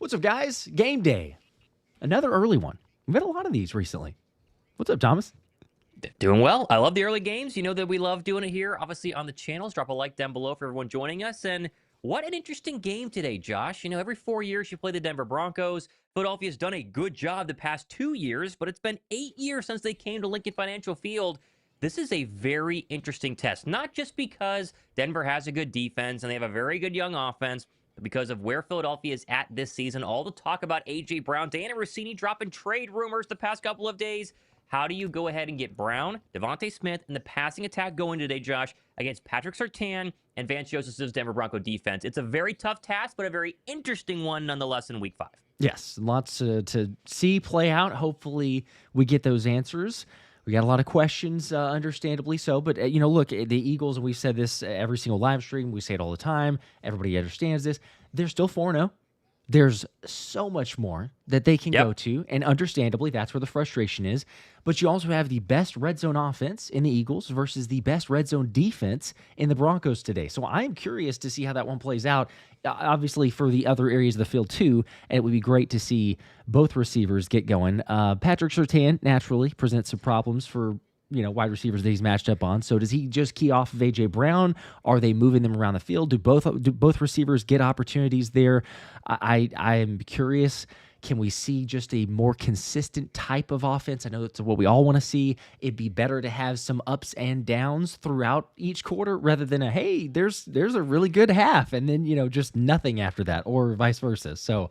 What's up, guys? Game day. Another early one. We've had a lot of these recently. What's up, Thomas? Doing well. I love the early games. You know that we love doing it here, obviously, on the channels. Drop a like down below for everyone joining us. And what an interesting game today, Josh. You know, every 4 years you play the Denver Broncos. Philadelphia's done a good job the past 2 years, but it's been 8 years since they came to Lincoln Financial Field. This is a very interesting test, not just because Denver has a good defense and they have a very good young offense, but because of where Philadelphia is at this season. All the talk about A.J. Brown, Diana Rossini dropping trade rumors the past couple of days. How do you go ahead and get Brown, Devontae Smith, and the passing attack going today, Josh, against Patrick Surtain and Vance Joseph's Denver Bronco defense? It's a very tough task, but a very interesting one nonetheless in Week 5. Yes, lots to see play out. Hopefully we get those answers. We got a lot of questions, understandably so. But, look, the Eagles, and we've said this every single live stream. We say it all the time. Everybody understands this. They're still 4-0. There's so much more that they can go to, and understandably, that's where the frustration is. But you also have the best red zone offense in the Eagles versus the best red zone defense in the Broncos today. So I'm curious to see how that one plays out, obviously for the other areas of the field too, and it would be great to see both receivers get going. Patrick Surtain naturally presents some problems for wide receivers that he's matched up on. So does he just key off of A.J. Brown? Are they moving them around the field? Do both receivers get opportunities there? I am curious. Can we see just a more consistent type of offense? I know that's what we all want to see. It'd be better to have some ups and downs throughout each quarter rather than hey, there's a really good half and then, just nothing after that, or vice versa. So,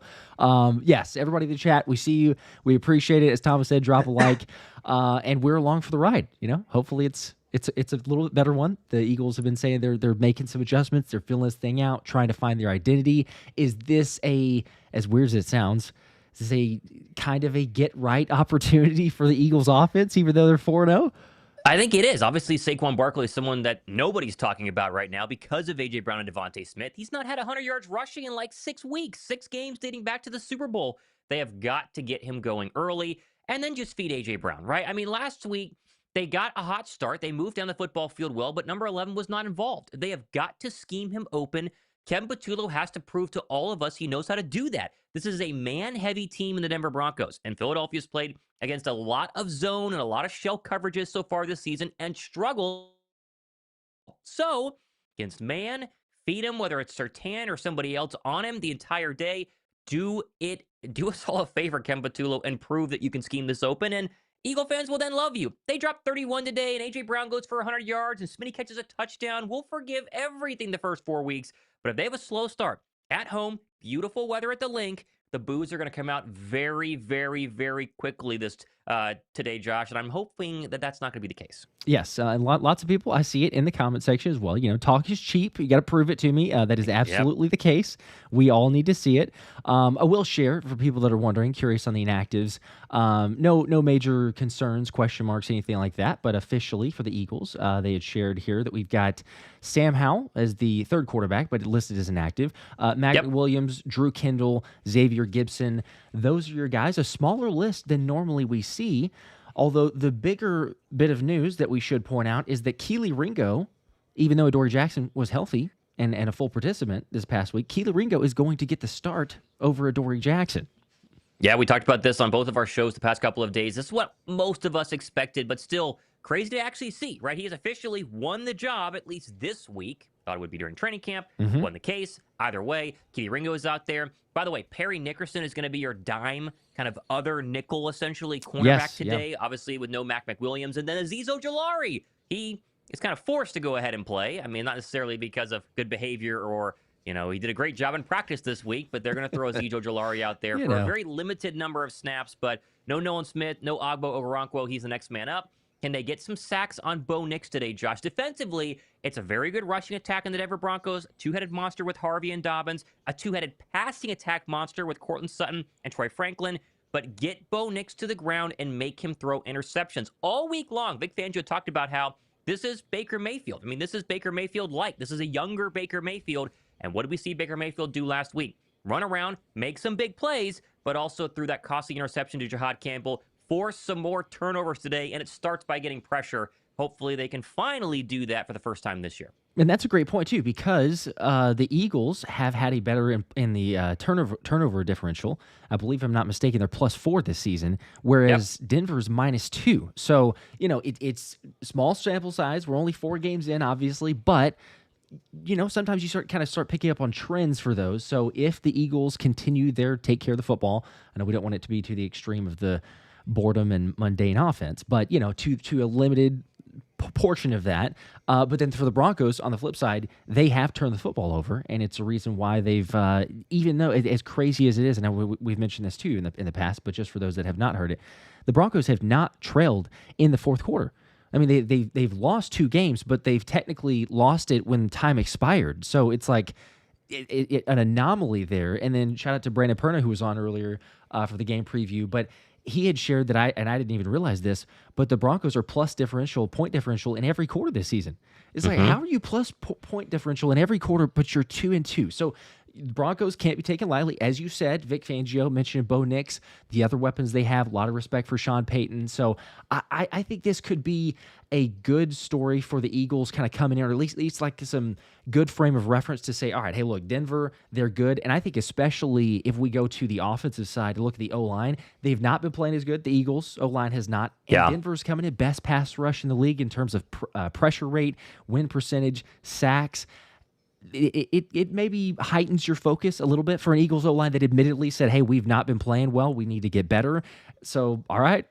yes, everybody in the chat, we see you. We appreciate it. As Thomas said, drop a like, and we're along for the ride. Hopefully it's a little bit better one. The Eagles have been saying they're making some adjustments. They're filling this thing out, trying to find their identity. Is this as weird as it sounds, is this a kind of a get-right opportunity for the Eagles offense, even though they're 4-0? I think it is. Obviously, Saquon Barkley is someone that nobody's talking about right now because of A.J. Brown and Devontae Smith. He's not had 100 yards rushing in like 6 weeks, 6 games dating back to the Super Bowl. They have got to get him going early and then just feed A.J. Brown, right? I mean, last week, they got a hot start. They moved down the football field well, but number 11 was not involved. They have got to scheme him open. Kevin Patullo has to prove to all of us he knows how to do that. This is a man-heavy team in the Denver Broncos, and Philadelphia's played against a lot of zone and a lot of shell coverages so far this season and struggled. So, against man, feed him, whether it's Surtain or somebody else on him the entire day. Do us all a favor, Kevin Patullo, and prove that you can scheme this open, and Eagle fans will then love you. They dropped 31 today, and A.J. Brown goes for 100 yards, and Smitty catches a touchdown. We'll forgive everything the first 4 weeks, but if they have a slow start at home, beautiful weather at the link, the boos are going to come out very, very, very quickly today, Josh, and I'm hoping that that's not going to be the case. Yes, and lots of people, I see it in the comment section as well. Talk is cheap. You got to prove it to me. That is absolutely the case. We all need to see it. I will share for people that are wondering, curious on the inactives. No major concerns, question marks, anything like that. But officially for the Eagles, they had shared here that we've got Sam Howell as the third quarterback, but listed as inactive. Magnet Williams, Drew Kendall, Xavier Gibson. Those are your guys. A smaller list than normally we see. Although the bigger bit of news that we should point out is that Kelee Ringo, even though Adoree Jackson was healthy and a full participant this past week, Kelee Ringo is going to get the start over Adoree Jackson. Yeah, we talked about this on both of our shows the past couple of days. This is what most of us expected, but still crazy to actually see, right? He has officially won the job, at least this week. Thought it would be during training camp. Won the case. Either way, Kelee Ringo is out there. By the way, Perry Nickerson is going to be your dime, kind of other nickel, essentially, cornerback today. Obviously, with no Mac McWilliams. And then Azeez Ojulari. He is kind of forced to go ahead and play. I mean, not necessarily because of good behavior or, he did a great job in practice this week, but they're going to throw Azeez Ojulari out there for a very limited number of snaps. But no Nolan Smith, no Ogbo Okoronkwo. He's the next man up. Can they get some sacks on Bo Nix today, Josh? Defensively, it's a very good rushing attack in the Denver Broncos. Two-headed monster with Harvey and Dobbins. A two-headed passing attack monster with Courtland Sutton and Troy Franklin. But get Bo Nix to the ground and make him throw interceptions. All week long, Vic Fangio talked about how this is Baker Mayfield. I mean, this is Baker Mayfield-like. This is a younger Baker Mayfield. And what did we see Baker Mayfield do last week? Run around, make some big plays, but also threw that costly interception to Jahad Campbell. Force some more turnovers today, and it starts by getting pressure. Hopefully they can finally do that for the first time this year. And that's a great point too, because the Eagles have had a better in the turnover differential. I believe, if I'm not mistaken, they're +4 this season, whereas Denver's -2. So it's small sample size. We're only 4 games in, obviously, but sometimes you start picking up on trends for those. So if the Eagles continue their take care of the football, I know we don't want it to be to the extreme of the boredom and mundane offense, but to a limited portion of that. But then for the Broncos, on the flip side, they have turned the football over, and it's a reason why they've, even though as crazy as it is, and we've mentioned this too in the past, but just for those that have not heard it, the Broncos have not trailed in the fourth quarter. I mean, they've lost 2 games, but they've technically lost it when time expired. So it's like an anomaly there. And then shout out to Brandon Perna, who was on earlier for the game preview, but he had shared that I didn't even realize this, but the Broncos are point differential in every quarter this season. It's like, how are you plus point differential in every quarter, but you're 2-2? So Broncos can't be taken lightly. As you said, Vic Fangio mentioned Bo Nix, the other weapons they have, a lot of respect for Sean Payton. So I think this could be a good story for the Eagles kind of coming in, or at least like some good frame of reference to say, all right, hey, look, Denver, they're good. And I think especially if we go to the offensive side to look at the O-line, they've not been playing as good. The Eagles O-line has not. And Denver's coming in best pass rush in the league in terms of pressure rate, win percentage, sacks. It maybe heightens your focus a little bit for an Eagles O-line that admittedly said, hey, we've not been playing well. We need to get better. So, all right,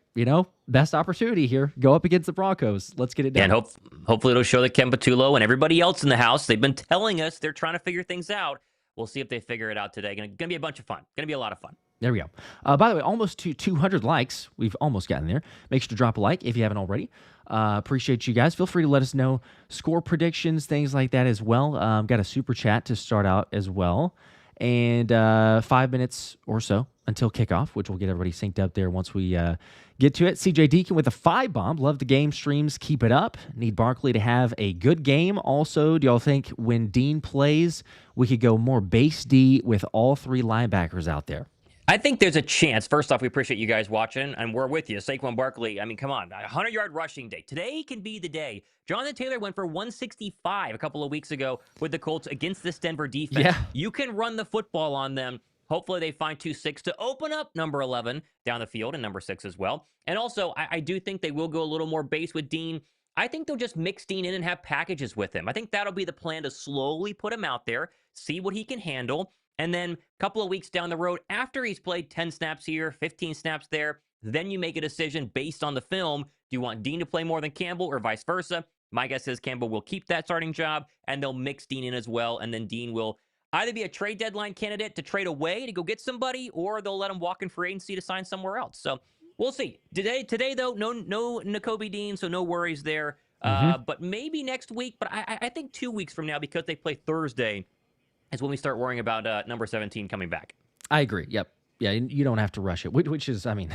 best opportunity here. Go up against the Broncos. Let's get it done. And hopefully it'll show that Ken Patullo and everybody else in the house, they've been telling us they're trying to figure things out. We'll see if they figure it out today. Going to be a bunch of fun. Going to be a lot of fun. There we go. By the way, almost to 200 likes. We've almost gotten there. Make sure to drop a like if you haven't already. Appreciate you guys. Feel free to let us know score predictions, things like that as well. Got a super chat to start out as well. And 5 minutes or so until kickoff, which will get everybody synced up there once we get to it. CJ Deacon with a 5-bomb. Love the game streams. Keep it up. Need Barkley to have a good game. Also, do y'all think when Dean plays, we could go more base D with all 3 linebackers out there? I think there's a chance. First off, we appreciate you guys watching, and we're with you. Saquon Barkley, I mean, come on, 100-yard rushing day. Today can be the day. Jonathan Taylor went for 165 a couple of weeks ago with the Colts against this Denver defense. Yeah. You can run the football on them. Hopefully they find 2-6 to open up number 11 down the field and number 6 as well. And also, I do think they will go a little more base with Dean. I think they'll just mix Dean in and have packages with him. I think that'll be the plan, to slowly put him out there, see what he can handle. And then a couple of weeks down the road, after he's played 10 snaps here, 15 snaps there, then you make a decision based on the film. Do you want Dean to play more than Campbell or vice versa? My guess is Campbell will keep that starting job, and they'll mix Dean in as well. And then Dean will either be a trade deadline candidate to trade away to go get somebody, or they'll let him walk in free agency to sign somewhere else. So we'll see. Today though, no Nakobe Dean, so no worries there. But maybe next week. But I think 2 weeks from now, because they play Thursday, is when we start worrying about number 17 coming back. I agree. Yep. Yeah, you don't have to rush it, which is, I mean,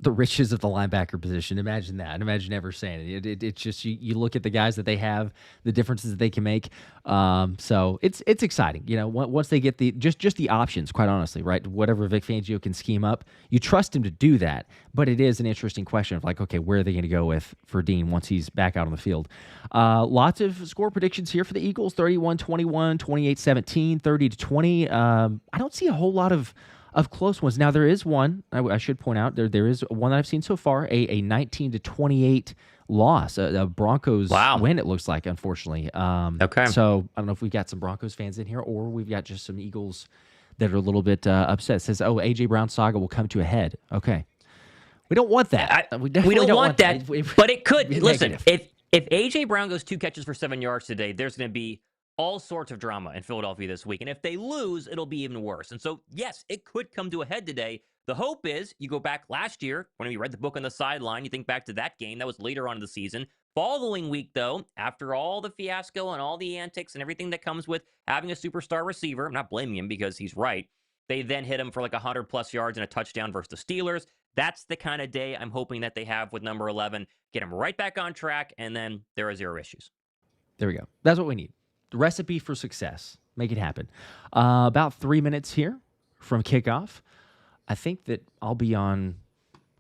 the riches of the linebacker position. Imagine that. Imagine never saying it. It's just you look at the guys that they have, the differences that they can make. So it's exciting. Once they get just the options, quite honestly, right? Whatever Vic Fangio can scheme up, you trust him to do that. But it is an interesting question of like, okay, where are they going to go with for Dean once he's back out on the field? Lots of score predictions here for the Eagles: 31-21, 28-17, 30-20. I don't see a whole lot of close ones. Now, there is one, I should point out, there is one that I've seen so far, a 19-28 loss, a Broncos win, it looks like, unfortunately. Okay. So I don't know if we've got some Broncos fans in here, or we've got just some Eagles that are a little bit upset. It says, A.J. Brown saga will come to a head. Okay. We don't want that. We don't want that, but it could. Listen, negative. if A.J. Brown goes 2 catches for 7 yards today, there's going to be all sorts of drama in Philadelphia this week. And if they lose, it'll be even worse. And so, yes, it could come to a head today. The hope is you go back last year when we read the book on the sideline. You think back to that game. That was later on in the season. Following week, though, after all the fiasco and all the antics and everything that comes with having a superstar receiver, I'm not blaming him because he's right. They then hit him for like 100-plus yards and a touchdown versus the Steelers. That's the kind of day I'm hoping that they have with number 11. Get him right back on track, and then there are 0 issues. There we go. That's what we need. The recipe for success. Make it happen. About 3 minutes here from kickoff. I think that I'll be on.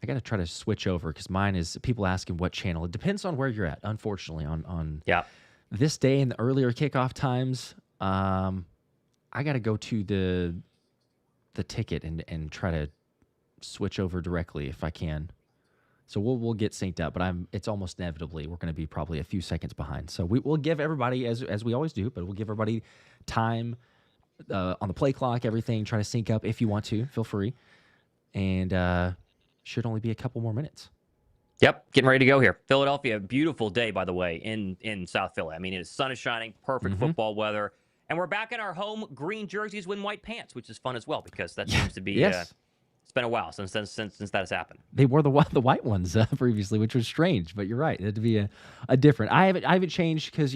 I got to try to switch over because mine is people asking what channel. It depends on where you're at, unfortunately, on this day in the earlier kickoff times, I got to go to the ticket and try to switch over directly if I can. So we'll get synced up, but it's almost inevitably we're going to be probably a few seconds behind. So we'll give everybody, as we always do, but we'll give everybody time on the play clock, everything. Try to sync up if you want to. Feel free, and should only be a couple more minutes. Yep, getting ready to go here. Philadelphia, beautiful day, by the way, in South Philly. I mean, the sun is shining, perfect football weather, and we're back in our home green jerseys with white pants, which is fun as well because that seems to be. Yes. It's been a while since that has happened. They wore the white ones previously, which was strange, but you're right. It'd be a different. I haven't changed because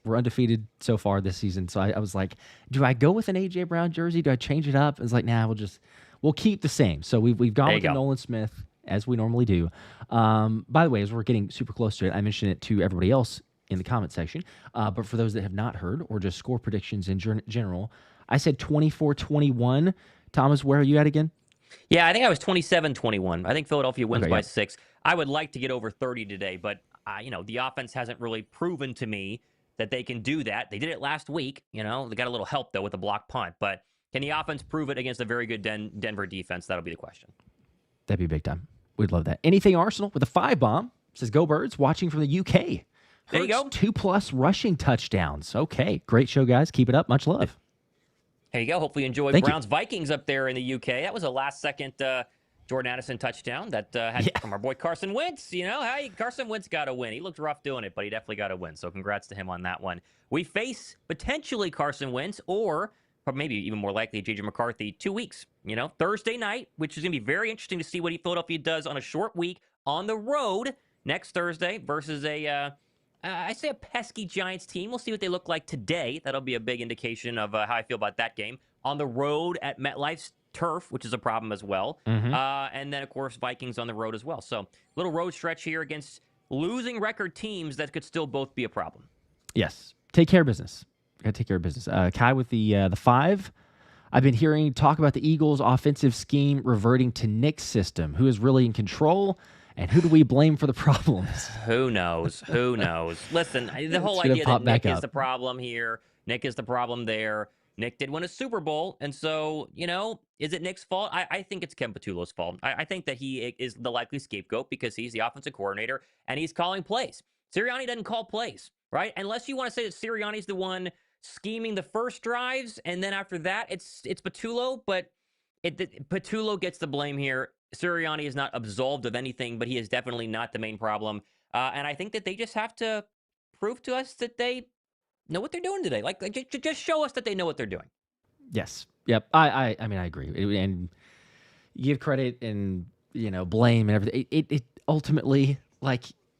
we're undefeated so far this season. So I was like, do I go with an AJ Brown jersey? Do I change it up? It's like, nah, we'll keep the same. So we've gone with the Nolan Smith as we normally do. By the way, as we're getting super close to it, I mentioned it to everybody else in the comment section. But for those that have not heard or just score predictions in general, I said 24-21. Thomas, where are you at again? Yeah, I think I was 27-21. I think Philadelphia wins by 6. I would like to get over 30 today, but the offense hasn't really proven to me that they can do that. They did it last week. They got a little help though with a block punt, but can the offense prove it against a very good Denver defense? That'll be the question. That'd be big time. We'd love that. Anything Arsenal with a 5 bomb says go Birds. Watching from the UK. There you go. 2+ rushing touchdowns. Okay, great show, guys. Keep it up. Much love. There you go. Hopefully you enjoyed Browns Vikings up there in the UK. That was a last-second Jordan Addison touchdown that had from our boy Carson Wentz. Carson Wentz got a win. He looked rough doing it, but he definitely got a win. So congrats to him on that one. We face potentially Carson Wentz or maybe even more likely J.J. McCarthy 2 weeks. Thursday night, which is going to be very interesting to see what Philadelphia does on a short week on the road next Thursday versus I say a pesky Giants team. We'll see what they look like today. That'll be a big indication of how I feel about that game. On the road at MetLife's turf, which is a problem as well. And then, of course, Vikings on the road as well. So little road stretch here against losing record teams that could still both be a problem. Yes. Take care of business. Got to take care of business. Kai with the 5. I've been hearing talk about the Eagles' offensive scheme reverting to Nick's system. Who is really in control? And who do we blame for the problems? Who knows? Listen, the whole idea that Nick is the problem here, Nick is the problem there. Nick did win a Super Bowl, and so, is it Nick's fault? I think it's Ken Patullo's fault. I think that he is the likely scapegoat because he's the offensive coordinator, and he's calling plays. Sirianni doesn't call plays, right? Unless you want to say that Sirianni's the one scheming the first drives, and then after that, it's Patullo, but Patullo gets the blame here. Sirianni is not absolved of anything, but he is definitely not the main problem. And I think that they just have to prove to us that they know what they're doing today. Like just show us that they know what they're doing. Yes. Yep. I mean, I agree. And you give credit and, blame and everything. It ultimately,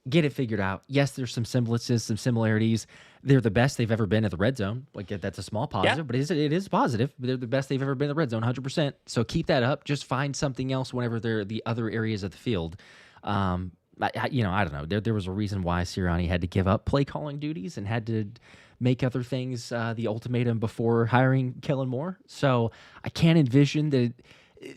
get it figured out. Yes, there's some semblances, some similarities. They're the best they've ever been at the red zone. That's a small positive, but it is positive. They're the best they've ever been in the red zone, 100%. So keep that up. Just find something else whenever they're the other areas of the field. I don't know. There was a reason why Sirianni had to give up play calling duties and had to make other things the ultimatum before hiring Kellen Moore. So I can't envision that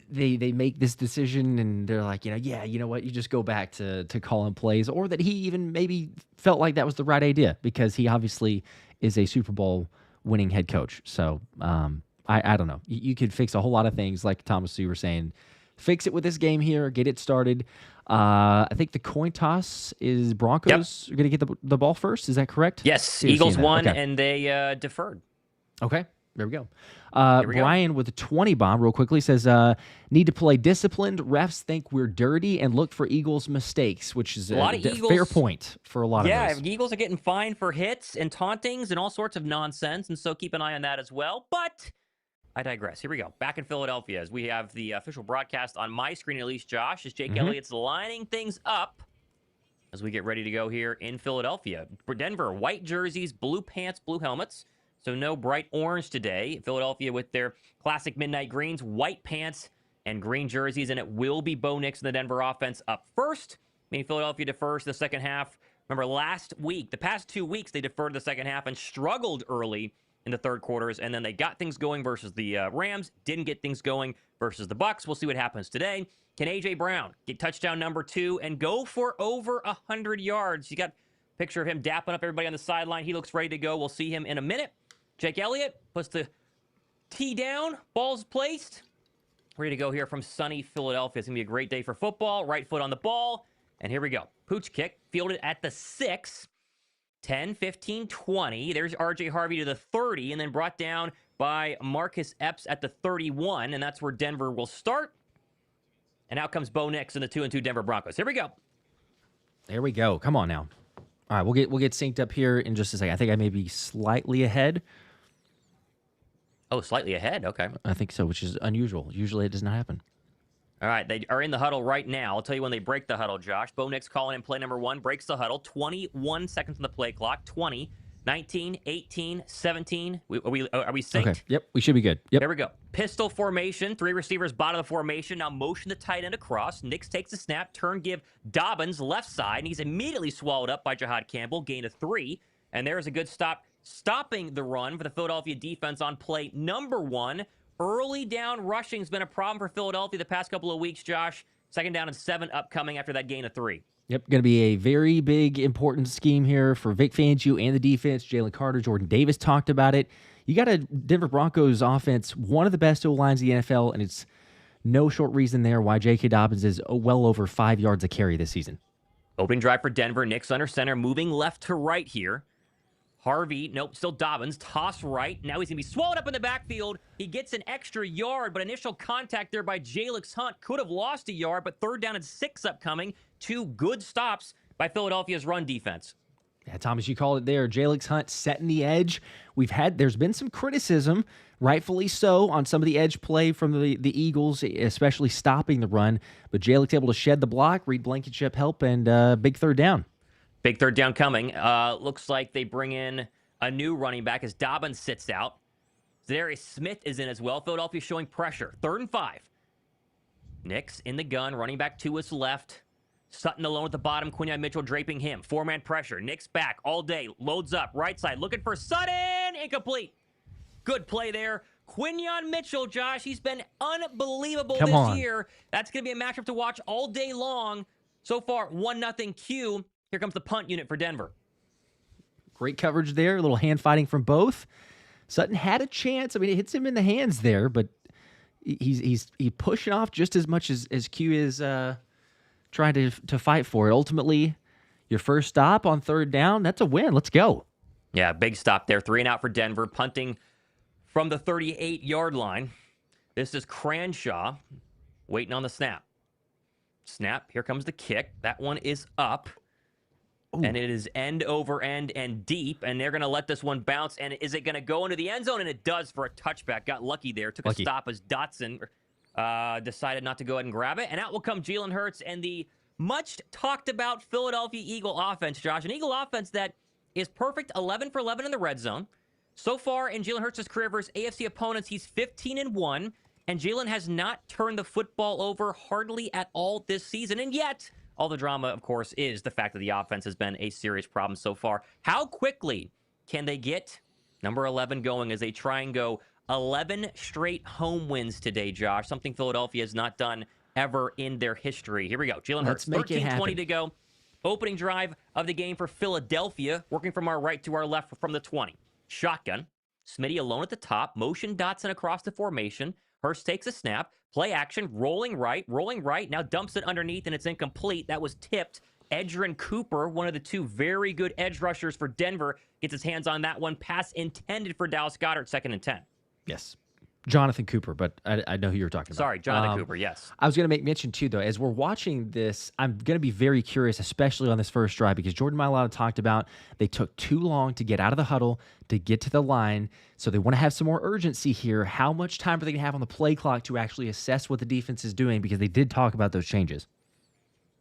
they make this decision and they're like, you know what, you just go back to calling plays, or that he even maybe felt like that was the right idea because he obviously is a Super Bowl winning head coach. So I don't know. You could fix a whole lot of things, like Thomas, you were saying. Fix it with this game here, get it started. I think the coin toss is Broncos are going to get the ball first. Is that correct? Yes, Eagles won and they deferred. Okay. There we go. Brian with a 20 bomb real quickly says, need to play disciplined. Refs think we're dirty and look for Eagles mistakes, which is a fair point for a lot of us. Yeah, Eagles are getting fined for hits and tauntings and all sorts of nonsense, and so keep an eye on that as well. But I digress. Here we go. Back in Philadelphia as we have the official broadcast on my screen, at least, Josh, as Jake Elliott's lining things up as we get ready to go here in Philadelphia. For Denver, white jerseys, blue pants, blue helmets. So no bright orange today. Philadelphia with their classic midnight greens, white pants, and green jerseys. And it will be Bo Nix and the Denver offense up first, meaning Philadelphia defers the second half. Remember last week, the past 2 weeks, they deferred the second half and struggled early in the third quarters. And then they got things going versus the Rams, didn't get things going versus the Bucs. We'll see what happens today. Can A.J. Brown get touchdown number 2 and go for over 100 yards? You got Picture of him dapping up everybody on the sideline. He looks ready to go. We'll see him in a minute. Jake Elliott puts the tee down. Ball's placed. Ready to go here from sunny Philadelphia. It's going to be a great day for football. Right foot on the ball. And here we go. Pooch kick. Fielded at the 6. 10, 15, 20. There's RJ Harvey to the 30. And then brought down by Marcus Epps at the 31. And that's where Denver will start. And out comes Bo Nix and the 2-2 Denver Broncos. Here we go. There we go. Come on now. All right, we'll get synced up here in just a second. I think I may be slightly ahead. Oh, slightly ahead. Okay. I think so, which is unusual. Usually it does not happen. All right, they are in the huddle right now. I'll tell you when they break the huddle, Josh. Bo Nix calling in play number 1, breaks the huddle. 21 seconds on the play clock. 20, 19, 18, 17. Are we synced? Okay. Yep, we should be good. Yep. There we go. Pistol formation. 3 receivers bottom of the formation. Now motion the tight end across. Nix takes the snap. Turn give Dobbins left side. And he's immediately swallowed up by Jahad Campbell. Gain of 3. And there's a good stop. Stopping the run for the Philadelphia defense on play number 1. Early down rushing has been a problem for Philadelphia the past couple of weeks, Josh. 2nd down and 7 upcoming after that gain of 3. Yep, going to be a very big, important scheme here for Vic Fangio and the defense. Jalen Carter, Jordan Davis talked about it. You got a Denver Broncos offense, one of the best O-lines in the NFL, and it's no short reason there why J.K. Dobbins is well over 5 yards a carry this season. Opening drive for Denver. Nix under center, moving left to right here. Harvey, nope, still Dobbins. Toss right. Now he's going to be swallowed up in the backfield. He gets an extra yard, but initial contact there by Jalix Hunt could have lost a yard, but 3rd down and 6 upcoming. 2 good stops by Philadelphia's run defense. Yeah, Thomas, you called it there. Jalix Hunt setting the edge. There's been some criticism, rightfully so, on some of the edge play from the Eagles, especially stopping the run. But Jalix able to shed the block, Reed Blankenship help, and big 3rd down. Big 3rd down coming. Looks like they bring in a new running back as Dobbins sits out. Darius Smith is in as well. Philadelphia showing pressure. 3rd and 5. Nix in the gun. Running back to his left. Sutton alone at the bottom. Quinyon Mitchell draping him. 4-man pressure. Nix back all day. Loads up. Right side. Looking for Sutton. Incomplete. Good play there. Quinyon Mitchell, Josh. He's been unbelievable this year. That's going to be a matchup to watch all day long. So far, 1-0 Q. Here comes the punt unit for Denver. Great coverage there. A little hand fighting from both. Sutton had a chance. I mean, it hits him in the hands there, but he's pushing off just as much as Q is trying to fight for it. Ultimately, your first stop on 3rd down, that's a win. Let's go. Yeah, big stop there. 3 and out for Denver. Punting from the 38-yard line. This is Cranshaw waiting on the snap. Snap. Here comes the kick. That one is up. Ooh. And it is end over end and deep, and they're going to let this one bounce. And is it going to go into the end zone? And it does for a touchback. Got lucky there. Took a stop as Dotson decided not to go ahead and grab it. And out will come Jalen Hurts and the much-talked-about Philadelphia Eagle offense, Josh. An Eagle offense that is perfect, 11 for 11 in the red zone. So far in Jalen Hurts' career versus AFC opponents, he's 15-1. And Jalen has not turned the football over hardly at all this season. And yet, all the drama, of course, is the fact that the offense has been a serious problem so far. How quickly can they get number 11 going as they try and go 11 straight home wins today, Josh? Something Philadelphia has not done ever in their history. Here we go. Jalen Hurts, 13:20 to go. Opening drive of the game for Philadelphia, working from our right to our left from the 20. Shotgun. Smitty alone at the top. Motion Dotson across the formation. Hurst takes a snap. Play action. Rolling right. Now dumps it underneath, and it's incomplete. That was tipped. Edgerrin Cooper, one of the 2 very good edge rushers for Denver, gets his hands on that one. Pass intended for Dallas Goedert, 2nd and 10. Yes. Jonathan Cooper, but I know who you're talking about. Sorry, Jonathan Cooper, yes. I was going to make mention, too, though, as we're watching this, I'm going to be very curious, especially on this first drive, because Jordan Mailata talked about they took too long to get out of the huddle, to get to the line, so they want to have some more urgency here. How much time are they going to have on the play clock to actually assess what the defense is doing, because they did talk about those changes.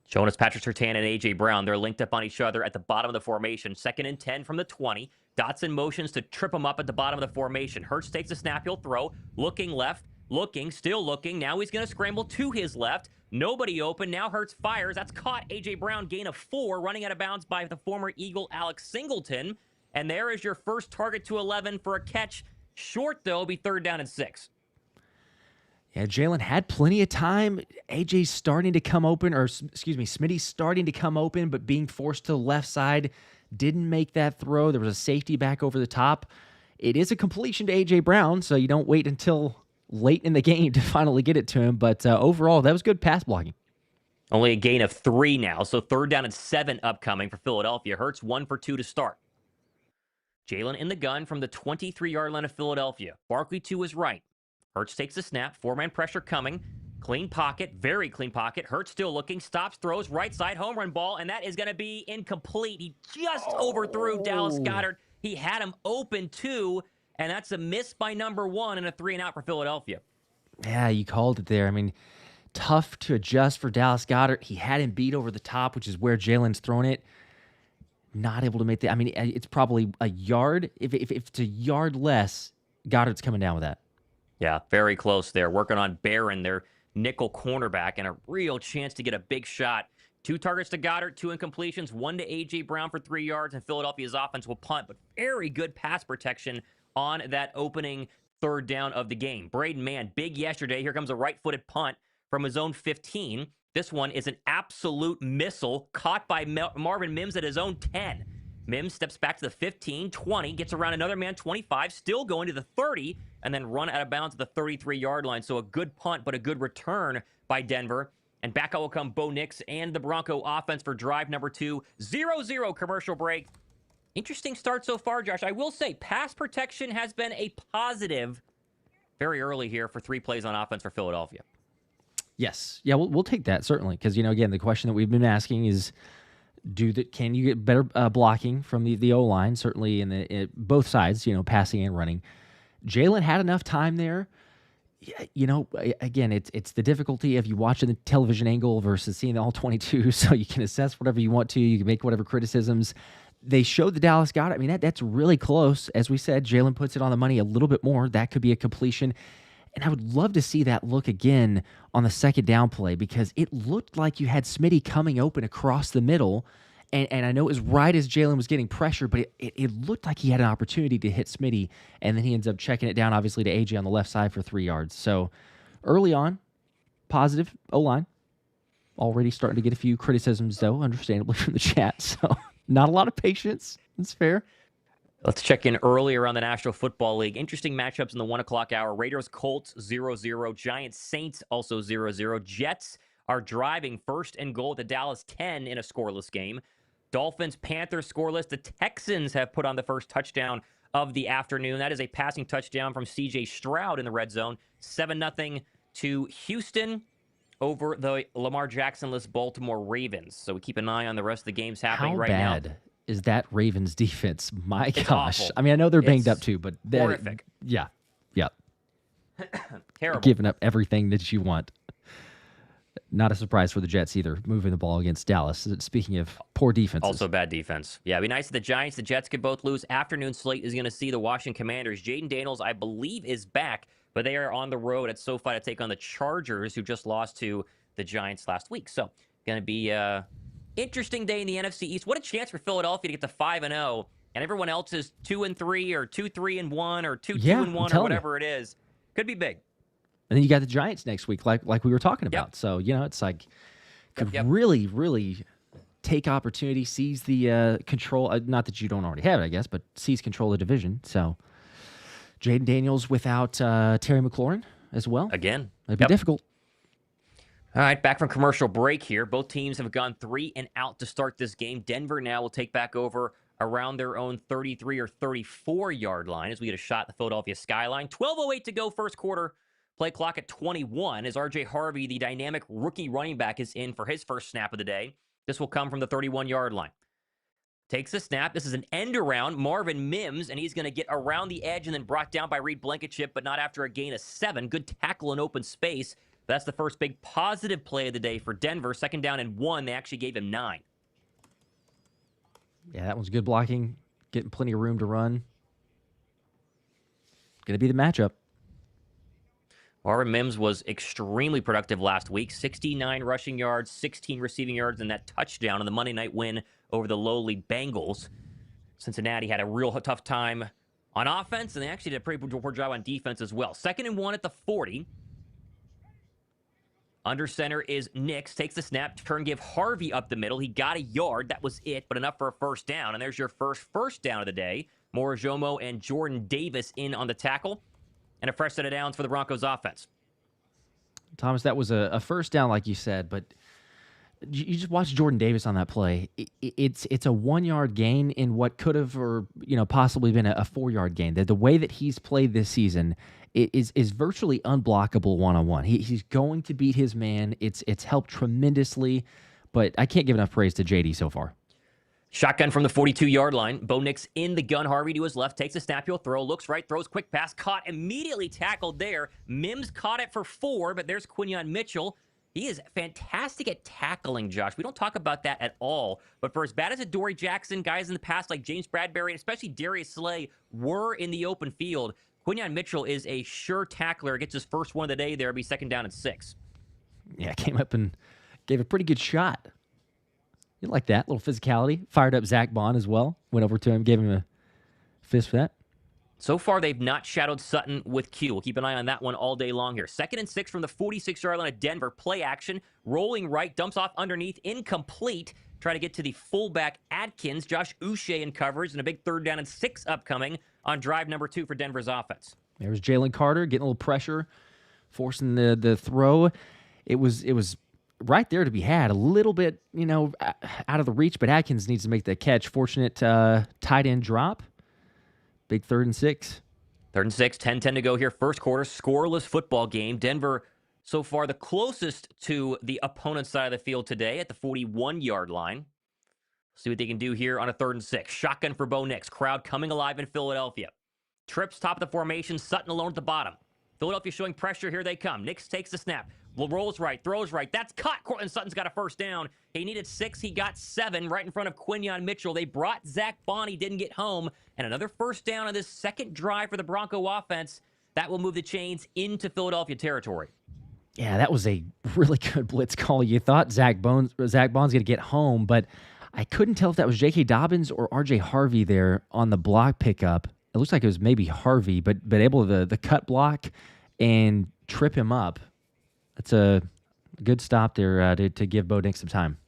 Showing us Patrick Surtain and A.J. Brown. They're linked up on each other at the bottom of the formation. 2nd and 10 from the 20. Dotson motions to trip him up at the bottom of the formation. Hurts takes a snap. He'll throw. Looking left. Looking. Still looking. Now he's going to scramble to his left. Nobody open. Now Hurts fires. That's caught. A.J. Brown, gain of 4. Running out of bounds by the former Eagle, Alex Singleton. And there is your first target to 11 for a catch. Short, though, be 3rd down and 6. Yeah, Jalen had plenty of time. AJ's starting to come open, or excuse me, Smitty's starting to come open, but being forced to the left side, didn't make that throw. There was a safety back over the top. It is a completion to A.J. Brown, so you don't wait until late in the game to finally get it to him. But overall, that was good pass blocking. Only a gain of 3 now, so 3rd down and 7 upcoming for Philadelphia. Hurts 1 for 2 to start. Jalen in the gun from the 23-yard line of Philadelphia. Barkley to his right. Hurts takes the snap. 4-man pressure coming. Clean pocket. Very clean pocket. Hurts still looking. Stops, throws. Right side home run ball. And that is going to be incomplete. He just overthrew Dallas Goedert. He had him open too. And that's a miss by number 1 and a 3-and-out for Philadelphia. Yeah, you called it there. I mean, tough to adjust for Dallas Goedert. He had him beat over the top, which is where Jalen's thrown it. Not able to make the. I mean, it's probably a yard. If it's a yard less, Goddard's coming down with that. Yeah, very close there. Working on Barron, their nickel cornerback, and a real chance to get a big shot. 2 targets to Goedert, 2 incompletions, 1 to A.J. Brown for 3 yards, and Philadelphia's offense will punt, but very good pass protection on that opening 3rd down of the game. Braden Mann, big yesterday. Here comes a right-footed punt from his own 15. This one is an absolute missile caught by Marvin Mims at his own 10. Mims steps back to the 15, 20, gets around another man, 25, still going to the 30, and then run out of bounds at the 33-yard line. So a good punt, but a good return by Denver. And back out will come Bo Nix and the Bronco offense for drive number 2. 0-0 commercial break. Interesting start so far, Josh. I will say pass protection has been a positive very early here for 3 plays on offense for Philadelphia. Yes. Yeah, we'll take that, certainly. Because, again, the question that we've been asking is, can you get better blocking from the O-line, certainly in both sides, passing and running. Jalen had enough time there. Again, it's the difficulty of you watching the television angle versus seeing all 22, so you can assess whatever you want to. You can make whatever criticisms. They showed the Dallas Goedert. I mean, that's really close. As we said, Jalen puts it on the money a little bit more. That could be a completion. And I would love to see that look again on the 2nd down play, because it looked like you had Smitty coming open across the middle. And I know it was right as Jalen was getting pressure, but it looked like he had an opportunity to hit Smitty. And then he ends up checking it down, obviously, to AJ on the left side for 3 yards. So early on, positive O-line. Already starting to get a few criticisms, though, understandably, from the chat. So not a lot of patience. That's fair. Let's check in earlier on the National Football League. Interesting matchups in the 1 o'clock hour. Raiders-Colts 0-0. Giants-Saints also 0-0. Jets are driving 1st and goal at the Dallas 10 in a scoreless game. Dolphins-Panthers scoreless. The Texans have put on the first touchdown of the afternoon. That is a passing touchdown from C.J. Stroud in the red zone. 7-0 to Houston over the Lamar Jackson-less Baltimore Ravens. So we keep an eye on the rest of the games happening right now. How bad is that Ravens defense? My It's gosh. awful. I mean, I know they're banged up too, but horrific. Yeah. Terrible. Giving up everything that you want. Not a surprise for the Jets either, moving the ball against Dallas. Speaking of poor defenses. Also bad defense. Yeah, it'd be nice if the Giants, the Jets could both lose. Afternoon slate is going to see the Washington Commanders. Jaden Daniels, I believe, is back, but they are on the road at SoFi to take on the Chargers, who just lost to the Giants last week. So, going to be an interesting day in the NFC East. What a chance for Philadelphia to get to 5-0, and everyone else is 2-3 or 2-3-1 or 2-2-1 or whatever it is. Could be big. And then you got the Giants next week, like we were talking about. Yep. So, it's like could really, really take opportunity, seize the control. Not that you don't already have it, I guess, but seize control of the division. So, Jaden Daniels without Terry McLaurin as well. Again. It'd be difficult. All right, back from commercial break here. Both teams have gone 3 and out to start this game. Denver now will take back over around their own 33 or 34-yard line as we get a shot at the Philadelphia skyline. 12:08 to go first quarter. Play clock at 21 as R.J. Harvey, the dynamic rookie running back, is in for his first snap of the day. This will come from the 31-yard line. Takes a snap. This is an end around. Marvin Mims, and he's going to get around the edge and then brought down by Reed Blankenship, but not after a gain of 7. Good tackle in open space. That's the first big positive play of the day for Denver. 2nd down and 1. They actually gave him 9. Yeah, that one's good blocking. Getting plenty of room to run. Going to be the matchup. Marvin Mims was extremely productive last week. 69 rushing yards, 16 receiving yards, and that touchdown in the Monday night win over the lowly Bengals. Cincinnati had a real tough time on offense, and they actually did a pretty poor job on defense as well. 2nd and 1 at the 40. Under center is Nix. Takes the snap. Turn give Harvey up the middle. He got a yard. That was it, but enough for a first down. And there's your first down of the day. Morojomo and Jordan Davis in on the tackle. And a fresh set of downs for the Broncos offense. Thomas, that was a first down, like you said, but you just watch Jordan Davis on that play. It's a 1 yard gain in what could have or possibly been a 4 yard gain. The way that he's played this season is virtually unblockable one-on-one. He's going to beat his man. It's helped tremendously, but I can't give enough praise to JD so far. Shotgun from the 42-yard line. Bo Nix in the gun. Harvey to his left. Takes a snap. He'll throw. Looks right. Throws quick pass. Caught. Immediately tackled there. Mims caught it for 4, but there's Quinyon Mitchell. He is fantastic at tackling, Josh. We don't talk about that at all. But for as bad as Adoree Jackson, guys in the past like James Bradbury, and especially Darius Slay, were in the open field, Quinyon Mitchell is a sure tackler. Gets his first one of the day there. It'll be 2nd down and 6. Yeah, came up and gave a pretty good shot. You like that, little physicality. Fired up Zach Bond as well. Went over to him, gave him a fist for that. So far, they've not shadowed Sutton with Q. We'll keep an eye on that one all day long here. 2nd and 6 from the 46-yard line of Denver. Play action. Rolling right. Dumps off underneath. Incomplete. Try to get to the fullback Atkins. Josh Uche in coverage. And a big 3rd down and 6 upcoming on drive number 2 for Denver's offense. There's Jalen Carter getting a little pressure, forcing the throw. It was right there to be had. A little bit, out of the reach, but Atkins needs to make that catch. Fortunate tight end drop. Big 3rd and 6. 3rd and 6, 10-10 to go here. First quarter, scoreless football game. Denver, so far, the closest to the opponent's side of the field today at the 41-yard line. See what they can do here on a 3rd and 6. Shotgun for Bo Nix. Crowd coming alive in Philadelphia. Trips top of the formation. Sutton alone at the bottom. Philadelphia showing pressure. Here they come. Nix takes the snap. Rolls right, throws right. That's caught. Cortland Sutton's got a first down. He needed 6. He got 7 right in front of Quinyon Mitchell. They brought Zach Bond. He didn't get home. And another first down on this second drive for the Bronco offense. That will move the chains into Philadelphia territory. Yeah, that was a really good blitz call. You thought Zach Bond's going to get home, but I couldn't tell if that was J.K. Dobbins or R.J. Harvey there on the block pickup. It looks like it was maybe Harvey, but able to the cut block and trip him up. That's a good stop there to give Bo Nix some time.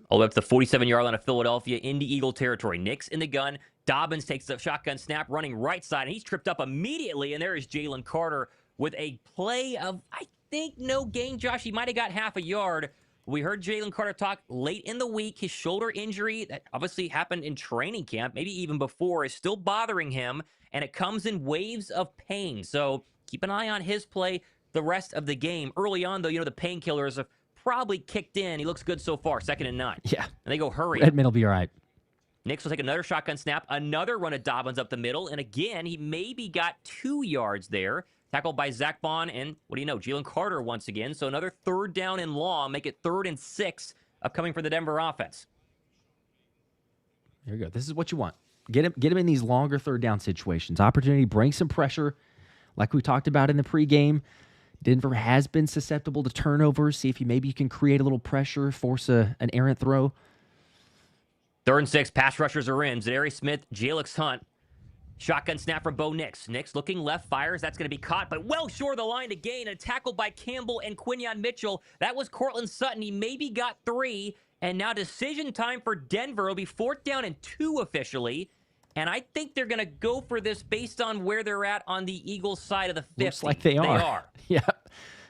All the way up to the 47-yard line of Philadelphia into Eagle territory. Nix in the gun. Dobbins takes the shotgun snap, running right side, and he's tripped up immediately. And there is Jalen Carter with a play of, I think, no gain, Josh. He might have got half a yard. We heard Jalen Carter talk late in the week. His shoulder injury that obviously happened in training camp, maybe even before, is still bothering him, and it comes in waves of pain. So keep an eye on his play the rest of the game. Early on, though, the painkillers have probably kicked in. He looks good so far, 2nd and 9. Yeah. And they go hurry. Redmond will be all right. Nix will take another shotgun snap, another run of Dobbins up the middle, and again, he maybe got 2 yards there. Tackled by Zach Bond, and what do you know, Jalen Carter once again. So another 3rd down and long, make it 3rd and 6 upcoming for the Denver offense. There you go. This is what you want. Get him in these longer 3rd down situations. Opportunity, bring some pressure, like we talked about in the pregame. Denver has been susceptible to turnovers. See if maybe you can create a little pressure, force an errant throw. 3rd and 6, pass rushers are in. Zadarius Smith, Jalix Hunt. Shotgun snap from Bo Nix. Nix looking left, fires. That's going to be caught, but well short of the line to gain. And tackled by Campbell and Quinyon Mitchell. That was Cortland Sutton. He maybe got 3. And now decision time for Denver. It'll be 4th down and 2 officially. And I think they're going to go for this based on where they're at on the Eagles side of the 50. Looks like they are. They are. Yeah.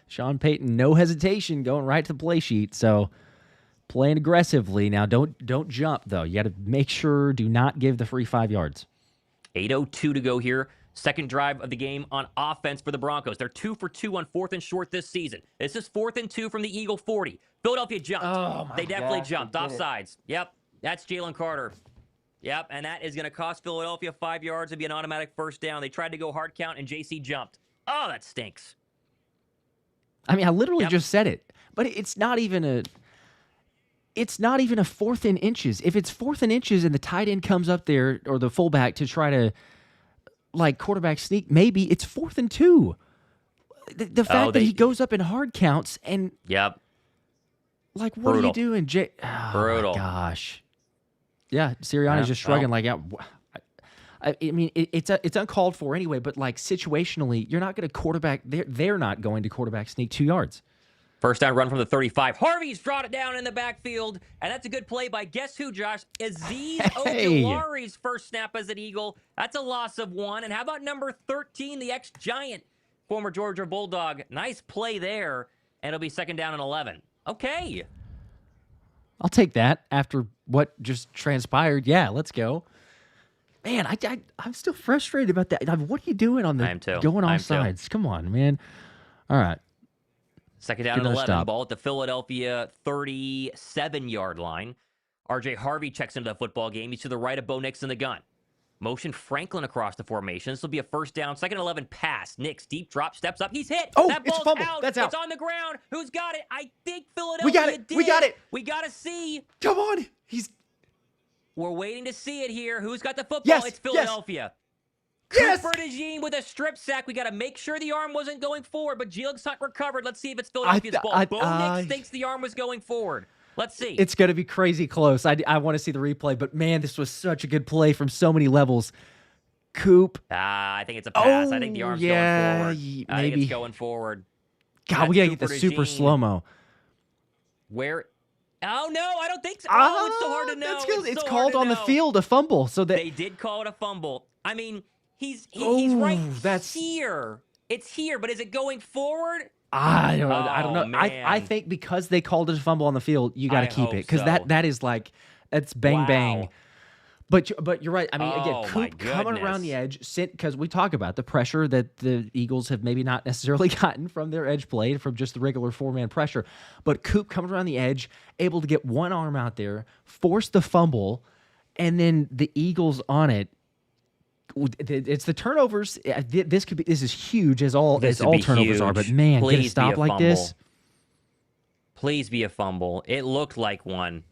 Sean Payton, no hesitation, going right to the play sheet. So playing aggressively. Now, don't jump, though. You got to make sure, do not give the free 5 yards. 8:02 to go here. Second drive of the game on offense for the Broncos. They're 2 for 2 on 4th and short this season. This is 4th and 2 from the Eagle 40. Philadelphia jumped. Oh, they definitely jumped. Offsides. Yep. That's Jalen Carter. Yep. And that is going to cost Philadelphia 5 yards. It'd be an automatic first down. They tried to go hard count, and JC jumped. Oh, that stinks. I mean, I literally just said it, but it's not even a 4th and inches. If it's 4th and inches and the tight end comes up there or the fullback to try to quarterback sneak, maybe it's 4th and 2. The fact that he goes up in hard counts and yep. What Brutal. are you doing, Jay? Oh, Brutal. My gosh. Yeah, Sirianni's just shrugging I mean, it's uncalled for anyway, but situationally, you're not going to quarterback. They're not going to quarterback sneak 2 yards. First down run from the 35. Harvey's brought it down in the backfield, and that's a good play by guess who, Josh? Azeez Ojulari's first snap as an Eagle. That's a loss of 1. And how about number 13, the ex-Giant, former Georgia Bulldog? Nice play there, and it'll be second down and 11. Okay. I'll take that after what just transpired. Yeah, let's go. Man, I'm still frustrated about that. What are you doing on the going off sides? Come on, man. All right. Second down and 11. Ball at the Philadelphia 37-yard line. R.J. Harvey checks into the football game. He's to the right of Bo Nix in the gun. Motion Franklin across the formation. This will be a first down. Second and 11 pass. Nix, deep drop, steps up. He's hit. Oh, that ball's out. That's out. It's on the ground. Who's got it? I think Philadelphia We got it. did. We got it. We got to see. Come on. We're waiting to see it here. Who's got the football? Yes, It's Philadelphia. Yes. Cooper DeJean with a strip sack. We got to make sure the arm wasn't going forward, but Jalen Hunt recovered. Let's see if it's Philadelphia's ball. Bo Nix thinks the arm was going forward. Let's see. It's going to be crazy close. I want to see the replay, but man, this was such a good play from so many levels. Coop. I think it's a pass. I think the arm's going forward. Maybe. I think it's going forward. God, we got to get the super slow-mo. Where? Oh, no, I don't think so. Oh, it's so hard to know. It's called on the field a fumble. So that they did call it a fumble. I mean, he's right here. It's here, but is it going forward? I don't know. Man. I think because they called it a fumble on the field, you got to keep it because that is like that's bang bang. But you're right. I mean, again, Coop coming around the edge, because we talk about the pressure that the Eagles have maybe not necessarily gotten from their edge play, from just the regular 4-man pressure. But Coop coming around the edge, able to get one arm out there, force the fumble, and then the Eagles on it. It's the turnovers. This is huge as all turnovers are. But man, get a stop like this. Please be a fumble. It looked like one.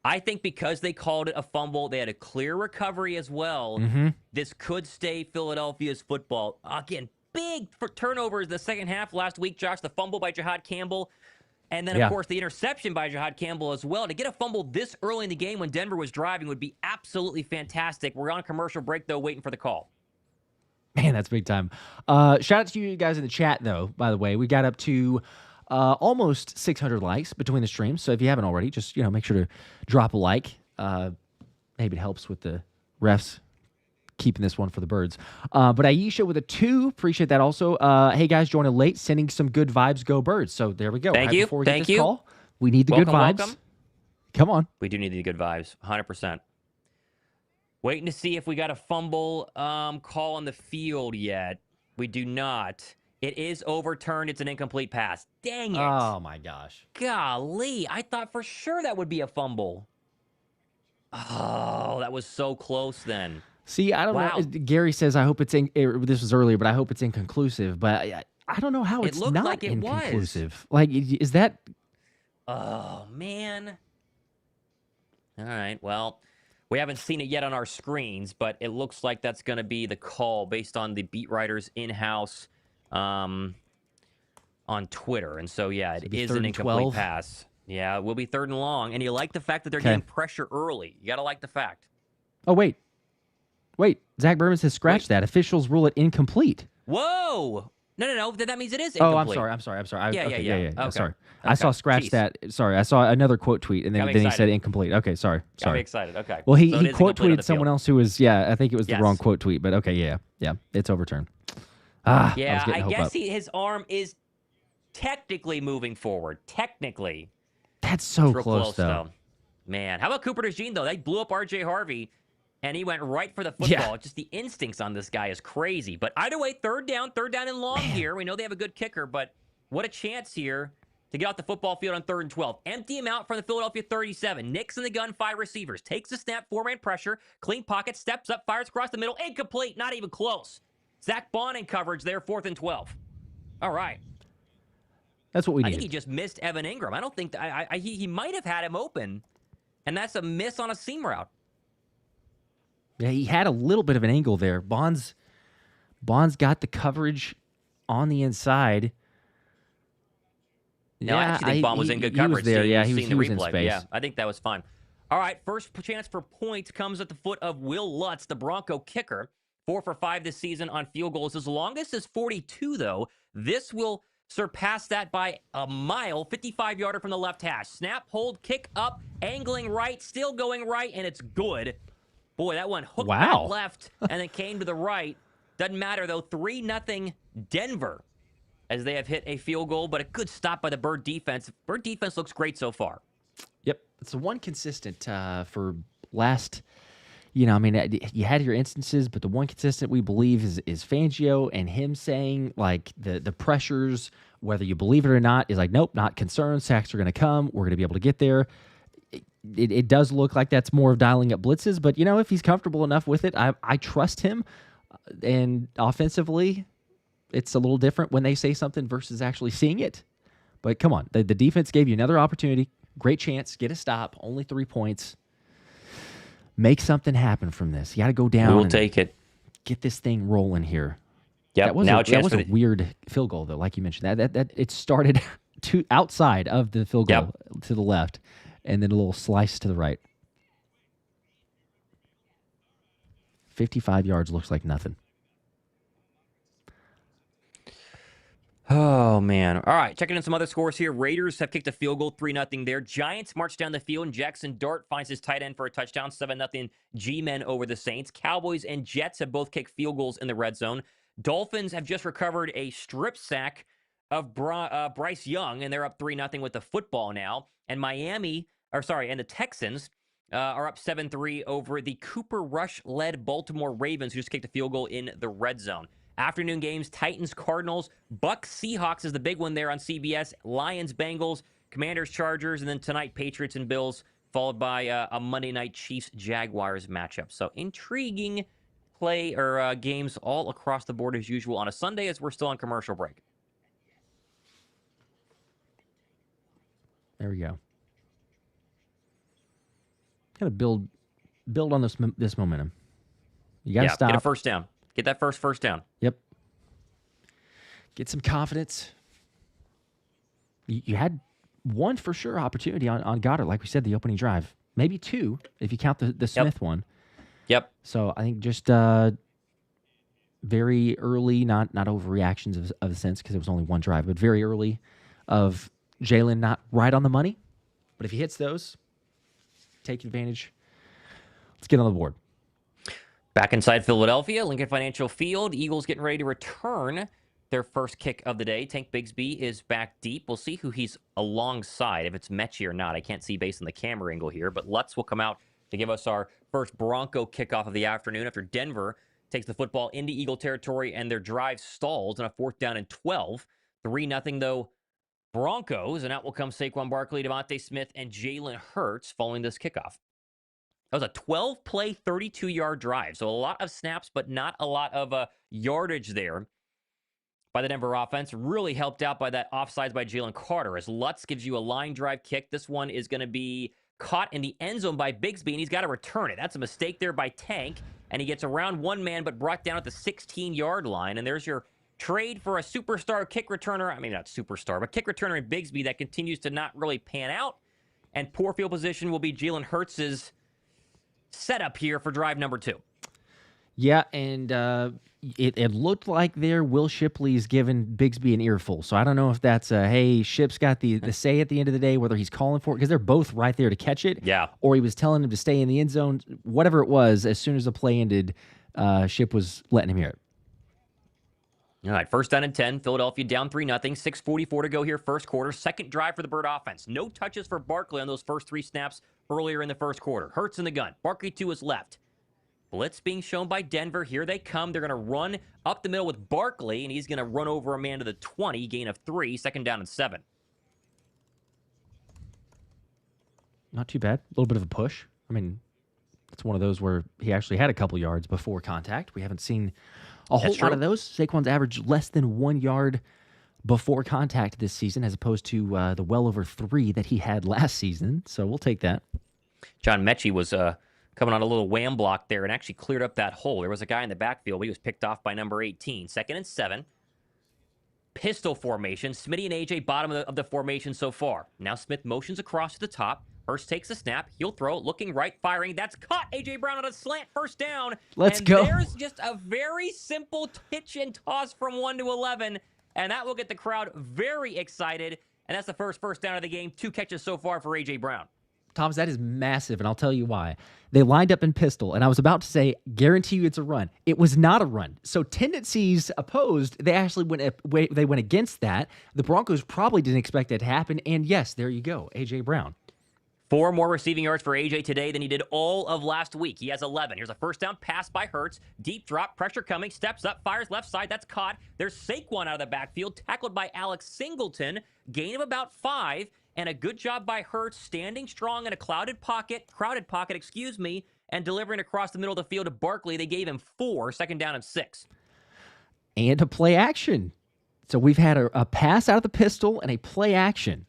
I think because they called it a fumble, they had a clear recovery as well. Mm-hmm. This could stay Philadelphia's football. Again, big for turnovers the second half last week, Josh. The fumble by Jahad Campbell. And then, of course, the interception by Jahad Campbell as well. To get a fumble this early in the game when Denver was driving would be absolutely fantastic. We're on a commercial break, though, waiting for the call. Man, that's big time. Shout out to you guys in the chat, though, by the way. We got up to almost 600 likes between the streams. So if you haven't already, just make sure to drop a like. Maybe it helps with the refs keeping this one for the birds. But Aisha with a 2. Appreciate that also. Hey, guys, joining late. Sending some good vibes. Go Birds. So there we go. Thank you. Before we get this call, we need the good vibes. Welcome. Come on. We do need the good vibes. 100%. Waiting to see if we got a fumble call on the field yet. We do not. It is overturned. It's an incomplete pass. Dang it. Oh, my gosh. Golly. I thought for sure that would be a fumble. Oh, that was so close then. See, I don't know. Gary says, I hope it's this was earlier, but I hope it's inconclusive. But I don't know how it's not like inconclusive. Like, is that? Oh, man. All right. Well, we haven't seen it yet on our screens, but it looks like that's going to be the call based on the beat writers in-house on Twitter. And so, yeah, it is an incomplete pass. Yeah, it will be 3rd and long. And you like the fact that they're getting pressure early. You got to like the fact. Oh, wait. Zach Berman says scratch that. Officials rule it incomplete. Whoa. No. That means it is incomplete. Oh, I'm sorry. Yeah. Okay. Sorry. I saw scratch that. Sorry. I saw another quote tweet, and then he said incomplete. Okay, sorry. I'm excited. Okay. Well, he quote tweeted someone else who was, I think it was the wrong quote tweet, but okay, yeah. It's overturned. I guess his arm is technically moving forward. Technically. That's so close, though. Man, how about Cooper DeJean, though? They blew up R.J. Harvey, and he went right for the football. Just the instincts on this guy is crazy. But either way, third down and long here. We know they have a good kicker, but what a chance here to get off the football field on 3rd and 12. Empty him out from the Philadelphia 37. Nix in the gun, 5 receivers. Takes the snap, 4-man pressure, clean pocket, steps up, fires across the middle. Incomplete, not even close. Zach Bond in coverage there, 4th and 12. All right. That's what we need. I think he just missed Evan Ingram. I don't think he might have had him open, and that's a miss on a seam route. Yeah, he had a little bit of an angle there. Bond's got the coverage on the inside. No, I actually think Bond was in good coverage. He was there. He was in space. Yeah, I think that was fine. All right, first chance for points comes at the foot of Will Lutz, the Bronco kicker. 4 for 5 this season on field goals. His longest is 42, though. This will surpassed that by a mile, 55-yarder from the left hash. Snap, hold, kick up, angling right, still going right, and it's good. Boy, that one hooked back left and then came to the right. Doesn't matter, though. 3-0 Denver as they have hit a field goal, but a good stop by the Bird defense. Bird defense looks great so far. Yep. It's the one consistent for last, you had your instances, but the one consistent we believe is Fangio, and him saying, like, the pressures, whether you believe it or not, is like, nope, not concerned. Sacks are going to come. We're going to be able to get there. It does look like that's more of dialing up blitzes, but, if he's comfortable enough with it, I trust him. And offensively, it's a little different when they say something versus actually seeing it. But come on, the defense gave you another opportunity. Great chance. Get a stop. Only 3 points. Make something happen from this. You got to go down. We'll take it. Get this thing rolling here. Yep. That was a weird field goal, though, like you mentioned. That it started outside of the field goal to the left, and then a little slice to the right. 55 yards looks like nothing. Oh, man. All right, checking in some other scores here. Raiders have kicked a field goal, 3-0 there. Giants march down the field, and Jackson Dart finds his tight end for a touchdown, 7-0 G-Men over the Saints. Cowboys and Jets have both kicked field goals in the red zone. Dolphins have just recovered a strip sack of Bryce Young, and they're up 3-0 with the football now. And the Texans are up 7-3 over the Cooper Rush-led Baltimore Ravens, who just kicked a field goal in the red zone. Afternoon games, Titans, Cardinals, Bucks, Seahawks is the big one there on CBS, Lions, Bengals, Commanders, Chargers, and then tonight, Patriots and Bills, followed by a Monday night Chiefs, Jaguars matchup. So intriguing play or games all across the board as usual on a Sunday as we're still on commercial break. There we go. Kind of build on this momentum. You got to stop. Get a first down. Get that first down. Yep. Get some confidence. You had one for sure opportunity on Goddard, like we said, the opening drive. Maybe two, if you count the Smith one. Yep. So I think just very early, not overreactions of a sense because it was only one drive, but very early of Jalen not right on the money. But if he hits those, take advantage. Let's get on the board. Back inside Philadelphia, Lincoln Financial Field. Eagles getting ready to return their first kick of the day. Tank Bigsby is back deep. We'll see who he's alongside, if it's Mechie or not. I can't see based on the camera angle here, but Lutz will come out to give us our first Bronco kickoff of the afternoon after Denver takes the football into Eagle territory and their drive stalls on a 4th down and 12. 3-0 though Broncos, and out will come Saquon Barkley, Devontae Smith, and Jalen Hurts following this kickoff. That was a 12-play, 32-yard drive. So a lot of snaps, but not a lot of yardage there by the Denver offense. Really helped out by that offsides by Jalen Carter. As Lutz gives you a line drive kick, this one is going to be caught in the end zone by Bigsby, and he's got to return it. That's a mistake there by Tank, and he gets around one man, but brought down at the 16-yard line. And there's your trade for a superstar kick returner. I mean, not superstar, but kick returner in Bigsby that continues to not really pan out. And poor field position will be Jalen Hurts' setup here for drive number 2. Yeah, and it looked like there Will Shipley's given Bigsby an earful. So I don't know if that's hey, Ship's got the say at the end of the day, whether he's calling for it, because they're both right there to catch it. Yeah. Or he was telling him to stay in the end zone. Whatever it was, as soon as the play ended, Ship was letting him hear it. All right, 1st down and 10. Philadelphia down 3-0. 6:44 to go here, first quarter. Second drive for the Bird offense. No touches for Barkley on those first 3 snaps earlier in the first quarter. Hurts in the gun. Barkley to his left. Blitz being shown by Denver. Here they come. They're going to run up the middle with Barkley, and he's going to run over a man to the 20. Gain of 3. 2nd down and 7. Not too bad. A little bit of a push. I mean, it's one of those where he actually had a couple yards before contact. We haven't seen a whole lot of those. Saquon's averaged less than 1 yard before contact this season, as opposed to the well over 3 that he had last season. So we'll take that. John Mechie was coming on a little wham block there and actually cleared up that hole. There was a guy in the backfield, but he was picked off by number 18. 2nd and 7. Pistol formation. Smitty and AJ bottom of the formation so far. Now Smith motions across to the top. Hurst takes the snap. He'll throw it. Looking right, firing. That's caught. A.J. Brown on a slant. First down. Let's go. There's just a very simple pitch and toss from 1 to 11 and that will get the crowd very excited. And that's the first down of the game. 2 catches so far for A.J. Brown. Thomas, that is massive, and I'll tell you why. They lined up in pistol, and I was about to say, guarantee you it's a run. It was not a run. So tendencies opposed, they actually went against that. The Broncos probably didn't expect that to happen, and yes, there you go, A.J. Brown. 4 more receiving yards for A.J. today than he did all of last week. He has 11. Here's a first down pass by Hurts. Deep drop, pressure coming, steps up, fires left side. That's caught. There's Saquon out of the backfield, tackled by Alex Singleton. Gain of about 5, and a good job by Hurts standing strong in a crowded pocket, and delivering across the middle of the field to Barkley. They gave him 4, second down and 6. And a play action. So we've had a pass out of the pistol and a play action.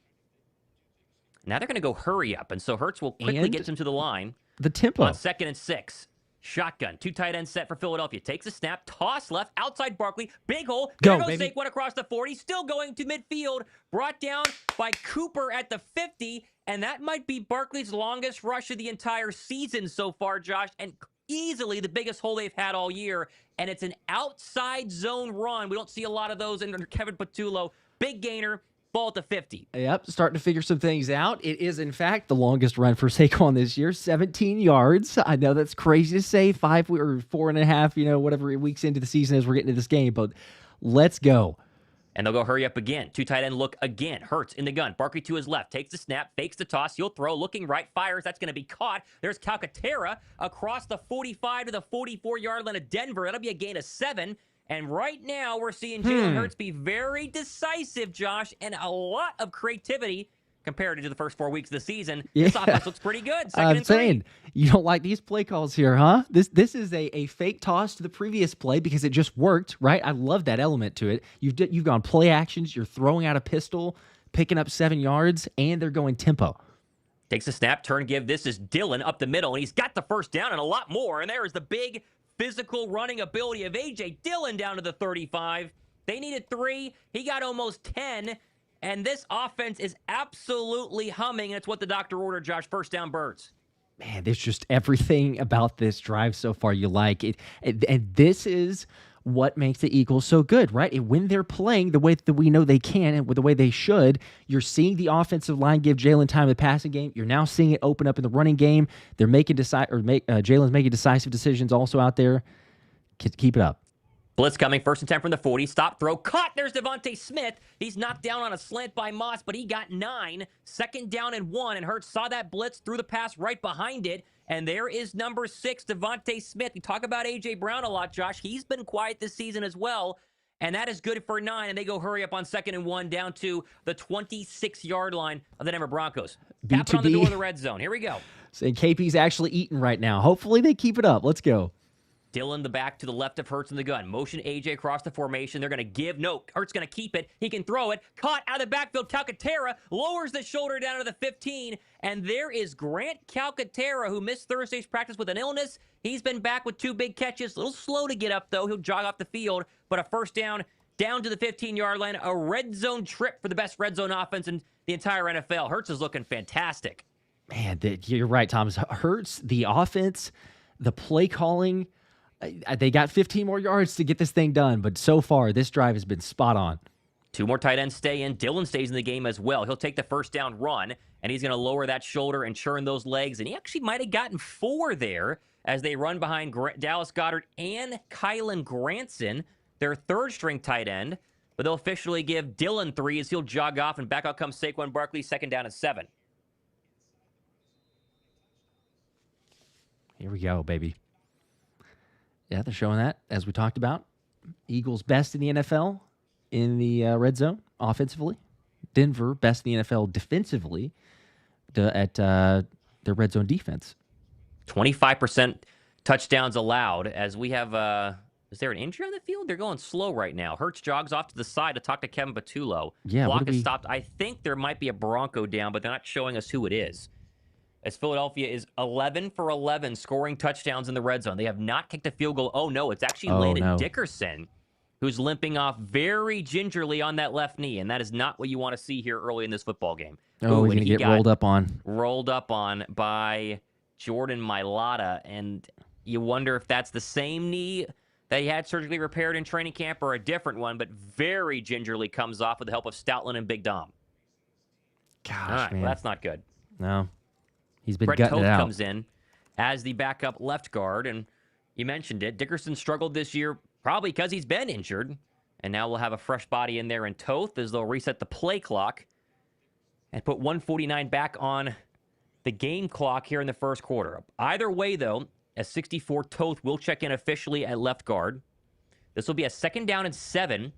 Now they're going to go hurry up, and so Hurts will quickly get him to the line. The tempo. On 2nd and 6. Shotgun. 2 tight ends set for Philadelphia. Takes a snap. Toss left. Outside Barkley. Big hole. There goes Saquon across the 40. Still going to midfield. Brought down by Cooper at the 50. And that might be Barkley's longest rush of the entire season so far, Josh. And easily the biggest hole they've had all year. And it's an outside zone run. We don't see a lot of those under Kevin Patullo. Big gainer. Ball at the 50. Yep, starting to figure some things out. It is, in fact, the longest run for Saquon this year, 17 yards. I know that's crazy to say, 5 or 4.5, whatever weeks into the season as we're getting to this game, but let's go. And they'll go hurry up again. 2 tight end look again. Hurts in the gun. Barkley to his left. Takes the snap. Fakes the toss. He'll throw. Looking right. Fires. That's going to be caught. There's Calcaterra across the 45 to the 44-yard line of Denver. That'll be a gain of 7. And right now, we're seeing Jalen Hurts be very decisive, Josh, and a lot of creativity compared to the first 4 weeks of the season. Yeah. This offense looks pretty good. I'm saying, you don't like these play calls here, huh? This is a fake toss to the previous play because it just worked, right? I love that element to it. You've gone play actions. You're throwing out a pistol, picking up 7 yards, and they're going tempo. Takes a snap, turn, give. This is Dillon up the middle, and he's got the first down and a lot more. And there is the big physical running ability of A.J. Dillon down to the 35. They needed 3. He got almost 10. And this offense is absolutely humming. It's what the doctor ordered, Josh. First down, Birds. Man, there's just everything about this drive so far you like. And this is what makes the Eagles so good, right? And when they're playing the way that we know they can and the way they should, you're seeing the offensive line give Jalen time in the passing game. You're now seeing it open up in the running game. They're Jalen's making decisive decisions also out there. Keep it up. Blitz coming, 1st and 10 from the 40. Stop, throw, caught. There's Devontae Smith. He's knocked down on a slant by Mott, but he got 9. 2nd down and 1, and Hurts saw that blitz, threw the pass right behind it. And there is number 6, Devontae Smith. We talk about A.J. Brown a lot, Josh. He's been quiet this season as well. And that is good for 9. And they go hurry up on 2nd and 1 down to the 26-yard line of the Denver Broncos. Tapping on the door of the red zone. Here we go. Saying KP's actually eating right now. Hopefully they keep it up. Let's go. Dillon the back to the left of Hurts in the gun. Motion AJ across the formation. They're going to give. No, Hurts going to keep it. He can throw it. Caught out of the backfield. Calcaterra lowers the shoulder down to the 15. And there is Grant Calcaterra, who missed Thursday's practice with an illness. He's been back with 2 big catches. A little slow to get up, though. He'll jog off the field. But a first down to the 15-yard line. A red zone trip for the best red zone offense in the entire NFL. Hurts is looking fantastic. Man, you're right, Thomas. Hurts, the offense, the play calling. They got 15 more yards to get this thing done, but so far, this drive has been spot on. 2 more tight ends stay in. Dillon stays in the game as well. He'll take the first down run, and he's going to lower that shoulder and churn those legs, and he actually might have gotten 4 there as they run behind Dallas Goedert and Kylan Granson, their 3rd-string tight end, but they'll officially give Dillon 3 as he'll jog off, and back out comes Saquon Barkley, 2nd down and 7. Here we go, baby. Yeah, they're showing that, as we talked about. Eagles best in the NFL in the red zone offensively. Denver best in the NFL defensively at their red zone defense. 25% touchdowns allowed. As we have, is there an injury on the field? They're going slow right now. Hurts jogs off to the side to talk to Kevin Patullo. Yeah, Block is stopped. I think there might be a Bronco down, but they're not showing us who it is. As Philadelphia is 11 for 11 scoring touchdowns in the red zone. They have not kicked a field goal. Oh, no, it's actually Landon Dickerson, who's limping off very gingerly on that left knee, and that is not what you want to see here early in this football game. Oh, he's going to get rolled up on. Rolled up on by Jordan Mailata, and you wonder if that's the same knee that he had surgically repaired in training camp or a different one, but very gingerly comes off with the help of Stoutland and Big Dom. Gosh, All right, man. well, that's not good. No. He's been Brett gutting it Toth out. comes in as the backup left guard, and you mentioned it. Dickerson struggled this year probably because he's been injured, and now we'll have a fresh body in there in Toth as they'll reset the play clock and put 149 back on the game clock here in the first quarter. Either way, though, a 64 Toth will check in officially at left guard. This will be a 2nd down and 7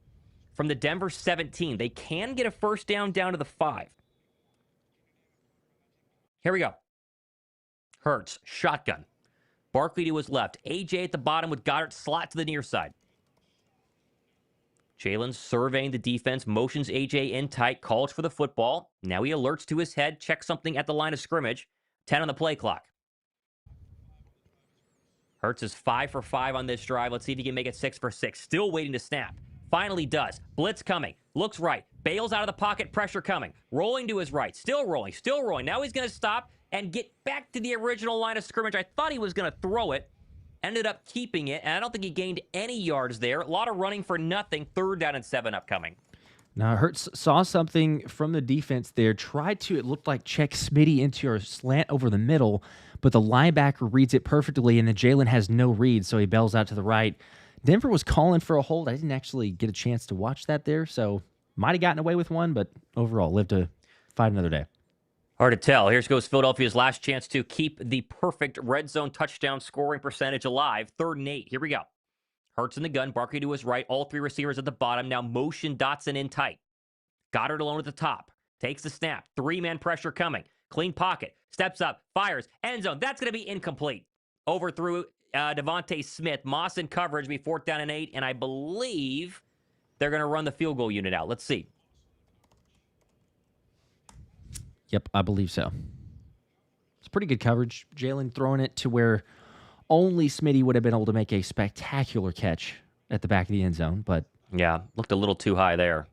from the Denver 17. They can get a first down to the 5. Here we go. Hurts, shotgun. Barkley to his left. AJ at the bottom with Goddard slot to the near side. Jalen surveying the defense, motions AJ in tight, calls for the football. Now he alerts to his head, checks something at the line of scrimmage. 10 on the play clock. Hurts is 5 for 5 on this drive. Let's see if he can make it 6 for 6. Still waiting to snap. Finally does. Blitz coming. Looks right. Bails out of the pocket. Pressure coming. Rolling to his right. Still rolling. Still rolling. Now he's going to stop and get back to the original line of scrimmage. I thought he was going to throw it. Ended up keeping it, and I don't think he gained any yards there. A lot of running for nothing. 3rd down and 7 upcoming. Now, Hurts saw something from the defense there. Tried to, it looked like, check Smitty into a slant over the middle, but the linebacker reads it perfectly, and then Jalen has no read, so he bails out to the right. Denver was calling for a hold. I didn't actually get a chance to watch that there, so might have gotten away with one, but overall, live to fight another day. Hard to tell. Here goes Philadelphia's last chance to keep the perfect red zone touchdown scoring percentage alive. 3rd and 8. Here we go. Hurts in the gun. Barkley to his right. All 3 receivers at the bottom. Now motion Dotson in tight. Goddard alone at the top. Takes the snap. 3-man pressure coming. Clean pocket. Steps up. Fires. End zone. That's going to be incomplete. Overthrew Devontae Smith. Moss in coverage. Be 4th down and 8. And I believe they're going to run the field goal unit out. Let's see. Yep, I believe so. It's pretty good coverage. Jalen throwing it to where only Smitty would have been able to make a spectacular catch at the back of the end zone. But yeah, looked a little too high there.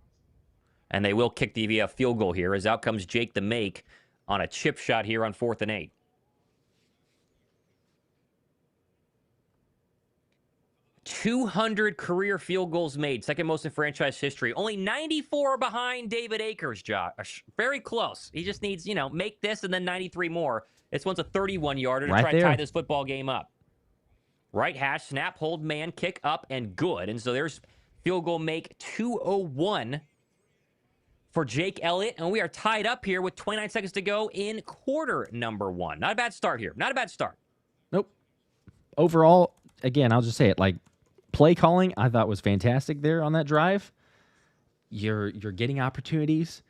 And they will kick the field goal here as out comes Jake the Make on a chip shot here on 4th and 8. 200 career field goals made, second most in franchise history. Only 94 behind David Akers, Josh. Very close. He just needs, make this and then 93 more. This one's a 31-yarder to try to tie this football game up. Right hash, snap, hold, man, kick up, and good. And so there's field goal make 201 for Jake Elliott. And we are tied up here with 29 seconds to go in quarter number 1. Not a bad start here. Not a bad start. Nope. Overall, again, I'll just say it, play calling, I thought was fantastic there on that drive. You're getting opportunities.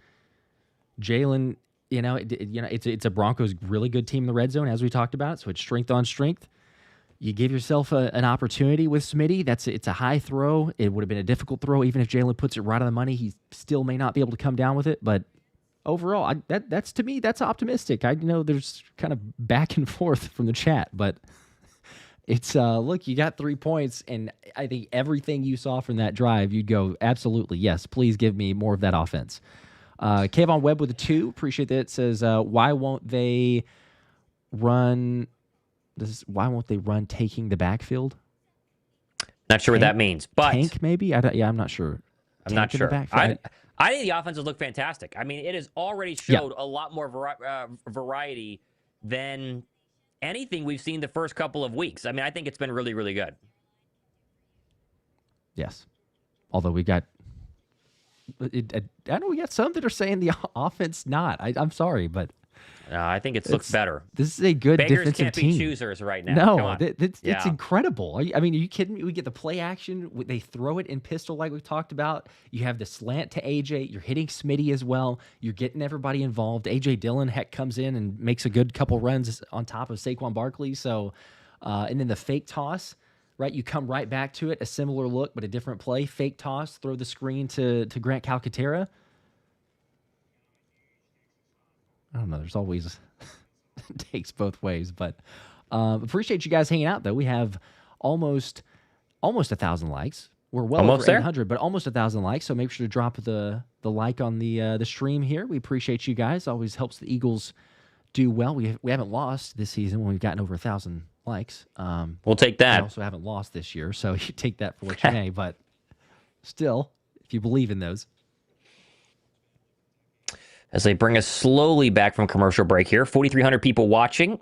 Jalen, it's a Broncos really good team in the red zone, as we talked about. So it's strength on strength. You give yourself an opportunity with Smitty. It's a high throw. It would have been a difficult throw, even if Jalen puts it right on the money. He still may not be able to come down with it. But overall, that's to me, that's optimistic. I know there's kind of back and forth from the chat, but it's, look, you got 3 points, and I think everything you saw from that drive, you'd go, absolutely, yes, please give me more of that offense. Kayvon Webb with a 2. Appreciate that. It says, why won't they run taking the backfield? Not sure what that means, but tank maybe? I'm not sure. I'm not sure. I think the offenses look fantastic. I mean, it has already showed a lot more variety than anything we've seen the first couple of weeks. I mean, I think it's been really, really good. Yes. Although we got, I know we got some that are saying the offense not. I'm sorry, but I think it looks better. This is a good Beggars defensive can't team. Be choosers right now. No, it's incredible. I mean, are you kidding me? We get the play action. They throw it in pistol like we talked about. You have the slant to AJ. You're hitting Smitty as well. You're getting everybody involved. AJ Dillon, comes in and makes a good couple runs on top of Saquon Barkley. So, and then the fake toss, right? You come right back to it. A similar look, but a different play. Fake toss, throw the screen to Grant Calcaterra. I don't know. There's always takes both ways, but appreciate you guys hanging out. Though we have almost 1,000 likes. We're well almost over there. 800, but almost 1,000 likes. So make sure to drop the like on the stream here. We appreciate you guys. Always helps the Eagles do well. We haven't lost this season when we've gotten over 1,000 likes. We'll take They that. also haven't lost this year, so you take that for what you may. But still, if you believe in those. As they bring us slowly back from commercial break here, 4,300 people watching.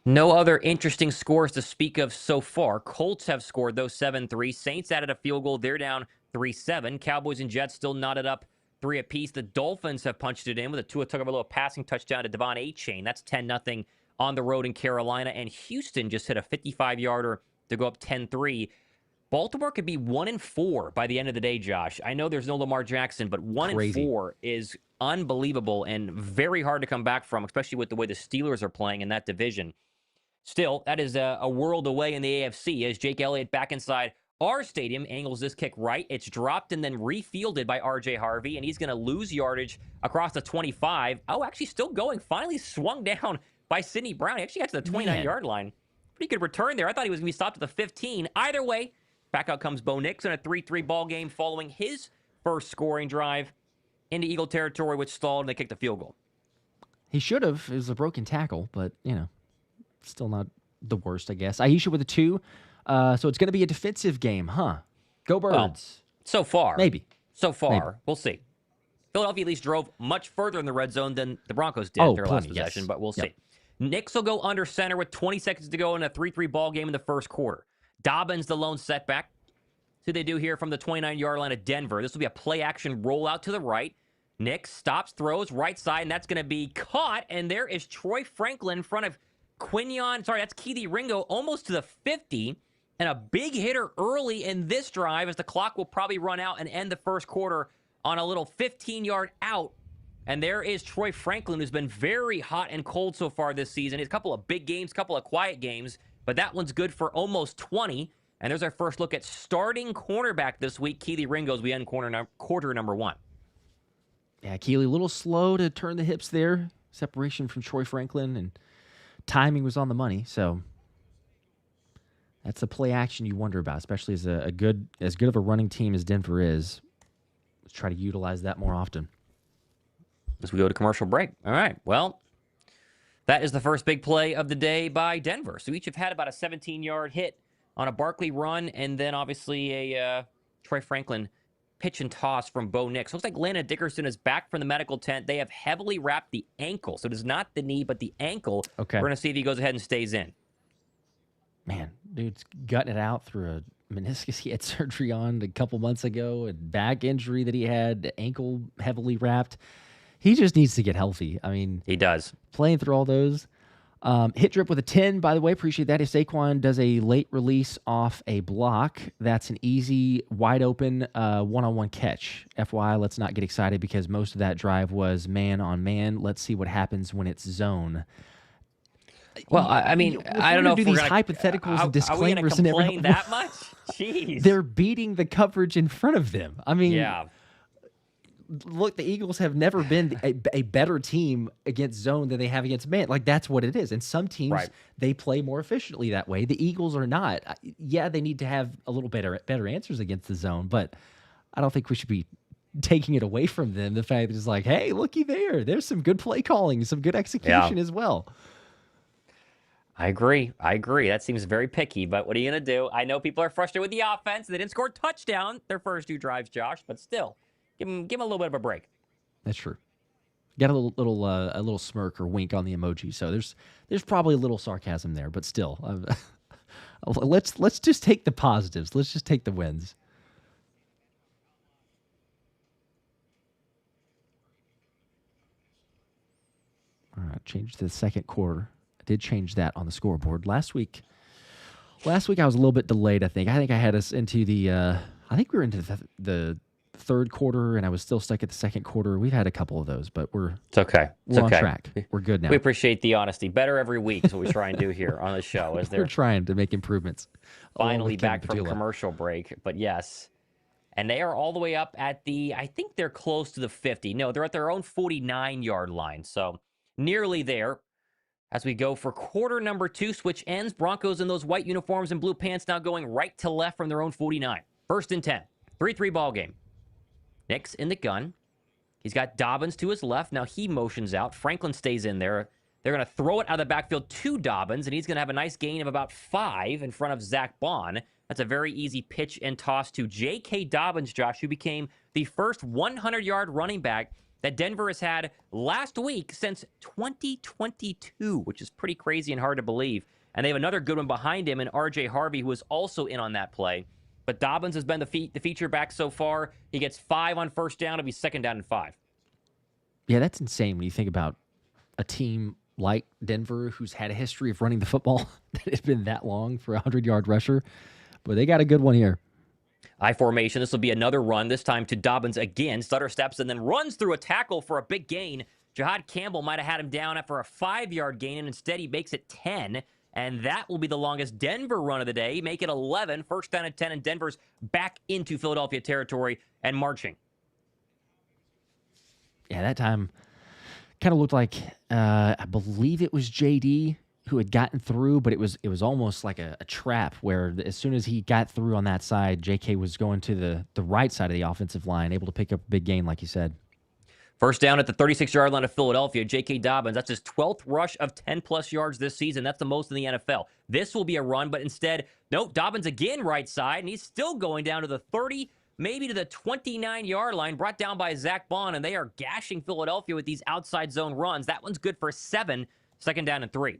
No other interesting scores to speak of so far. Colts have scored, though, 7-3. Saints added a field goal. They're down 3-7. Cowboys and Jets still knotted up 3 apiece. The Dolphins have punched it in with a Tua Tagovailoa passing touchdown to Devon Achane. That's 10-0 on the road in Carolina. And Houston just hit a 55-yarder to go up 10-3. Baltimore could be 1-4 by the end of the day, Josh. I know there's no Lamar Jackson, but 1-4 is unbelievable and very hard to come back from, especially with the way the Steelers are playing in that division. Still, that is a world away in the AFC as Jake Elliott back inside our stadium angles this kick right. It's dropped and then refielded by R.J. Harvey, and he's going to lose yardage across the 25. Oh, actually still going. Finally swung down by Sidney Brown. He actually got to the 29-yard line. Pretty good return there. I thought he was going to be stopped at the 15. Either way, back out comes Bo Nix in a 3-3 ball game following his first scoring drive into Eagle territory, which stalled, and they kicked the field goal. He should have. It was a broken tackle, but, still not the worst, I guess. Aisha with a 2. So it's going to be a defensive game, huh? Go Birds. Well, so far. Maybe. So far. Maybe. We'll see. Philadelphia at least drove much further in the red zone than the Broncos did their last possession, but we'll see. Knicks will go under center with 20 seconds to go in a 3-3 ball game in the first quarter. Dobbins, the lone setback. See what they do here from the 29-yard line of Denver. This will be a play-action rollout to the right. Knicks stops, throws, right side, and that's going to be caught. And there is Troy Franklin in front of that's Kelee Ringo almost to the 50. And a big hitter early in this drive as the clock will probably run out and end the first quarter on a little 15-yard out. And there is Troy Franklin, who's been very hot and cold so far this season. He's a couple of big games, couple of quiet games, but that one's good for almost 20. And there's our first look at starting cornerback this week, Kelee Ringo, as we end quarter number 1. Yeah, Kelee, a little slow to turn the hips there. Separation from Troy Franklin, and timing was on the money. So that's a play action you wonder about, especially as as good of a running team as Denver is. Let's try to utilize that more often. As we go to commercial break. All right, well, that is the first big play of the day by Denver. So each have had about a 17-yard hit on a Barkley run, and then obviously a Troy Franklin pitch and toss from Bo Nix. Looks like Landon Dickerson is back from the medical tent. They have heavily wrapped the ankle. So it is not the knee, but the ankle. Okay. We're going to see if he goes ahead and stays in. Man, dude's gutting it out through a meniscus he had surgery on a couple months ago, a back injury that he had, ankle heavily wrapped. He just needs to get healthy. I mean, he does. Playing through all those. Hit drip with a 10, by the way. Appreciate that. If Saquon does a late release off a block, that's an easy, wide open one-on-one catch. FYI, let's not get excited because most of that drive was man-on-man. Let's see what happens when it's zone. Well, I mean, I don't know if do we're these gonna, hypotheticals and disclaimers are we gonna complain and that much? Jeez. They're beating the coverage in front of them. I mean, yeah. Look, the Eagles have never been a better team against zone than they have against man. Like, that's what it is. And some teams, they play more efficiently that way. The Eagles are not. Yeah, they need to have a little better answers against the zone, but I don't think we should be taking it away from them. The fact that it's like, hey, looky there. There's some good play calling, some good execution as well. I agree. That seems very picky, but what are you going to do? I know people are frustrated with the offense. They didn't score a touchdown their first 2 drives, Josh, but still. Give him a little bit of a break. That's true. Got a little smirk or wink on the emoji, so there's probably a little sarcasm there, but still, let's just take the positives. Let's just take the wins. All right, change to the second quarter. I did change that on the scoreboard last week. I was a little bit delayed. I think I had us into the. I think we were into the third quarter, and I was still stuck at the second quarter. We've had a couple of those, but it's okay. We're on track. We're good now. We appreciate the honesty. Better every week is what we try and do here on the show. As we're trying to make improvements. Finally back from commercial break, but yes. And they are all the way up at I think they're close to the 50. No, they're at their own 49-yard line, so nearly there. As we go for quarter number 2, switch ends. Broncos in those white uniforms and blue pants now going right to left from their own 49. First and 10. 3-3 ball game. Nix in the gun. He's got Dobbins to his left. Now he motions out. Franklin stays in there. They're going to throw it out of the backfield to Dobbins, and he's going to have a nice gain of about 5 in front of Saquon. That's a very easy pitch and toss to J.K. Dobbins, Josh, who became the first 100-yard running back that Denver has had last week since 2022, which is pretty crazy and hard to believe. And they have another good one behind him in R.J. Harvey, who was also in on that play. But Dobbins has been the feature back so far. He gets 5 on first down. It'll be 2nd down and 5. Yeah, that's insane when you think about a team like Denver, who's had a history of running the football, that it's been that long for a 100-yard rusher. But they got a good one here. I formation. This will be another run, this time to Dobbins again. Stutter steps and then runs through a tackle for a big gain. Jahad Campbell might have had him down after a 5-yard gain, and instead he makes it 10. And that will be the longest Denver run of the day. Make it 11. First down and 10, and Denver's back into Philadelphia territory and marching. Yeah, that time kind of looked like, I believe it was JD who had gotten through, but it was almost like a trap where as soon as he got through on that side, JK was going to the right side of the offensive line, able to pick up a big gain, like you said. First down at the 36-yard line of Philadelphia, J.K. Dobbins. That's his 12th rush of 10-plus yards this season. That's the most in the NFL. This will be a run, but instead, nope, Dobbins again right side, and he's still going down to the 30, maybe to the 29-yard line, brought down by Zach Bond, and they are gashing Philadelphia with these outside zone runs. That one's good for 7, 2nd down and 3.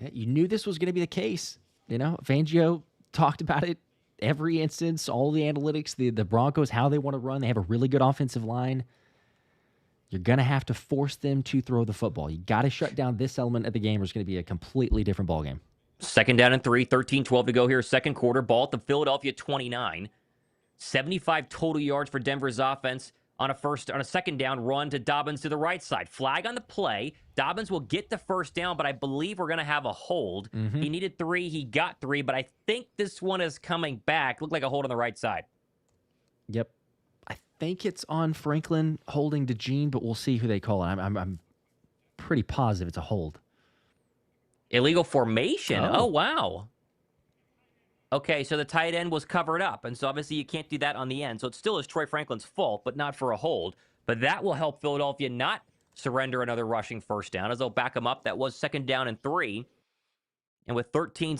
Yeah, you knew this was going to be the case. You know, Fangio talked about it every instance, all the analytics, the Broncos, how they want to run. They have a really good offensive line. You're going to have to force them to throw the football. You got to shut down this element of the game, or it's going to be a completely different ballgame. 2nd down and 3, 13-12 to go here, second quarter. Ball at the Philadelphia 29. 75 total yards for Denver's offense on a 2nd down run to Dobbins to the right side. Flag on the play. Dobbins will get the first down, but I believe we're going to have a hold. He needed 3. He got 3, but I think this one is coming back. Looked like a hold on the right side. Yep. I think it's on Franklin holding to Gene, but we'll see who they call it. I'm pretty positive it's a hold. Illegal formation. Oh, wow. Okay, so the tight end was covered up, and so obviously you can't do that on the end. So it still is Troy Franklin's fault, but not for a hold. But that will help Philadelphia not surrender another rushing first down, as they'll back him up. That was 2nd down and 3. And with 13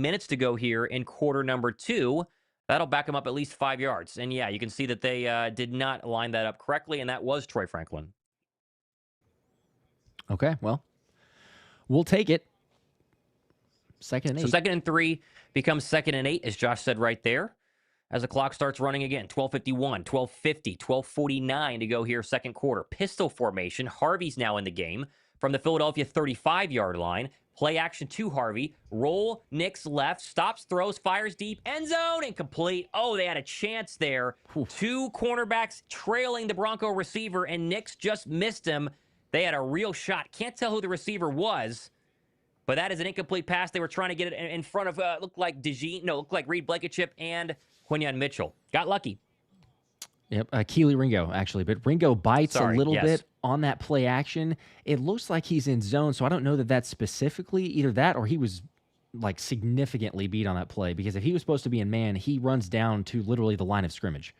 minutes to go here in quarter number 2, that'll back him up at least 5 yards. And yeah, you can see that they did not line that up correctly, and that was Troy Franklin. Okay, well, we'll take it. 2nd and 8. So 2nd and 3 becomes 2nd and 8, as Josh said right there, as the clock starts running again. 12:51, 12:50, 12:49 to go here, second quarter. Pistol formation. Harvey's now in the game from the Philadelphia 35-yard line. Play action to Harvey. Roll, Nix left, stops, throws, fires deep, end zone, incomplete. Oh, they had a chance there. 2 cornerbacks trailing the Bronco receiver, and Nix just missed him. They had a real shot. Can't tell who the receiver was, but that is an incomplete pass. They were trying to get it in front of, looked like Reed Blankenship and Quinyon Mitchell. Got lucky. Yep, Kelee Ringo, actually. But Ringo bites a little bit on that play action. It looks like he's in zone, so I don't know that that's specifically either that or he was, like, significantly beat on that play. Because if he was supposed to be in man, he runs down to literally the line of scrimmage.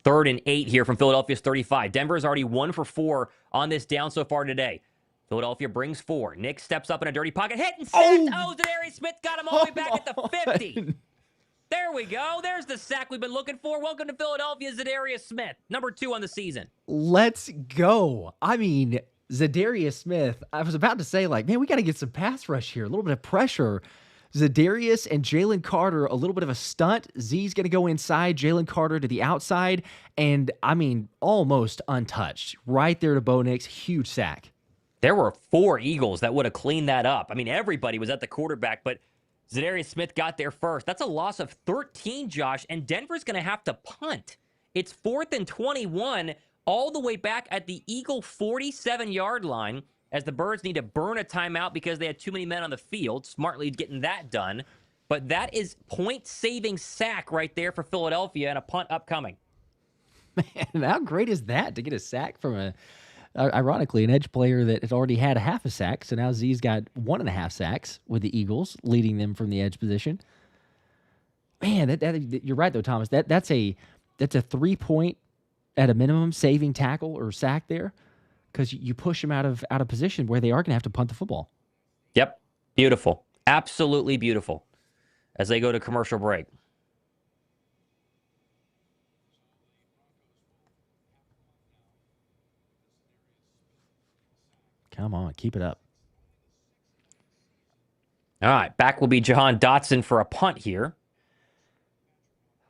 3rd and 8 here from Philadelphia's 35. Denver's already 1 for 4 on this down so far today. Philadelphia brings 4. Nick steps up in a dirty pocket. Hit and sacked. Oh, Adoree Smith got him all the way back at the 50. There we go. There's the sack we've been looking for. Welcome to Philadelphia, Zadarius Smith, number 2 on the season. Let's go. I mean, Zadarius Smith, I was about to say, like, man, we got to get some pass rush here, a little bit of pressure. Zadarius and Jalen Carter, a little bit of a stunt. Z's going to go inside, Jalen Carter to the outside, and, I mean, almost untouched. Right there to Bo Nix, huge sack. There were 4 Eagles that would have cleaned that up. I mean, everybody was at the quarterback, but Zadarius Smith got there first. That's a loss of 13, Josh, and Denver's going to have to punt. It's 4th and 21, all the way back at the Eagle 47-yard line, as the Birds need to burn a timeout because they had too many men on the field. Smartly getting that done. But that is point-saving sack right there for Philadelphia, and a punt upcoming. Man, how great is that to get a sack from ironically, an edge player that has already had a half a sack. So now Z's got 1.5 sacks with the Eagles, leading them from the edge position. Man, that you're right though, Thomas. That's a 3-point at a minimum saving tackle or sack there, because you push them out of position where they are going to have to punt the football. Yep. Beautiful. Absolutely beautiful. As they go to commercial break. Come on, keep it up. All right, back will be Jahan Dotson for a punt here.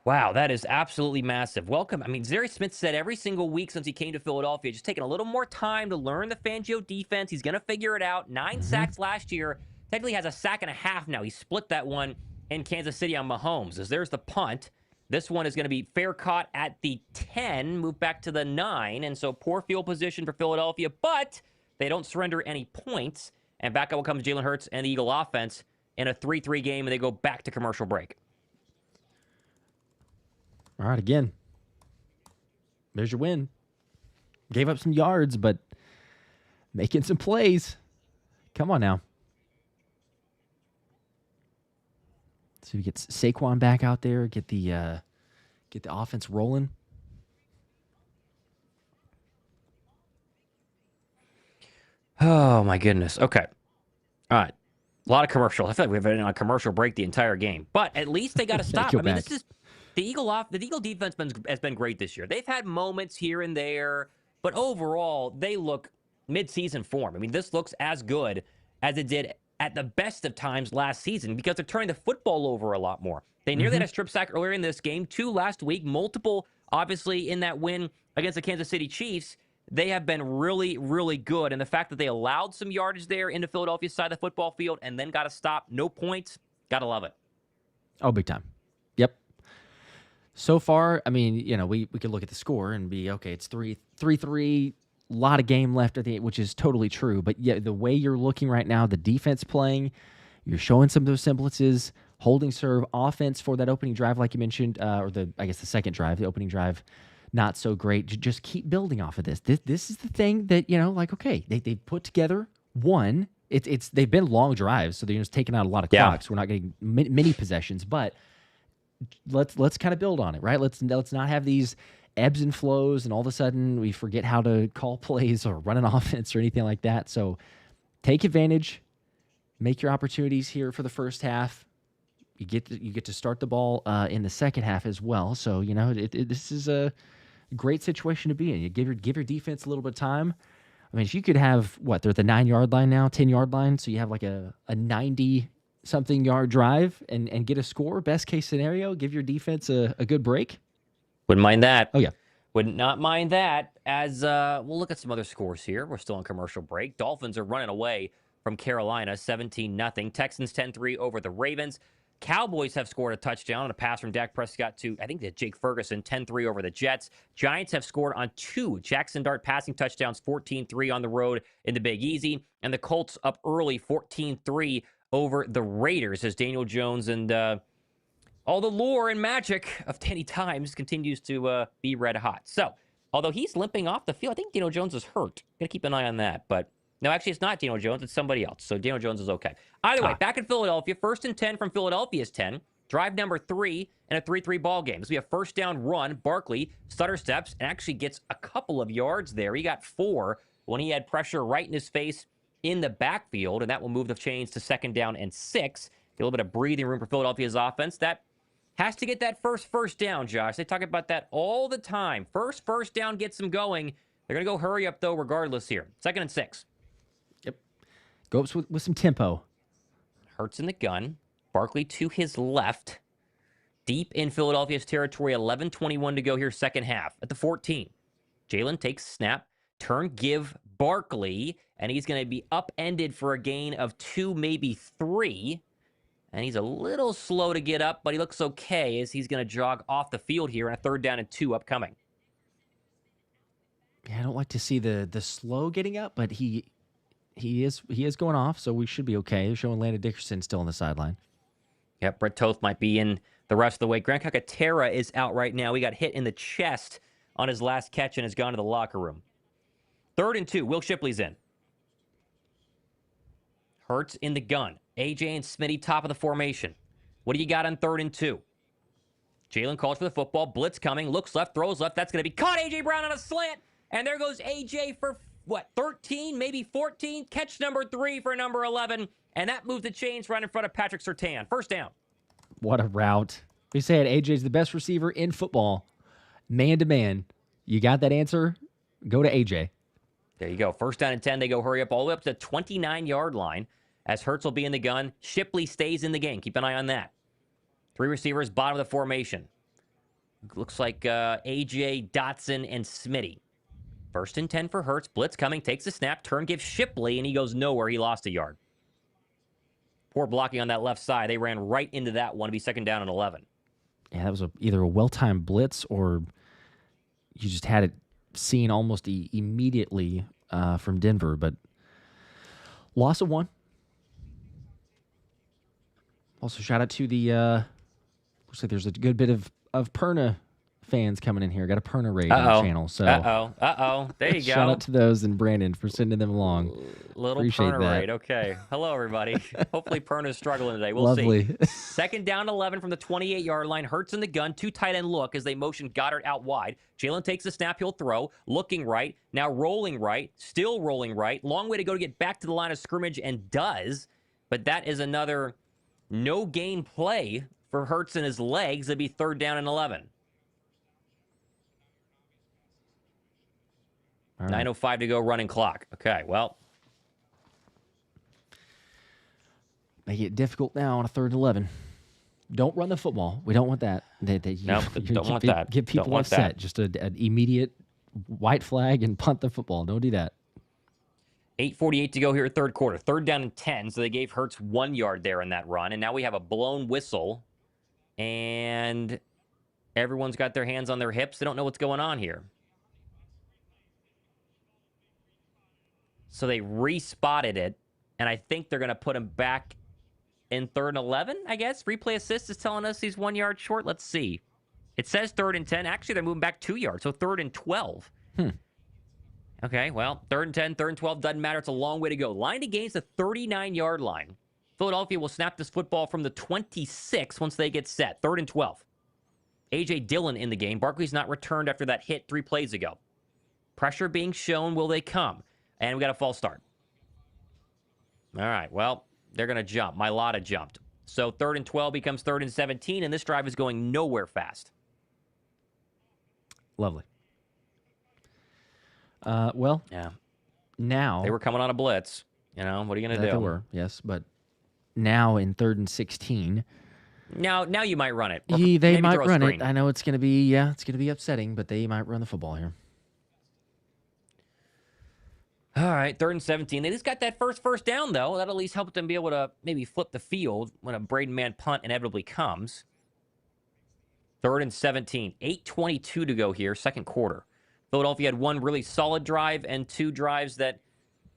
Wow, that is absolutely massive. Welcome. I mean, Zary Smith said every single week since he came to Philadelphia, just taking a little more time to learn the Fangio defense. He's going to figure it out. 9 sacks last year. Technically has a sack and a half now. He split that one in Kansas City on Mahomes. As there's the punt. This one is going to be fair caught at the 10, move back to the 9, and so poor field position for Philadelphia, but they don't surrender any points. And back up comes Jalen Hurts and the Eagle offense in a 3-3 game, and they go back to commercial break. All right, again. There's your win. Gave up some yards, but making some plays. Come on now. So we get Saquon back out there, get the offense rolling. Oh, my goodness. Okay. All right. A lot of commercials. I feel like we've been on a commercial break the entire game. But at least they got to stop. I mean, this is the Eagle defense has been great this year. They've had moments here and there, but overall, they look mid-season form. I mean, this looks as good as it did at the best of times last season because they're turning the football over a lot more. They nearly had a strip sack earlier in this game, 2 last week, multiple, obviously, in that win against the Kansas City Chiefs. They have been really, really good. And the fact that they allowed some yardage there into Philadelphia's side of the football field and then got to stop, no points, got to love it. Oh, big time. Yep. So far, I mean, we could look at the score and be, okay, it's 3-3, a lot of game left at the, which is totally true. But yeah, the way you're looking right now, the defense playing, you're showing some of those semblances, holding serve, offense for that opening drive, like you mentioned, or the second drive, the opening drive, not so great. Just keep building off of this. This is the thing that, okay, they put together one. They've been long drives, so they're just taking out a lot of clocks. We're not getting many possessions, but let's kind of build on it, right? Let's not have these ebbs and flows, and all of a sudden we forget how to call plays or run an offense or anything like that. So take advantage, make your opportunities here for the first half. You get to start the ball in the second half as well. So this is a great situation to be in. You give your defense a little bit of time. I mean, if you could have they're at the 9-yard line now, 10-yard line, so you have like a 90-something yard drive and get a score. Best case scenario, give your defense a good break. Wouldn't mind that. Oh, yeah. Would not mind that. As we'll look at some other scores here. We're still on commercial break. Dolphins are running away from Carolina, 17-0. Texans 10-3 over the Ravens. Cowboys have scored a touchdown on a pass from Dak Prescott to, I think, Jake Ferguson, 10-3 over the Jets. Giants have scored on 2 Jackson Dart passing touchdowns, 14-3 on the road in the Big Easy. And the Colts up early, 14-3 over the Raiders as Daniel Jones and all the lore and magic of Danny Dimes continues to be red hot. So, although he's limping off the field, I think Daniel Jones is hurt. Got to keep an eye on that. But no, actually, it's not Daniel Jones. It's somebody else. So Daniel Jones is okay. Either way, back in Philadelphia, 1st and 10 from Philadelphia's 10. Drive number 3 in a 3-3 ball game. So we have first down run. Barkley stutter steps and actually gets a couple of yards there. He got 4 when he had pressure right in his face in the backfield, and that will move the chains to 2nd down and 6. Get a little bit of breathing room for Philadelphia's offense. That has to get that first down, Josh. They talk about that all the time. First down gets them going. They're going to go hurry up, though, regardless here. 2nd and 6. Go up with some tempo. Hurts in the gun. Barkley to his left. Deep in Philadelphia's territory. 11:21 to go here, second half. At the 14. Jalen takes snap. Turn, give Barkley. And he's going to be upended for a gain of 2, maybe 3. And he's a little slow to get up, but he looks okay as he's going to jog off the field here on a 3rd down and 2 upcoming. Yeah, I don't like to see the slow getting up, but he is going off, so we should be okay. They're showing Landon Dickerson still on the sideline. Yep, Brett Toth might be in the rest of the way. Grant Calcaterra is out right now. He got hit in the chest on his last catch and has gone to the locker room. 3rd and 2. Will Shipley's in. Hurts in the gun. AJ and Smitty top of the formation. What do you got on 3rd and 2? Jalen calls for the football. Blitz coming. Looks left. Throws left. That's going to be caught. AJ Brown on a slant. And there goes AJ for 13, maybe 14. Catch number 3 for number 11. And that moved the chains right in front of Patrick Surtain. First down. What a route. We said AJ's the best receiver in football. Man to man. You got that answer? Go to AJ. There you go. First down and 10. They go hurry up all the way up to the 29-yard line as Hurts will be in the gun. Shipley stays in the game. Keep an eye on that. 3 receivers, bottom of the formation. Looks like AJ, Dotson, and Smitty. First and 10 for Hurts. Blitz coming. Takes the snap. Turn gives Shipley, and he goes nowhere. He lost a yard. Poor blocking on that left side. They ran right into that one to be second down and 11. Yeah, that was either a well-timed blitz or you just had it seen almost immediately from Denver, but loss of 1. Also, shout out to the looks like there's a good bit of Perna fans coming in here. Got a Perna raid on the channel. So There you go. Shout out to those and Brandon for sending them along. Little Appreciate Perna that. raid. Okay. Hello, everybody. Hopefully Perna's struggling today. We'll Lovely. see. Second down 11 from the 28-yard line. Hurts in the gun. 2 tight end look as they motion Goddard out wide. Jalen takes the snap. He'll throw. Looking right. Now rolling right. Still rolling right. Long way to go to get back to the line of scrimmage and does. But that is another no gain play for Hurts and his legs. It'd be third down and 11. All right. 9:05 to go, running clock. Okay, well. Make it difficult now on a 3rd and 11. Don't run the football. We don't want that. Nope, don't want that. Get people Don't want upset. that. Just an immediate white flag and punt the football. Don't do that. 8:48 to go here, third quarter. Third down and 10, so they gave Hurts 1 yard there in that run. And now we have a blown whistle, and everyone's got their hands on their hips. They don't know what's going on here. So they respotted it, and I think they're going to put him back in 3rd and 11, I guess. Replay assist is telling us he's 1 yard short. Let's see. It says 3rd and 10. Actually, they're moving back 2 yards, so 3rd and 12. Okay, well, 3rd and 10, 3rd and 12, doesn't matter. It's a long way to go. Line to gain's the 39-yard line. Philadelphia will snap this football from the 26 once they get set. 3rd and 12. A.J. Dillon in the game. Barkley's not returned after that hit 3 plays ago. Pressure being shown. Will they come? And we got a false start. All right, well, they're going to jump. Mailata jumped. So 3rd and 12 becomes 3rd and 17, and this drive is going nowhere fast. Lovely. Well, Yeah. now They were coming on a blitz. You know, what are you going to do? They were, yes, but now in 3rd and 16, Now you might run it. Or they maybe might throw a run screen. it. I know it's going to be upsetting, but they might run the football here. All right, 3rd and 17. They just got that first down, though. That'll at least help them be able to maybe flip the field when a Braden man punt inevitably comes. 3rd and 17. 8:22 to go here, second quarter. Philadelphia had 1 really solid drive and 2 drives that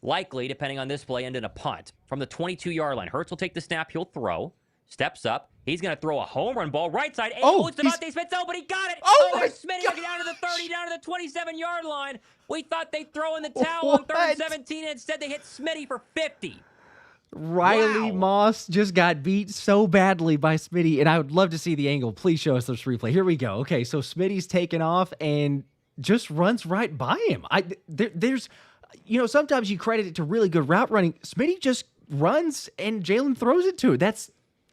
likely, depending on this play, end in a punt. From the 22-yard line, Hurts will take the snap. He'll throw. Steps up. He's going to throw a home run ball right side. It's Devontae Smith. Oh, but he got it. There's Smitty down to the 30, down to the 27-yard line. We thought they'd throw in the towel on 3rd and 17, and instead they hit Smitty for 50. Riley Moss just got beat so badly by Smitty, and I would love to see the angle. Please show us this replay. Here we go. Okay, so Smitty's taken off and just runs right by him. There's, sometimes you credit it to really good route running. Smitty just runs and Jalen throws it to it.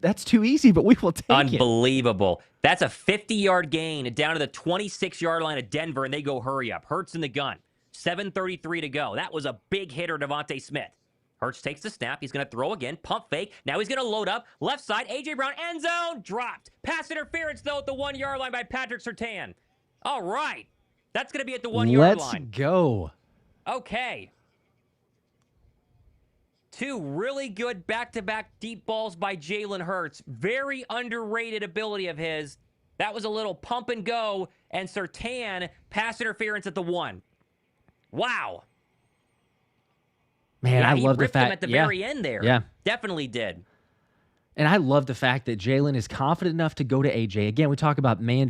That's too easy, but we will take it. Unbelievable. That's a 50-yard gain down to the 26-yard line of Denver, and they go hurry up. Hurts in the gun. 7:33 to go. That was a big hitter, Devontae Smith. Hurts takes the snap. He's going to throw again. Pump fake. Now he's going to load up. Left side. A.J. Brown, end zone. Dropped. Pass interference, though, at the 1-yard line by Patrick Surtain. All right. That's going to be at the 1-yard line. Let's go. Okay. 2 really good back-to-back deep balls by Jalen Hurts. Very underrated ability of his. That was a little pump and go, and Surtain pass interference at the 1. Wow. Man, I love the ripped him fact at the very end there. Yeah. Definitely did. And I love the fact that Jalen is confident enough to go to AJ. Again, we talk about man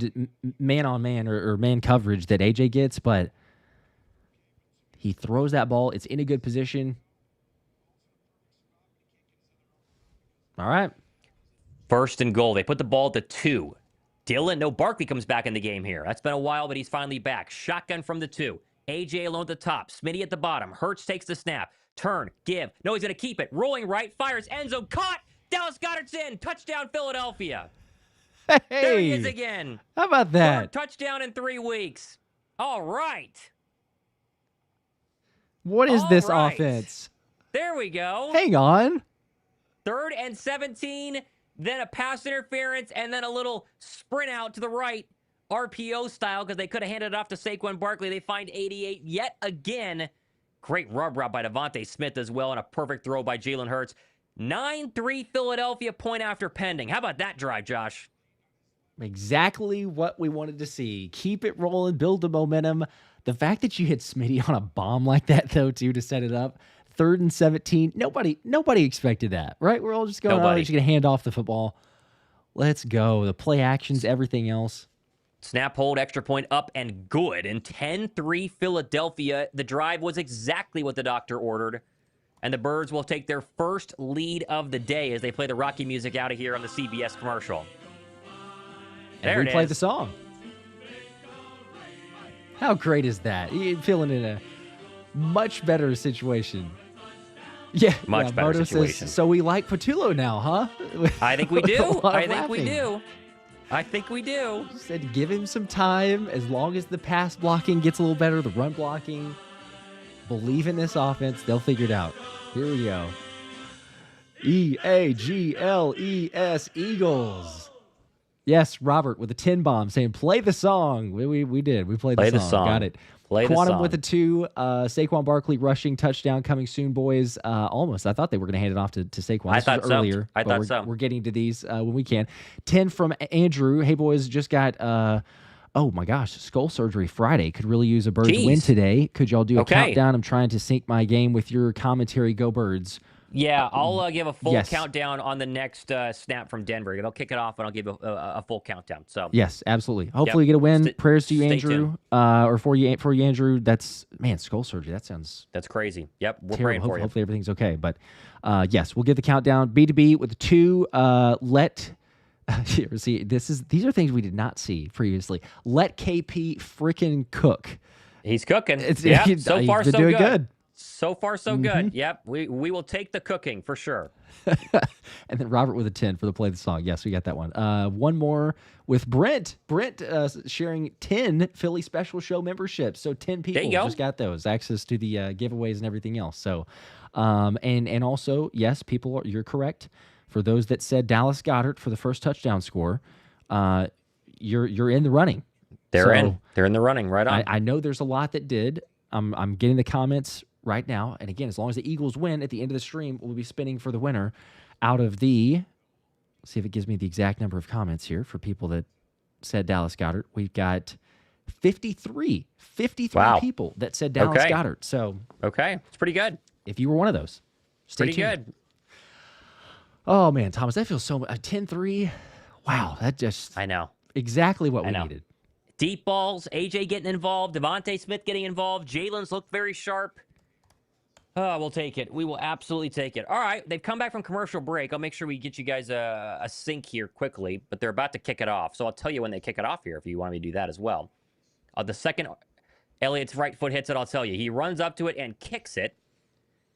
on man or man coverage that AJ gets, but he throws that ball. It's in a good position. All right. 1st and goal. They put the ball at the 2. Barkley comes back in the game here. That's been a while, but he's finally back. Shotgun from the 2. AJ alone at the top. Smitty at the bottom. Hurts takes the snap. Turn. Give. No, he's going to keep it. Rolling right. Fires. End zone. Caught. Dallas Goedert's in. Touchdown, Philadelphia. Hey, There he is again. How about that? Third touchdown in 3 weeks. All right. What is this offense? There we go. Hang on. 3rd and 17, then a pass interference, and then a little sprint out to the right, RPO style, because they could have handed it off to Saquon Barkley. They find 88 yet again. Great rub route by Devontae Smith as well, and a perfect throw by Jalen Hurts. 9-3 Philadelphia, point after pending. How about that drive, Josh? Exactly what we wanted to see. Keep it rolling, build the momentum. The fact that you hit Smitty on a bomb like that, though, too, to set it up. 3rd and 17. Nobody expected that, right? We're all just going, we're just going to hand off the football. Let's go. The play actions, everything else. Snap, hold, extra point, up, and good. And 10-3 Philadelphia. The drive was exactly what the doctor ordered. And the Birds will take their first lead of the day as they play the Rocky music out of here on the CBS commercial. And we play the song. How great is that? You're feeling in a much better situation. Yeah, much better Moto situation. Says, so we like Patullo now, huh? I think we do. I think we do. Said give him some time. As long as the pass blocking gets a little better, the run blocking. Believe in this offense. They'll figure it out. Here we go. Eagles, Eagles. Yes, Robert with a 10 bomb saying play the song. We did. We played the song. Got it. Quantum with a 2. Saquon Barkley rushing touchdown coming soon, boys. Almost. I thought they were going to hand it off to Saquon. I thought so. Earlier. I thought so. We're getting to these when we can. 10 from Andrew. Hey, boys, just got, oh my gosh, skull surgery Friday. Could really use a Birds win today. Could y'all do a countdown? I'm trying to sync my game with your commentary. Go Birds. Yeah, I'll give a full countdown on the next snap from Denver. They'll kick it off, and I'll give a full countdown. So yes, absolutely. Hopefully, you get a win. Prayers to you, Andrew, or for you, Andrew. That's skull surgery. That's crazy. Yep, we're terrible. praying for you. Hopefully, everything's okay. But yes, we'll give the countdown. B2B with a 2. See, these are things we did not see previously. Let KP frickin' cook. He's cooking. Yeah, so far so good. So far, so good. Yep, we will take the cooking for sure. And then Robert with a 10 for the play the song. Yes, we got that one. One more with Brent. Brent sharing 10 Philly Special Show memberships. So 10 people just got those. Access to the giveaways and everything else. So, and also, yes, you're correct. For those that said Dallas Goedert for the first touchdown score, you're in the running. They're in the running, right on. I know there's a lot that did. I'm getting the comments right now. And again, as long as the Eagles win at the end of the stream, we'll be spinning for the winner out of the, let's see if it gives me the exact number of comments here for people that said Dallas Goedert. We've got 53 people that said Dallas Goedert. So, it's pretty good. If you were one of those, stay tuned. Good. Oh man, Thomas, that feels so 10-3. Wow. That just, I know exactly what we needed. Deep balls, AJ getting involved, Devontae Smith getting involved. Jalen's looked very sharp. We'll take it. We will absolutely take it. All right, they've come back from commercial break. I'll make sure we get you guys a sync here quickly, but they're about to kick it off. So I'll tell you when they kick it off here if you want me to do that as well. The second Elliott's right foot hits it, I'll tell you. He runs up to it and kicks it.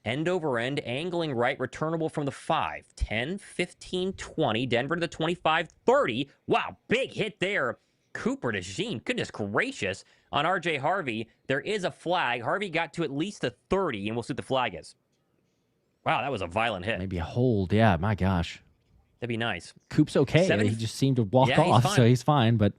End over end, angling right, returnable from the 5. 10, 15, 20. Denver to the 25, 30. Wow, big hit there. Cooper to Jean, goodness gracious, on R.J. Harvey. There is a flag. Harvey got to at least the 30, and we'll see what the flag is. Wow, that was a violent hit. Maybe a hold. Yeah, my gosh. That'd be nice. Coop's okay. He just seemed to walk off, so he's fine, but...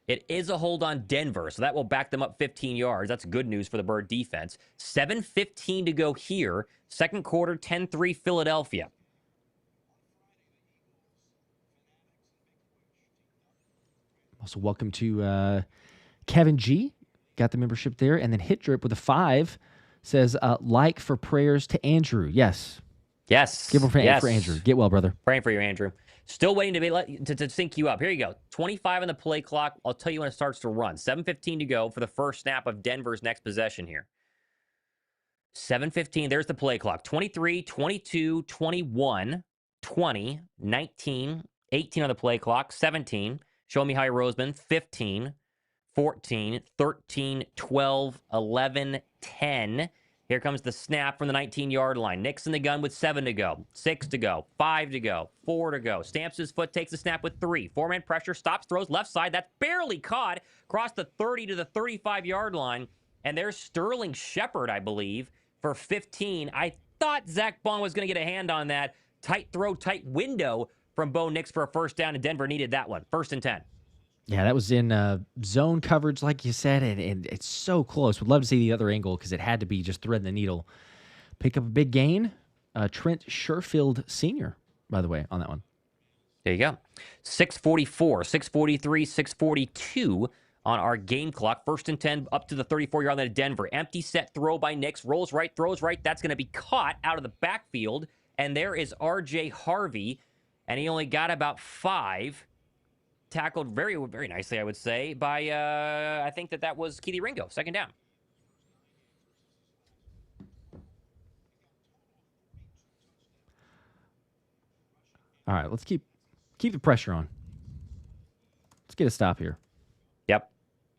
It is a hold on Denver, so that will back them up 15 yards. That's good news for the Bird defense. 7:15 to go here. Second quarter, 10-3 Philadelphia. Also, welcome to Kevin G. Got the membership there. And then Hit Drip with a 5 says, like for prayers to Andrew. Yes. Yes. Give them for Andrew. Get well, brother. Praying for you, Andrew. Still waiting to sync you up. Here you go. 25 on the play clock. I'll tell you when it starts to run. 7:15 to go for the first snap of Denver's next possession here. 7:15. There's the play clock. 23, 22, 21, 20, 19, 18 on the play clock. 17. Show me High Roseman. 15. 14, 13, 12, 11, 10. Here comes the snap from the 19-yard line. Nick's in the gun with 7 to go, 6 to go, 5 to go, 4 to go. Stamps his foot, takes the snap with 3. Four-man pressure, stops, throws left side. That's barely caught. Across the 30 to the 35-yard line. And there's Sterling Shepard, I believe, for 15. I thought Zach Bond was going to get a hand on that. Tight throw, tight window from Bo Nix for a first down, and Denver needed that one. 1st and 10. Yeah, that was in zone coverage, like you said, and it's so close. Would love to see the other angle because it had to be just threading the needle. Pick up a big gain. Trent Sherfield Sr., by the way, on that one. There you go. 6:44, 6:43, 6:42 on our game clock. 1st and 10 up to the 34-yard line of Denver. Empty set throw by Nix. Rolls right, throws right. That's going to be caught out of the backfield. And there is R.J. Harvey, and he only got about 5. Tackled very, very nicely, I would say, by, I think that was Kelee Ringo, 2nd down. All right, let's keep the pressure on. Let's get a stop here. Yep.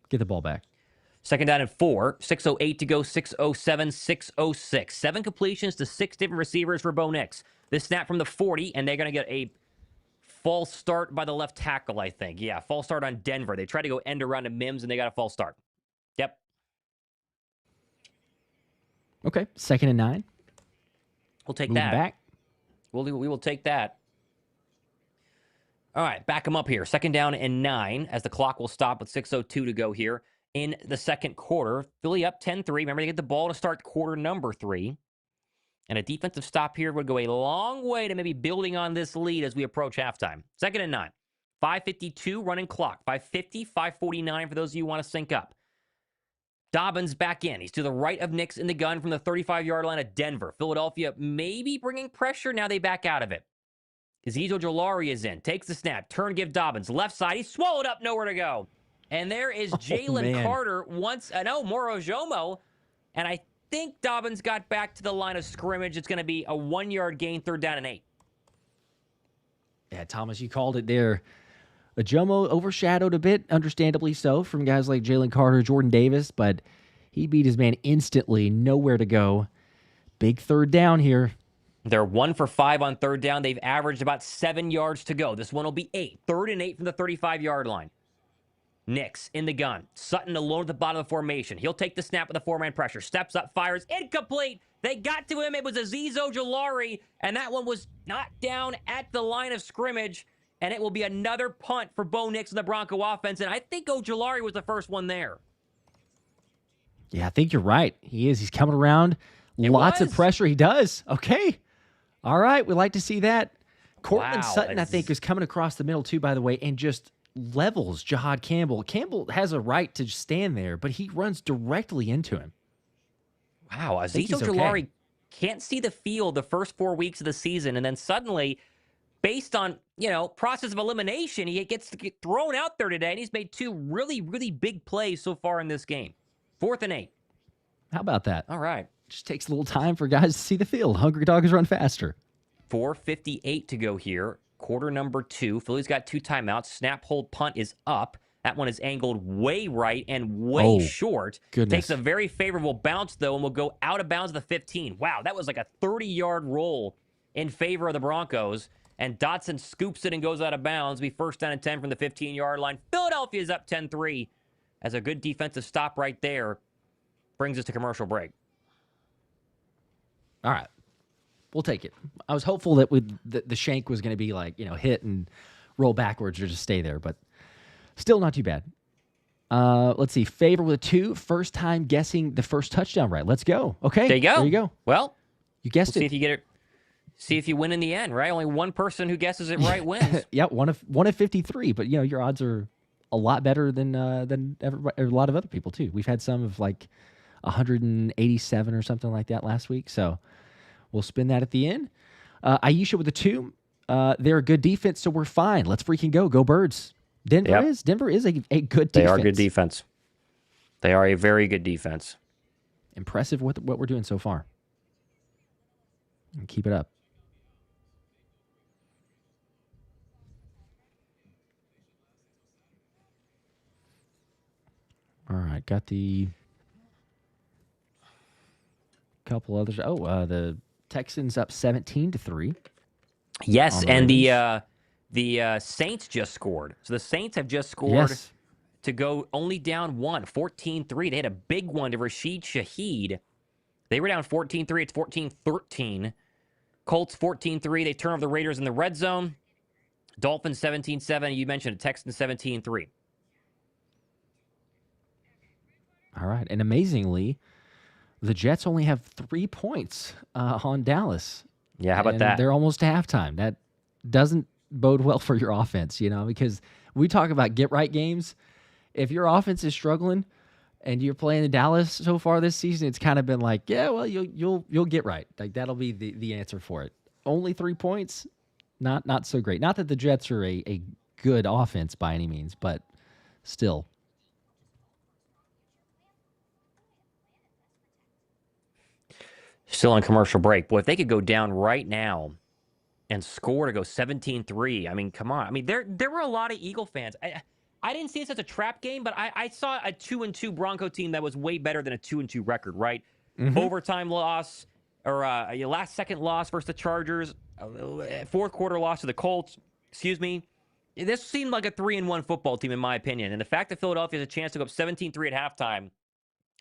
Get the ball back. 2nd down and 4. 6:08 to go, 6:07, 6:06. 7 completions to 6 different receivers for Bo Nix. This snap from the 40, and they're going to get a false start by the left tackle, I think. Yeah, false start on Denver. They tried to go end around to Mims, and they got a false start. Yep. Okay, 2nd and 9. We'll take Moving that. back. We will take that. All right, back them up here. 2nd down and 9 as the clock will stop with 6:02 to go here in the second quarter. Philly up 10-3. Remember, they get the ball to start quarter number 3. And a defensive stop here would go a long way to maybe building on this lead as we approach halftime. 2nd and 9. 5:52 running clock. 5:50, 5:49 for those of you who want to sync up. Dobbins back in. He's to the right of Nix in the gun from the 35-yard line of Denver. Philadelphia maybe bringing pressure. Now they back out of it. Azeez Ojulari is in. Takes the snap. Turn, give Dobbins. Left side. He's swallowed up. Nowhere to go. And there is Jalen Carter Moro Jomo. And I think Dobbins got back to the line of scrimmage. It's going to be a 1-yard gain, 3rd down and 8. Yeah, Thomas, you called it there. Jomo overshadowed a bit, understandably so, from guys like Jalen Carter, Jordan Davis, but he beat his man instantly. Nowhere to go. Big 3rd down here. They're 1 for 5 on 3rd down. They've averaged about 7 yards to go. This one will be 8. 3rd and 8 from the 35-yard line. Nix in the gun. Sutton alone at the bottom of the formation. He'll take the snap with the 4-man pressure. Steps up, fires. Incomplete. They got to him. It was Azeez Ojulari, and that one was knocked down at the line of scrimmage, and it will be another punt for Bo Nix and the Bronco offense, and I think Ojulari was the first one there. Yeah, I think you're right. He is. He's coming around. Lots of pressure. He does. Okay. All right. We like to see that. Cortland Sutton, I think, is coming across the middle, too, by the way, and just levels Jahad Campbell. Campbell has a right to stand there, but he runs directly into him. Wow. Azeez Ojulari can't see the field the first 4 weeks of the season, and then suddenly, based on, process of elimination, he gets to get thrown out there today, and he's made 2 really, really big plays so far in this game. 4th and 8. How about that? All right. Just takes a little time for guys to see the field. Hungry dogs run faster. 4:58 to go here. Quarter number 2. Philly's got 2 timeouts. Snap, hold, punt is up. That one is angled way right and way short. Goodness. Takes a very favorable bounce, though, and will go out of bounds at the 15. Wow, that was like a 30-yard roll in favor of the Broncos. And Dotson scoops it and goes out of bounds. Be 1st down and 10 from the 15-yard line. Philadelphia is up 10-3 as a good defensive stop right there brings us to commercial break. All right. We'll take it. I was hopeful that the shank was going to be like, hit and roll backwards or just stay there, but still not too bad. Let's see. Favor with a 2. First time guessing the first touchdown right. Let's go. Okay. There you go. There you go. Well, you guessed it. See if you get it. See if you win in the end, right? Only one person who guesses it right wins. Yeah, one of 53, but your odds are a lot better than everybody, a lot of other people too. We've had some of like 187 or something like that last week, so we'll spin that at the end. Aisha with a 2. They're a good defense, so we're fine. Let's freaking go. Go Birds. Denver is a good defense. They are good defense. They are a very good defense. Impressive what we're doing so far. And keep it up. right, got the couple others. The Texans up 17-3. Yes, on the and Ravens. the Saints just scored. So the Saints have just scored Yes. to go only down 14-3. They had a big one to Rashid Shaheed. They were down 14-3. It's 14-13. Colts 14-3. They turn over the Raiders in the red zone. Dolphins 17-7. You mentioned it. Texans 17-3. All right. And amazingly, the Jets only have 3 points on Dallas. Yeah, how about and that? They're almost to halftime. That doesn't bode well for your offense, because we talk about get-right games. If your offense is struggling and you're playing in Dallas so far this season, it's kind of been like, yeah, well, you'll get right. Like, that'll be the answer for it. Only 3 points, not so great. Not that the Jets are a good offense by any means, but still. Still on commercial break. Boy, if they could go down right now and score to go 17-3, I mean, come on. I mean, there were a lot of Eagle fans. I didn't see it as a trap game, but I saw a 2-2 Bronco team that was way better than a 2-2 record, right? Mm-hmm. Overtime loss, or a last-second loss versus the Chargers, fourth quarter loss to the Colts. Excuse me. This seemed like a 3-1 football team, in my opinion. And the fact that Philadelphia has a chance to go up 17-3 at halftime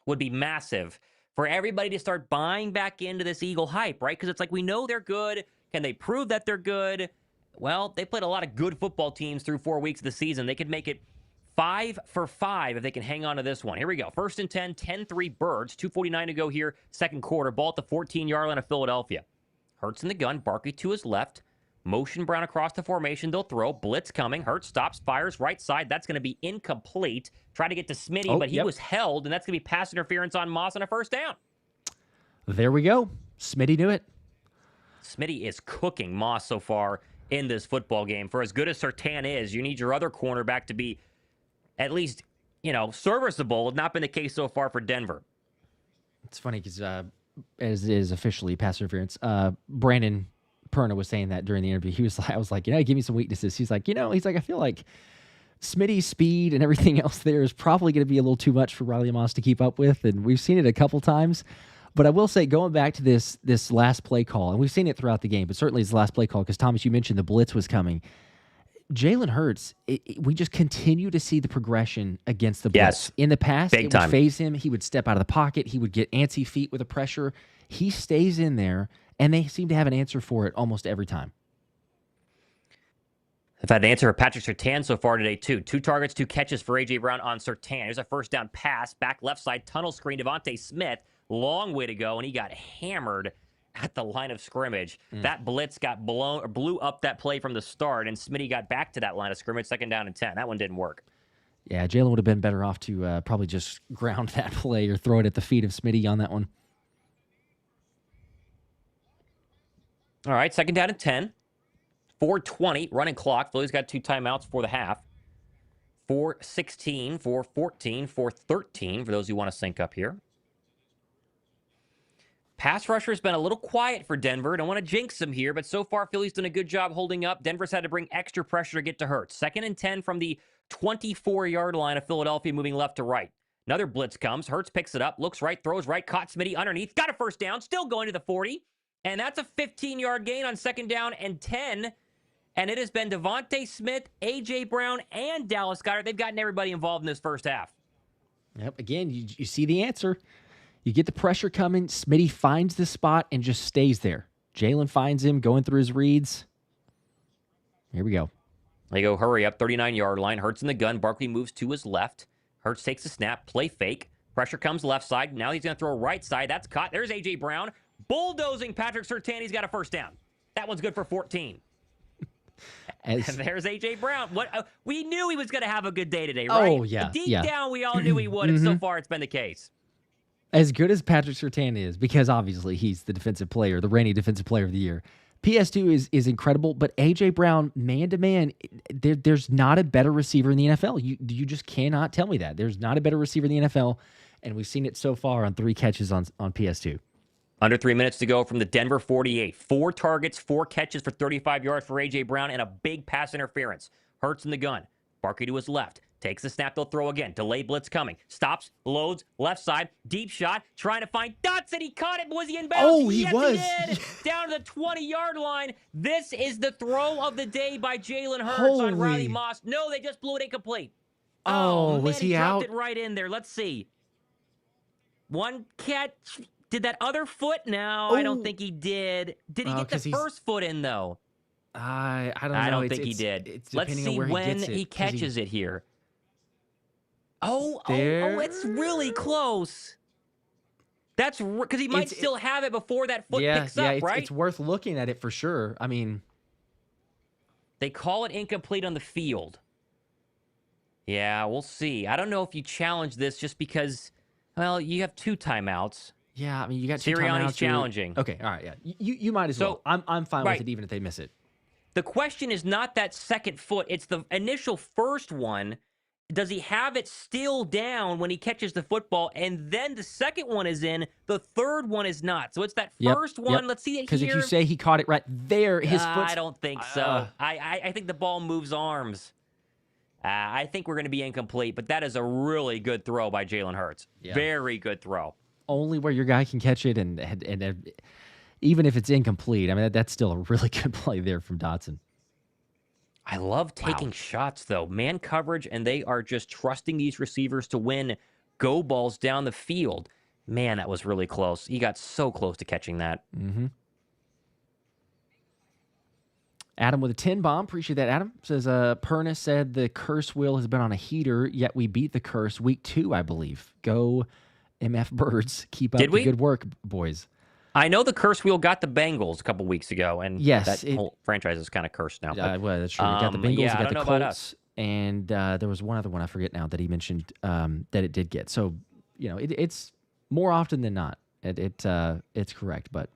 would be massive for everybody to start buying back into this Eagle hype, right? Because it's like, we know they're good. Can they prove that they're good? Well, they played a lot of good football teams through 4 weeks of the season. They could make it 5 for 5 if they can hang on to this one. Here we go. 1st and 10, 10-3 Birds. 2:49 to go here, second quarter. Ball at the 14-yard line of Philadelphia. Hurts in the gun. Barkley to his left. Motion Brown across the formation. They'll throw. Blitz coming. Hurts stops, fires right side. That's going to be incomplete. Try to get to Smitty, but he was held, and that's going to be pass interference on Moss on a first down. There we go. Smitty knew it. Smitty is cooking Moss so far in this football game. For as good as Surtain is, you need your other cornerback to be at least, serviceable. It's not been the case so far for Denver. It's funny because, as is officially pass interference, Brandon Perna was saying that during the interview. I was like, give me some weaknesses. He's like, I feel like Smitty's speed and everything else there is probably going to be a little too much for Riley Moss to keep up with, and we've seen it a couple times. But I will say, going back to this last play call, and we've seen it throughout the game, but certainly it's the last play call because, Thomas, you mentioned the blitz was coming. Jalen Hurts, we just continue to see the progression against the blitz. Yes. In the past, Big it time. would phase him. He would step out of the pocket. He would get antsy feet with the pressure. He stays in there, and they seem to have an answer for it almost every time. I've had an answer for Patrick Surtain so far today, too. 2 targets, 2 catches for A.J. Brown on Surtain. Here's a first down pass. Back left side, tunnel screen. Devontae Smith, long way to go, and he got hammered at the line of scrimmage. That blitz blew up that play from the start, and Smitty got back to that line of scrimmage, 2nd down and 10. That one didn't work. Yeah, Jalen would have been better off to probably just ground that play or throw it at the feet of Smitty on that one. All right, 2nd down and 10. 4:20, running clock. Philly's got 2 timeouts for the half. 4:16, 4:14, 4:13 for those who want to sync up here. Pass rusher has been a little quiet for Denver. Don't want to jinx them here, but so far Philly's done a good job holding up. Denver's had to bring extra pressure to get to Hurts. 2nd and 10 from the 24-yard line of Philadelphia, moving left to right. Another blitz comes. Hurts picks it up, looks right, throws right, caught Smitty underneath, got a first down, still going to the 40. And that's a 15-yard gain on 2nd down and 10. And it has been Devontae Smith, A.J. Brown, and Dallas Goedert. They've gotten everybody involved in this first half. Yep. Again, you see the answer. You get the pressure coming. Smitty finds the spot and just stays there. Jalen finds him going through his reads. Here we go. They go hurry up, 39-yard line. Hurts in the gun. Barkley moves to his left. Hurts takes the snap, play fake. Pressure comes left side. Now he's going to throw right side. That's caught. There's A.J. Brown. Bulldozing Patrick Surtain. He's got a first down. That one's good for 14. And there's A.J. Brown. We knew he was going to have a good day today, right? Oh, yeah. Deep down, we all knew he would, and so far it's been the case. As good as Patrick Surtain is, because obviously he's the defensive player, the reigning defensive player of the year, PS2 is incredible, but A.J. Brown, man-to-man, there's not a better receiver in the NFL. You just cannot tell me that. There's not a better receiver in the NFL, and we've seen it so far on 3 catches on PS2. Under 3 minutes to go from the Denver 48. 4 targets, 4 catches for 35 yards for A.J. Brown, and a big pass interference. Hurts in the gun. Barkley to his left. Takes the snap, they'll throw again. Delay blitz coming. Stops, loads, left side, deep shot, trying to find Dotson. He caught it. Was he in bounds? Oh, he yes, was. He did. Down to the 20-yard line. This is the throw of the day by Jalen Hurts on Holy. Riley Moss. No, they just blew it incomplete. Oh, man, was he dropped out? it right in there. Let's see. One catch. Did that other foot? No, I don't think he did. Did he get the first foot in, though? I don't know. I don't think he did. Let's see when he catches it here. Oh, it's really close. That's because he might still have it before that foot picks up, right? It's worth looking at it for sure. I mean, they call it incomplete on the field. Yeah, we'll see. I don't know if you challenge this just because, well, you have 2 timeouts. Yeah, I mean, you got 2 timeouts. Sirianni's challenging. Okay, all right, yeah. You might as well. I'm fine with it even if they miss it. The question is not that second foot. It's the initial first one. Does he have it still down when he catches the football? And then the second one is in. The third one is not. So it's that first one. Let's see it here. Because if you say he caught it right there, his foot. I don't think so. I think the ball moves arms. I think we're going to be incomplete. But that is a really good throw by Jalen Hurts. Yeah. Very good throw. Only where your guy can catch it, and even if it's incomplete, I mean, that's still a really good play there from Dotson. I love taking shots, though. Man coverage, and they are just trusting these receivers to win go balls down the field. Man, that was really close. He got so close to catching that. Mm-hmm. Adam with a 10 bomb. Appreciate that, Adam. Says, Perna said the curse wheel has been on a heater, yet we beat the curse week 2, I believe. Go MF Birds. Keep up the good work, boys. I know the curse wheel got the Bengals a couple weeks ago, and that whole franchise is kind of cursed now. Well, that's true. You got the Bengals, you got the Colts, and there was one other one I forget now that he mentioned that it did get. So, it's more often than not. It's correct, but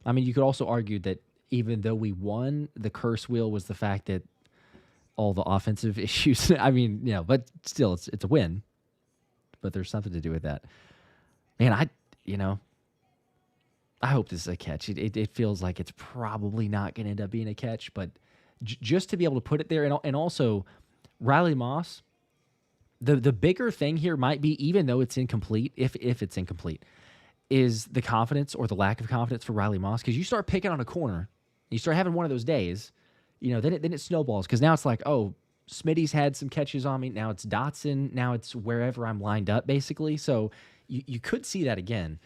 I mean, you could also argue that even though we won, the curse wheel was the fact that all the offensive issues. I mean, but still, it's a win. But there's something to do with that. Man, I hope this is a catch. It feels like it's probably not going to end up being a catch, but just to be able to put it there, and also Riley Moss, the bigger thing here might be, even though it's incomplete, if it's incomplete, is the confidence or the lack of confidence for Riley Moss. Because you start picking on a corner, you start having one of those days, then it snowballs. Because now it's like, oh, Smitty's had some catches on me. Now it's Dotson. Now it's wherever I'm lined up, basically. So you could see that again,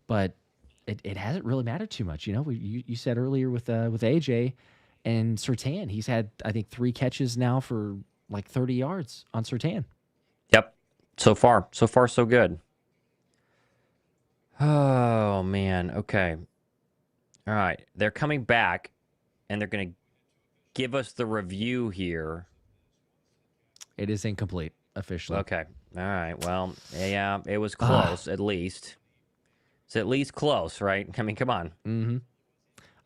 but it hasn't really mattered too much. You said earlier with AJ and Surtain, he's had, I think, 3 catches now for like 30 yards on Surtain. Yep. So far, so good. Oh, man. Okay. All right. They're coming back, and they're going to give us the review here. It is incomplete, officially. Okay. All right. Well, yeah, it was close, at least. It's at least close, right? I mean, come on. Mm-hmm.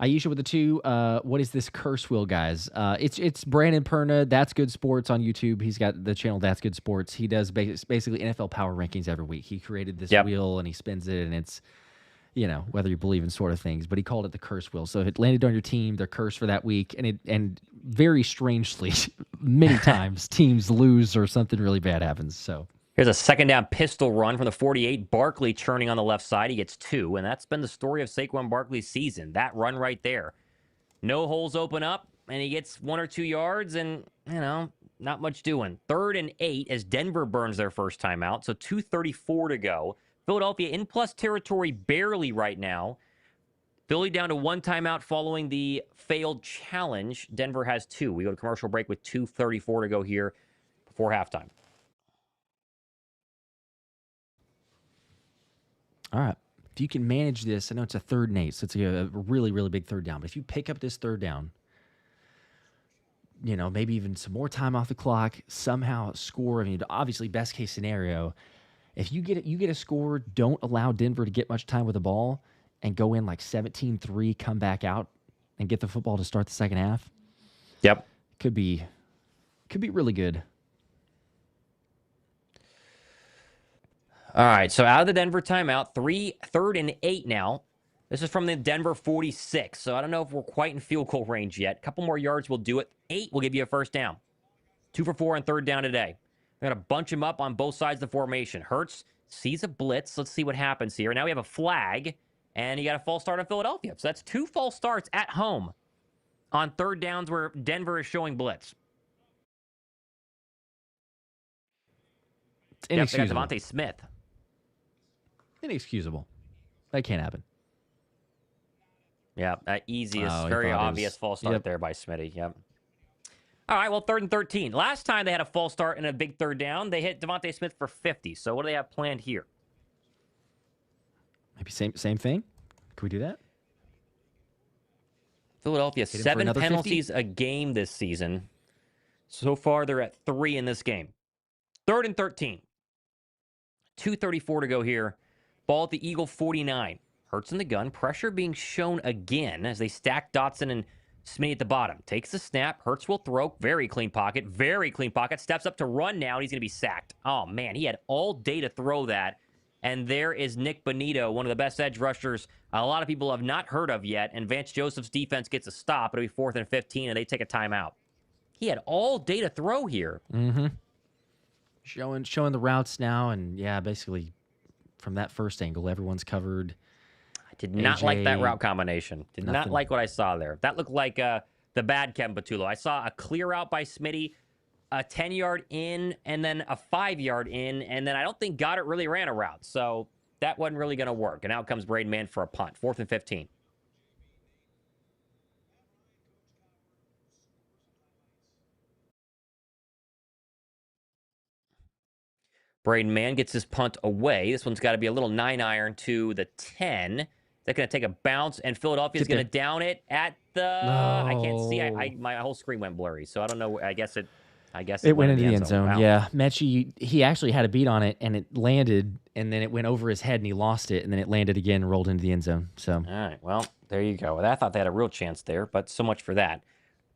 Aisha with the 2. What is this curse wheel, guys? It's Brandon Perna. That's Good Sports on YouTube. He's got the channel That's Good Sports. He does basically NFL power rankings every week. He created this wheel, and he spins it, and it's, whether you believe in sort of things. But he called it the curse wheel. So if it landed on your team, they're cursed for that week. And very strangely, many times, teams lose or something really bad happens. So here's a second down pistol run from the 48. Barkley churning on the left side. He gets 2, and that's been the story of Saquon Barkley's season. That run right there. No holes open up, and he gets 1 or 2 yards, and, not much doing. 3rd and 8 as Denver burns their first timeout, so 2:34 to go. Philadelphia in plus territory barely right now. Philly down to 1 timeout following the failed challenge. Denver has 2. We go to commercial break with 2:34 to go here before halftime. All right. If you can manage this, I know it's a 3rd and 8, so it's a really, really big 3rd down. But if you pick up this 3rd down, maybe even some more time off the clock, somehow score. I mean, obviously, best case scenario, if you get a score, don't allow Denver to get much time with the ball, and go in like 17-3, come back out, and get the football to start the second half. Yep. Could be really good. All right, so out of the Denver timeout, 3rd and 8 now. This is from the Denver 46, so I don't know if we're quite in field goal range yet. A couple more yards will do it. 8 will give you a first down. 2 for 4 on third down today. They're going to bunch him up on both sides of the formation. Hurts sees a blitz. Let's see what happens here. Now we have a flag, and you got a false start on Philadelphia. So that's 2 false starts at home on third downs where Denver is showing blitz. It's inexcusable. They got Devontae Smith. Inexcusable. That can't happen. Yeah, easiest, very obvious false start there by Smitty. Yep. All right, well, 3rd and 13. Last time they had a false start and a big third down, they hit Devontae Smith for 50. So what do they have planned here? Maybe same thing? Can we do that? Philadelphia, 7 penalties a game this season. So far, they're at 3 in this game. 3rd and 13. 2:34 to go here. Ball at the Eagle 49. Hurts in the gun. Pressure being shown again as they stack Dotson and Smitty at the bottom. Takes the snap. Hurts will throw. Very clean pocket. Very clean pocket. Steps up to run now, and he's going to be sacked. Oh, man. He had all day to throw that. And there is Nick Bonito, one of the best edge rushers a lot of people have not heard of yet. And Vance Joseph's defense gets a stop. It'll be 4th and 15, and they take a timeout. He had all day to throw here. Mm-hmm. Showing the routes now, and yeah, basically from that first angle, everyone's covered. I did not like that route combination. Did not like what I saw there. That looked like the bad Kevin Patullo. I saw a clear out by Smitty, a 10-yard in, and then a 5-yard in, and then I don't think Goddard really ran a route. So that wasn't really going to work. And out comes Braden Mann for a punt. 4th and 15. Braden Mann gets his punt away. This one's got to be a little 9-iron to the 10. They're going to take a bounce, and Philadelphia's going to down it at the... No. I can't see. My whole screen went blurry, so I don't know. I guess it went into the end zone. Wow. Yeah, Mechie, he actually had a beat on it, and it landed, and then it went over his head, and he lost it, and then it landed again and rolled into the end zone. So, all right, well, there you go. I thought they had a real chance there, but so much for that.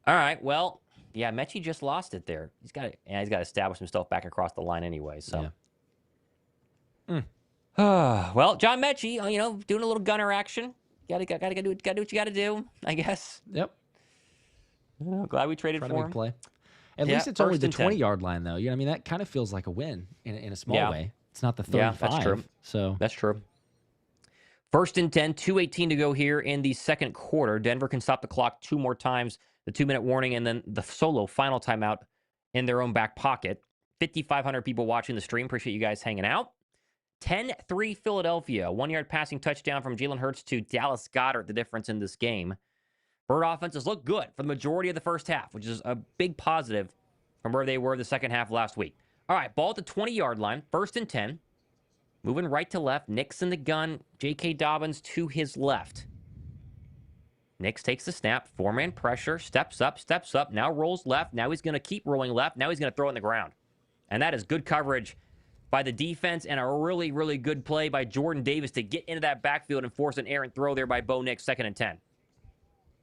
All right, well, yeah, Mechie just lost it there. He's got to establish himself back across the line anyway. So, yeah. Well, John Mechie, doing a little gunner action. Gotta do what you gotta do, I guess. Yep. Glad we traded for him. Play. At least it's only the 20-yard line, though. I mean, that kind of feels like a win in a small way. It's not the 35. Yeah, that's true. So that's true. 1st and 10, 2:18 to go here in the second quarter. Denver can stop the clock 2 more times. The 2-minute warning and then the solo final timeout in their own back pocket. 5,500 people watching the stream. Appreciate you guys hanging out. 10-3 Philadelphia. 1-yard passing touchdown from Jalen Hurts to Dallas Goedert, the difference in this game. Bird offenses look good for the majority of the first half, which is a big positive from where they were the second half last week. All right, ball at the 20-yard line. 1st and 10. Moving right to left. Nix in the gun. J.K. Dobbins to his left. Nix takes the snap. 4-man pressure. Steps up. Now rolls left. Now he's going to keep rolling left. Now he's going to throw it in the ground. And that is good coverage by the defense and a really, really good play by Jordan Davis to get into that backfield and force an errant throw there by Bo Nix, 2nd and 10.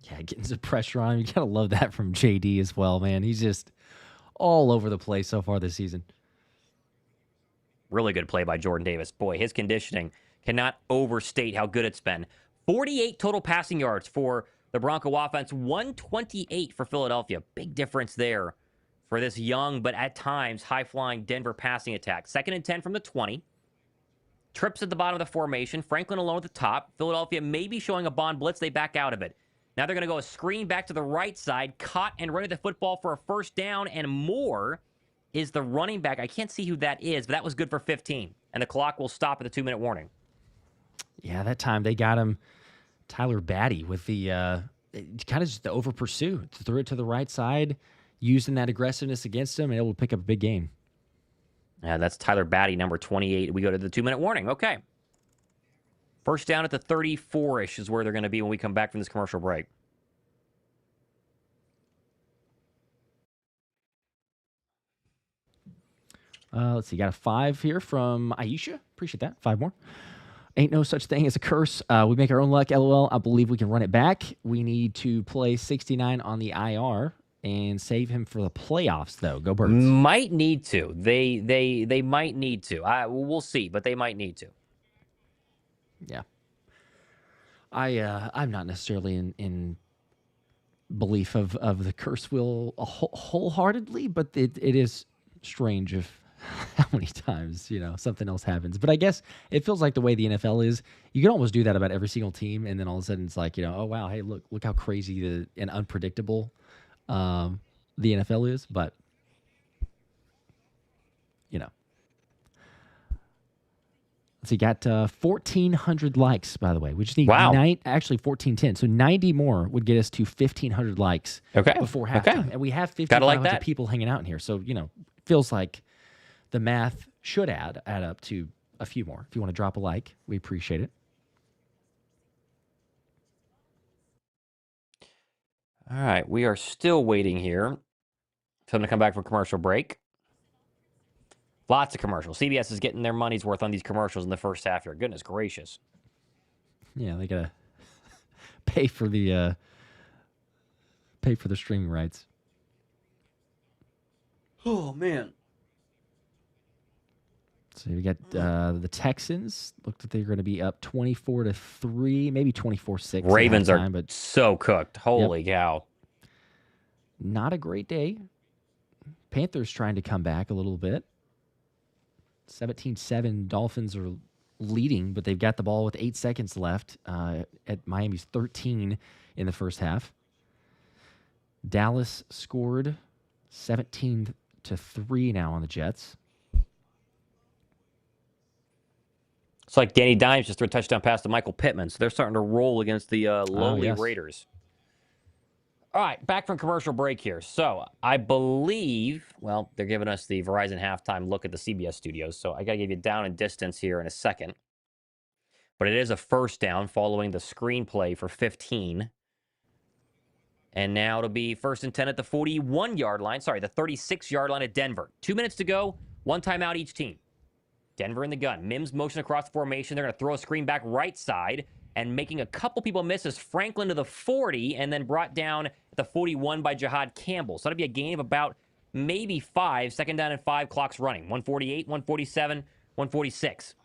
Yeah, getting some pressure on him. You got to love that from JD as well, man. He's just all over the place so far this season. Really good play by Jordan Davis. Boy, his conditioning cannot overstate how good it's been. 48 total passing yards for the Bronco offense, 128 for Philadelphia. Big difference there for this young, but at times high-flying Denver passing attack. 2nd and 10 from the 20. Trips at the bottom of the formation. Franklin alone at the top. Philadelphia may be showing a Bond blitz. They back out of it. Now they're going to go a screen back to the right side. Caught and ready the football for a first down, and more is the running back. I can't see who that is, but that was good for 15. And the clock will stop at the 2-minute warning. Yeah, that time they got him, Tyler Batty, with the kind of just the over pursue. Threw it to the right side, using that aggressiveness against him, and able to pick up a big game. Yeah, that's Tyler Batty, number 28. We go to the 2-minute warning. Okay. First down at the 34-ish is where they're going to be when we come back from this commercial break. Let's see. Got a 5 here from Aisha. Appreciate that. 5 more. Ain't no such thing as a curse. We make our own luck, LOL. I believe we can run it back. We need to play 69 on the IR and save him for the playoffs, though. Go Birds. Might need to. They might need to. We'll see, but they might need to. Yeah. I'm not necessarily in belief of the curse wheel wholeheartedly, but it is strange if how many times something else happens. But I guess it feels like the way the NFL is, you can almost do that about every single team, and then all of a sudden it's like oh wow, hey look how crazy and unpredictable the NFL is. But so you got 1,400 likes, by the way. We just need actually 1,410. So 90 more would get us to 1,500 likes before halftime. And we have 5,500 people hanging out in here. So, feels like the math should add up to a few more. If you want to drop a like, we appreciate it. All right. We are still waiting here for them to come back from commercial break. Lots of commercials. CBS is getting their money's worth on these commercials in the first half here. Goodness gracious. Yeah, they gotta pay for the streaming rights. Oh man. So we got the Texans. Looked like they're going to be up 24-3, maybe 24-6. Ravens are so cooked. Holy cow. Not a great day. Panthers trying to come back a little bit. 17-7. Dolphins are leading, but they've got the ball with 8 seconds left at Miami's 13 in the first half. Dallas scored 17-3 now on the Jets. It's like Danny Dimes just threw a touchdown pass to Michael Pittman, so they're starting to roll against the lowly Raiders. All right, back from commercial break here. So I believe, they're giving us the Verizon halftime look at the CBS studios, so I got to give you down and distance here in a second. But it is a first down following the screenplay for 15. And now it'll be 1st and 10 at the 41-yard line. Sorry, the 36-yard line at Denver. 2 minutes to go, one timeout each team. Denver in the gun. Mims motion across the formation. They're going to throw a screen back right side. And making a couple people miss is Franklin to the 40 and then brought down at the 41 by Jahad Campbell. So that'll be a gain of about maybe 5. 2nd down and 5, clock's running. 148, 147, 146.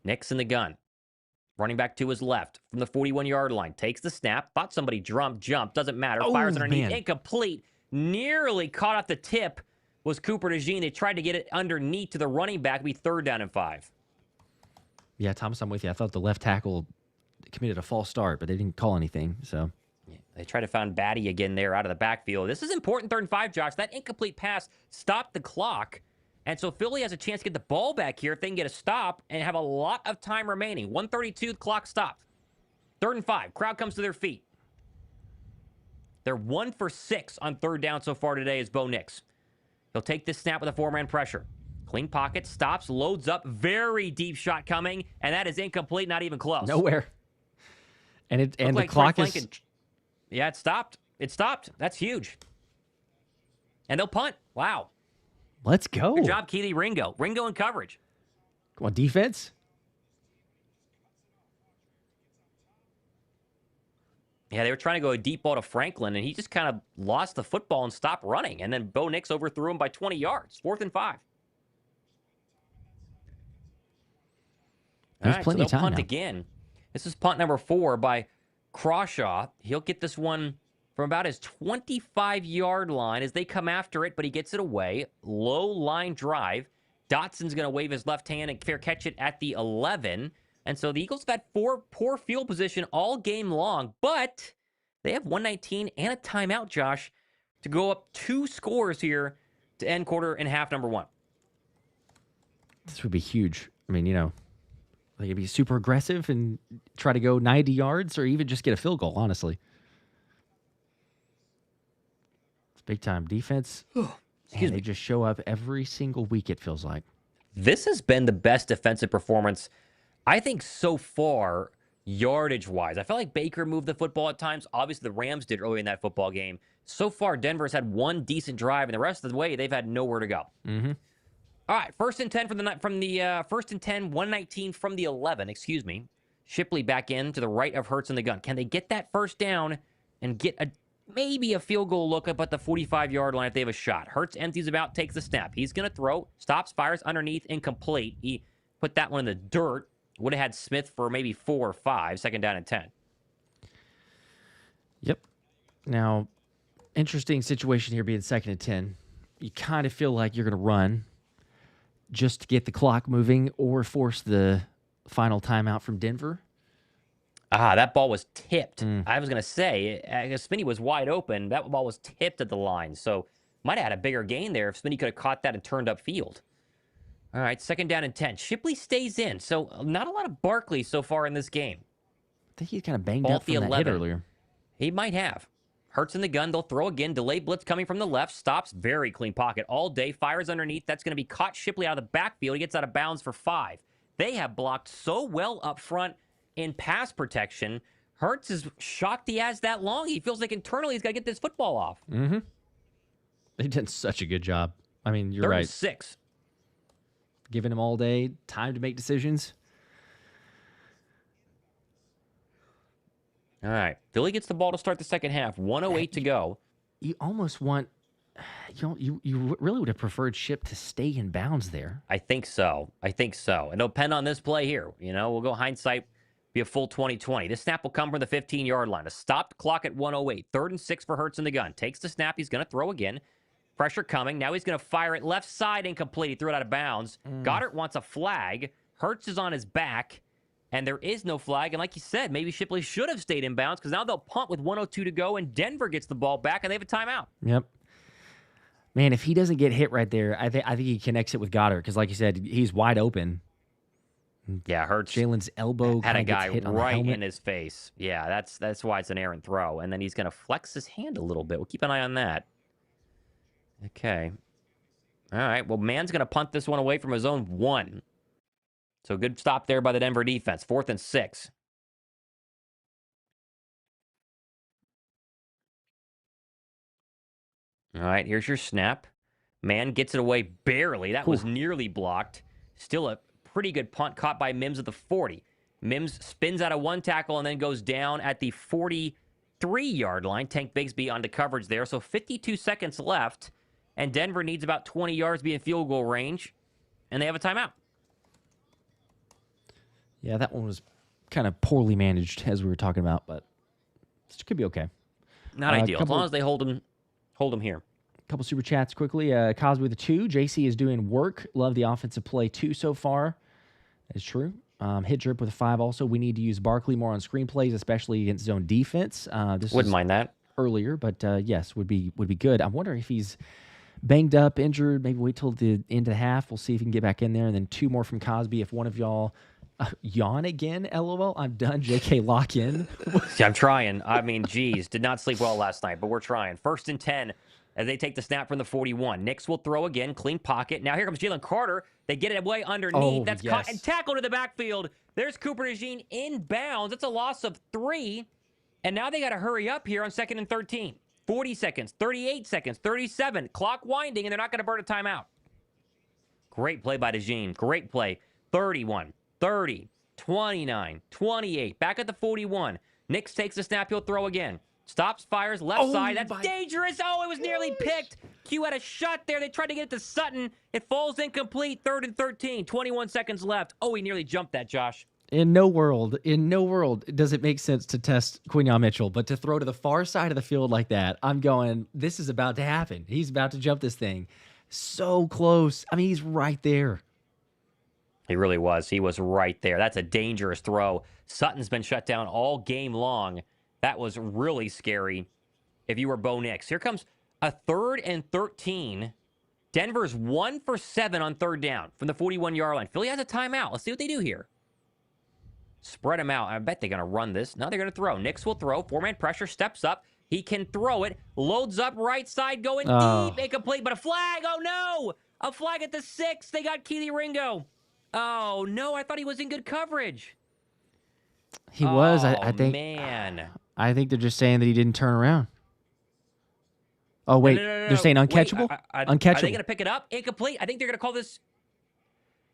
Nix in the gun. Running back to his left from the 41-yard line. Takes the snap. Thought somebody jumped. Doesn't matter. Fires underneath. Incomplete. Nearly caught off the tip was Cooper DeJean. They tried to get it underneath to the running back. It'd be 3rd down and 5. Yeah, Thomas, I'm with you. I thought the left tackle committed a false start, but they didn't call anything. So they tried to find Batty again there out of the backfield. This is important, 3rd and 5, Josh. That incomplete pass stopped the clock. And so Philly has a chance to get the ball back here if they can get a stop and have a lot of time remaining. 1:32, the clock stopped. 3rd and 5. Crowd comes to their feet. They're 1 for 6 on 3rd down so far today as Bo Nix. He'll take this snap with a 4-man pressure. Clean pocket, stops, loads up. Very deep shot coming, and that is incomplete, not even close. Nowhere. And the clock is... Yeah, it stopped. That's huge. And they'll punt. Wow. Let's go. Good job, Kelee Ringo. Ringo in coverage. Come on, defense. Yeah, they were trying to go a deep ball to Franklin, and he just kind of lost the football and stopped running. And then Bo Nix overthrew him by 20 yards. 4th and 5. There's plenty of time punt now. Again. This is punt number 4 by Crawshaw. He'll get this one from about his 25-yard line as they come after it, but he gets it away. Low line drive. Dotson's going to wave his left hand and fair catch it at the 11. And so the Eagles have had poor field position all game long, but they have 119 and a timeout, Josh, to go up 2 scores here to end quarter and half number 1. This would be huge. I mean, they could be super aggressive and try to go 90 yards or even just get a field goal, honestly. It's big time defense. They just show up every single week, it feels like. This has been the best defensive performance, I think, so far, yardage-wise. I felt like Baker moved the football at times. Obviously, the Rams did early in that football game. So far, Denver's had one decent drive, and the rest of the way, they've had nowhere to go. Mm-hmm. All right, 1st and 10 from the 1st and 10, 119 from the 11. Excuse me. Shipley back in to the right of Hurts in the gun. Can they get that 1st down and get maybe a field goal look up at the 45-yard line if they have a shot? Hurts empties about, takes the snap. He's going to throw, stops, fires underneath, incomplete. He put that one in the dirt. Would have had Smith for maybe 4 or 5, 2nd down and 10. Yep. Now, interesting situation here being 2nd and 10. You kind of feel like you're going to run just to get the clock moving or force the final timeout from Denver. That ball was tipped. I was going to say, Spinney was wide open. That ball was tipped at the line. So might have had a bigger gain there if Spinney could have caught that and turned upfield. All right, 2nd down and 10. Shipley stays in. So not a lot of Barkley so far in this game. I think he's kind of banged up from that hit earlier. He might have. Hurts in the gun. They'll throw again. Delay blitz coming from the left. Stops. Very clean pocket all day. Fires underneath. That's going to be caught. Shipley out of the backfield. He gets out of bounds for 5. They have blocked so well up front in pass protection. Hurts is shocked he has that long. He feels like internally he's got to get this football off. Mm-hmm. They did such a good job. I mean, you're 36. Right. Giving him all day time to make decisions. All right. Philly gets the ball to start the second half. 1:08 to go. You almost want... You really would have preferred Ship to stay in bounds there. I think so. And it'll depend on this play here. We'll go hindsight, be a full 20/20. This snap will come from the 15-yard line. A stopped clock at 1:08. 3rd and 6 for Hurts in the gun. Takes the snap. He's going to throw again. Pressure coming. Now he's going to fire it left side, incomplete. He threw it out of bounds. Goddard wants a flag. Hurts is on his back, and there is no flag. And like you said, maybe Shipley should have stayed in bounds because now they'll punt with 1:02 to go, and Denver gets the ball back, and they have a timeout. Yep. Man, if he doesn't get hit right there, I think he connects it with Goddard because, like you said, he's wide open. Yeah, Hurts. Jalen's elbow had a guy hit on right the in his face. Yeah, that's why it's an errant throw. And then he's going to flex his hand a little bit. We'll keep an eye on that. Okay. All right. Well, Mann's going to punt this one away from his own 1. So good stop there by the Denver defense. 4th and 6. All right. Here's your snap. Mann gets it away barely. That was nearly blocked. Still a pretty good punt caught by Mims at the 40. Mims spins out of 1 tackle and then goes down at the 43-yard line. Tank Bigsby onto coverage there. So 52 seconds left. And Denver needs about 20 yards to be in field goal range. And they have a timeout. Yeah, that one was kind of poorly managed, as we were talking about, but it could be okay. Not ideal. As long as they hold him here. A couple super chats quickly. Cosby with a 2. JC is doing work. Love the offensive play 2 so far. That's true. Hit Drip with a 5 also. We need to use Barkley more on screenplays, especially against zone defense. Wouldn't mind that. Earlier, but yes, would be good. I'm wondering if he's banged up, injured. Maybe wait till the end of the half. We'll see if he can get back in there. And then 2 more from Cosby. If one of y'all yawn again, LOL. I'm done. JK, lock in. Yeah, I'm trying. I mean, geez, did not sleep well last night, but we're trying. 1st and 10 as they take the snap from the 41. Nix will throw again. Clean pocket. Now here comes Jalen Carter. They get it away underneath. That's caught and tackled to the backfield. There's Cooper DeJean in bounds. It's a loss of 3. And now they got to hurry up here on 2nd and 13. 40 seconds, 38 seconds, 37. Clock winding, and they're not going to burn a timeout. Great play by DeJean. Great play. 31, 30, 29, 28. Back at the 41. Nix takes the snap. He'll throw again. Stops, fires, left side. That's dangerous. Oh, it was nearly picked. Q had a shot there. They tried to get it to Sutton. It falls incomplete. 3rd and 13. 21 seconds left. Oh, he nearly jumped that, Josh. In no world does it make sense to test Quinyon Mitchell, but to throw to the far side of the field like that, I'm going, this is about to happen. He's about to jump this thing. So close. I mean, he's right there. He really was. He was right there. That's a dangerous throw. Sutton's been shut down all game long. That was really scary if you were Bo Nix. Here comes a 3rd and 13. Denver's 1 for 7 on 3rd down from the 41-yard line. Philly has a timeout. Let's see what they do here. Spread them out. I bet they're going to run this. No, they're going to throw. Nix will throw. 4-man pressure. Steps up. He can throw it. Loads up right side. Going deep. Incomplete. But a flag. Oh, no. A flag at the 6. They got Kelee Ringo. Oh, no. I thought he was in good coverage. He was. I think. Man. I think they're just saying that he didn't turn around. Oh, wait. No. They're saying uncatchable? Wait, uncatchable. Are they going to pick it up? Incomplete. I think they're going to call this.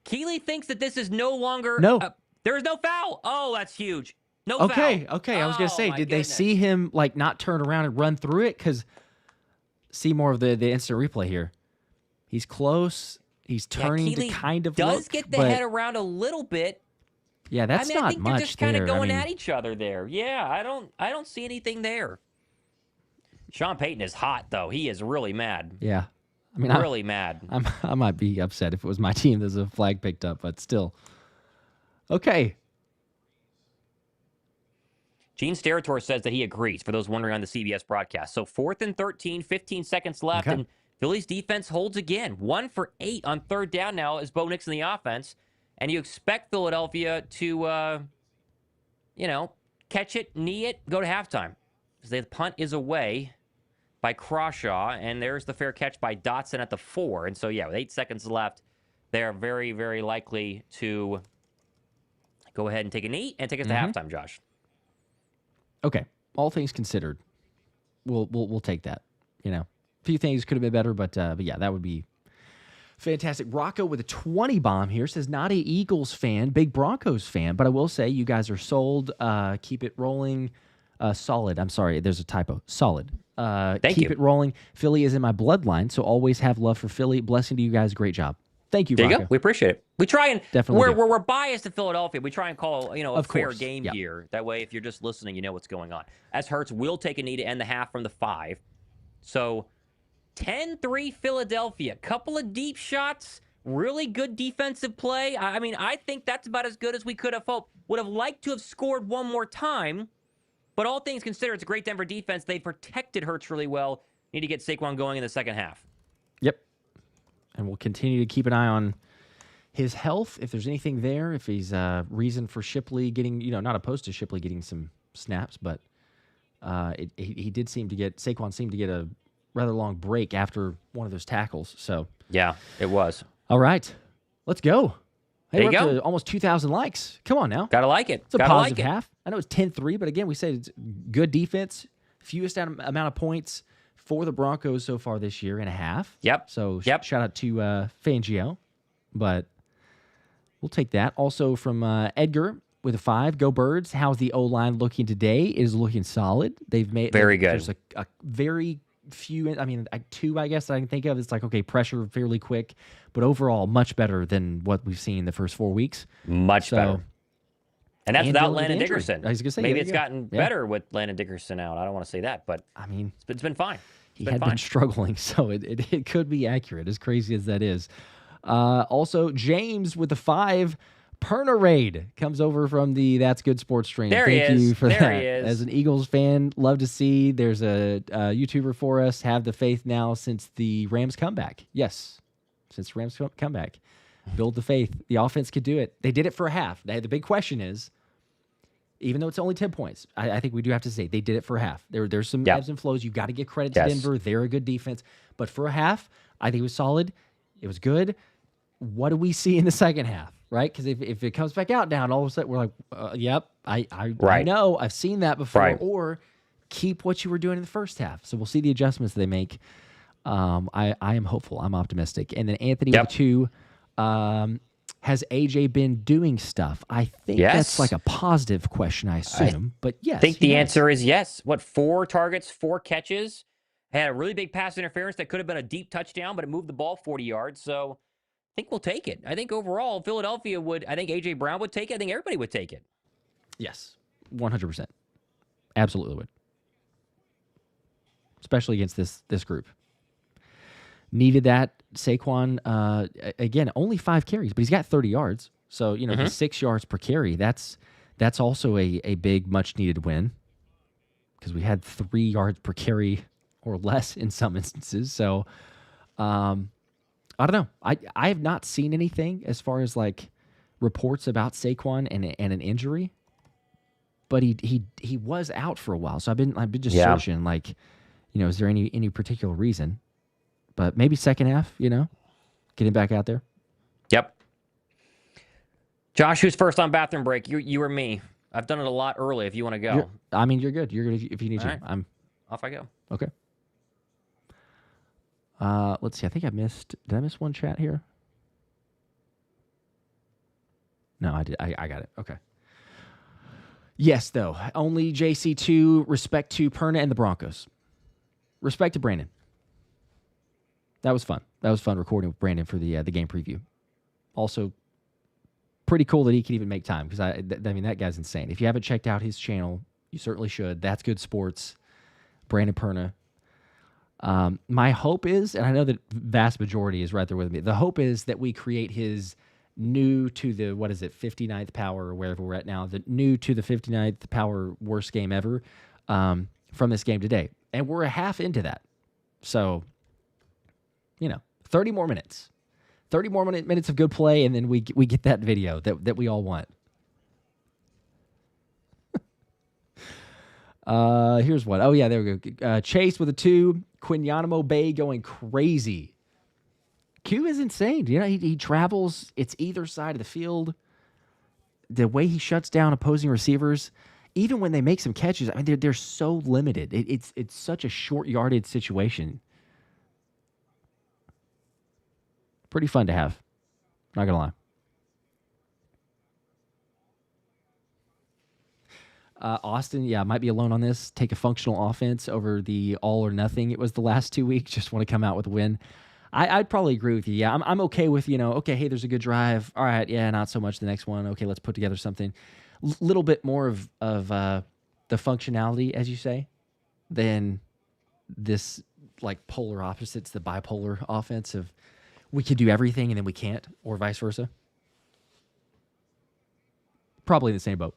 Kelee thinks that this is no longer. No. There is no foul. Oh, that's huge. No foul. Okay. I was going to say, did they see him not turn around and run through it? Because see more of the instant replay here. He's close. He's turning to kind of does look, get the head around a little bit. Yeah, that's I not think they're much just kind of there. going at each other there. Yeah, I don't see anything there. Sean Payton is hot though. He is really mad. Yeah. I mean, Really mad. I might be upset if it was my team there's a flag picked up, but still. Okay. Gene Steratore says that he agrees, for those wondering on the CBS broadcast. So 4th and 13, 15 seconds left, and Philly's defense holds again. 1 for 8 on 3rd down now is Bo Nix in the offense. And you expect Philadelphia to, catch it, knee it, go to halftime. Because the punt is away by Crawshaw, and there's the fair catch by Dotson at the 4. And so, yeah, with 8 seconds left, they're very, very likely to go ahead and take a knee and take us to halftime, Josh. Okay. All things considered, we'll take that. A few things could have been better, but yeah, that would be fantastic. Rocco with a 20 bomb here says, not a Eagles fan, big Broncos fan, but I will say you guys are sold. Keep it rolling. Solid. I'm sorry, there's a typo. Solid. Keep it rolling. Philly is in my bloodline, so always have love for Philly. Blessing to you guys. Great job. Thank you, There Rocco. you go. We appreciate it. We try and Definitely we're biased to Philadelphia. We try and call a fair game yeah. here. That way, if you're just listening, you know what's going on. As Hurts will take a knee to end the half from the 5. So 10-3 Philadelphia. Couple of deep shots. Really good defensive play. I mean, I think that's about as good as we could have hoped. Would have liked to have scored one more time. But all things considered, it's a great Denver defense. They protected Hurts really well. Need to get Saquon going in the second half. Yep. And we'll continue to keep an eye on his health, if there's anything there, if he's reason for Shipley getting, not opposed to Shipley getting some snaps, but he did seem to Saquon seemed to get a rather long break after one of those tackles. So yeah, it was. All right, let's go. Hey, there we're you up go. to almost 2,000 likes. Come on now. Gotta like it. It's a Gotta positive like it. half. I know it's 10-3, but again, we said it's good defense, fewest amount of points for the Broncos so far this year and a half. Yep. So shout out to Fangio, but we'll take that. Also from Edgar with a 5. Go Birds. How's the O-line looking today? It is looking solid. They've made very good. There's a very few. I mean, 2 I guess I can think of. It's like okay, pressure fairly quick, but overall much better than what we've seen the first 4 weeks. Much better. And that's without Landon injury. Dickerson. I was gonna say maybe it's gotten better with Landon Dickerson out. I don't want to say that, but I mean, it's been fine. He had been struggling, so it could be accurate, as crazy as that is. Also, James with the 5. Pernerade comes over from the That's Good Sports stream. Thank you for that. He is. As an Eagles fan, love to see there's a YouTuber for us. Have the faith now since the Rams comeback. Yes, since Rams comeback. Build the faith. The offense could do it. They did it for a half. The big question is, even though it's only 10 points, I think we do have to say they did it for a half. There's some ebbs and flows. You've got to give credit to Denver. They're a good defense. But for a half, I think it was solid. It was good. What do we see in the second half, right? Because if it comes back out down, all of a sudden we're like, yep, I know. I've seen that before. Right. Or keep what you were doing in the first half. So we'll see the adjustments they make. I am hopeful. I'm optimistic. And then Anthony with 2. Has AJ been doing stuff? I think that's like a positive question, I assume. But yes. I think the answer is yes. 4 targets, 4 catches. Had a really big pass interference that could have been a deep touchdown, but it moved the ball 40 yards. So I think we'll take it. I think overall, Philadelphia would. I think AJ Brown would take it. I think everybody would take it. Yes. 100%. Absolutely would. Especially against this group. Needed that. Saquon, again, only 5 carries, but he's got 30 yards. So, the 6 yards per carry, that's also a big, much-needed win because we had 3 yards per carry or less in some instances. So, I don't know. I have not seen anything as far as, reports about Saquon and an injury, but he was out for a while. So I've been just searching, is there any particular reason? But maybe second half, getting back out there. Yep. Josh, who's first on bathroom break? You or me? I've done it a lot early if you want to go. You're good. You're good if you need to. Right. I'm off I go. Okay. Let's see. I think did I miss one chat here? No, I did. I got it. Okay. Yes, though. Only JC2. Respect to Perna and the Broncos. Respect to Brandon. That was fun. That was fun recording with Brandon for the game preview. Also, pretty cool that he can even make time because I mean, that guy's insane. If you haven't checked out his channel, you certainly should. That's Good Sports, Brandon Perna. My hope is, and I know that vast majority is right there with me, the hope is that we create his new to the, 59th power or wherever we're at now, the new to the 59th power worst game ever from this game today. And we're a half into that. So, 30 more minutes. 30 more minutes of good play, and then we get that video that we all want. Here's one. Oh, yeah, there we go. Chase with a 2. Quinyanamo Bay going crazy. Q is insane. He travels. It's either side of the field. The way he shuts down opposing receivers, even when they make some catches, I mean, they're so limited. It's such a short yardage situation. Pretty fun to have. Not going to lie. Austin, might be alone on this. Take a functional offense over the all or nothing. It was the last 2 weeks. Just want to come out with a win. I'd probably agree with you. Yeah, I'm okay with, okay, hey, there's a good drive. All right, yeah, not so much the next one. Okay, let's put together something. Little bit more of the functionality, as you say, than this, like, polar opposites, the bipolar offense of we could do everything and then we can't, or vice versa. Probably in the same boat.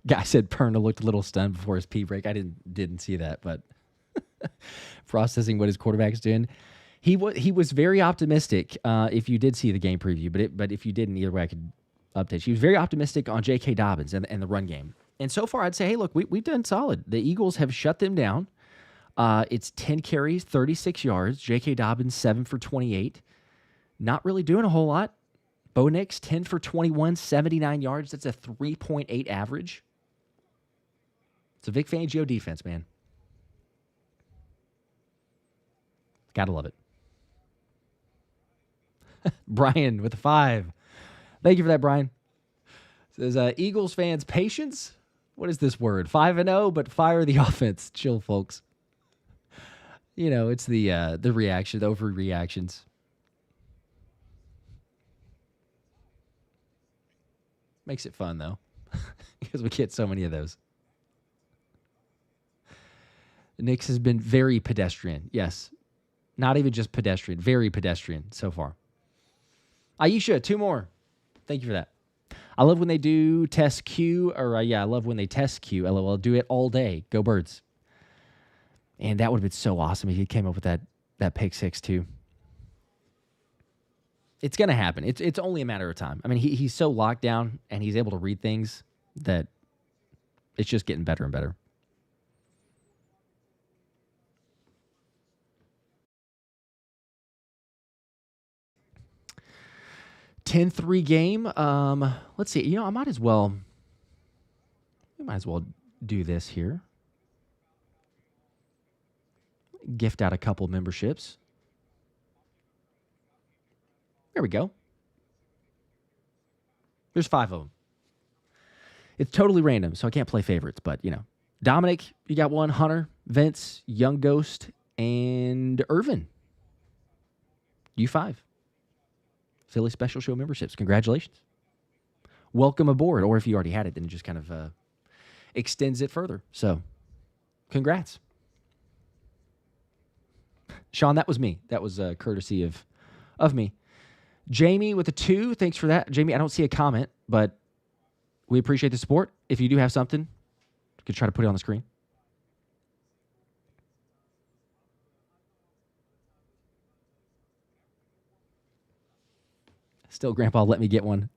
Guy said Perna looked a little stunned before his pee break. I didn't see that, but processing what his quarterback's doing. He was very optimistic. If you did see the game preview, but if you didn't, either way, I could update you. He was very optimistic on J.K. Dobbins and the run game. And so far, I'd say, hey, look, we've done solid. The Eagles have shut them down. It's 10 carries, 36 yards. J.K. Dobbins 7 for 28. Not really doing a whole lot. Bo Nix 10 for 21, 79 yards. That's a 3.8 average. It's a Vic Fangio defense, man. Gotta love it. Brian with a 5. Thank you for that, Brian. Says, Eagles fans, patience? What is this word? 5-0, but fire the offense. Chill, folks. It's the reaction, the overreactions. Makes it fun, though, because we get so many of those. Knicks has been very pedestrian. Yes. Not even just pedestrian. Very pedestrian so far. Aisha, 2 more. Thank you for that. I love when they do test Q, or I love when they test Q. LOL. Do it all day. Go Birds. And that would have been so awesome if he came up with that pick 6 too. It's going to happen. It's only a matter of time. I mean, he's so locked down and he's able to read things that it's just getting better and better. (10-3) game. Let's see. We might as well do this here. Gift out a couple memberships. There we go. There's 5 of them. It's totally random, so I can't play favorites, but, Dominic, you got 1. Hunter, Vince, Young Ghost, and Irvin. You 5. Philly Special Show memberships. Congratulations. Welcome aboard. Or if you already had it, then it just kind of extends it further. So, congrats. Sean, that was me. That was courtesy of me. Jamie with a 2. Thanks for that. Jamie, I don't see a comment, but we appreciate the support. If you do have something, you could try to put it on the screen. Still, Grandpa, let me get one.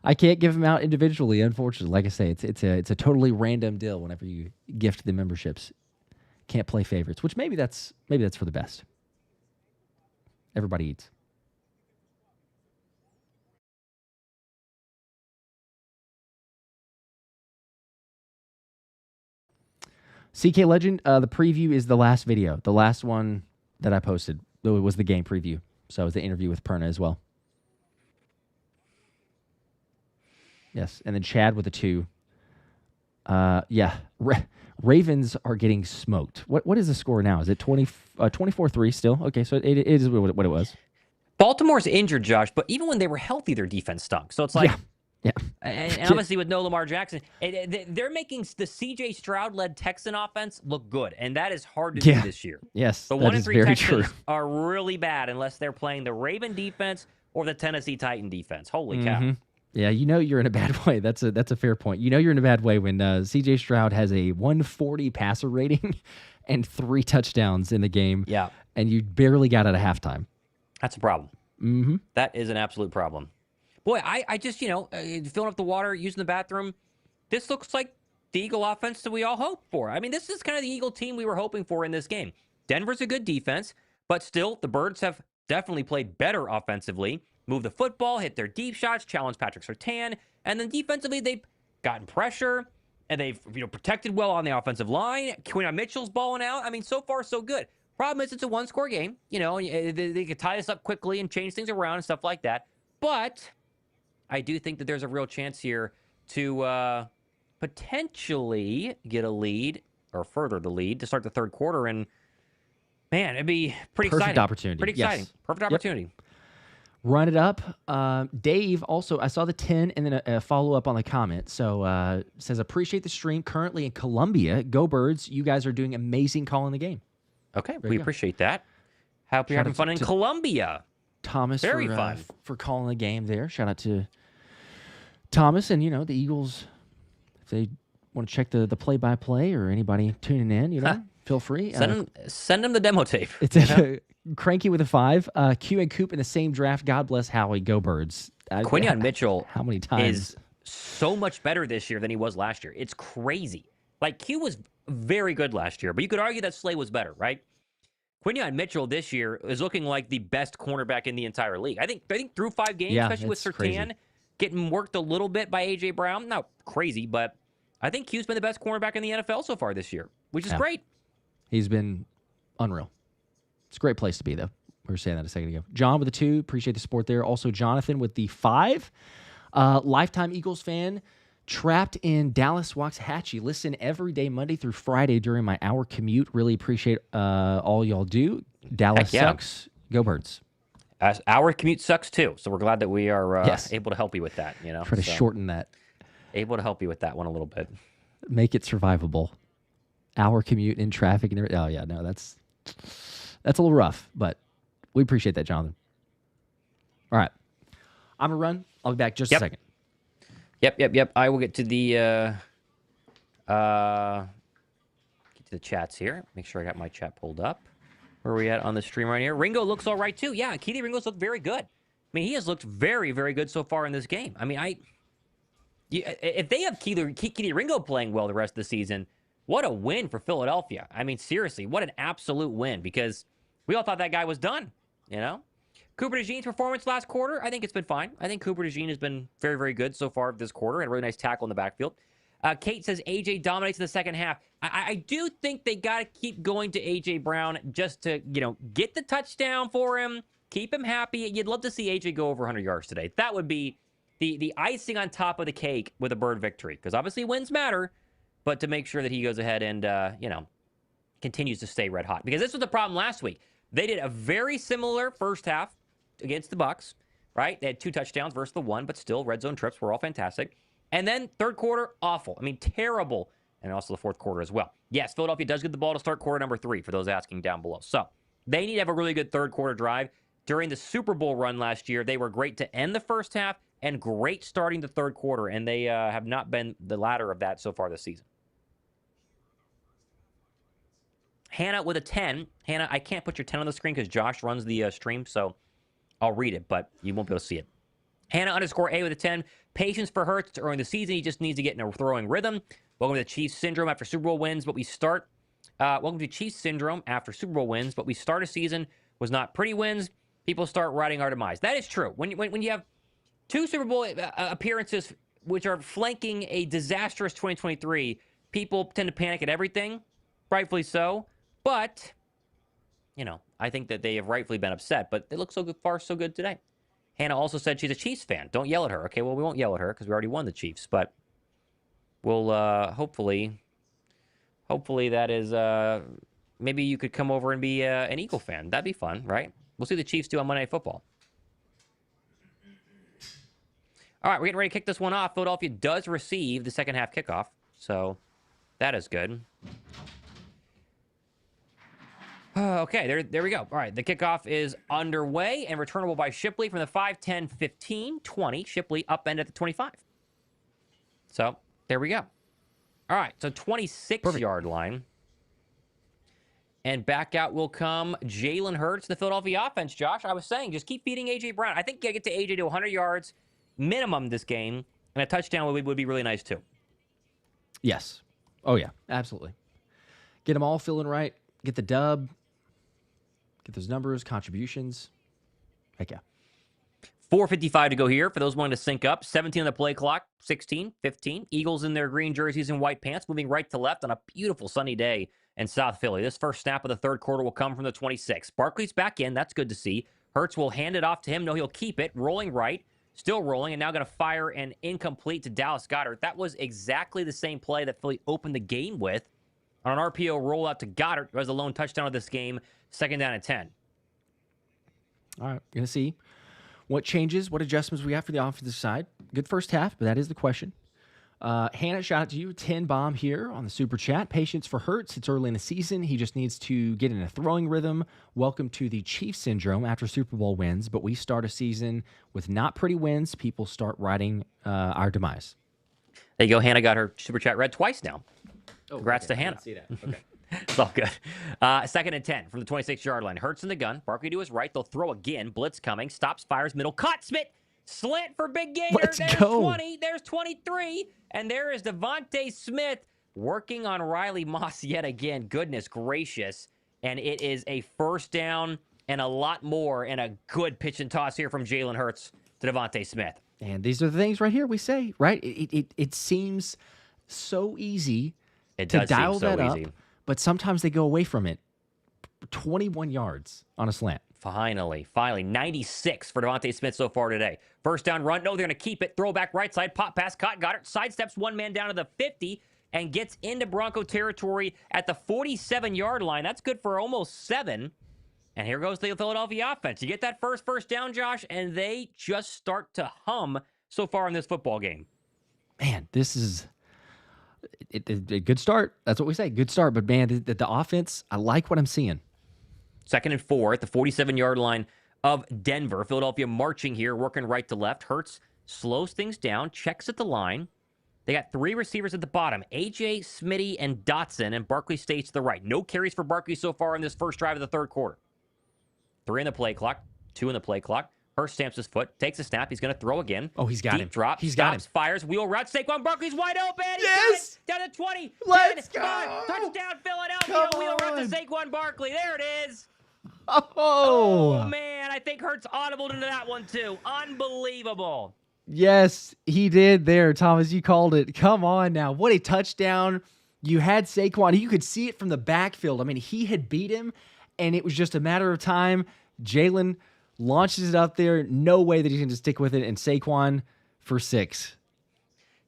I can't give them out individually, unfortunately. Like I say, it's a totally random deal whenever you gift the memberships. Can't play favorites, which maybe that's for the best. Everybody eats. CK Legend, the preview is the last video. The last one that I posted was the game preview. So it was the interview with Perna as well. Yes, and then Chad with a 2. Yeah. Ravens are getting smoked. What is the score now? Is it 24-3 still? Okay, so it is what it was. Baltimore's injured, Josh, but even when they were healthy, their defense stunk. So it's like, yeah. And obviously with no Lamar Jackson, they're making the C.J. Stroud-led Texan offense look good, and that is hard to do this year. Yes, the that 1-3 Texans are really bad unless they're playing the Raven defense or the Tennessee Titan defense. Holy cow! Yeah, you're in a bad way. That's a fair point. You're in a bad way when C.J. Stroud has a 140 passer rating and 3 touchdowns in the game. Yeah, and you barely got it at halftime. That's a problem. Mm-hmm. That is an absolute problem. Boy, I just, filling up the water, using the bathroom. This looks like the Eagle offense that we all hope for. I mean, this is kind of the Eagle team we were hoping for in this game. Denver's a good defense, but still, the Birds have definitely played better offensively. Move the football, hit their deep shots, challenge Patrick Surtain, and then defensively, they've gotten pressure, and they've protected well on the offensive line. Quinn Mitchell's balling out. I mean, so far, so good. Problem is, it's a one-score game. They could tie this up quickly and change things around and stuff like that. But I do think that there's a real chance here to potentially get a lead or further the lead to start the third quarter. And, man, it'd be pretty exciting. Perfect opportunity. Pretty exciting. Yes. Perfect opportunity. Run it up. Dave, also, I saw the 10 and then a follow-up on the comment. So, says, appreciate the stream. Currently in Columbia. Go Birds. You guys are doing amazing calling the game. Okay, we appreciate that. Hope you're having fun in Columbia. Thomas, very fun for calling the game there. Shout out to Thomas and the Eagles. If they want to check the play-by-play or anybody tuning in, feel free. Send them the demo tape. It's Cranky with a 5. Q and Coop in the same draft. God bless Howie. Go Birds. Quinyon Mitchell. How many times is so much better this year than he was last year? It's crazy. Like Q was very good last year, but you could argue that Slay was better, right? Quinyon Mitchell this year is looking like the best cornerback in the entire league. I think through 5 games, especially with Surtain getting worked a little bit by A.J. Brown. Not crazy, but I think Q's been the best cornerback in the NFL so far this year, which is great. He's been unreal. It's a great place to be, though. We were saying that a second ago. John with the 2. Appreciate the support there. Also, Jonathan with the 5. Lifetime Eagles fan. Trapped in Dallas, Waxahachie. Listen every day, Monday through Friday during my hour commute. Really appreciate all y'all do. Dallas sucks. Go Birds. Our commute sucks too, so we're glad that we are able to help you with that. Try to shorten that. Able to help you with that one a little bit. Make it survivable. Hour commute in traffic and everything. Oh yeah, no, that's a little rough, but we appreciate that, Jonathan. All right, I'm gonna run. I'll be back just a second. Yep. I will get to the chats here. Make sure I got my chat pulled up. Where are we at on the stream right here? Ringo looks all right too. Yeah, Kelee Ringo's looked very good. I mean, he has looked very, very good so far in this game. I mean, if they have Kelee Ringo playing well the rest of the season, what a win for Philadelphia. I mean, seriously, what an absolute win, because we all thought that guy was done, Cooper DeJean's performance last quarter, I think it's been fine. I think Cooper DeJean has been very, very good so far this quarter. Had a really nice tackle in the backfield. Kate says AJ dominates in the second half. I do think they got to keep going to AJ Brown just to, get the touchdown for him, keep him happy. You'd love to see AJ go over 100 yards today. That would be the icing on top of the cake with a Bird victory, because obviously wins matter, but to make sure that he goes ahead and, continues to stay red hot. Because this was the problem last week. They did a very similar first half against the Bucs, right? They had 2 touchdowns versus the 1, but still, red zone trips were all fantastic. And then third quarter, awful. I mean, terrible. And also the fourth quarter as well. Yes, Philadelphia does get the ball to start quarter number 3, for those asking down below. So they need to have a really good third quarter drive. During the Super Bowl run last year, they were great to end the first half and great starting the third quarter, and they have not been the latter of that so far this season. Hannah with a 10. Hannah, I can't put your 10 on the screen because Josh runs the stream, so I'll read it, but you won't be able to see it. Hannah_A with a 10. Patience for Hurts early in the season. He just needs to get in a throwing rhythm. Welcome to the Chiefs syndrome after Super Bowl wins, but we start. Welcome to Chiefs syndrome after Super Bowl wins, but we start a season was not pretty wins. People start writing our demise. That is true. When you have 2 Super Bowl appearances which are flanking a disastrous 2023, people tend to panic at everything, rightfully so. But I think that they have rightfully been upset. But they look so good, far so good today. Hannah also said she's a Chiefs fan. Don't yell at her. Okay, well, we won't yell at her because we already won the Chiefs. But we'll hopefully that is maybe you could come over and be an Eagle fan. That'd be fun, right? We'll see the Chiefs do on Monday Night Football. All right, we're getting ready to kick this one off. Philadelphia does receive the second half kickoff, so that is good. Okay, there we go. All right, the kickoff is underway and returnable by Shipley from the 5, 10, 15, 20. Shipley upend at the 25. So there we go. All right, so 26-yard line. And back out will come Jalen Hurts, the Philadelphia offense, Josh. I was saying, just keep feeding A.J. Brown. I think you got to get to A.J. to 100 yards minimum this game, and a touchdown would be really nice too. Yes. Oh, yeah, absolutely. Get them all feeling right. Get the dub. Get those numbers, contributions. Heck yeah. 4:55 to go here for those wanting to sync up. 17 on the play clock, 16, 15. Eagles in their green jerseys and white pants, moving right to left on a beautiful sunny day in South Philly. This first snap of the third quarter will come from the 26. Barkley's back in. That's good to see. Hurts will hand it off to him. No, he'll keep it. Rolling right. Still rolling, and now going to fire an incomplete to Dallas Goedert. That was exactly the same play that Philly opened the game with on an RPO rollout to Goedert, who has the lone touchdown of this game, 2nd down and 10. All right, going to see what changes, what adjustments we have for the offensive side. Good first half, but that is the question. Hannah, shout out to you. 10 bomb here on the Super Chat. Patience for Hurts. It's early in the season. He just needs to get in a throwing rhythm. Welcome to the Chiefs syndrome after Super Bowl wins, but we start a season with not pretty wins. People start writing our demise. There you go. Hannah got her Super Chat read twice now. Oh, congrats to okay. Hannah. I didn't see that. Okay. It's all good. 2nd and 10 from the 26-yard line. Hurts in the gun. Barkley to his right. They'll throw again. Blitz coming. Stops, fires, middle. Caught. Smith. Slant for Big Gator. Let's there's go. 20. There's 23. And there is Devontae Smith working on Riley Moss yet again. Goodness gracious. And it is a first down and a lot more, and a good pitch and toss here from Jalen Hurts to Devontae Smith. And these are the things right here we say, right? It seems so easy to dial that up, but sometimes they go away from it. 21 yards on a slant. Finally. 96 for Devontae Smith so far today. First down run. No, they're going to keep it. Throwback right side. Pop pass. Caught. Goddard. Sidesteps one man down to the 50 and gets into Bronco territory at the 47-yard line. That's good for almost 7. And here goes the Philadelphia offense. You get that first down, Josh, and they just start to hum so far in this football game. Man, this is a good start. That's what we say. Good start. But, man, the offense, I like what I'm seeing. 2nd and 4 at the 47-yard line of Denver. Philadelphia marching here, working right to left. Hurts slows things down, checks at the line. They got 3 receivers at the bottom, AJ, Smitty, and Dotson, and Barkley stays to the right. No carries for Barkley so far in this first drive of the third quarter. 3 in the play clock, 2 in the play clock. Hurts stamps his foot, takes a snap. He's going to throw again. Oh, he's got Deep him. Drop, He's stops, got him. Fires, wheel route. Saquon Barkley's wide open. He Yes! got it. Down to 20. Let's 10, go. 5. Touchdown, Philadelphia. Come Wheel route on. to Saquon Barkley. There it is. Oh, Man, I think Hurts audibled into that one too. Unbelievable. yes, he did there, Thomas. You called it. Come on now. What a touchdown. You had Saquon. You could see it from the backfield. I mean, he had beat him, and it was just a matter of time. Jalen launches it up there. No way that he's going to stick with it, and Saquon for 6.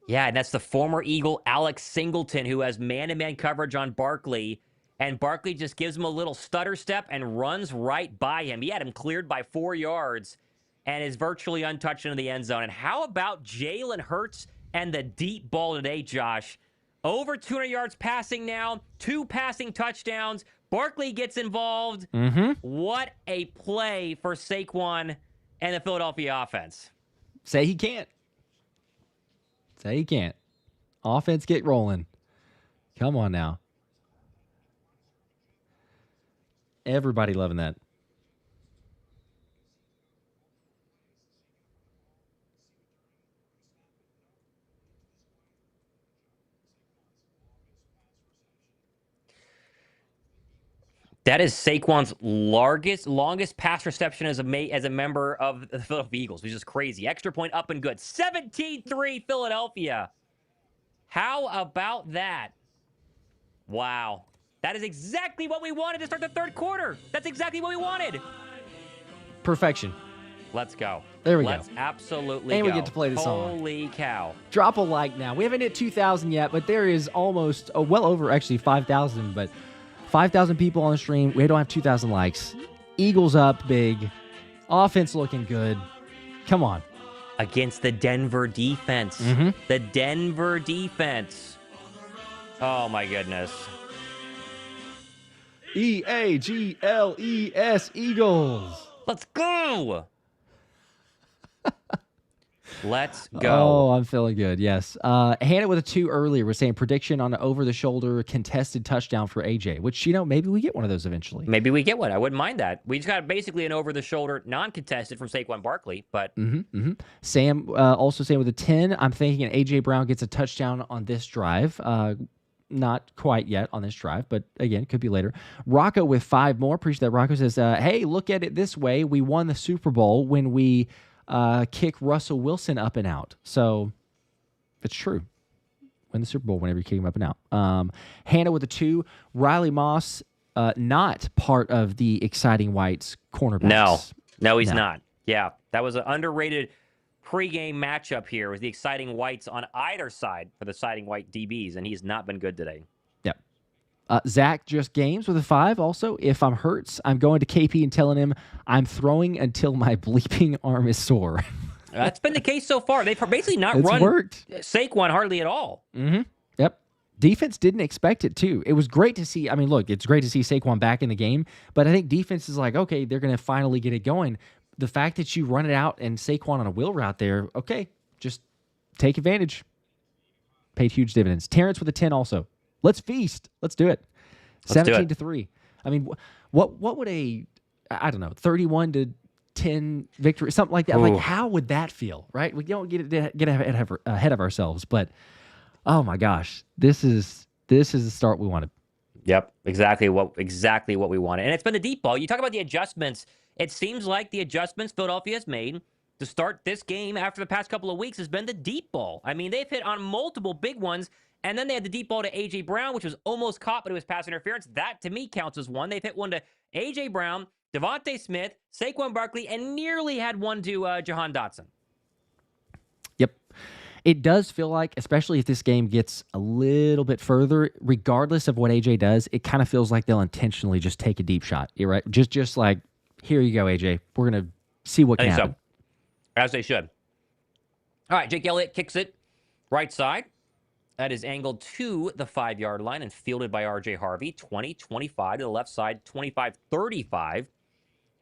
Yeah, and that's the former Eagle Alex Singleton, who has man-to-man coverage on Barkley. And Barkley just gives him a little stutter step and runs right by him. He had him cleared by 4 yards and is virtually untouched into the end zone. And how about Jalen Hurts and the deep ball today, Josh? Over 200 yards passing now, 2 passing touchdowns. Barkley gets involved. What a play for Saquon and the Philadelphia offense. Say he can't. Say he can't. Offense get rolling. Come on now. Everybody loving that. That is Saquon's longest pass reception as a member of the Philadelphia Eagles, which is crazy. Extra point up and good. 17-3 Philadelphia. How about that? Wow. That is exactly what we wanted to start the third quarter. That's exactly what we wanted. Perfection. Let's go. There we go. Let's absolutely and go. we get to play the song. Holy cow. Drop a like now. We haven't hit 2,000 yet, but there is almost, well over actually 5,000, but 5,000 people on the stream. We don't have 2,000 likes. Eagles up big. Offense looking good. Come on. Against the Denver defense. Mm-hmm. The Denver defense. Oh, my goodness. Eagles, Eagles. Let's go. Let's go. Oh, I'm feeling good. Yes. Hannah with a 2 earlier was saying prediction on an over-the-shoulder contested touchdown for AJ, which, maybe we get one of those eventually. Maybe we get one. I wouldn't mind that. We just got basically an over-the-shoulder non-contested from Saquon Barkley, but... Sam also saying with a 10, I'm thinking AJ Brown gets a touchdown on this drive. Not quite yet on this drive, but again, could be later. Rocco with 5 more. Appreciate that. Rocco says, hey, look at it this way. We won the Super Bowl when we kick Russell Wilson up and out. So it's true. Win the Super Bowl whenever you kick him up and out. Hannah with a 2. Riley Moss, not part of the Exciting Whites cornerbacks. No, he's not. Yeah, that was an underrated pregame matchup here with the Exciting Whites on either side for the Exciting White DBs, and he's not been good today. Yep. Zach just games with a 5 also. If I'm hurts, I'm going to KP and telling him I'm throwing until my bleeping arm is sore. That's been the case so far. They've basically not run Saquon hardly at all. Mm-hmm. Yep. Defense didn't expect it, too. It was great to see. I mean, look, it's great to see Saquon back in the game, but I think defense is like, okay, they're going to finally get it going. The fact that you run it out and Saquon on a wheel route there, okay, just take advantage. Paid huge dividends. Terrence with a 10 also. Let's feast. Let's do it. 17-3. I mean, what would I don't know, 31-10 victory, something like that. Ooh. Like, how would that feel, right? We don't get ahead of ourselves, but oh my gosh, this is the start we wanted. Yep, exactly what we wanted. And it's been the deep ball. You talk about the adjustments. It seems like the adjustments Philadelphia has made to start this game after the past couple of weeks has been the deep ball. I mean, they've hit on multiple big ones, and then they had the deep ball to A.J. Brown, which was almost caught, but it was pass interference. That, to me, counts as one. They've hit one to A.J. Brown, Devontae Smith, Saquon Barkley, and nearly had one to Jahan Dotson. Yep. It does feel like, especially if this game gets a little bit further, regardless of what A.J. does, it kind of feels like they'll intentionally just take a deep shot. You're right? Just like, here you go, AJ. We're going to see what can happen. So. As they should. All right, Jake Elliott kicks it right side. That is angled to the 5-yard line and fielded by R.J. Harvey. 20-25 to the left side, 25-35.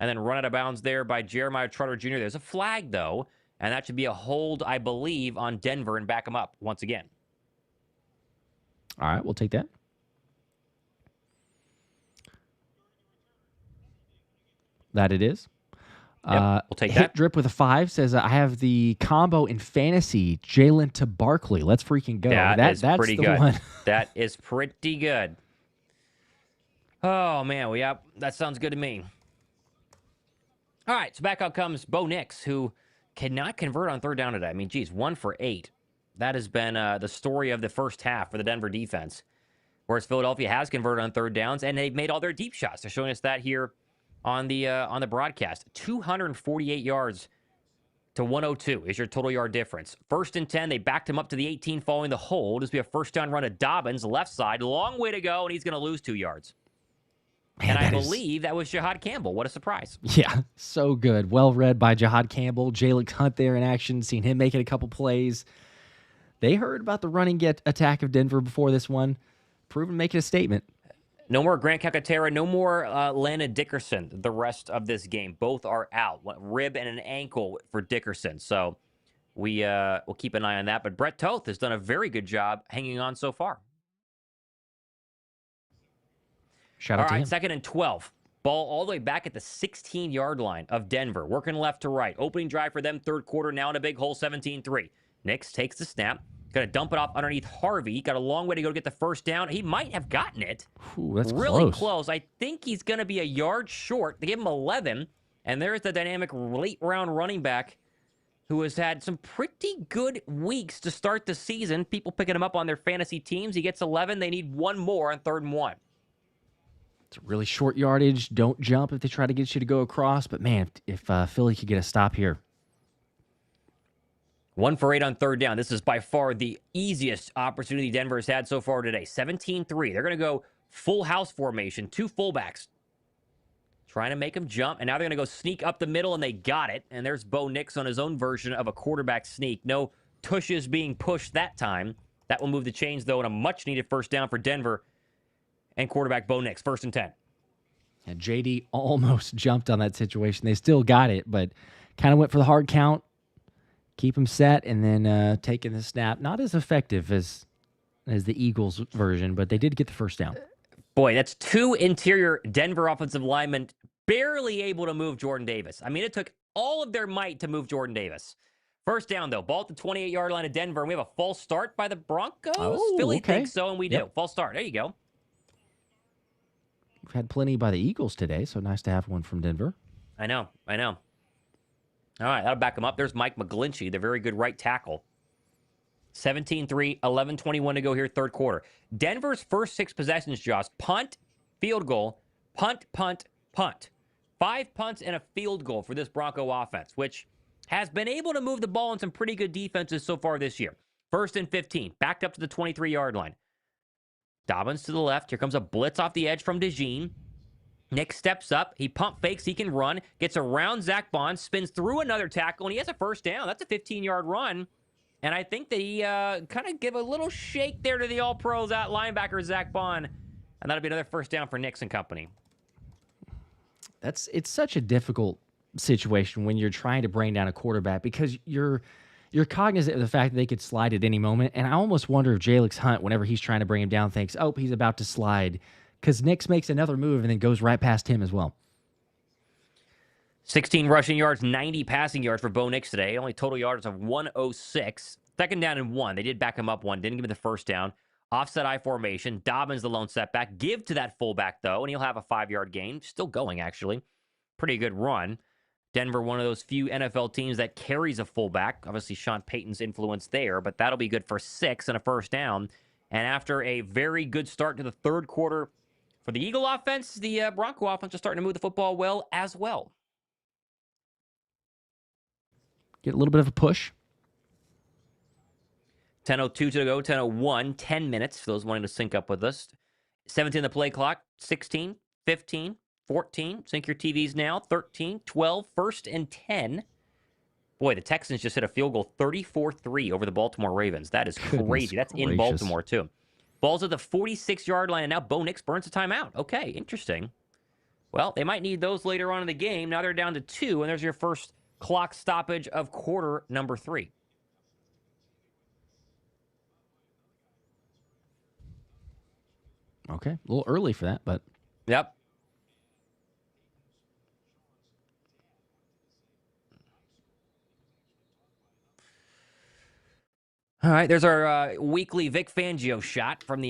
And then run out of bounds there by Jeremiah Trotter Jr. There's a flag, though, and that should be a hold, I believe, on Denver and back him up once again. All right, we'll take that. That it is. Yep, we'll take Hit that. Drip with a 5 says, I have the combo in fantasy, Jalen to Barkley. Let's freaking go. That's pretty good. One. That is pretty good. Oh, man. That sounds good to me. All right, so back out comes Bo Nix, who cannot convert on third down today. I mean, geez, 1 for 8. That has been the story of the first half for the Denver defense, whereas Philadelphia has converted on third downs, and they've made all their deep shots. They're showing us that here on the broadcast. 248 yards to 102 is your total yard difference. 1st and 10, they backed him up to the 18 following the hold. This will be a first down run to Dobbins, left side. Long way to go, and he's going to lose 2 yards. Man, and I believe that was Jahad Campbell. What a surprise. Yeah, so good. Well read by Jahad Campbell. Jalen Hunt there in action, seen him making a couple plays. They heard about the running attack of Denver before this one. Proven making a statement. No more Grant Calcaterra. No more Landon Dickerson the rest of this game. Both are out. Rib and an ankle for Dickerson. So we'll keep an eye on that. But Brett Toth has done a very good job hanging on so far. Shout out to him. 2nd and 12. Ball all the way back at the 16-yard line of Denver. Working left to right. Opening drive for them, third quarter. Now in a big hole, 17-3. Nix takes the snap. Going to dump it off underneath Harvey. Got a long way to go to get the first down. He might have gotten it. Ooh, that's really close. I think he's going to be a yard short. They give him 11. And there's the dynamic late-round running back who has had some pretty good weeks to start the season. People picking him up on their fantasy teams. He gets 11. They need one more on 3rd and 1. It's a really short yardage. Don't jump if they try to get you to go across. But, man, if Philly could get a stop here, 1 for 8 on third down. This is by far the easiest opportunity Denver has had so far today. 17-3. They're going to go full house formation, 2 fullbacks. Trying to make him jump, and now they're going to go sneak up the middle, and they got it. And there's Bo Nix on his own version of a quarterback sneak. No tushes being pushed that time. That will move the chains, though, and a much-needed first down for Denver and quarterback Bo Nix. 1st and 10. And JD almost jumped on that situation. They still got it, but kind of went for the hard count, keep him set, and then taking the snap. Not as effective as the Eagles version, but they did get the first down. Boy, that's 2 interior Denver offensive linemen barely able to move Jordan Davis. I mean, it took all of their might to move Jordan Davis. First down, though. Ball at the 28-yard line of Denver, and we have a false start by the Broncos? Oh, Philly okay. thinks so, and we do. False start. There you go. We've had plenty by the Eagles today, so nice to have one from Denver. I know. All right, that'll back him up. There's Mike McGlinchey, the very good right tackle. 17-3, 11:21 to go here, third quarter. Denver's first 6 possessions, Josh, punt, field goal, punt, punt, punt. 5 punts and a field goal for this Bronco offense, which has been able to move the ball in some pretty good defenses so far this year. 1st and 15, backed up to the 23-yard line. Dobbins to the left. Here comes a blitz off the edge from DeJean. Nick steps up. He pump fakes. He can run. Gets around Zach Bond. Spins through another tackle, and he has a first down. That's a 15-yard run. And I think that he kind of give a little shake there to the all-pros out linebacker Zach Bond. And that'll be another first down for Nix and company. It's such a difficult situation when you're trying to bring down a quarterback because you're cognizant of the fact that they could slide at any moment. And I almost wonder if Jalix Hunt, whenever he's trying to bring him down, thinks, oh, he's about to slide. Because Nix makes another move and then goes right past him as well. 16 rushing yards, 90 passing yards for Bo Nix today. Only total yards of 106. 2nd down and 1. They did back him up 1. Didn't give him the first down. Offset I formation. Dobbins the lone setback. Give to that fullback, though, and he'll have a 5-yard gain. Still going, actually. Pretty good run. Denver, one of those few NFL teams that carries a fullback. Obviously, Sean Payton's influence there, but that'll be good for 6 and a first down. And after a very good start to the third quarter for the Eagle offense, the Bronco offense is starting to move the football well as well. Get a little bit of a push. 10:02 to go, 10:01, 10 minutes for those wanting to sync up with us. 17 the play clock, 16, 15, 14. Sync your TVs now, 13, 12, 1st and 10. Boy, the Texans just hit a field goal 34-3 over the Baltimore Ravens. That is crazy. That's in Baltimore, too. Ball's at the 46-yard line, and now Bo Nix burns a timeout. Okay, interesting. Well, they might need those later on in the game. Now they're down to 2, and there's your first clock stoppage of quarter number 3. Okay, a little early for that, but... Yep. All right, there's our weekly Vic Fangio shot from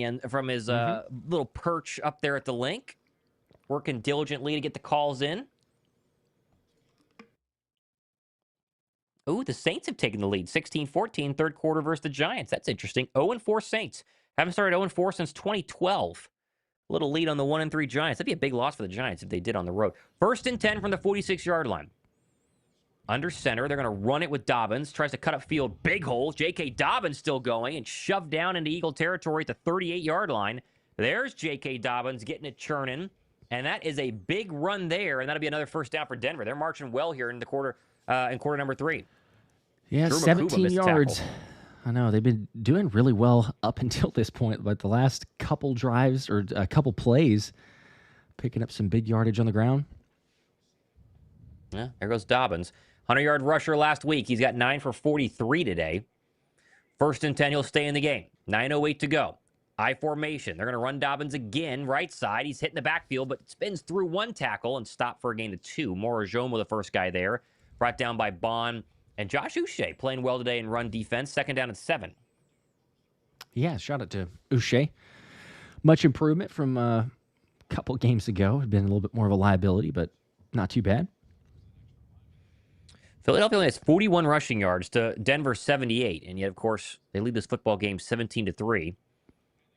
his little perch up there at the link. Working diligently to get the calls in. Ooh, the Saints have taken the lead. 16-14, third quarter versus the Giants. That's interesting. 0-4 Saints. Haven't started 0-4 since 2012. Little lead on the 1-3 Giants. That'd be a big loss for the Giants if they did on the road. 1st and 10 from the 46-yard line. Under center, they're going to run it with Dobbins. Tries to cut up field. Big hole. J.K. Dobbins still going and shoved down into Eagle territory at the 38-yard line. There's J.K. Dobbins getting it churning. And that is a big run there, and that'll be another first down for Denver. They're marching well here in the quarter number 3. Yeah, Drew 17 yards. I know, they've been doing really well up until this point, but the last couple drives or a couple plays, picking up some big yardage on the ground. Yeah, there goes Dobbins. 100-yard rusher last week. He's got 9 for 43 today. 1st and 10, he'll stay in the game. 9:08 to go. I formation. They're going to run Dobbins again, right side. He's hitting the backfield, but spins through 1 tackle and stopped for a gain of 2. Morajoma, the first guy there. Brought down by Bond. And Josh Uche playing well today in run defense. 2nd down and 7. Yeah, shout out to Uche. Much improvement from a couple games ago. Been a little bit more of a liability, but not too bad. Philadelphia only has 41 rushing yards to Denver's 78. And yet, of course, they lead this football game 17-3.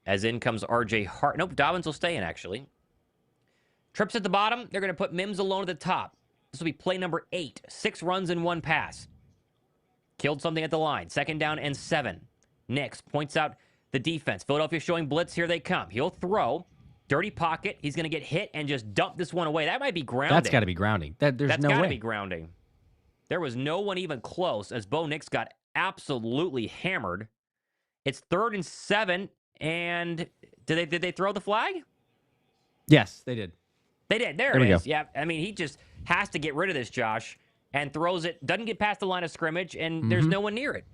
As in comes R.J. Hart. Nope, Dobbins will stay in, actually. Trips at the bottom. They're going to put Mims alone at the top. This will be play number 8. 6 runs and 1 pass. Killed something at the line. 2nd down and 7. Nix points out the defense. Philadelphia showing blitz. Here they come. He'll throw. Dirty pocket. He's going to get hit and just dump this one away. That might be grounding. That's got to be grounding. That's no way. That's got to be grounding. There was no one even close as Bo Nix got absolutely hammered. It's 3rd and 7. And did they throw the flag? Yes, they did. They did. There it is. Yeah. I mean, he just has to get rid of this, Josh, and throws it. Doesn't get past the line of scrimmage, and there's no one near it.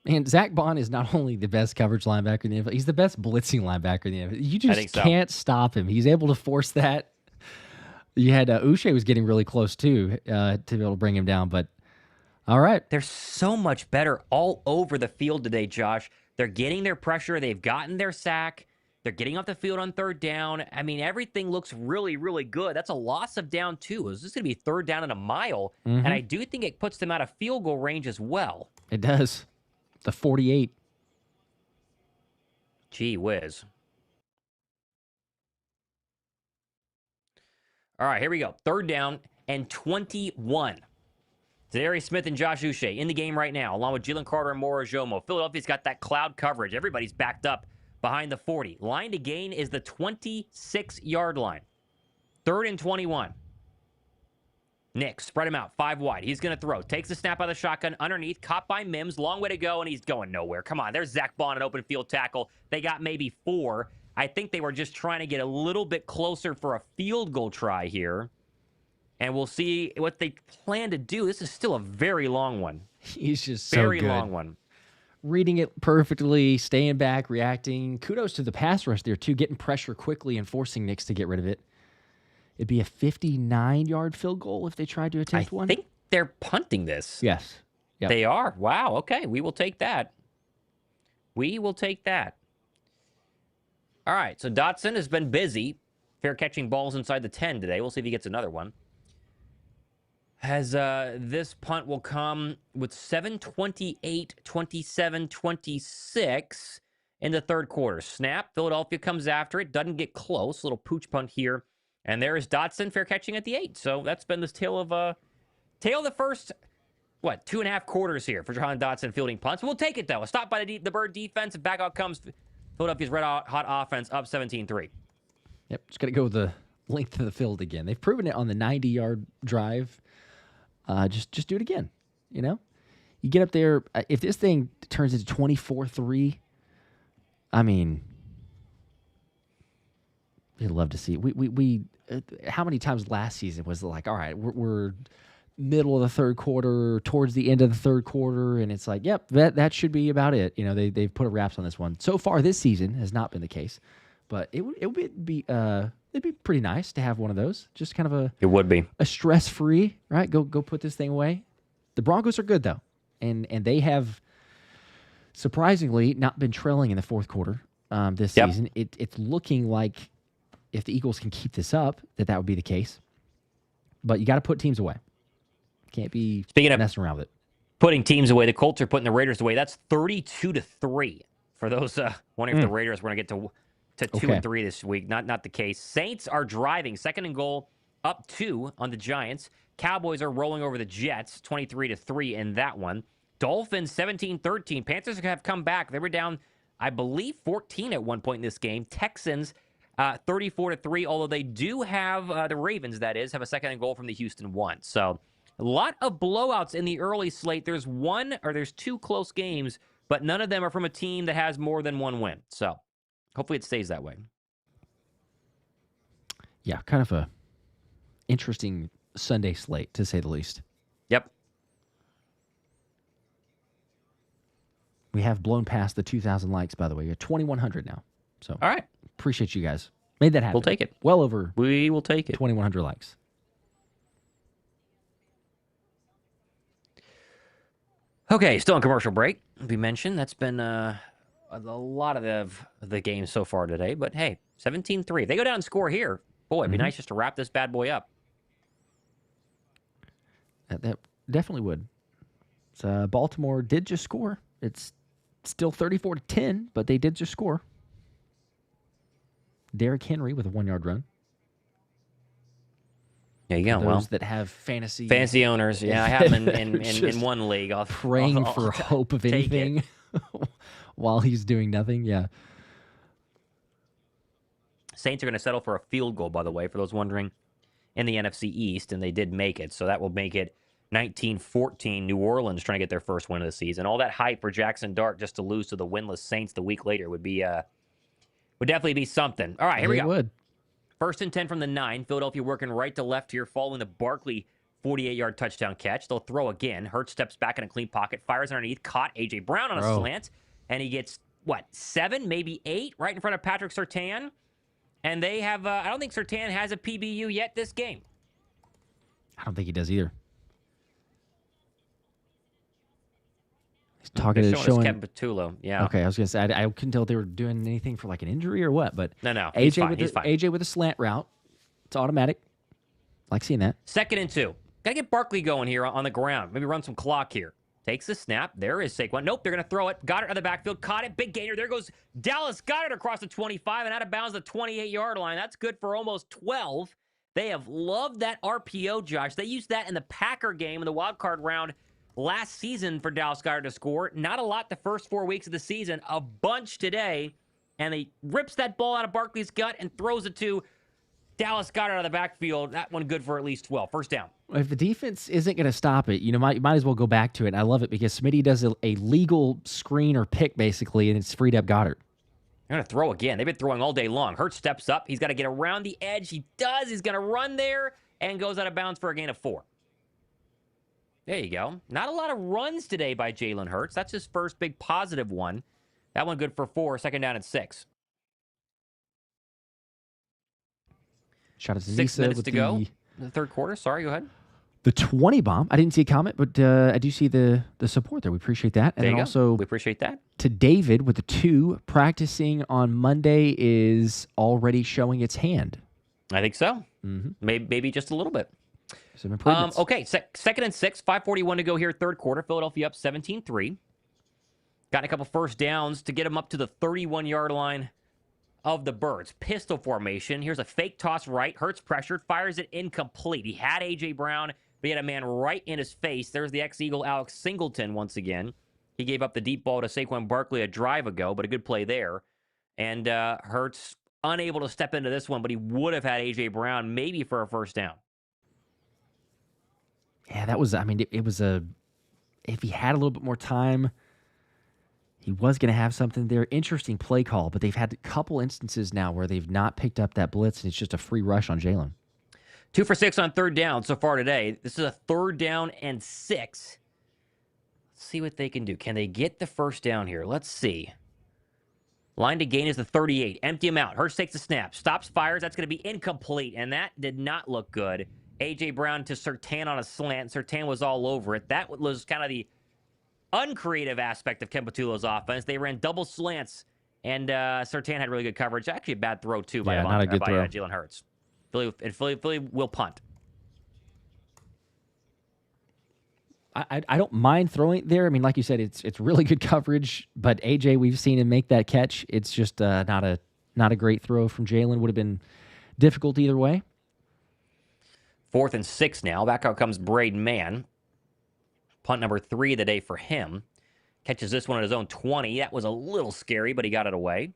And Zach Bond is not only the best coverage linebacker in the NFL, he's the best blitzing linebacker in the NFL. You just can't stop him. He's able to force that. You had Uche was getting really close, too, to be able to bring him down. But, all right. They're so much better all over the field today, Josh. They're getting their pressure. They've gotten their sack. They're getting off the field on 3rd down. I mean, everything looks really, really good. That's a loss of down 2. Is this going to be 3rd down and a mile? And I do think it puts them out of field goal range as well. It does. The 48. Gee whiz. All right, here we go. 3rd down and 21. Zadarius Smith and Josh Uche in the game right now, along with Jalen Carter and Moro Jomo. Philadelphia's got that cloud coverage. Everybody's backed up behind the 40. Line to gain is the 26-yard line. 3rd and 21. Nix, spread him out, 5 wide. He's going to throw. Takes the snap out of the shotgun underneath. Caught by Mims. Long way to go, and he's going nowhere. Come on, there's Zach Bond, an open field tackle. They got maybe 4. I think they were just trying to get a little bit closer for a field goal try here. And we'll see what they plan to do. This is still a very long one. He's just so good. Very long one. Reading it perfectly, staying back, reacting. Kudos to the pass rush there, too, getting pressure quickly and forcing Nix to get rid of it. It'd be a 59-yard field goal if they tried to attempt one. I think they're punting this. Yes. Yep. They are. Wow. Okay. We will take that. We will take that. All right. So Dotson has been busy fair catching balls inside the 10 today. We'll see if he gets another one. As this punt will come with 7:28, 27, 26 in the 3rd quarter. Snap. Philadelphia comes after it. Doesn't get close. Little pooch punt here. And there is Dotson fair catching at the 8. So that's been this tale of the first, 2.5 quarters here for Jahan Dotson fielding punts. We'll take it, though. A stop by the Bird defense. And back out comes Philadelphia's red-hot offense up 17-3. Yep, just got to go the length of the field again. They've proven it on the 90-yard drive. Just do it again, you know? You get up there. If this thing turns into 24-3, I mean, you'd love to see it. We how many times last season was it like, all right, we're middle of the 3rd quarter, towards the end of the 3rd quarter, and it's like, yep, that should be about it. You know, they've put a wraps on this one. So far this season has not been the case, but it would be it'd be pretty nice to have one of those. Just kind of it would be a stress-free, right? Go put this thing away. The Broncos are good though, and they have surprisingly not been trailing in the 4th quarter this season. It's looking like if the Eagles can keep this up, that would be the case. But you got to put teams away. Can't be messing around with it. Putting teams away, the Colts are putting the Raiders away. That's 32-3 for those wondering if the Raiders were going to get to 2-3 this week. Not the case. Saints are driving 2nd and goal, up 2 on the Giants. Cowboys are rolling over the Jets 23-3 in that one. Dolphins 17-13. Panthers have come back. They were down, I believe, 14 at one point in this game. Texans 34-3. Although they do have the Ravens, that is, have a 2nd and goal from the Houston one. So a lot of blowouts in the early slate. There's 2 close games, but none of them are from a team that has more than 1 win. So hopefully it stays that way. Yeah, kind of a interesting Sunday slate, to say the least. Yep. We have blown past the 2,000 likes, by the way. You're 2,100 now. So all right. Appreciate you guys. Made that happen. We'll take it. Well over. We will take it. 2,100 likes. Okay, still on commercial break. We mentioned that's been a lot of the games so far today. But hey, 17-3. If they go down and score here, boy, it'd be nice just to wrap this bad boy up. That definitely would. So, Baltimore did just score. It's still 34-10, but they did just score. Derrick Henry with a 1-yard run. There you go. Those Well, that have fantasy owners. Yeah, I have him in one league. Praying for hope of anything while he's doing nothing. Yeah. Saints are going to settle for a field goal, by the way, for those wondering, in the NFC East, and they did make it. So that will make it 19-14. New Orleans trying to get their first win of the season. All that hype for Jackson Dart just to lose to the winless Saints the week later would definitely be something. All right, here we go. It would. 1st and 10 from the 9. Philadelphia working right to left here, following the Barkley 48-yard touchdown catch. They'll throw again. Hurts steps back in a clean pocket, fires underneath, caught A.J. Brown on a slant, and he gets, 7, maybe 8, right in front of Patrick Surtain. And they have, I don't think Surtain has a PBU yet this game. I don't think he does either. He's talking to showing Kevin Patullo. Yeah. Okay, I was gonna say I couldn't tell if they were doing anything for like an injury or what, but no, AJ with a slant route, it's automatic. Like seeing that. 2nd and 2. Gotta get Barkley going here on the ground. Maybe run some clock here. Takes the snap. There is Saquon. Nope, they're going to throw it. Goddard out of the backfield. Caught it. Big gainer. There goes Dallas Goddard across the 25 and out of bounds the 28-yard line. That's good for almost 12. They have loved that RPO, Josh. They used that in the Packer game in the wild card round last season for Dallas Goddard to score. Not a lot the first 4 weeks of the season. A bunch today. And he rips that ball out of Barkley's gut and throws it to Dallas Goddard out of the backfield. That one good for at least 12. First down. If the defense isn't going to stop it, you might as well go back to it. And I love it because Smitty does a legal screen or pick, basically, and it's freed up Goddard. They're going to throw again. They've been throwing all day long. Hurts steps up. He's got to get around the edge. He does. He's going to run there and goes out of bounds for a gain of 4. There you go. Not a lot of runs today by Jalen Hurts. That's his first big positive one. That one good for 4. 2nd down and 6. Shout out to 6 Nisa minutes with to go in the third quarter. Sorry, go ahead. The 20 bomb. I didn't see a comment, but I do see the support there. We appreciate that. And there you then go. also We appreciate that. To David with the 2, practicing on Monday is already showing its hand. I think so. Mm-hmm. Maybe just a little bit. Some improvements. Okay, 2nd and 6. 5:41 to go here, third quarter. Philadelphia up 17-3. Got a couple first downs to get them up to the 31-yard line of the Birds. Pistol formation. Here's a fake toss right. Hurts pressured. Fires it incomplete. He had A.J. Brown, but he had a man right in his face. There's the ex-Eagle Alex Singleton once again. He gave up the deep ball to Saquon Barkley a drive ago, but a good play there. And Hurts unable to step into this one, but he would have had A.J. Brown maybe for a first down. Yeah, that was, it was if he had a little bit more time, he was going to have something there. Interesting play call, but they've had a couple instances now where they've not picked up that blitz, and it's just a free rush on Jalen. 2 for 6 on 3rd down so far today. This is a 3rd down and 6. Let's see what they can do. Can they get the first down here? Let's see. Line to gain is the 38. Empty him out. Hurts takes the snap. Stops, fires. That's going to be incomplete, and that did not look good. A.J. Brown to Surtain on a slant. Surtain was all over it. That was kind of the uncreative aspect of Ken Patullo's offense. They ran double slants, and Surtain had really good coverage. Actually, a bad throw, too, by Jalen Hurts. Philly will punt. I don't mind throwing it there. I mean, like you said, it's really good coverage, but A.J., we've seen him make that catch. It's just not a great throw from Jalen. Would have been difficult either way. 4th and 6 now. Back out comes Braden Mann. Punt number 3 of the day for him. Catches this one at his own 20. That was a little scary, but he got it away.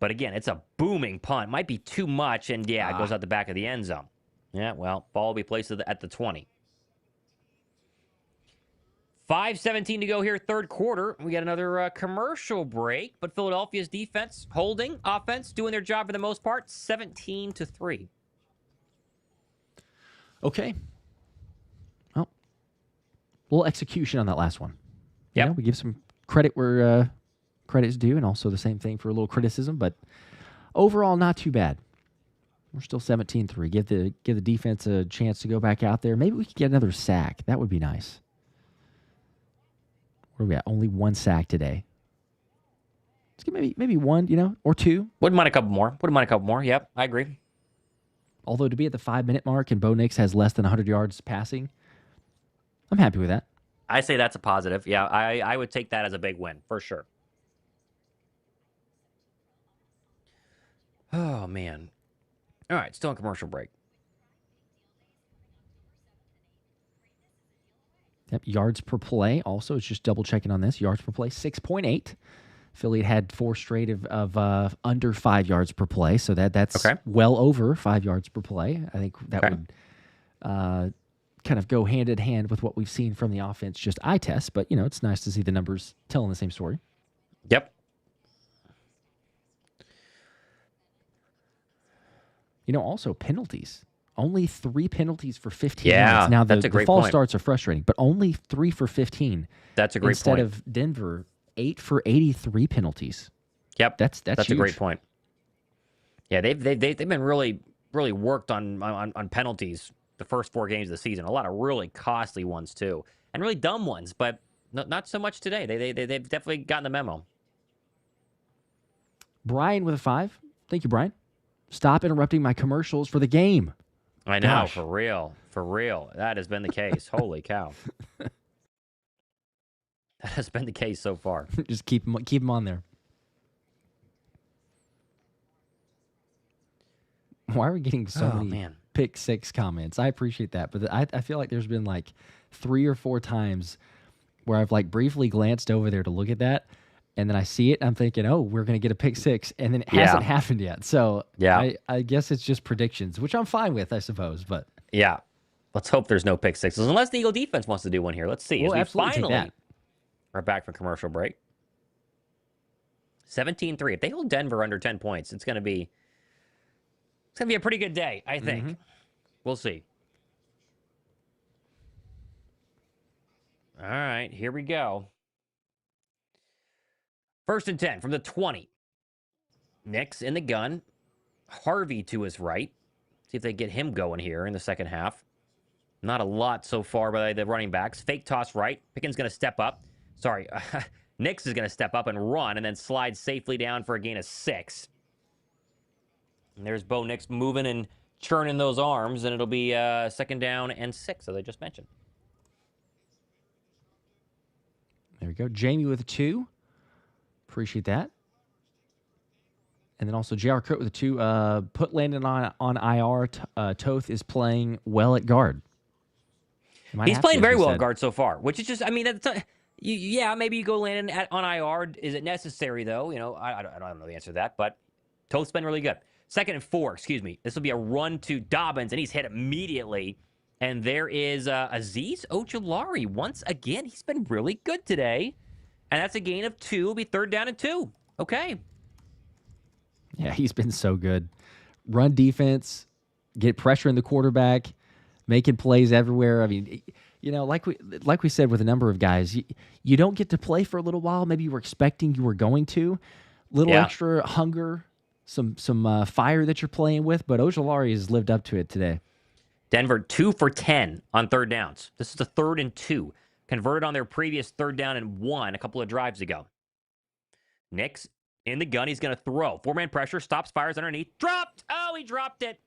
But again, it's a booming punt. Might be too much, and it goes out the back of the end zone. Yeah, well, ball will be placed at the 20. 5:17 to go here, third quarter. We got another commercial break, but Philadelphia's defense holding, offense doing their job for the most part, 17-3. Okay. Well, a little execution on that last one. Yeah, we give some credit where credit is due, and also the same thing for a little criticism. But overall, not too bad. We're still 17-3. Give the defense a chance to go back out there. Maybe we could get another sack. That would be nice. What do we got? Only 1 sack today. Let's get maybe 1, or 2. Wouldn't mind a couple more. Yep, I agree. Although to be at the 5-minute mark and Bo Nix has less than 100 yards passing, I'm happy with that. I say that's a positive. Yeah, I would take that as a big win, for sure. Oh, man. All right, still on commercial break. Yep, yards per play. Also, it's just double checking on this. Yards per play, 6.8. Philly had 4 straight of under 5 yards per play, so that's well over 5 yards per play. I think that would kind of go hand in hand with what we've seen from the offense, just eye test. But it's nice to see the numbers telling the same story. Yep. Also penalties. Only 3 penalties for 15 Yeah, yards. Now, that's a great the false point. starts are frustrating, but only 3 for 15. That's a great instead point. of Denver, 8 for 83 penalties. Yep, that's huge. A great point. Yeah, they've been really worked on penalties the first 4 games of the season. A lot of really costly ones too, and really dumb ones, but not so much today. They've definitely gotten the memo. Brian with a 5. Thank you, Brian. Stop interrupting my commercials for the game. I know, Gosh. for real. That has been the case. Holy cow. That has been the case so far. Just keep them on there. Why are we getting so many pick 6 comments? I appreciate that, but I feel like there's been like 3 or 4 times where I've like briefly glanced over there to look at that, and then I see it, and I'm thinking, oh, we're going to get a pick 6, and then it hasn't happened yet. So I guess it's just predictions, which I'm fine with, I suppose. But yeah, let's hope there's no pick 6s, unless the Eagle defense wants to do one here. Let's see. We'll As we absolutely finally take that. are back from commercial break. 17-3. If they hold Denver under 10 points, it's going to be a pretty good day, I think. Mm-hmm. We'll see. All right, here we go. 1st and 10 from the 20. Knicks in the gun. Harvey to his right. See if they get him going here in the second half. Not a lot so far by the running backs. Fake toss right. Pickens going to step up. Sorry, Knicks is going to step up and run and then slide safely down for a gain of 6. And there's Bo Nix moving and churning those arms, and it'll be 2nd down and 6, as I just mentioned. There we go. Jamie with a 2. Appreciate that. And then also J.R. Coat with a 2. Put Landon on IR. Toth is playing well at guard. He's playing very well at guard so far, which is just, I mean, maybe you go Landon on IR. Is it necessary, though? I don't know the answer to that, but Toth's been really good. 2nd and 4, This will be a run to Dobbins, and he's hit immediately. And there is Azeez Ojulari. Once again, he's been really good today. And that's a gain of 2. It'll be 3rd down and 2. Okay. Yeah, he's been so good. Run defense, get pressure in the quarterback, making plays everywhere. I mean, like we said with a number of guys, you don't get to play for a little while. Maybe you were expecting you were going to. Little extra hunger, some fire that you're playing with, but Ojulari has lived up to it today. Denver 2 for 10 on 3rd downs. This is a 3rd and 2. Converted on their previous 3rd down and 1 a couple of drives ago. Knicks in the gun. He's going to throw. 4-man pressure. Stops, fires underneath. Dropped. Oh, he dropped it.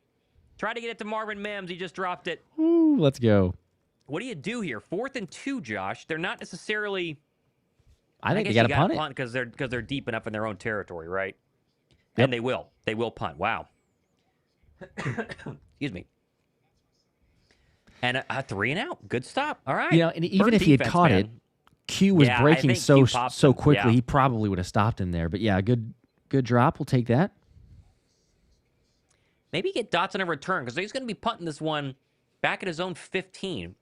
Tried to get it to Marvin Mims. He just dropped it. Ooh, let's go. What do you do here? 4th and 2, Josh. They're not necessarily... I think they got to punt it. Because they're deep enough in their own territory, right? Yep. And they will. They will punt. Wow. Excuse me. And a 3 and out. Good stop. All right. And even if he had caught it, Q was breaking so quickly, he probably would have stopped him there. But yeah, good drop. We'll take that. Maybe get Dotson a return because he's going to be punting this one back at his own 15.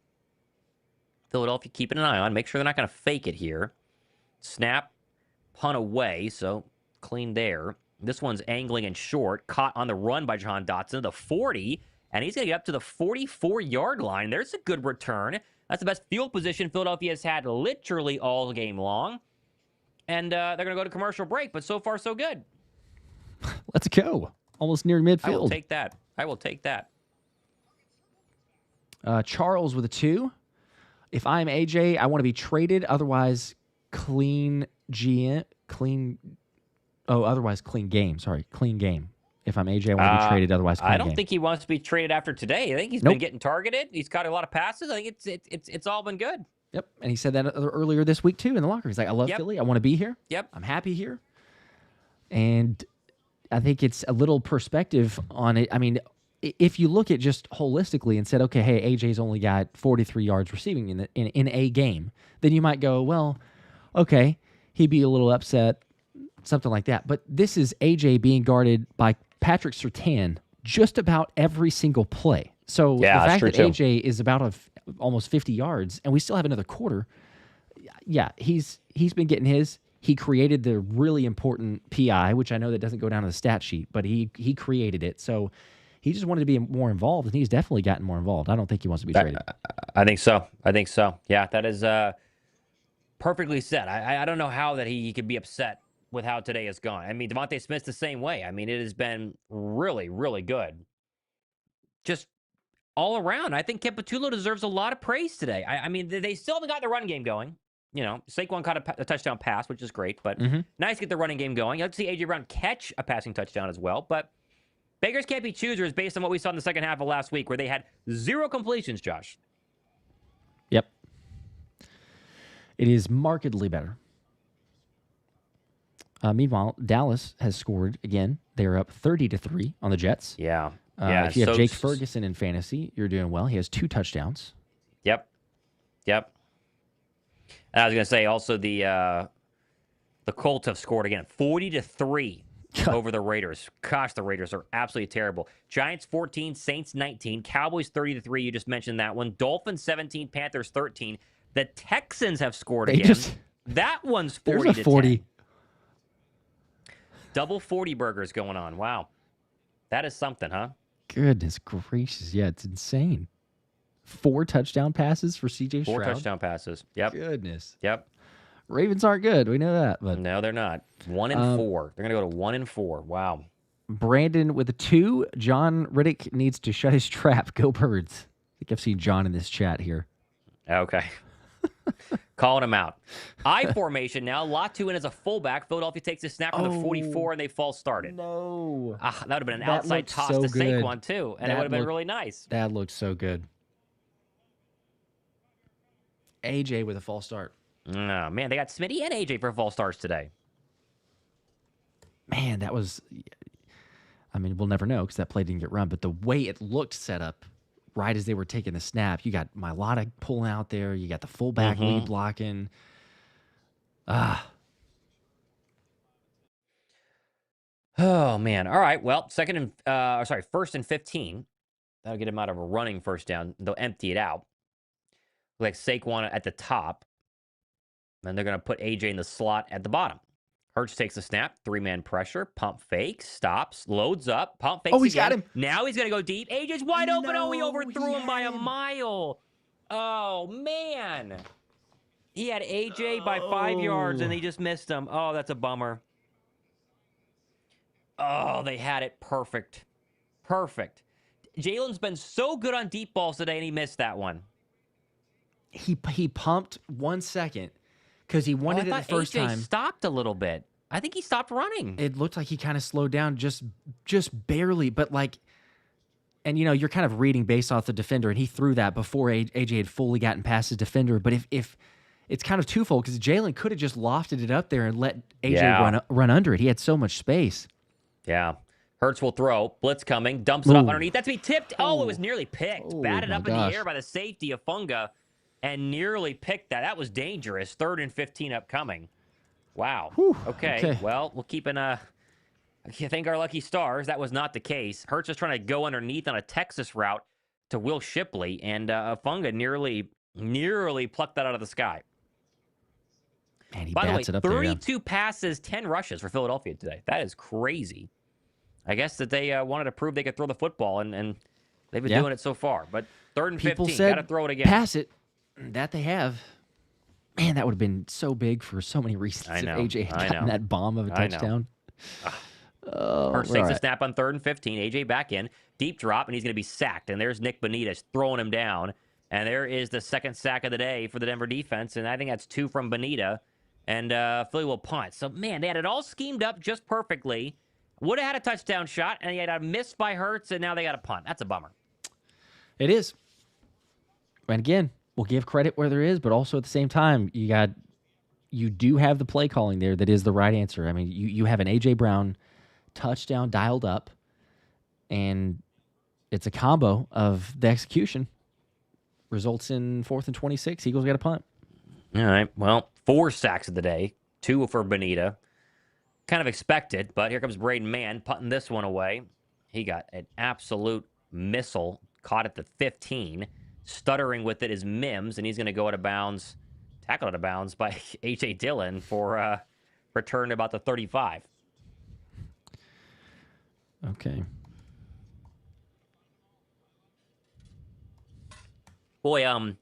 Philadelphia keeping an eye on. Make sure they're not going to fake it here. Snap, punt away. So clean there. This one's angling and short. Caught on the run by Jahan Dotson. The 40. And he's going to get up to the 44-yard line. There's a good return. That's the best field position Philadelphia has had literally all game long. And they're going to go to commercial break, but so far, so good. Let's go. Almost near midfield. I will take that. I will take that. Charles with a 2. If I'm AJ, I want to be traded. Otherwise, clean game. Sorry, clean game. If I'm AJ, I want to be traded. Otherwise, clean I don't game. think he wants to be traded after today. I think he's been getting targeted. He's got a lot of passes. I think it's all been good. Yep, and he said that earlier this week too in the locker. He's like, I love Philly. I want to be here. Yep, I'm happy here. And I think it's a little perspective on it. I mean, if you look at just holistically and said, okay, hey, AJ's only got 43 yards receiving in a game, then you might go, well, okay, he'd be a little upset, something like that. But this is AJ being guarded by Patrick Surtain just about every single play. So the fact that AJ is about almost 50 yards and we still have another quarter, yeah, he's been getting his. He created the really important PI, which I know that doesn't go down to the stat sheet, but he created it. So he just wanted to be more involved, and he's definitely gotten more involved. I don't think he wants to be traded. I think so. Yeah, that is perfectly said. I don't know how that he could be upset with how today has gone. I mean, Devontae Smith's the same way. I mean, it has been really, really good. Just all around. I think Kempatulo deserves a lot of praise today. I mean, they still haven't got the run game going. You know, Saquon caught a touchdown pass, which is great, but nice to get the running game going. I'd see A.J. Brown catch a passing touchdown as well, but beggars can't be choosers based on what we saw in the second half of last week where they had 0 completions, Josh. Yep. It is markedly better. Meanwhile, Dallas has scored again. They're up 30-3 on the Jets. Yeah. If you have Jake Ferguson in fantasy, you're doing well. He has 2 touchdowns. Yep. And I was going to say also the Colts have scored again 40-3 over the Raiders. Gosh, the Raiders are absolutely terrible. Giants 14, Saints 19, Cowboys 30-3. You just mentioned that one. Dolphins 17, Panthers 13. The Texans have scored again. That one's 40-10. Double 40 burgers going on. Wow. That is something, huh? Goodness gracious. Yeah, it's insane. 4 touchdown passes for CJ Stroud. 4 touchdown passes. Yep. Goodness. Yep. Ravens aren't good. We know that. But no, they're not. 1-4. They're going to go to 1-4. Wow. Brandon with a 2. John Riddick needs to shut his trap. Go Birds. I think I've seen John in this chat here. Okay. Calling him out. I formation now. Latu in as a fullback. Philadelphia takes a snap from the 44 and they false started. No. That would have been an outside toss to Saquon too. And it would have been really nice. That looked so good. AJ with a false start. Oh, man, they got Smitty and AJ for false starts today. Man, that was... I mean, we'll never know because that play didn't get run, but the way it looked set up right as they were taking the snap, you got Mailata pulling out there, you got the fullback lead blocking. Oh, man. All right, well, first and 15. That'll get him out of a running first down. They'll empty it out. Like Saquon at the top. And they're going to put AJ in the slot at the bottom. Hurts takes the snap, 3-man pressure, pump fake, stops, loads up, pump fakes he's again. got him. Now he's going to go deep. AJ's wide open. He overthrew him by a mile. Oh, man. He had AJ by 5 yards, and he just missed him. Oh, that's a bummer. Oh, they had it perfect. Perfect. Jalen's been so good on deep balls today, and he missed that one. He pumped 1 second because he wanted it the first AJ time. Stopped a little bit. I think he stopped running. It looked like he kind of slowed down just barely, but like, and you know, you're kind of reading based off the defender, and he threw that before AJ had fully gotten past his defender. But if it's kind of twofold because Jalen could have just lofted it up there and let AJ run under it. He had so much space. Yeah. Hurts will throw. Blitz coming. Dumps it up underneath. That's to be tipped. Oh, it was nearly picked. Batted up in the air by the safety of Funga and nearly picked that. That was dangerous. 3rd and 15 upcoming. Wow. Okay. Well, we'll keep I thank our lucky stars. That was not the case. Hurts is trying to go underneath on a Texas route to Will Shipley, and Funga nearly plucked that out of the sky. Man, he By the way, bats it up 32 there, passes, 10 rushes for Philadelphia today. That is crazy. I guess that they wanted to prove they could throw the football, and they've been doing it so far. But 3rd and 15, got to throw it again. Pass it. That they have. Man, that would have been so big for so many reasons if AJ had gotten that bomb of a touchdown. Hurts takes a snap on 3rd and 15. AJ back in. Deep drop, and he's going to be sacked. And there's Nick Benitez throwing him down. And there is the second sack of the day for the Denver defense. And I think that's 2 from Bonita. And Philly will punt. So, man, they had it all schemed up just perfectly. Would have had a touchdown shot, and he had a miss by Hurts, and now they got a punt. That's a bummer. It is. And again, we'll give credit where there is, but also at the same time, you do have the play calling there that is the right answer. I mean, you have an A.J. Brown touchdown dialed up, and it's a combo of the execution. Results in 4th and 26. Eagles got a punt. All right. Well, 4 sacks of the day, 2 for Bonita. Kind of expected, but here comes Braden Mann punting this one away. He got an absolute missile, caught at the 15. Stuttering with it is Mims, and he's going to go out of bounds, tackled out of bounds by A.J. Dillon for return to about the 35. Okay. Boy, Cam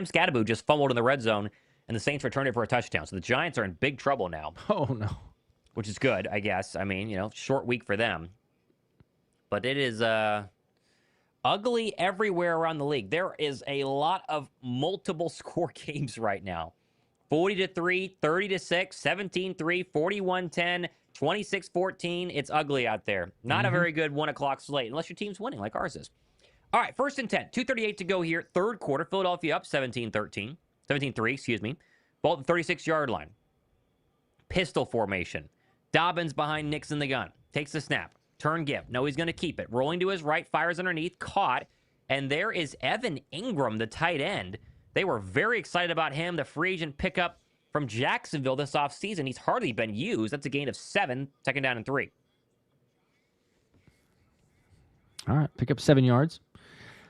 Scadaboo just fumbled in the red zone, and the Saints returned it for a touchdown. So the Giants are in big trouble now. Oh, no. Which is good, I guess. I mean, short week for them. But it is ugly everywhere around the league. There is a lot of multiple score games right now. 40-3, 30-6, 17-3, 41-10, 26-14. It's ugly out there. Not a very good 1 o'clock slate, unless your team's winning like ours is. All right, 1st and 10. 2:38 to go here. Third quarter. Philadelphia up 17-3, excuse me. Ball at the 36-yard line. Pistol formation. Dobbins behind Nix in the gun. Takes the snap. Turn give. No, he's going to keep it. Rolling to his right. Fires underneath. Caught. And there is Evan Ingram, the tight end. They were very excited about him. The free agent pickup from Jacksonville this offseason. He's hardly been used. That's a gain of 7. 2nd down and 3. All right. Pick up 7 yards.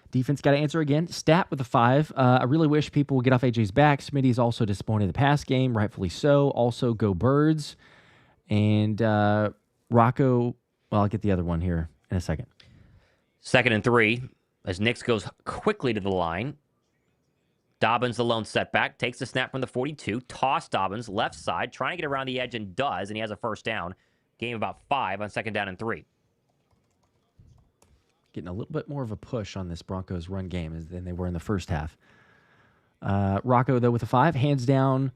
Defense got to answer again. Stat with a 5. I really wish people would get off AJ's back. Smitty's also disappointed in the pass game, rightfully so. Also, go Birds. And Rocco, well, I'll get the other one here in a second. 2nd and 3, as Nix goes quickly to the line. Dobbins, the lone setback, takes the snap from the 42. Toss Dobbins, left side, trying to get around the edge and does, and he has a 1st down. Game about 5 on 2nd down and 3. Getting a little bit more of a push on this Broncos run game than they were in the first half. Rocco, though, with a 5. Hands down,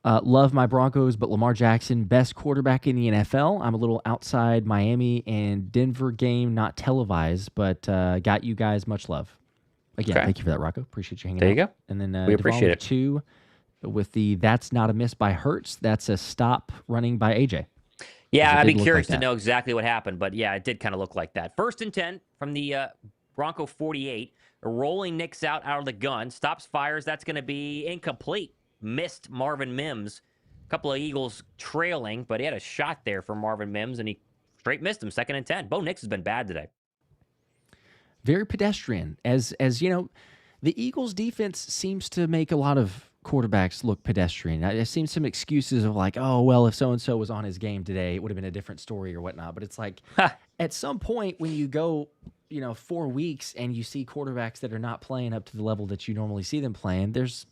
love my Broncos, but Lamar Jackson, best quarterback in the NFL. I'm a little outside Miami and Denver game, not televised, but got you guys much love. Again, Thank you for that, Rocco. Appreciate you hanging out. There you go. And then we appreciate it. 2 with the that's not a miss by Hurts. That's a stop running by AJ. Yeah, I'd be curious to know exactly what happened, but yeah, it did kind of look like that. 1st and 10 from the Bronco 48. Rolling Nix out of the gun. Stops, fires. That's going to be incomplete. Missed Marvin Mims. A couple of Eagles trailing, but he had a shot there for Marvin Mims, and he straight missed him. 2nd and 10. Bo Nix has been bad today. Very pedestrian. As you know, the Eagles defense seems to make a lot of quarterbacks look pedestrian. I've seen some excuses of like, oh, well, if so-and-so was on his game today, it would have been a different story or whatnot. But it's like, at some point when you go, 4 weeks and you see quarterbacks that are not playing up to the level that you normally see them playing, there's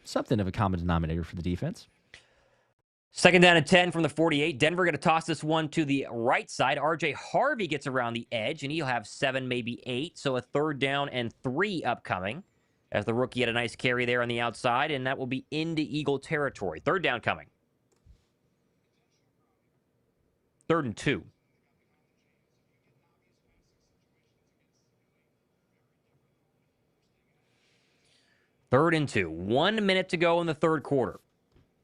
something of a common denominator for the defense. 2nd down and 10 from the 48. Denver going to toss this one to the right side. R.J. Harvey gets around the edge, and he'll have 7, maybe 8. So a 3rd down and 3 upcoming. As the rookie had a nice carry there on the outside, and that will be into Eagle territory. 3rd down coming. 3rd and 2. Third and 2. 1 minute to go in the 3rd quarter.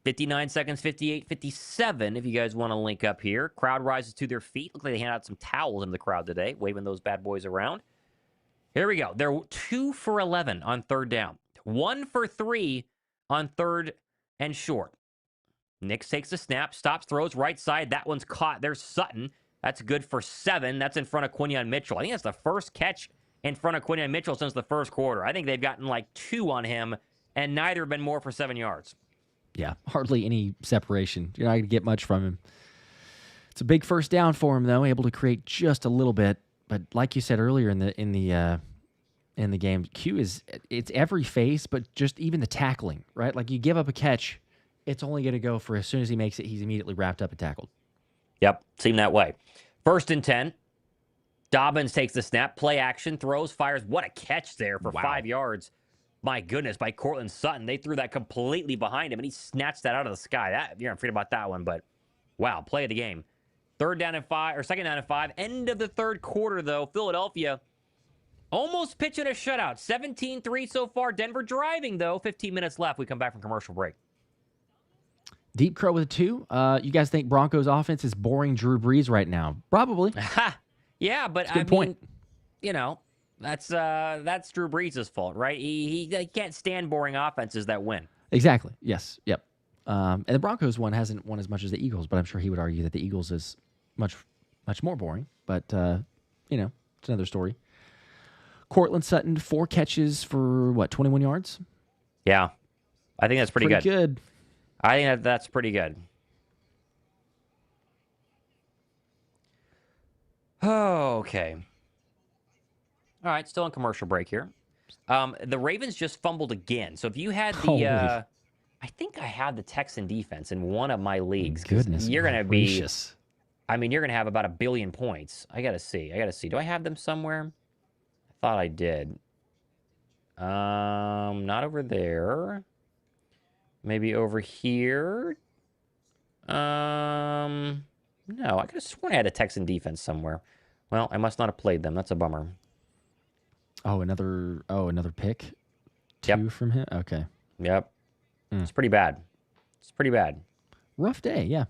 59 seconds, 58, 57, if you guys want to link up here. Crowd rises to their feet. Looks like they hand out some towels in the crowd today, waving those bad boys around. Here we go. They're 2 for 11 on 3rd down. 1 for 3 on 3rd and short. Nix takes the snap, stops, throws right side. That one's caught. There's Sutton. That's good for 7. That's in front of Quinyon Mitchell. I think that's the first catch in front of Quinyon Mitchell since the 1st quarter. I think they've gotten like 2 on him, and neither have been more for 7 yards. Yeah, hardly any separation. You're not going to get much from him. It's a big 1st down for him, though, able to create just a little bit. But like you said earlier in the game, Q it's every phase, but just even the tackling, right? Like you give up a catch, it's only going to go for as soon as he makes it, he's immediately wrapped up and tackled. Yep, seemed that way. 1st and 10. Dobbins takes the snap, play action, throws, fires. What a catch there for 5 yards. My goodness, by Cortland Sutton. They threw that completely behind him, and he snatched that out of the sky. You're not forget about that one, but wow, play of the game. 3rd down and 5, or 2nd down and 5. End of the 3rd quarter, though. Philadelphia almost pitching a shutout. 17-3 so far. Denver driving, though. 15 minutes left. We come back from commercial break. Deep Crow with a 2. You guys think Broncos offense is boring Drew Brees right now? Probably. Yeah, but I mean, point. you know, that's Drew Brees' fault, right? He can't stand boring offenses that win. Exactly. Yes. Yep. And the Broncos one hasn't won as much as the Eagles, but I'm sure he would argue that the Eagles is much more boring. But it's another story. Cortland Sutton, 4 catches for 21 yards. Yeah, I think that's pretty good. I think that's pretty good. Okay. All right, still on commercial break here. The Ravens just fumbled again. So if you had the, I think I had the Texan defense in one of my leagues. Goodness you're gonna gracious. you're gonna have about 1 billion points. I gotta see. Do I have them somewhere? I thought I did. Not over there. Maybe over here. No, I could have sworn I had a Texan defense somewhere. Well, I must not have played them. That's a bummer. Another pick. 2 from him. Okay. Yep. It's pretty bad. Rough day, yeah.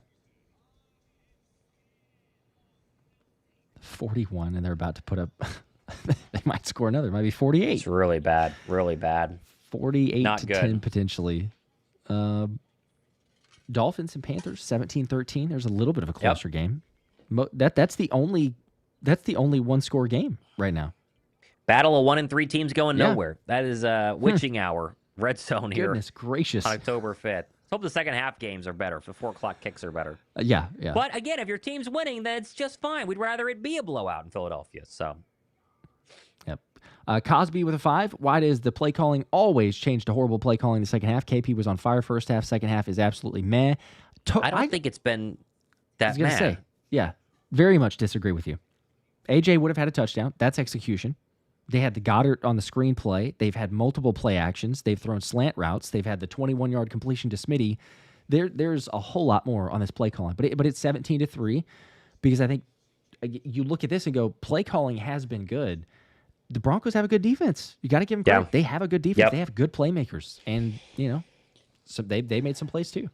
41, and they're about to put up. They might score another. It might be 48. It's really bad. 48 Not to good. 10 potentially. Dolphins and Panthers 17-13. There's a little bit of a closer game. That's the only 1-score game right now. Battle of 1 and 3 teams going nowhere. That is witching hour red zone here. Goodness gracious. On October 5th. Let's hope the second half games are better. The 4 o'clock kicks are better. Yeah. But again, if your team's winning, then it's just fine. We'd rather it be a blowout in Philadelphia. So. Yep. Cosby with a 5. Why does the play calling always change to horrible play calling in the second half? KP was on fire first half. Second half is absolutely meh. I don't think it's been that meh. Say, yeah, very much disagree with you. AJ would have had a touchdown. That's execution. They had the Goddard on the screen play. They've had multiple play actions. They've thrown slant routes. They've had the 21-yard completion to Smitty. There's a whole lot more on this play calling. But it's 17-3 because I think you look at this and go, play calling has been good. The Broncos have a good defense. You got to give them credit. They have a good defense. Yep. They have good playmakers. And, so they made some plays too.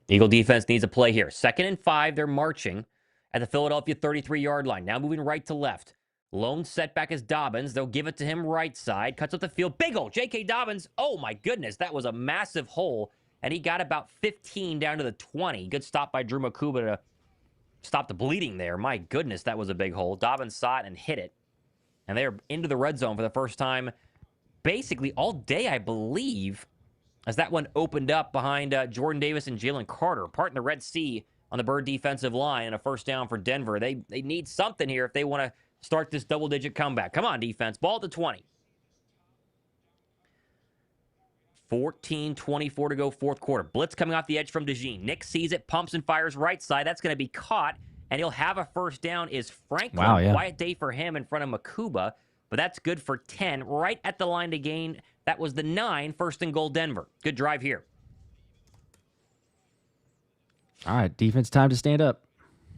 Eagle defense needs a play here. 2nd and 5, they're marching at the Philadelphia 33-yard line. Now moving right to left. Lone setback is Dobbins. They'll give it to him right side. Cuts up the field. Big hole. J.K. Dobbins. Oh, my goodness. That was a massive hole. And he got about 15 down to the 20. Good stop by Drew Makuba to stop the bleeding there. My goodness, that was a big hole. Dobbins saw it and hit it. And they're into the red zone for the first time basically all day, I believe, as that one opened up behind Jordan Davis and Jalen Carter. Part in the Red Sea on the Bird defensive line and a first down for Denver. They need something here if they want to start this double-digit comeback. Come on, defense. Ball at the 20. 14:24 to go, fourth quarter. Blitz coming off the edge from DeJean. Nick sees it, pumps and fires right side. That's going to be caught, and he'll have a first down. Is Franklin. Wow, yeah. Quiet day for him in front of Makuba, but that's good for 10. Right at the line to gain. That was the 9, first and goal Denver. Good drive here. All right, defense time to stand up.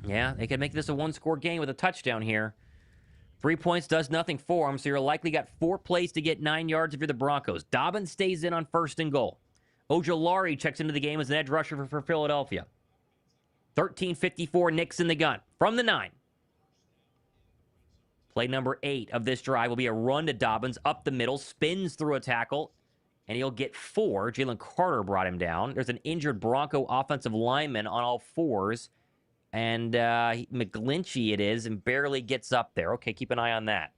Yeah, they can make this a one-score game with a touchdown here. 3 points does nothing for them, so you're likely got 4 plays to get 9 yards if you're the Broncos. Dobbins stays in on first and goal. Ojulari checks into the game as an edge rusher for Philadelphia. 13:54, Knicks in the gun. From the 9. Play number 8 of this drive will be a run to Dobbins up the middle, spins through a tackle, and he'll get 4. Jalen Carter brought him down. There's an injured Bronco offensive lineman on all 4s. And McGlinchey it is, and barely gets up there. Okay, keep an eye on that.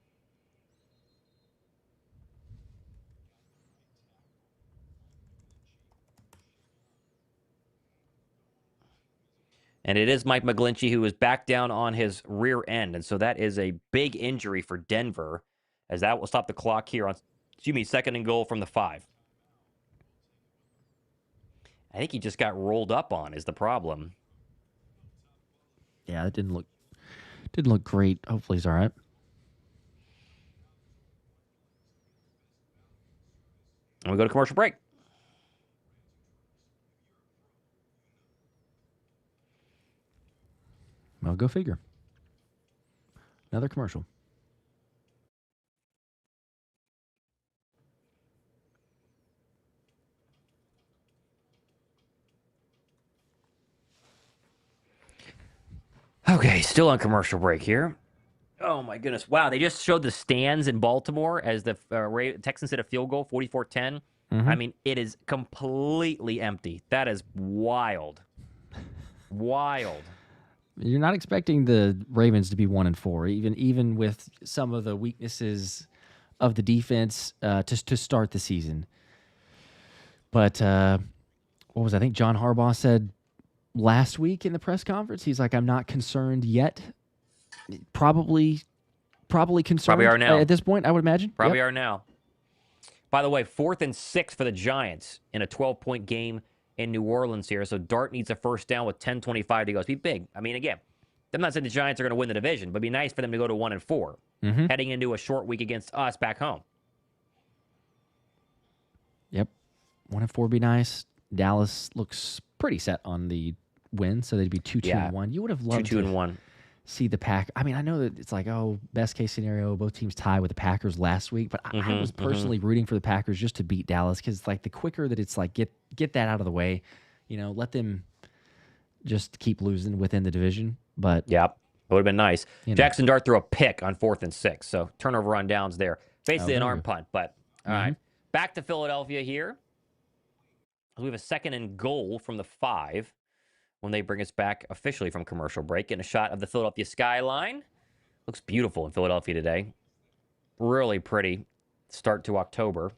And it is Mike McGlinchey who is back down on his rear end. And so that is a big injury for Denver, as that will stop the clock here on, second and goal from the 5. I think he just got rolled up on is the problem. Yeah, that didn't look great. Hopefully he's all right. And we go to commercial break. Well, go figure. Another commercial. Okay, still on commercial break here. Oh my goodness! Wow, they just showed the stands in Baltimore as the Texans hit a field goal, 44-10. I mean, it is completely empty. That is wild. Wild. You're not expecting the Ravens to be 1-4, even with some of the weaknesses of the defense to start the season. But what was I think John Harbaugh said last week in the press conference? He's like, I'm not concerned yet. Probably concerned. Probably are now at this point, I would imagine. Probably are now. By the way, 4th and 6 for the Giants in a 12-point game in New Orleans here. So Dart needs a first down with 10:25 to go. It's be big. I mean, again, I'm not saying the Giants are going to win the division, but it'd be nice for them to go to 1-4, heading into a short week against us back home. Yep, 1-4 would be nice. Dallas looks pretty set on the win, so they'd be 2-2-1. You would have loved 2-2-1. See the pack. I mean, I know that it's like, oh, best case scenario, both teams tie with the Packers last week, but I was personally rooting for the Packers just to beat Dallas because, like, the quicker that it's like get that out of the way, let them just keep losing within the division. But yep, it would have been nice. Jackson Dart threw a pick on 4th and 6, so turnover on downs there. Basically an arm punt, but all right. Back to Philadelphia here. We have a 2nd and goal from the 5. When they bring us back officially from commercial break. And a shot of the Philadelphia skyline. Looks beautiful in Philadelphia today. Really pretty start to October.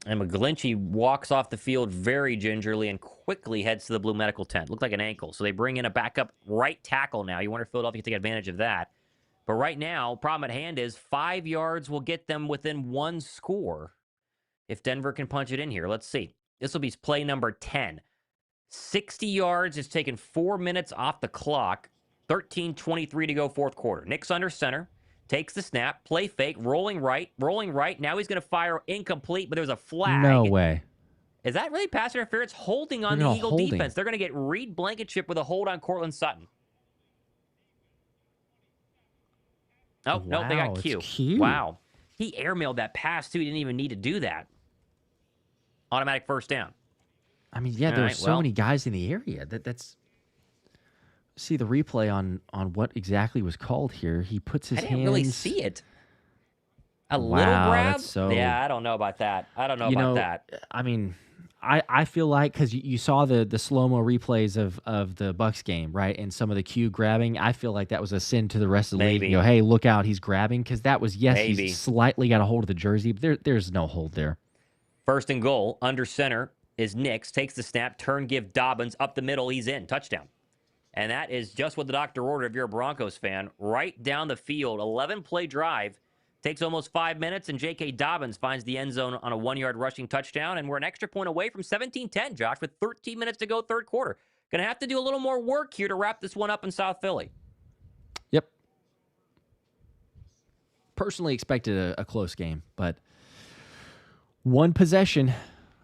And McGlinchey walks off the field very gingerly and quickly heads to the blue medical tent. Looked like an ankle. So they bring in a backup right tackle now. You wonder if Philadelphia can take advantage of that. But right now, problem at hand is 5 yards will get them within 1 score. If Denver can punch it in here, let's see. This will be play number 10. 60 yards. It's taken 4 minutes off the clock. 13:23 to go, 4th quarter. Nick's under center. Takes the snap. Play fake. Rolling right. Now he's going to fire incomplete, but there's a flag. No way. Is that really pass interference? Holding on the Eagle defense. They're going to get Reed Blankenship with a hold on Cortland Sutton. Oh, wow, no, they got Q. Wow. He airmailed that pass, too. He didn't even need to do that. Automatic first down. I mean, yeah, there were so many guys in the area. That's see the replay on what exactly was called here. He puts his hands. I didn't really see it. A little grab? Yeah, I don't know about that. I mean, I feel like because you saw the slow-mo replays of the Bucs game, right? And some of the Q grabbing, I feel like that was a sin to the rest of the league. Hey, look out, he's grabbing. Because that was, he slightly got a hold of the jersey, but there's no hold there. 1st and goal, under center is Nix, takes the snap, turn, give Dobbins, up the middle, he's in, touchdown. And that is just what the doctor ordered if you're a Broncos fan. Right down the field, 11-play drive, takes almost 5 minutes, and J.K. Dobbins finds the end zone on a 1-yard rushing touchdown, and we're an extra point away from 17-10, Josh, with 13 minutes to go, 3rd quarter. Going to have to do a little more work here to wrap this one up in South Philly. Yep. Personally expected a close game, but 1 possession,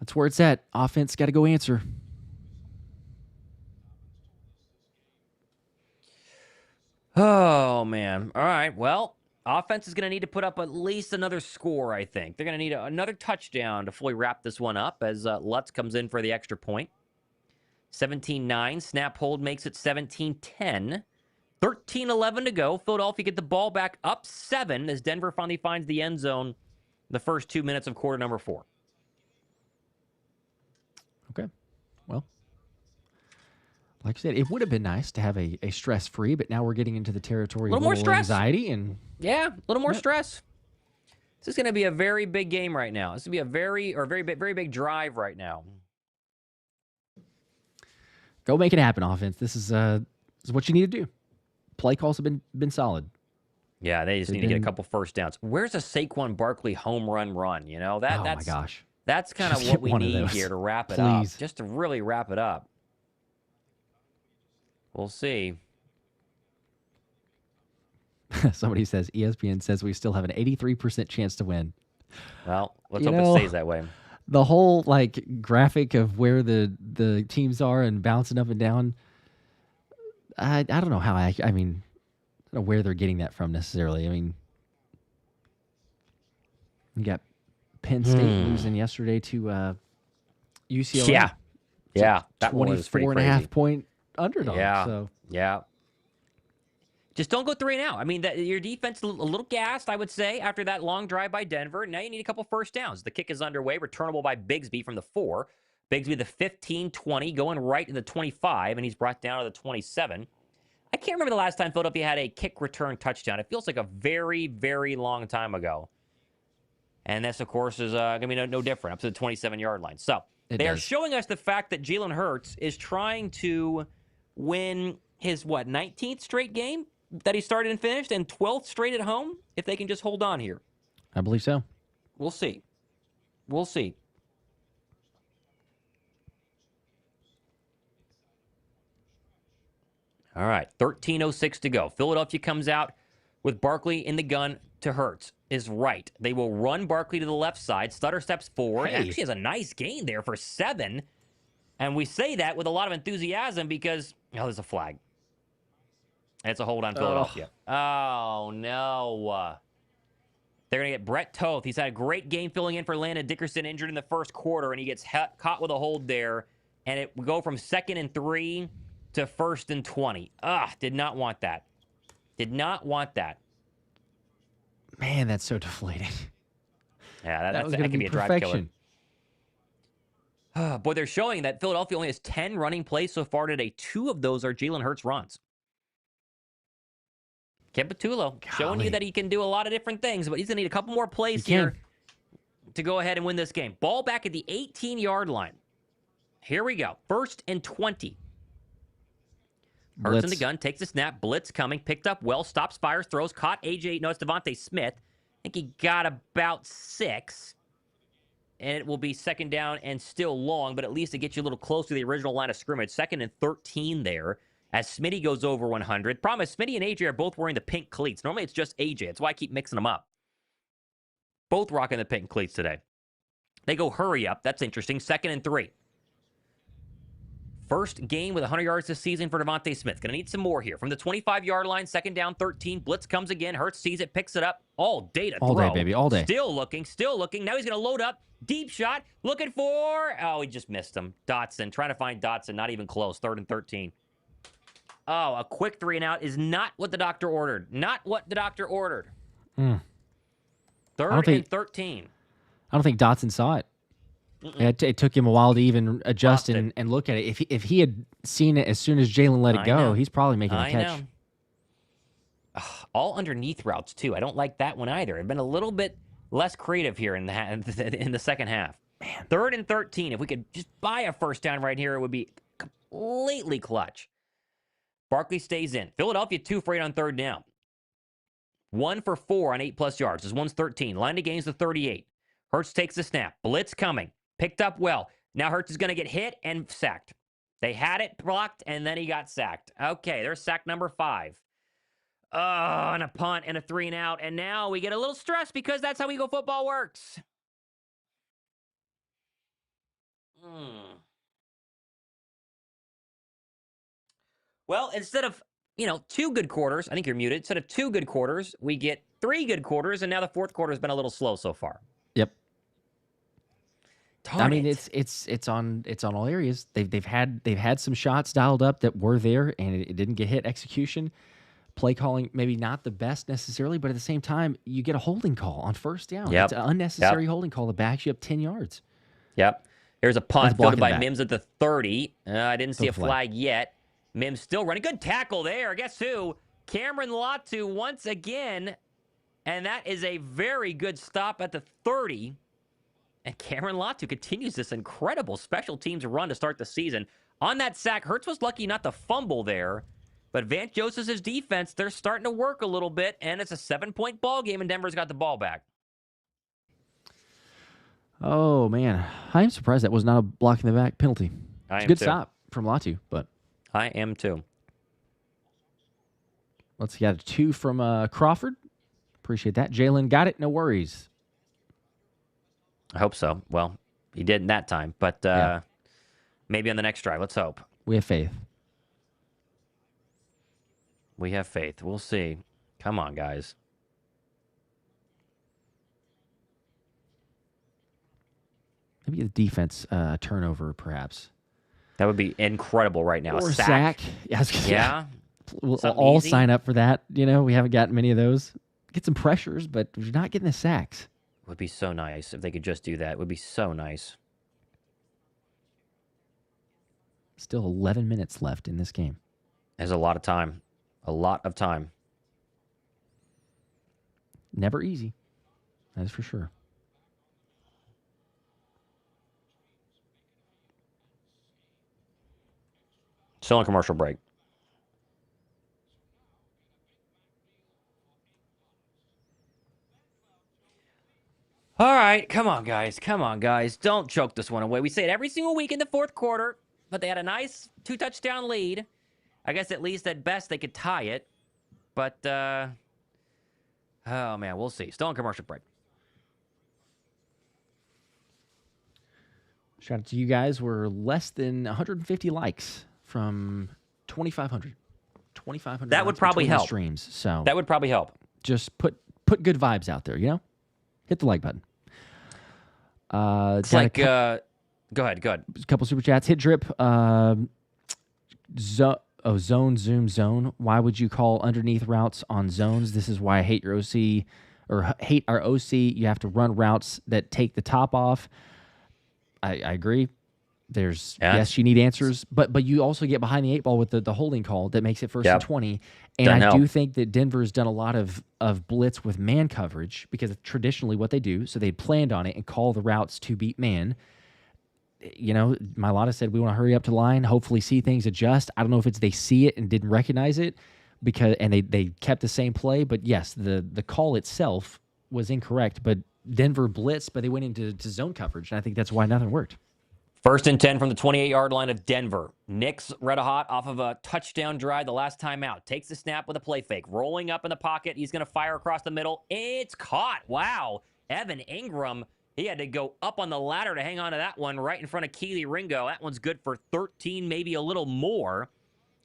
that's where it's at. Offense got to go answer. Oh, man. All right, well, offense is going to need to put up at least another score, I think. They're going to need another touchdown to fully wrap this one up as Lutz comes in for the extra point. 17-9. Snap hold makes it 17-10. 13-11 to go. Philadelphia get the ball back up 7 as Denver finally finds the end zone the first 2 minutes of quarter number 4. Okay. Well, like I said, it would have been nice to have a stress-free, but now we're getting into the territory of a little anxiety. Yeah, a little more stress. This is going to be a very big game right now. This is going to be a very big drive right now. Go make it happen, offense. This is what you need to do. Play calls have been solid. Yeah, they just need to get a couple first downs. Where's a Saquon Barkley home run? That's my gosh. That's kind of what we need here to wrap it up. Just to really wrap it up. We'll see. Somebody says, ESPN says we still have an 83% chance to win. Well, let's hope it stays that way. The whole graphic of where the teams are and bouncing up and down, I don't know how I mean, I don't know where they're getting that from necessarily. I mean, you got Penn State losing yesterday to UCLA. Yeah. That 24 and a half point underdog. Yeah. So Yeah. Just don't go 3-and-out. I mean, your defense is a little gassed, I would say, after that long drive by Denver. Now you need a couple first downs. The kick is underway, returnable by Bigsby from the 4. Bigsby the 15-20, going right to the 25, and he's brought down to the 27. I can't remember the last time Philadelphia had a kick return touchdown. It feels like a very, very long time ago. And this, of course, is going to be no different, up to the 27-yard line. So they are showing us the fact that Jalen Hurts is trying to win his, 19th straight game that he started and finished, and 12th straight at home, if they can just hold on here. I believe so. We'll see. We'll see. All right, 13:06 to go. Philadelphia comes out with Barkley in the gun to Hurts. Is right. They will run Barkley to the left side. Stutter steps forward. Hey. Actually has a nice gain there for 7. And we say that with a lot of enthusiasm because, there's a flag. It's a hold on Philadelphia. Oh, no. They're going to get Brett Toth. He's had a great game filling in for Landon Dickerson, injured in the first quarter, and he gets caught with a hold there. And it will go from 2nd and 3 to 1st and 20. Did not want that. Did not want that. Man, that's so deflating. Yeah, that can be a drive killer. Boy, they're showing that Philadelphia only has 10 running plays so far today. 2 of those are Jalen Hurts runs. Ken Patullo showing you that he can do a lot of different things, but he's going to need a couple more plays here to go ahead and win this game. Ball back at the 18-yard line. Here we go. 1st and 20. Hurts in the gun, takes the snap, blitz coming, picked up well, stops, fires, throws, caught AJ. No, it's Devontae Smith. I think he got about 6. And it will be 2nd down and still long, but at least it gets you a little close to the original line of scrimmage. 2nd and 13 there as Smitty goes over 100. Problem is, Smitty and AJ are both wearing the pink cleats. Normally it's just AJ. That's why I keep mixing them up. Both rocking the pink cleats today. They go hurry up. That's interesting. 2nd and 3. First game with 100 yards this season for Devontae Smith. Going to need some more here. From the 25-yard line, 2nd down, 13. Blitz comes again. Hurts sees it, picks it up. All day to throw. All day, baby, all day. Still looking. Now he's going to load up. Deep shot. Looking for... Oh, he just missed him. Dotson. Trying to find Dotson. Not even close. 3rd and 13. Oh, a quick 3-and-out is not what the doctor ordered. Not what the doctor ordered. 3rd and 13. I don't think Dotson saw it. It took him a while to even adjust and look at it. If he had seen it as soon as Jalen let it go, he's probably making a catch. All underneath routes, too. I don't like that one either. I've been a little bit less creative here in the second half. Man. 3rd and 13. If we could just buy a first down right here, it would be completely clutch. Barkley stays in. Philadelphia 2 for 8 on 3rd down. 1 for 4 on 8+ yards. This one's 13. Line to gains the 38. Hurts takes the snap. Blitz coming. Picked up well. Now Hurts is going to get hit and sacked. They had it blocked, and then he got sacked. Okay, there's sack number 5. And a punt and a 3-and-out. And now we get a little stressed because that's how Eagle football works. Well, instead of, 2 good quarters, I think you're muted. Instead of 2 good quarters, we get 3 good quarters, and now the 4th quarter has been a little slow so far. Yep. I mean, it's on all areas. They've had some shots dialed up that were there, and it didn't get hit. Execution, play calling, maybe not the best necessarily, but at the same time, you get a holding call on 1st down. Yep. It's an unnecessary holding call that backs you up 10 yards. Yep. There's a punt fielded by Mims at the 30. I didn't see a flag yet. Mims still running. Good tackle there. Guess who? Cameron Latu once again. And that is a very good stop at the 30. And Cameron Latu continues this incredible special teams run to start the season. On that sack, Hurts was lucky not to fumble there. But Vance Joseph's defense, they're starting to work a little bit. And it's a 7-point ball game, and Denver's got the ball back. Oh, man. I'm surprised that was not a block in the back penalty. It's a good stop from Latu, but... I am too. Let's get a 2 from Crawford. Appreciate that. Jalen got it. No worries. I hope so. Well, he didn't that time, but maybe on the next drive. Let's hope. We have faith. We have faith. We'll see. Come on, guys. Maybe the defense turnover, perhaps. That would be incredible right now. Or a sack. Yeah. We'll Something all easy. sign up for that. We haven't gotten many of those. Get some pressures, but you're not getting the sacks. Would be so nice if they could just do that. It would be so nice. Still 11 minutes left in this game. There's a lot of time. A lot of time. Never easy. That is for sure. Still on commercial break. All right, come on, guys. Come on, guys. Don't choke this one away. We say it every single week in the fourth quarter, but they had a nice 2-touchdown lead. I guess at least at best they could tie it. But, oh, man, we'll see. Still on commercial break. Shout out to you guys. We're less than 150 likes from 2,500. 2,500 That would likes probably between the help. streams. So That would probably help. just put good vibes out there, Hit the like button. It's got like, go ahead. a couple super chats. Hit drip. Zone, zoom, zone. Why would you call underneath routes on zones? This is why I hate your OC or hate our OC. You have to run routes that take the top off. I agree. Yes, you need answers, but you also get behind the eight ball with the holding call that makes it first and 20. And Doesn't I help. do think that Denver's done a lot of blitz with man coverage because of traditionally what they do. So they planned on it and call the routes to beat man. Mailata said we want to hurry up to the line, hopefully see things adjust. I don't know if it's they see it and didn't recognize it and they kept the same play. But yes, the call itself was incorrect. But Denver blitzed, but they went into zone coverage, and I think that's why nothing worked. First and 10 from the 28-yard line of Denver. Nick's red hot off of a touchdown drive the last time out. Takes the snap with a play fake. Rolling up in the pocket. He's going to fire across the middle. It's caught. Wow. Evan Ingram, he had to go up on the ladder to hang on to that one right in front of Kelee Ringo. That one's good for 13, maybe a little more.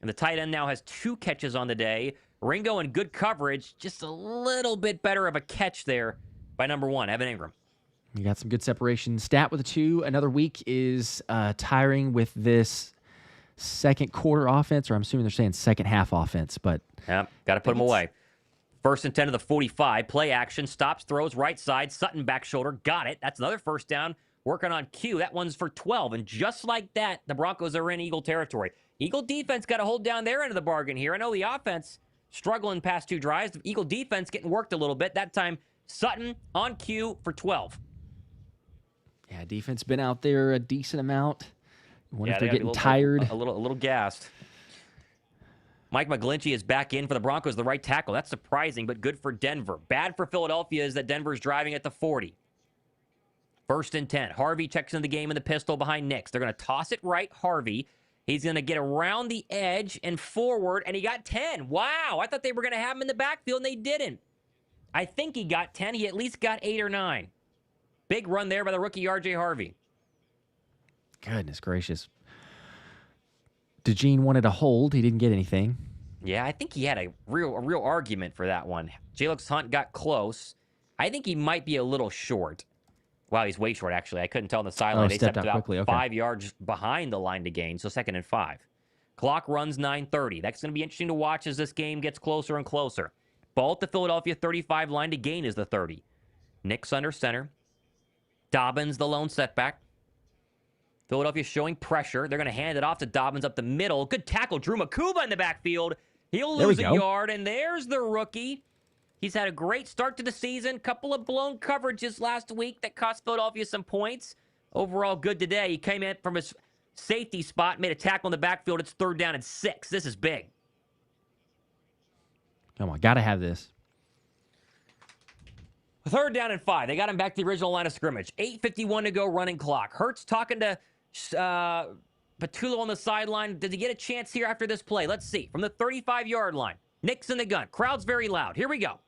And the tight end now has 2 catches on the day. Ringo in good coverage. Just a little bit better of a catch there by number 1, Evan Ingram. You got some good separation. Stat with a 2. Another week is tiring with this second quarter offense, or I'm assuming they're saying second half offense. But yeah, got to put them away. First and 10 to the 45. Play action. Stops, throws, right side. Sutton back shoulder. Got it. That's another first down. Working on Q. That one's for 12. And just like that, the Broncos are in Eagle territory. Eagle defense got to hold down their end of the bargain here. I know the offense struggling past 2 drives. The Eagle defense getting worked a little bit. That time, Sutton on Q for 12. Yeah, defense been out there a decent amount. I wonder if they they're gotta be getting tired. A little gassed. Mike McGlinchey is back in for the Broncos, the right tackle. That's surprising, but good for Denver. Bad for Philadelphia is that Denver's driving at the 40. First and 10. Harvey checks in the game in the pistol behind Nix. They're going to toss it right. Harvey. He's going to get around the edge and forward, and he got 10. Wow, I thought they were going to have him in the backfield, and they didn't. I think he got 10. He at least got 8 or 9. Big run there by the rookie R.J. Harvey. Goodness gracious. DeJean wanted a hold. He didn't get anything. Yeah, I think he had a real argument for that one. Jalix Hunt got close. I think he might be a little short. Wow, he's way short, actually. I couldn't tell on the sideline. They stepped about quickly. 5 yards behind the line to gain, so 2nd and 5. Clock runs 9:30. That's going to be interesting to watch as this game gets closer and closer. Ball at the Philadelphia 35, line to gain is the 30. Nix under center. Dobbins, the lone setback. Philadelphia showing pressure. They're going to hand it off to Dobbins up the middle. Good tackle. Drew Makuba in the backfield. He'll lose a yard, and there's the rookie. He's had a great start to the season. Couple of blown coverages last week that cost Philadelphia some points. Overall, good today. He came in from his safety spot, made a tackle in the backfield. It's 3rd down and 6. This is big. Come on, got to have this. 3rd down and 5. They got him back to the original line of scrimmage. 8:51 to go, running clock. Hurts talking to Patullo on the sideline. Does he get a chance here after this play? Let's see. From the 35-yard line. Nick's in the gun. Crowd's very loud. Here we go.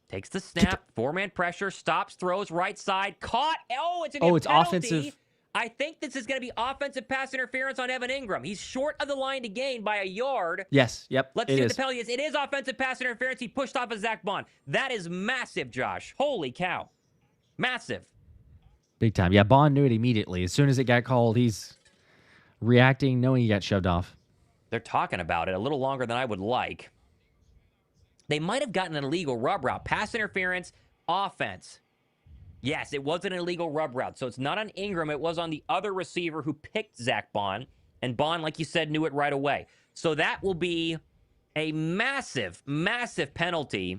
Takes the snap. 4-man pressure. Stops, throws, right side. Caught. Oh, it's it's offensive. I think this is going to be offensive pass interference on Evan Ingram. He's short of the line to gain by a yard. Yes, yep. Let's see what the penalty is. It is offensive pass interference. He pushed off of Zach Bond. That is massive, Josh. Holy cow. Massive. Big time. Yeah, Bond knew it immediately. As soon as it got called, he's reacting, knowing he got shoved off. They're talking about it a little longer than I would like. They might have gotten an illegal rub route. Pass interference, offense. Yes, it was an illegal rub route. So it's not on Ingram. It was on the other receiver who picked Zach Bond. And Bond, like you said, knew it right away. So that will be a massive, massive penalty.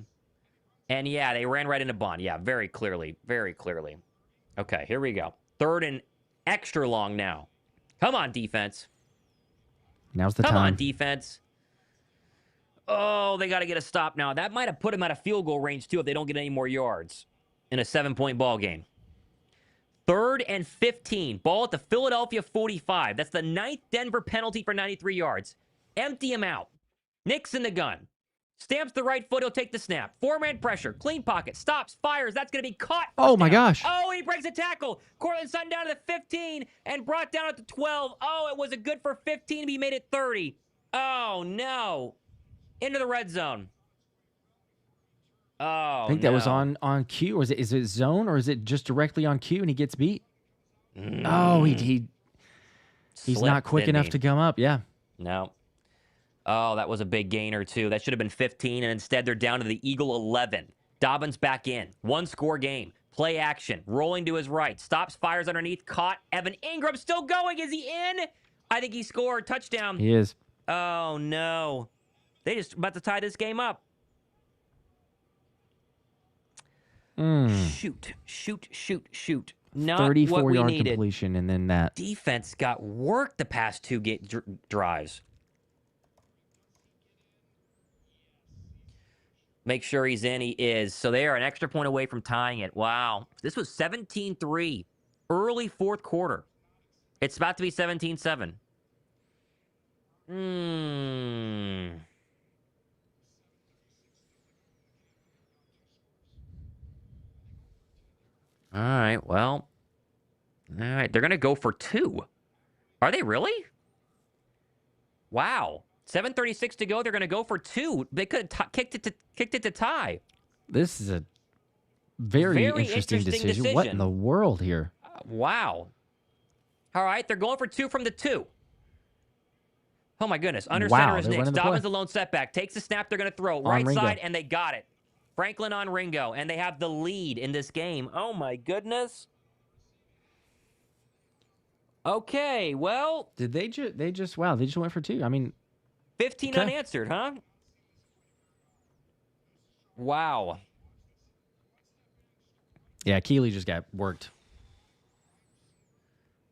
And yeah, they ran right into Bond. Yeah, very clearly. Very clearly. Okay, here we go. 3rd and extra long now. Come on, defense. Now's the time. Come on, defense. Oh, they got to get a stop now. That might have put him out of field goal range, too, if they don't get any more yards in a 7-point ball game. 3rd and 15. Ball at the Philadelphia 45. That's the 9th Denver penalty for 93 yards. Empty him out. Nick's in the gun. Stamps the right foot. He'll take the snap. 4-man pressure. Clean pocket. Stops. Fires. That's going to be caught. Oh, my gosh. Oh, he breaks a tackle. Cortland Sutton down to the 15 and brought down at the 12. Oh, it was a good for 15. But he made it 30. Oh, no. Into the red zone. Oh, I think that was on cue. Or is it zone, or is it just directly on cue and he gets beat? Oh, he's not quick enough to come up. Yeah. No. Oh, that was a big gainer, too. That should have been 15, and instead they're down to the Eagle 11. Dobbins back in. 1-score game. Play action. Rolling to his right. Stops, fires underneath. Caught. Evan Ingram still going. Is he in? I think he scored. Touchdown. He is. Oh, no. They just about to tie this game up. Shoot. Not 34-yard completion, and then that. Defense got worked the past 2 drives. Make sure he's in. He is. So they are an extra point away from tying it. Wow. This was 17-3. Early 4th quarter. It's about to be 17-7. All right, well. All right, they're going to go for 2. Are they really? Wow. 7:36 to go. They're going to go for 2. They could have kicked it to tie. This is a very interesting decision. What in the world here? Wow. All right, they're going for 2 from the 2. Oh, my goodness. Under center is Nix. Dobbins the lone setback. Takes the snap. They're going to throw. Right side, and they got it. Franklin on Ringo, and they have the lead in this game. Oh, my goodness. Okay, well. Did they just went for 2. I mean. 15 unanswered, huh? Wow. Yeah, Kelee just got worked.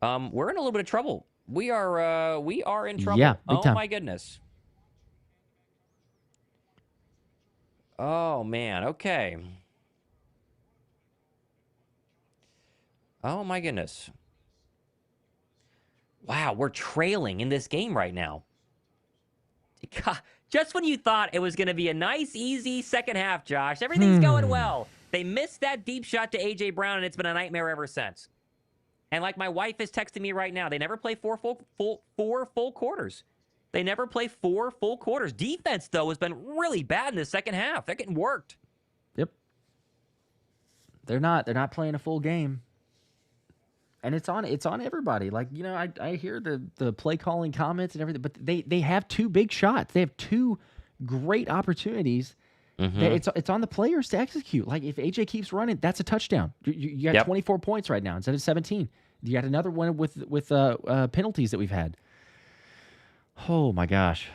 We're in a little bit of trouble. We are in trouble. Yeah, big time. My goodness. Oh man, okay. Oh my goodness. Wow, we're trailing in this game right now. God, just when you thought it was going to be a nice, easy second half, Josh, everything's going well. They missed that deep shot to A.J. Brown, and it's been a nightmare ever since. And like my wife is texting me right now, they never play four full quarters. They never play 4 full quarters. Defense, though, has been really bad in the second half. They're getting worked. Yep. They're not playing a full game. And it's on everybody. Like, you know, I hear the play calling comments and everything, but they have 2 big shots. They have 2 great opportunities. It's on the players to execute. Like, if AJ keeps running, that's a touchdown. You got 24 points right now instead of 17. You got another one with penalties that we've had. Oh my gosh.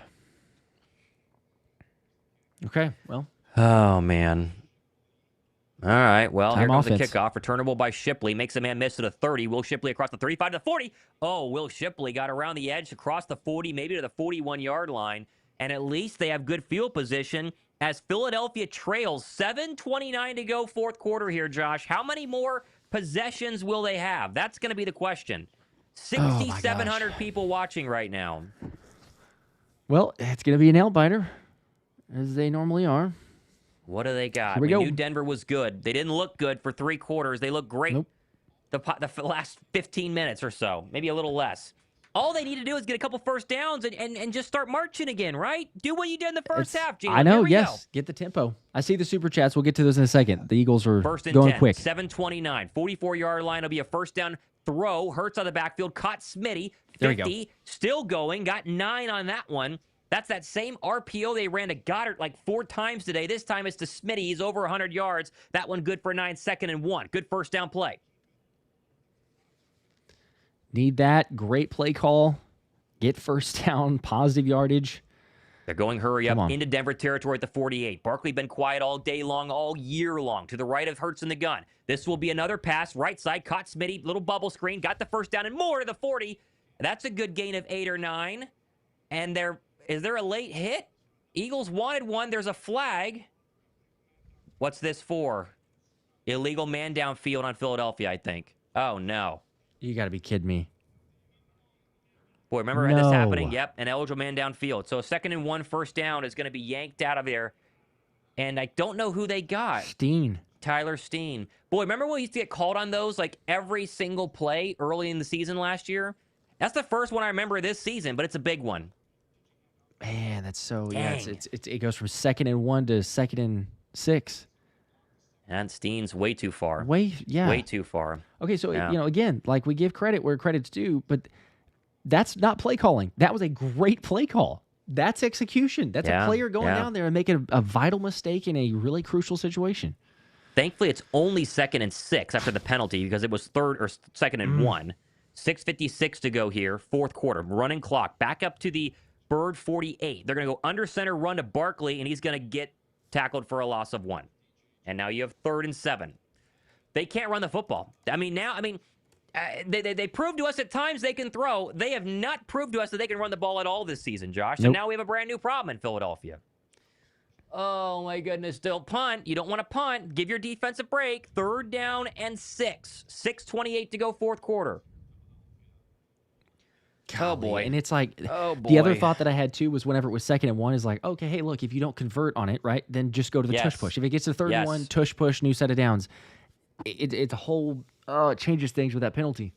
Okay, well. Oh man. All right, well, here comes offense. the kickoff. Returnable by Shipley. Makes a man miss to the 30. Will Shipley across the 35 to the 40. Oh, Will Shipley got around the edge, across the 40, maybe to the 41-yard line. And at least they have good field position as Philadelphia trails. 7:29 to go, 4th quarter here, Josh. How many more possessions will they have? That's going to be the question. 6,700 people watching right now. Well, it's going to be a nail biter, as they normally are. What do they got? Here we go. Knew Denver was good. They didn't look good for 3 quarters. They looked great the last 15 minutes or so, maybe a little less. All they need to do is get a couple first downs and just start marching again, right? Do what you did in the first half, Gino. I know, Go. Get the tempo. I see the super chats. We'll get to those in a second. The Eagles are First and going 10, quick. 7:29, 44-yard line. It'll be a first down. throw. Hurts on the backfield, caught Smitty. 50, There we go. still going, got 9 on that one. That's that same RPO they ran to Goddard like 4 times today. This time it's to Smitty. He's over 100 yards. That one good for 9, 2nd and 1. Good first down play. Need that. Great play call. Get first down, positive yardage. They're going hurry up into Denver territory at the 48. Barkley been quiet all day long, all year long. To the right of Hurts in the gun. This will be another pass. Right side, caught Smitty. Little bubble screen. Got the first down and more to the 40. That's a good gain of 8 or 9. And is there a late hit? Eagles wanted one. There's a flag. What's this for? Illegal man downfield on Philadelphia, I think. Oh, no. You got to be kidding me. Boy, remember this happening? Yep, an eligible man downfield. So a 2nd and 1 first down is going to be yanked out of there. And I don't know who they got. Steen. Tyler Steen. Boy, remember when we used to get called on those like every single play early in the season last year? That's the first one I remember this season, but it's a big one. Man, that's so... Dang. Yeah, it goes from 2nd and 1 to 2nd and 6. And Steen's way too far. Way too far. Okay, so, Yeah. Again, like we give credit where credit's due, but that's not play calling. That was a great play call. That's execution. That's a player going down there and making a vital mistake in a really crucial situation. Thankfully, it's only 2nd and 6 after the penalty because it was 2nd and 1. 6:56 to go here, 4th quarter. Running clock. Back up to the Bird 48. They're going to go under center run to Barkley, and he's going to get tackled for a loss of 1. And now you have 3rd and 7. They can't run the football. They proved to us at times they can throw. They have not proved to us that they can run the ball at all this season, Josh. And now we have a brand new problem in Philadelphia. Oh, my goodness. Still punt. You don't want to punt. Give your defense a break. 3rd down and 6. 6:28 to go, 4th quarter. Golly. Oh, boy. And it's like, oh, boy. The other thought that I had, too, was whenever it was 2nd and 1 is like, okay, hey, look, if you don't convert on it, right, then just go to the tush push. If it gets to 3rd and 1, tush push, new set of downs. It's a whole, it changes things with that penalty.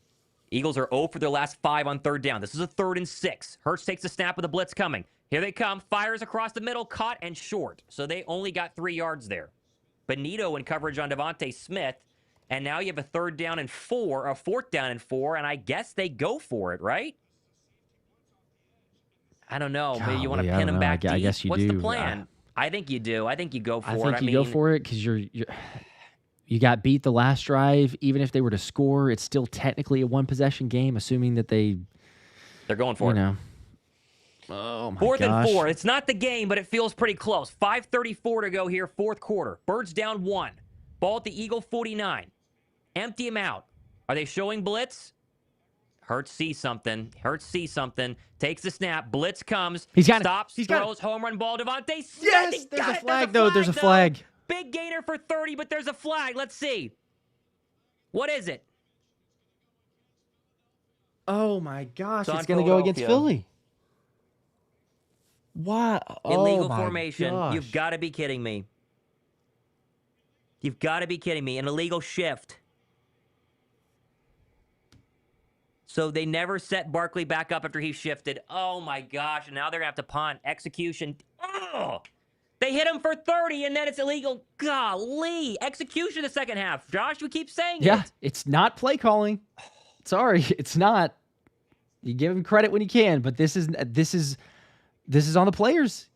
Eagles are 0 for their last 5 on 3rd down. This is a 3rd and 6. Hurts takes the snap with a blitz coming. Here they come. Fires across the middle, caught and short. So they only got 3 yards there. Benito in coverage on Devontae Smith. And now you have a 3rd down and 4, a 4th down and 4, and I guess they go for it, right? I don't know. Maybe you want to pin them back deep. I guess you What's do. the plan? I think you do. I think you go for it. I think you go for it because you got beat the last drive. Even if they were to score, it's still technically a 1-possession game, assuming that they're going for it. Oh, my 4th gosh. and 4. It's not the game, but it feels pretty close. 5:34 to go here, 4th quarter. Birds down 1. Ball at the Eagle 49. Empty him out. Are they showing blitz? Hurts sees something. Takes the snap. Blitz comes. He's got stops. it. Throws. Home run ball. Devontae Smith. Yes, there's a flag, though. There's a flag. Big gainer for 30, but there's a flag. Let's see. What is it? Oh, my gosh. It's It's going to go against Philly. What? Illegal oh my formation. Gosh. You've got to be kidding me. You've got to be kidding me. An illegal shift. So they never set Barkley back up after he shifted. Oh, my gosh. And now they're going to have to punt. Execution. Oh! They hit him for 30, and then it's illegal. Golly. Execution the second half. Josh, we keep saying Yeah, it. it's not play calling. Sorry, it's not. You give him credit when you can, but this is on the players.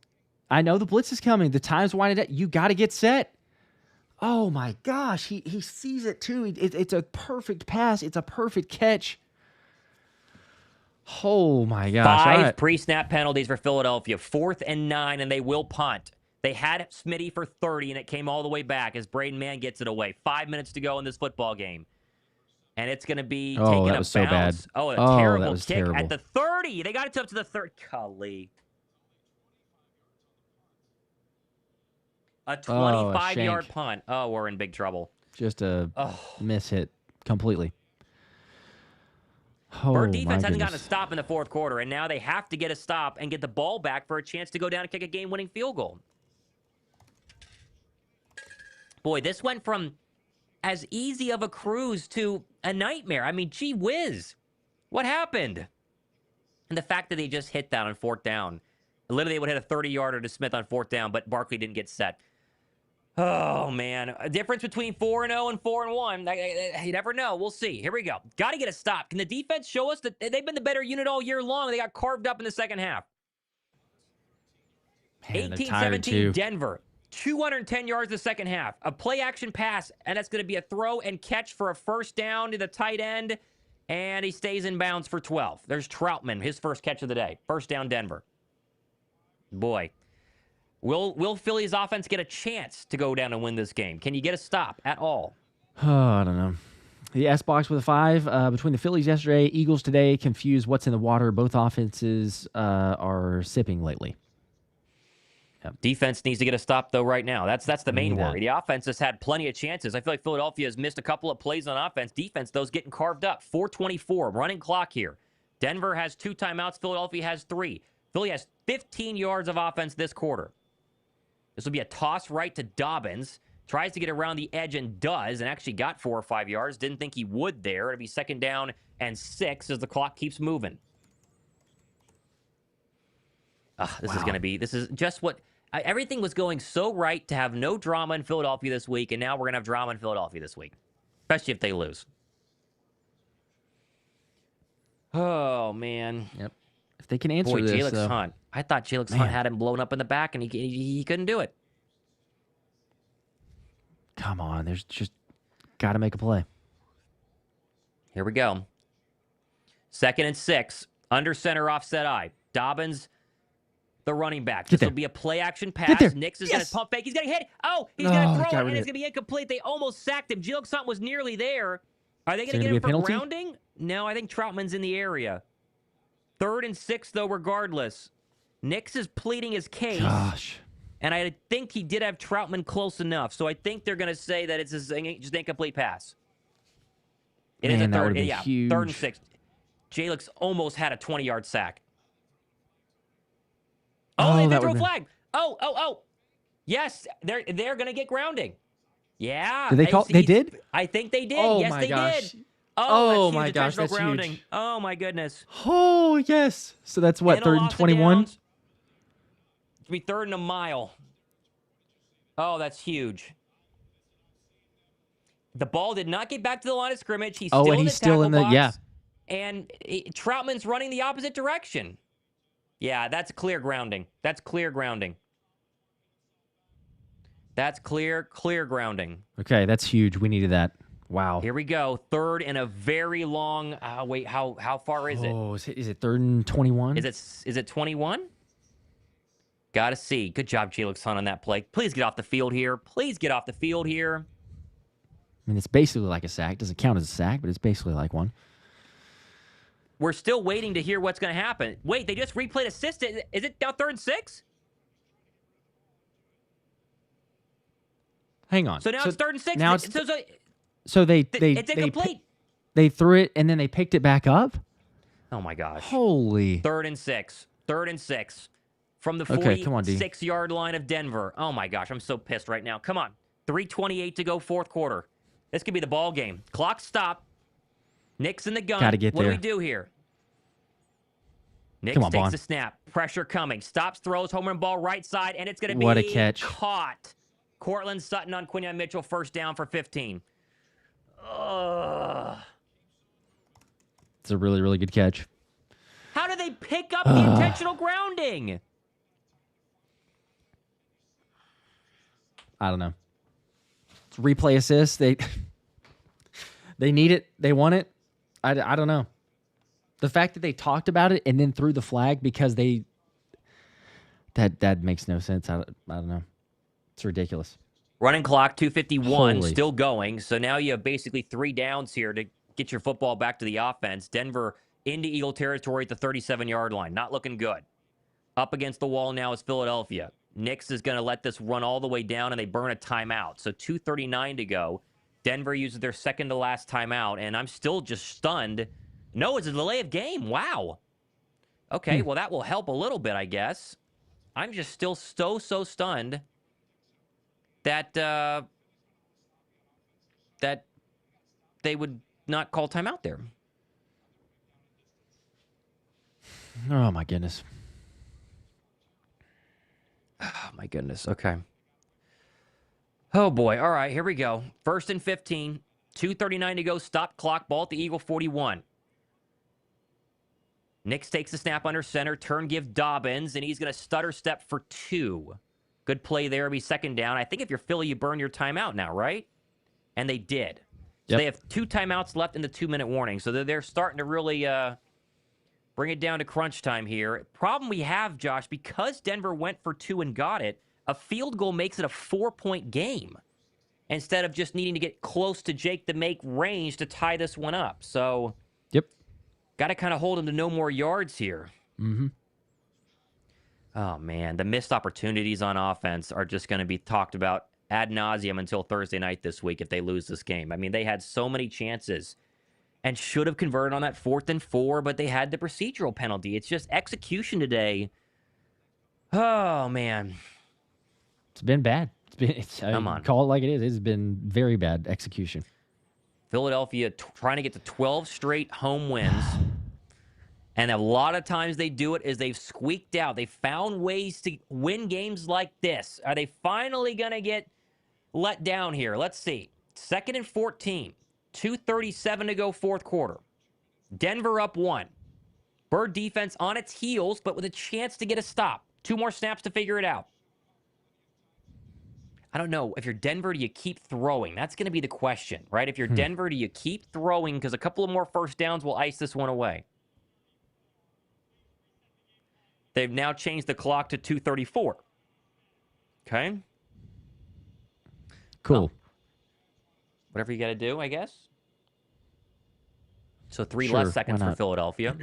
I know the blitz is coming. The time's winding up. You got to get set. Oh, my gosh. He sees it, too. It's a perfect pass. It's a perfect catch. Oh, my gosh. 5 pre-snap penalties for Philadelphia. 4th and 9, and they will punt. They had Smitty for 30, and it came all the way back as Braden Mann gets it away. 5 minutes to go in this football game. And it's going to be taking a bounce. So bad. Oh, a that terrible was kick terrible. at the 30. They got it up to the 30. Golly. A 25-yard punt. Oh, we're in big trouble. Just a miss hit completely. Bird defense hasn't gotten a stop in the 4th quarter, and now they have to get a stop and get the ball back for a chance to go down and kick a game-winning field goal. Boy, this went from as easy of a cruise to a nightmare. I mean, gee whiz. What happened? And the fact that they just hit that on 4th down. Literally, they would hit a 30-yarder to Smith on 4th down, but Barkley didn't get set. Oh, man. A difference between 4-0 and 4-1. You never know. We'll see. Here we go. Got to get a stop. Can the defense show us that they've been the better unit all year long? They got carved up in the second half. Man, they're tired 18-17 too. Denver. 210 yards the second half. A play-action pass, and that's going to be a throw and catch for a first down to the tight end, and he stays in bounds for 12. There's Troutman, his first catch of the day. First down, Denver. Boy. Will Philly's offense get a chance to go down and win this game? Can you get a stop at all? Oh, I don't know. The S-Box with a 5. Between the Phillies yesterday, Eagles today, confused what's in the water. Both offenses are sipping lately. Yep. Defense needs to get a stop, though, right now. That's the main worry. The offense has had plenty of chances. I feel like Philadelphia has missed a couple of plays on offense. Defense, though, is getting carved up. 4:24, running clock here. Denver has 2 timeouts. Philadelphia has 3. Philly has 15 yards of offense this quarter. This will be a toss right to Dobbins. Tries to get around the edge and does, and actually got 4 or 5 yards. Didn't think he would there. It'll be second down and 6 as the clock keeps moving. This is just what, everything was going so right to have no drama in Philadelphia this week, and now we're going to have drama in Philadelphia this week, especially if they lose. Oh, man. Yep. If they can answer this. Jalen Hunt. I thought Jalen Hunt had him blown up in the back, and he couldn't do it. Come on. There's just got to make a play. Here we go. Second and 6. Under center, offset eye. Dobbins, the running back. This will be a play-action pass. Nix is going to pump fake. He's going to hit. Oh, he's going to throw it, and it's going to be incomplete. They almost sacked him. Jalen Hunt was nearly there. Are they going to get him for grounding? No, I think Troutman's in the area. 3rd and 6, though, regardless. Nix is pleading his case. Gosh. And I think he did have Troutman close enough. So I think they're going to say that it's just an incomplete pass. It is a third. Yeah, huge. 3rd and 6. Jalix almost had a 20-yard sack. Oh, they threw a flag. Oh. Yes, they're going to get grounding. Yeah. Did they call? They did? I think they did. Oh, yes, my they gosh. did. Oh my gosh, that's grounding. huge. Oh my goodness. Oh yes. So that's what, 3rd and 21? It'll be 3rd and a mile. Oh, that's huge. The ball did not get back to the line of scrimmage. He's still in the tackle box. And Troutman's running the opposite direction. Yeah, that's clear grounding. That's clear grounding. That's clear grounding. Okay, that's huge. We needed that. Wow. Here we go. 3rd and a very long. Wait, how far is it? Oh, is it 3rd and 21? Is it 21? Gotta see. Good job, Jalix Hunt, on that play. Please get off the field here. Please get off the field here. I mean, it's basically like a sack. Doesn't count as a sack, but it's basically like one. We're still waiting to hear what's going to happen. Wait, they just replayed assist. Is it now 3rd and 6? Hang on. So now it's 3rd and 6. Now it's incomplete. They threw it and then they picked it back up? Oh my gosh. Holy. 3rd and 6. 3rd and 6. From the 46-yard line of Denver. Oh my gosh, I'm so pissed right now. Come on. 3:28 to go, 4th quarter. This could be the ball game. Clock stop. Nick's in the gun. Gotta get what there. do we do here? Nick takes the snap. Pressure coming. Stops, throws, home run ball right side, and it's going to be what a catch. Caught. Cortland Sutton on Quinyon Mitchell, first down for 15. Ugh. It's a really, really good catch. How do they pick up the intentional grounding? I don't know. It's replay assist. They need it. They want it. I don't know. The fact that they talked about it and then threw the flag because that makes no sense. I don't know. It's ridiculous. Running clock, 2:51, still going. So now you have basically 3 downs here to get your football back to the offense. Denver into Eagle territory at the 37-yard line. Not looking good. Up against the wall now is Philadelphia. Nix is going to let this run all the way down, and they burn a timeout. So 2:39 to go. Denver uses their second to last timeout, and I'm still just stunned. No, it's a delay of game. Wow. Okay, well, that will help a little bit, I guess. I'm just still so stunned that that they would not call timeout there. Oh, my goodness. Oh, my goodness. Okay. Oh, boy. All right, here we go. 1st and 15. 2:39 to go. Stop clock. Ball at the Eagle 41. Nix takes the snap under center. Turn give Dobbins, and he's going to stutter step for 2. Good play there. It'll be 2nd down. I think if you're Philly, you burn your timeout now, right? And they did. So they have 2 timeouts left in the 2-minute warning. So they're starting to really bring it down to crunch time here. Problem we have, Josh, because Denver went for 2 and got it, a field goal makes it a 4-point game instead of just needing to get close to Jake to make range to tie this one up. So, got to kind of hold him to no more yards here. Mm-hmm. Oh, man. The missed opportunities on offense are just going to be talked about ad nauseum until Thursday night this week if they lose this game. I mean, they had so many chances and should have converted on that 4th and 4, but they had the procedural penalty. It's just execution today. Oh, man. It's been bad. Come on. Call it like it is. It's been very bad execution. Philadelphia trying to get to 12 straight home wins. And a lot of times they do it is they've squeaked out. They found ways to win games like this. Are they finally going to get let down here? Let's see. 2nd and 14. 2:37 to go, 4th quarter. Denver up 1. Bird defense on its heels, but with a chance to get a stop. 2 more snaps to figure it out. I don't know. If you're Denver, do you keep throwing? That's going to be the question, right? If you're Denver, do you keep throwing? Because a couple of more first downs will ice this one away. They've now changed the clock to 2:34. Okay? Cool. Well, whatever you got to do, I guess. So 3 less seconds for Philadelphia.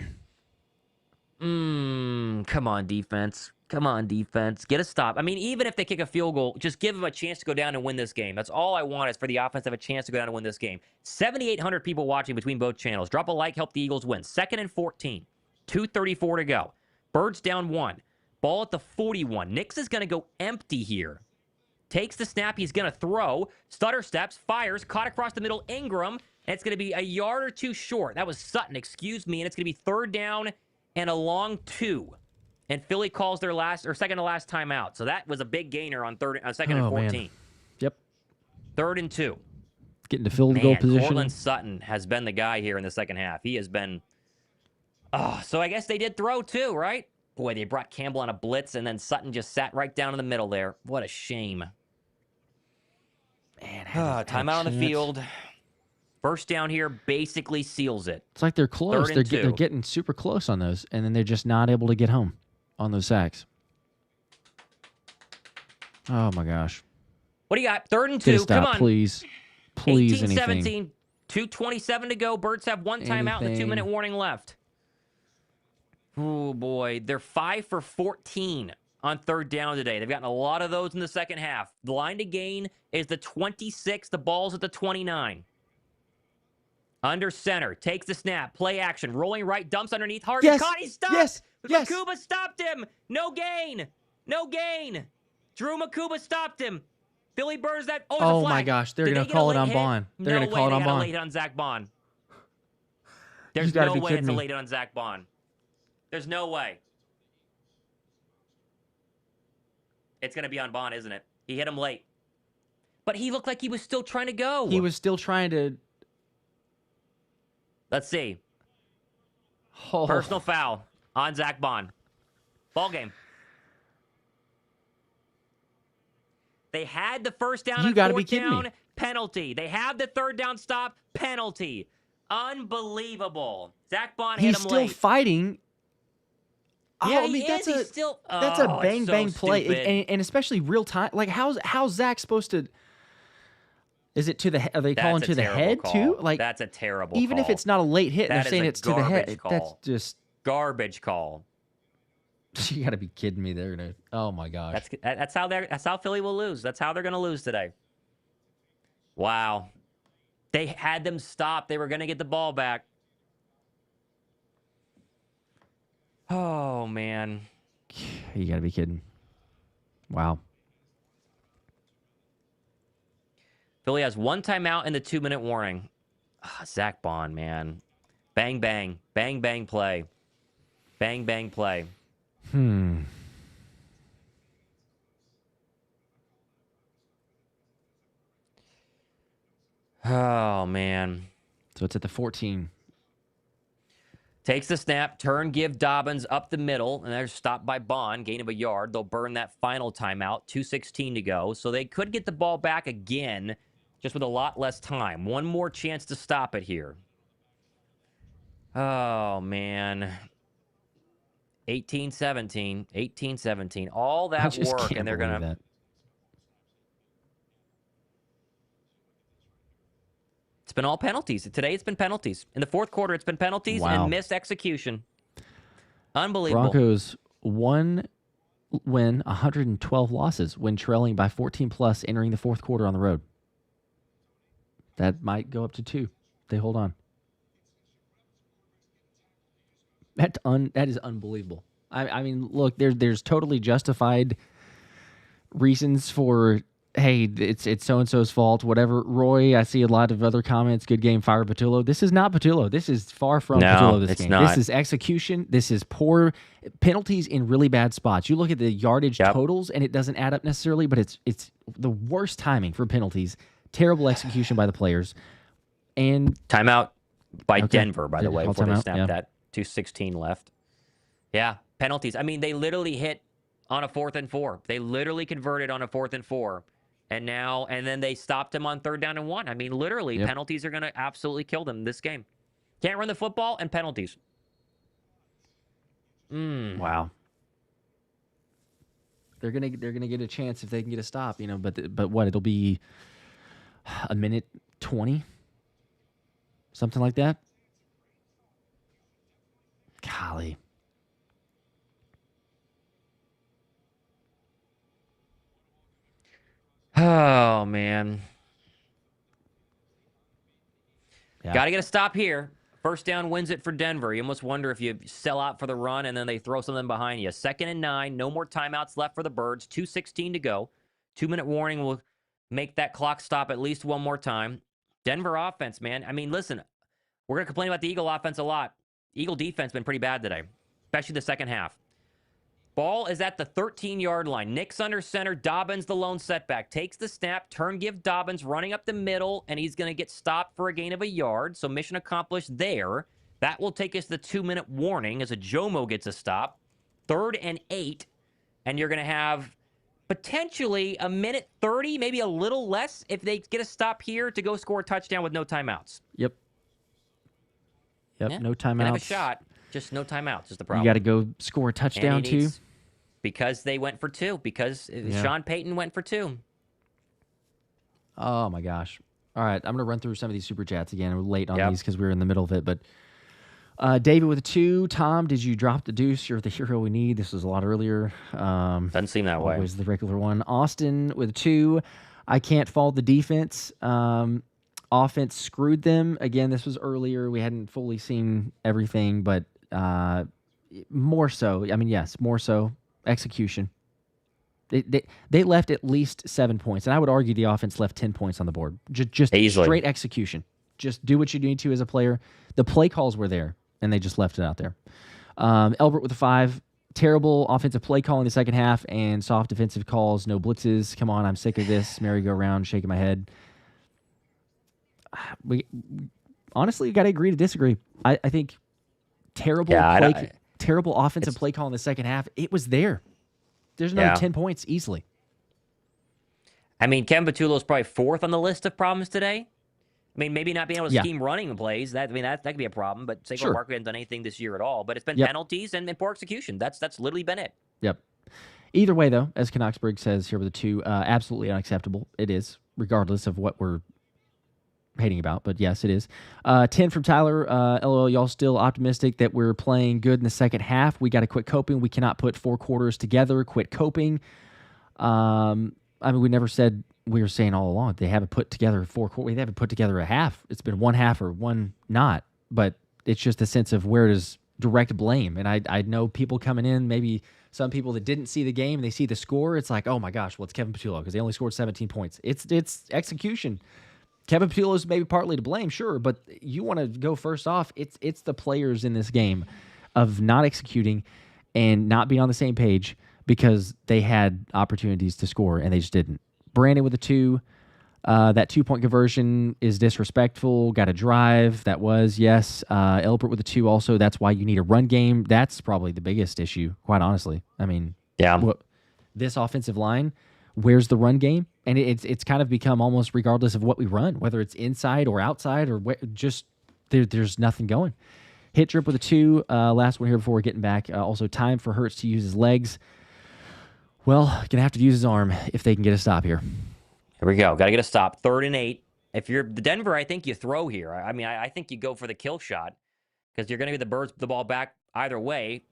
Come on, defense. Come on, defense. Get a stop. I mean, even if they kick a field goal, just give them a chance to go down and win this game. That's all I want is for the offense to have a chance to go down and win this game. 7,800 people watching between both channels. Drop a like, help the Eagles win. 2nd and 14. 2:34 to go. Birds down 1. Ball at the 41. Nix is going to go empty here. Takes the snap. He's going to throw. Stutter steps. Fires. Caught across the middle. Ingram. And it's going to be a yard or 2 short. That was Sutton, excuse me. And it's going to be 3rd down and a long 2. And Philly calls their second to last timeout. So that was a big gainer on 2nd and 14. Man. Yep. 3rd and 2. Getting to field goal position. Cortland Sutton has been the guy here in the second half. He has been... Oh, so I guess they did throw too, right? Boy, they brought Campbell on a blitz, and then Sutton just sat right down in the middle there. What a shame. Man, timeout on the field. First down here basically seals it. It's like they're close. They're getting super close on those, and then they're just not able to get home on those sacks. Oh, my gosh. What do you got? 3rd and 2. Stop, come on. Please, 18-17. anything. 2:27 to go. Birds have 1 timeout and the 2-minute warning left. Oh, boy. They're 5 for 14 on 3rd down today. They've gotten a lot of those in the second half. The line to gain is the 26. The ball's at the 29. Under center. Takes the snap. Play action. Rolling right. Dumps underneath. Harvey caught. He stopped. Yes. Makuba stopped him. No gain. No gain. Drew Makuba stopped him. Philly burns that. Oh, oh my gosh. They're going to call it on Bond. They're going to call it on Bond. Late on Zach Bond. There's no way it's a late on Zach Bond. There's no way. It's going to be on Bond, isn't it? He hit him late. But he looked like he was still trying to go. He was still trying to... Let's see. Oh. Personal foul on Zach Bond. Ball game. They had the first down and 4th down. Penalty. They have the 3rd down stop. Penalty. Unbelievable. Zach Bond hit him late. He's still fighting... Yeah, I mean, that's a bang play, and especially real time. Like, how's Zach supposed to? Is it to the? Are they calling to the head too? Like, that's a terrible. Even if it's not a late hit, they're saying it's to the head. That's just garbage call. You got to be kidding me! They're gonna. Oh my gosh. That's how Philly will lose. That's how they're gonna lose today. Wow, they had them stop. They were gonna get the ball back. Oh, man. You got to be kidding. Wow. Philly has 1 timeout in the 2-minute warning. Zach Bond, man. Bang, bang. Bang, bang play. Bang, bang play. Oh, man. So it's at the 14. Takes the snap, turn, give Dobbins up the middle, and they're stopped by Bond, gain of a yard. They'll burn that final timeout, 2:16 to go. So they could get the ball back again, just with a lot less time. One more chance to stop it here. Oh, man. 18-17, 18-17. All that work, and they're going to... It's been all penalties. Today it's been penalties. In the fourth quarter, it's been penalties and missed execution. Unbelievable. Broncos 1 win, 112 losses when trailing by 14 plus entering the fourth quarter on the road. That might go up to 2. They hold on. That is unbelievable. I mean, look, there's totally justified reasons for, hey, it's so-and-so's fault, whatever. Roy, I see a lot of other comments, good game, fire Patullo. This is not Patullo. This is far from Patullo this game. Not. This is execution. This is poor penalties in really bad spots. You look at the yardage totals, and it doesn't add up necessarily, but it's the worst timing for penalties. Terrible execution by the players. And timeout by Denver, by the way, before they snapped that. 2:16 left. Yeah, penalties. I mean, they literally hit on a 4th and 4. They literally converted on a 4th and 4. And then they stopped him on 3rd down and 1. I mean, literally, penalties are going to absolutely kill them this game. Can't run the football and penalties. Wow. They're gonna get a chance if they can get a stop, But what? It'll be a minute 20, something like that. Golly. Oh, man. Yeah. Got to get a stop here. First down wins it for Denver. You almost wonder if you sell out for the run and then they throw something behind you. 2nd and 9. No more timeouts left for the Birds. 2:16 to go. 2-minute warning will make that clock stop at least one more time. Denver offense, man. I mean, listen, we're going to complain about the Eagle offense a lot. Eagle defense been pretty bad today, especially the second half. Ball is at the 13-yard line. Nick's under center. Dobbins, the lone setback. Takes the snap. Turn, give Dobbins running up the middle, and he's going to get stopped for a gain of a yard. So mission accomplished there. That will take us to the 2-minute warning as a Jomo gets a stop. 3rd and 8, and you're going to have potentially a minute 30, maybe a little less, if they get a stop here to go score a touchdown with no timeouts. Yep, no timeouts. Can have a shot. Just no timeouts is the problem. You got to go score a touchdown, too. Because they went for 2. Because Sean Payton went for 2. Oh, my gosh. All right, I'm going to run through some of these Super Chats again. We're late on these because we were in the middle of it. But David with a 2. Tom, did you drop the deuce? You're the hero we need. This was a lot earlier. Doesn't seem that way. Always the regular one. Austin with a 2. I can't fault the defense. Offense screwed them. Again, this was earlier. We hadn't fully seen everything, but more so. I mean, yes, more so. Execution. They left at least 7 points, and I would argue the offense left 10 points on the board. Just easily. Straight execution. Just do what you need to as a player. The play calls were there, and they just left it out there. Elbert with a 5. Terrible offensive play call in the second half and soft defensive calls. No blitzes. Come on, I'm sick of this. Merry-go-round, shaking my head. We honestly got to agree to disagree. I think terrible offensive play call in the second half. It was there. There's another 10 points easily. I mean, Kevin Patullo's probably 4th on the list of problems today. I mean, maybe not being able to scheme running plays. That could be a problem. But Saquon Barkley hasn't done anything this year at all. But it's been penalties and poor execution. That's literally been it. Yep. Either way, though, as Knoxburg says here with a 2, absolutely unacceptable. It is, regardless of what we're hating about, but yes, it is. 10 from Tyler. LOL, y'all still optimistic that we're playing good in the second half? We got to quit coping. We cannot put 4 quarters together. Quit coping. I mean, we never said, we were saying all along, they haven't put together 4 quarters. They haven't put together a half. It's been one half or one not, but it's just a sense of where does direct blame. And I know people coming in, maybe some people that didn't see the game, they see the score. It's like, oh my gosh, well, it's Kevin Patullo because they only scored 17 points. It's execution. Kevin Patullo is maybe partly to blame, sure, but you want to go first off. It's the players in this game of not executing and not being on the same page because they had opportunities to score and they just didn't. Brandon with a 2. That 2-point conversion is disrespectful. Got to drive. That was, yes. Elbert with a 2 also. That's why you need a run game. That's probably the biggest issue, quite honestly. I mean, this offensive line, where's the run game? And it's kind of become almost regardless of what we run, whether it's inside or outside or just there's nothing going. Hit drip with a 2. Last one here before we're getting back. Also, time for Hurts to use his legs. Well, going to have to use his arm if they can get a stop here. Here we go. Got to get a stop. 3rd and 8. If you're the Denver, I think you throw here. I mean, I think you go for the kill shot because you're going to get the Birds the ball back either way.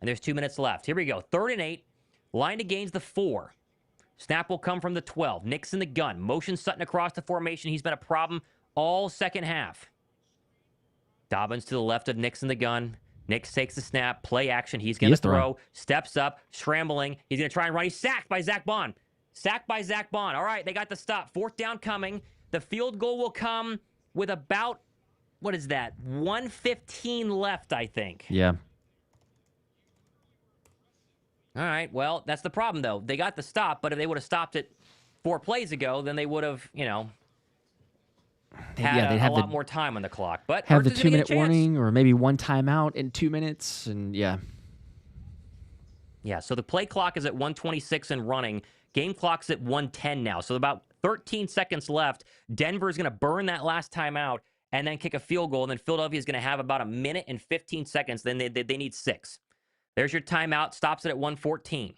And there's 2 minutes left. Here we go. 3rd and 8. Line to gains the 4. Snap will come from the 12. Nick's in the gun. Motion Sutton across the formation. He's been a problem all second half. Dobbins to the left of Nick's in the gun. Nix takes the snap. Play action. He's going to throw. Steps up. Scrambling. He's going to try and run. He's sacked by Zach Bond. Sacked by Zach Bond. All right, they got the stop. 4th down coming. The field goal will come with about, 1:15 left, I think. Yeah. All right, well, that's the problem, though. They got the stop, but if they would have stopped it 4 plays ago, then they would have, had a lot more time on the clock. But have the 2-minute warning or maybe 1 timeout in 2 minutes, and yeah. Yeah, so the play clock is at 1:26 and running. Game clock's at 1:10 now, so about 13 seconds left. Denver's going to burn that last timeout and then kick a field goal, and then Philadelphia's going to have about 1 minute and 15 seconds. Then they need 6. There's your timeout. Stops it at 1:14.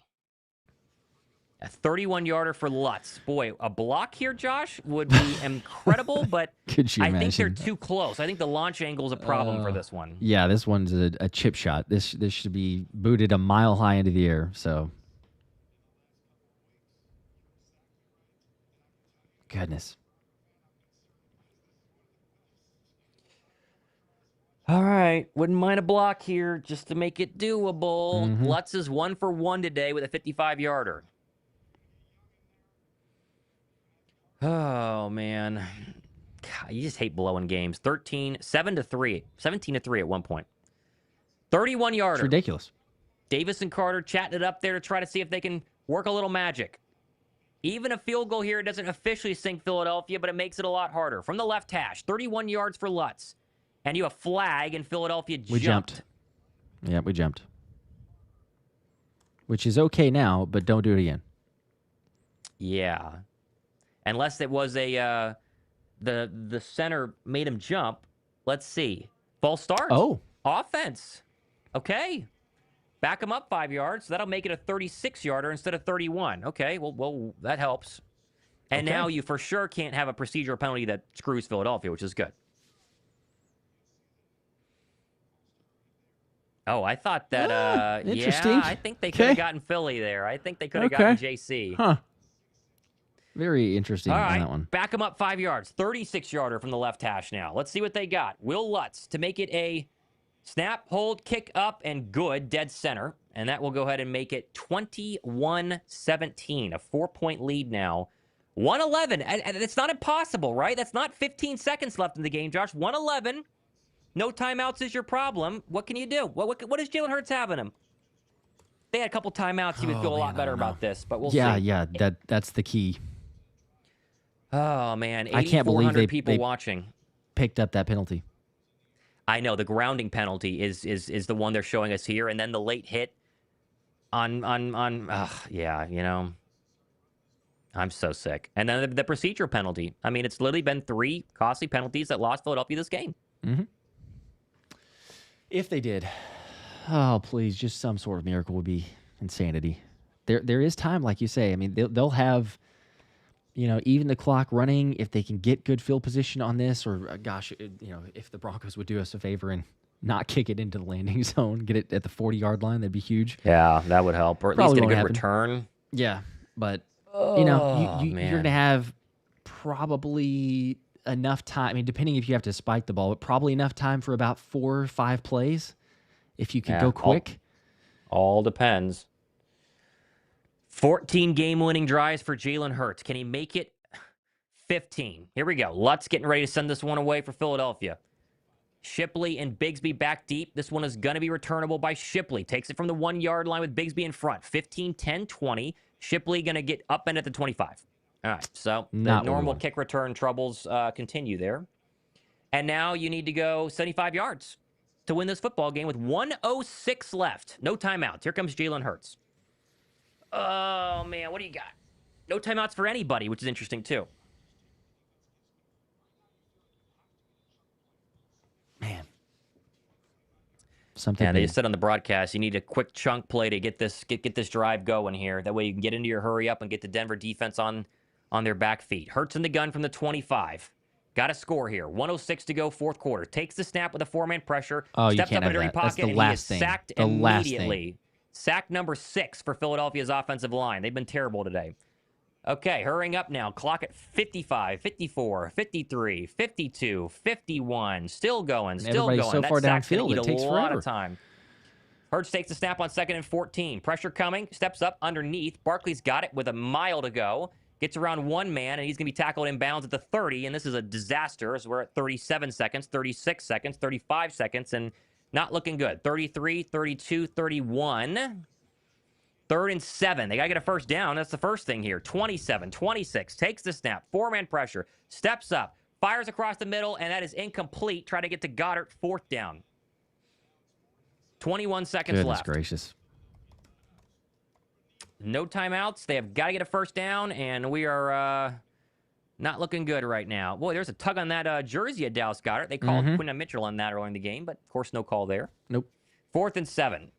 A 31-yarder for Lutz. Boy, a block here, Josh, would be incredible, but I think they're too close. I think the launch angle is a problem for this one. Yeah, this one's a chip shot. This should be booted a mile high into the air, so. Goodness. All right. Wouldn't mind a block here just to make it doable. Lutz is 1 for 1 today with a 55-yarder. Oh, man. God, you just hate blowing games. 17-3 at one point. 31-yarder. It's ridiculous. Davis and Carter chatting it up there to try to see if they can work a little magic. Even a field goal here doesn't officially sink Philadelphia, but it makes it a lot harder. From the left hash, 31 yards for Lutz. And you have a flag, and Philadelphia jumped. We jumped. Yeah, we jumped. Which is okay now, but don't do it again. Yeah. Unless it was the center made him jump. Let's see. False start. Oh. Offense. Okay. Back him up 5 yards. So that'll make it a 36-yarder instead of 31. Okay, well, that helps. And now you for sure can't have a procedural penalty that screws Philadelphia, which is good. Oh, I thought that, interesting. Yeah, I think they could have gotten Philly there. I think they could have gotten JC. Huh. Very interesting on that one. Back him up 5 yards. 36-yarder from the left hash now. Let's see what they got. Will Lutz to make it a snap, hold, kick up, and good, dead center. And that will go ahead and make it 21-17, a 4-point lead now. 111. And it's not impossible, right? That's not 15 seconds left in the game, Josh. 111. No timeouts is your problem. What can you do? What does Jalen Hurts have in him? They had a couple timeouts. He would feel a lot better about this, but we'll see. Yeah, that's the key. Oh, man. I can't believe they watching. Picked up that penalty. I know. The grounding penalty is the one they're showing us here, and then the late hit on I'm so sick. And then the procedural penalty. I mean, it's literally been 3 costly penalties that lost Philadelphia this game. Mm-hmm. If they did, oh, please, just some sort of miracle would be insanity. There is time, like you say. I mean, they'll have, even the clock running if they can get good field position on this, or if the Broncos would do us a favor and not kick it into the landing zone, get it at the 40-yard line, that'd be huge. Yeah, that would help, or at least get a good return. Yeah, but you're going to have probably enough time. I mean, depending if you have to spike the ball, but probably enough time for about 4 or 5 plays if you can go quick. All depends. 14 game-winning drives for Jalen Hurts. Can he make it 15? Here we go. Lutz getting ready to send this one away for Philadelphia. Shipley and Bigsby back deep. This one is going to be returnable by Shipley. Takes it from the 1-yard line with Bigsby in front. 15, 10, 20. Shipley going to get up and at the 25. All right, so Not the normal one. kick return troubles continue there. And now you need to go 75 yards to win this football game with 1:06 left. No timeouts. Here comes Jalen Hurts. Oh, man, what do you got? No timeouts for anybody, which is interesting, too. Man. Something Yeah, they big. just said on the broadcast, you need a quick chunk play to get this drive going here. That way you can get into your hurry up and get the Denver defense on their back feet. Hurts in the gun from the 25. Got a score here. 1:06 to go, fourth quarter. Takes the snap with a four-man pressure. Oh, you steps can't up in a have dirty that. That's pocket, the and he is last thing. sacked The last thing. immediately. Sack number 6 for Philadelphia's offensive line. They've been terrible today. Okay, hurrying up now. Clock at 55, 54, 53, 52, 51. Still going, still Everybody's going. so That far sack's gonna downfield, eat it takes a lot forever. of time. Hurts takes the snap on 2nd and 14. Pressure coming. Steps up underneath. Barkley's got it with a mile to go. Gets around one man, and he's going to be tackled inbounds at the 30, and this is a disaster as we're at 37 seconds, 36 seconds, 35 seconds, and not looking good. 33, 32, 31. 3rd and 7. They got to get a first down. That's the first thing here. 27, 26. Takes the snap. Four-man pressure. Steps up. Fires across the middle, and that is incomplete. Try to get to Goddard. 4th down. 21 seconds Goodness left. gracious. No timeouts. They have got to get a first down, and we are not looking good right now. Boy, there's a tug on that jersey at Dallas Goddard. They called Quinn Mitchell on that early in the game, but of course no call there. Nope. 4th and 7.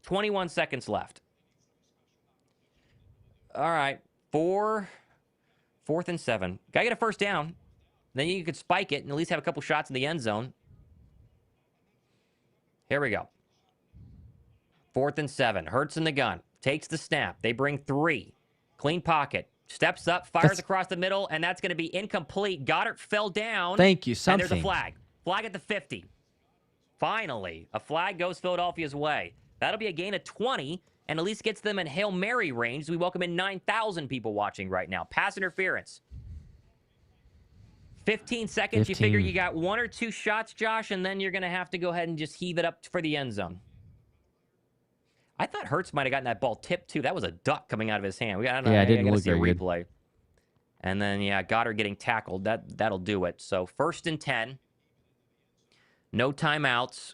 21 seconds left. All right. 4th and 7. Got to get a first down. Then you could spike it and at least have a couple shots in the end zone. Here we go. 4th and 7. Hurts in the gun. Takes the snap. They bring 3. Clean pocket. Steps up. Fires across the middle. And that's going to be incomplete. Goddard fell down. Thank you. Something. And there's a flag. Flag at the 50. Finally, a flag goes Philadelphia's way. That'll be a gain of 20 and at least gets them in Hail Mary range. We welcome in 9,000 people watching right now. Pass interference. 15 seconds. 15. You figure you got 1 or 2 shots, Josh, and then you're going to have to go ahead and just heave it up for the end zone. I thought Hurts might have gotten that ball tipped, too. That was a duck coming out of his hand. I didn't look see a very good. replay. And then, yeah, Goddard getting tackled. That'll do it. So 1st and 10. No timeouts.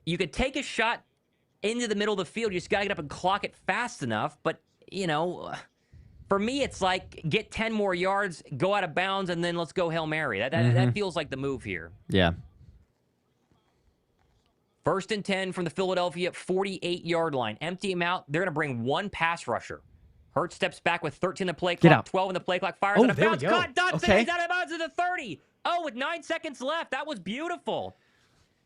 You could take a shot into the middle of the field. You just got to get up and clock it fast enough. But, you know, for me, it's like get 10 more yards, go out of bounds, and then let's go Hail Mary. That feels like the move here. Yeah. 1st and 10 from the Philadelphia 48-yard line. Empty him out. They're going to bring 1 pass rusher. Hurts steps back with 13 in the play clock, 12 in the play clock, fires out of bounds. Caught Dodson. Okay. He's out of bounds at the 30. Oh, with 9 seconds left. That was beautiful.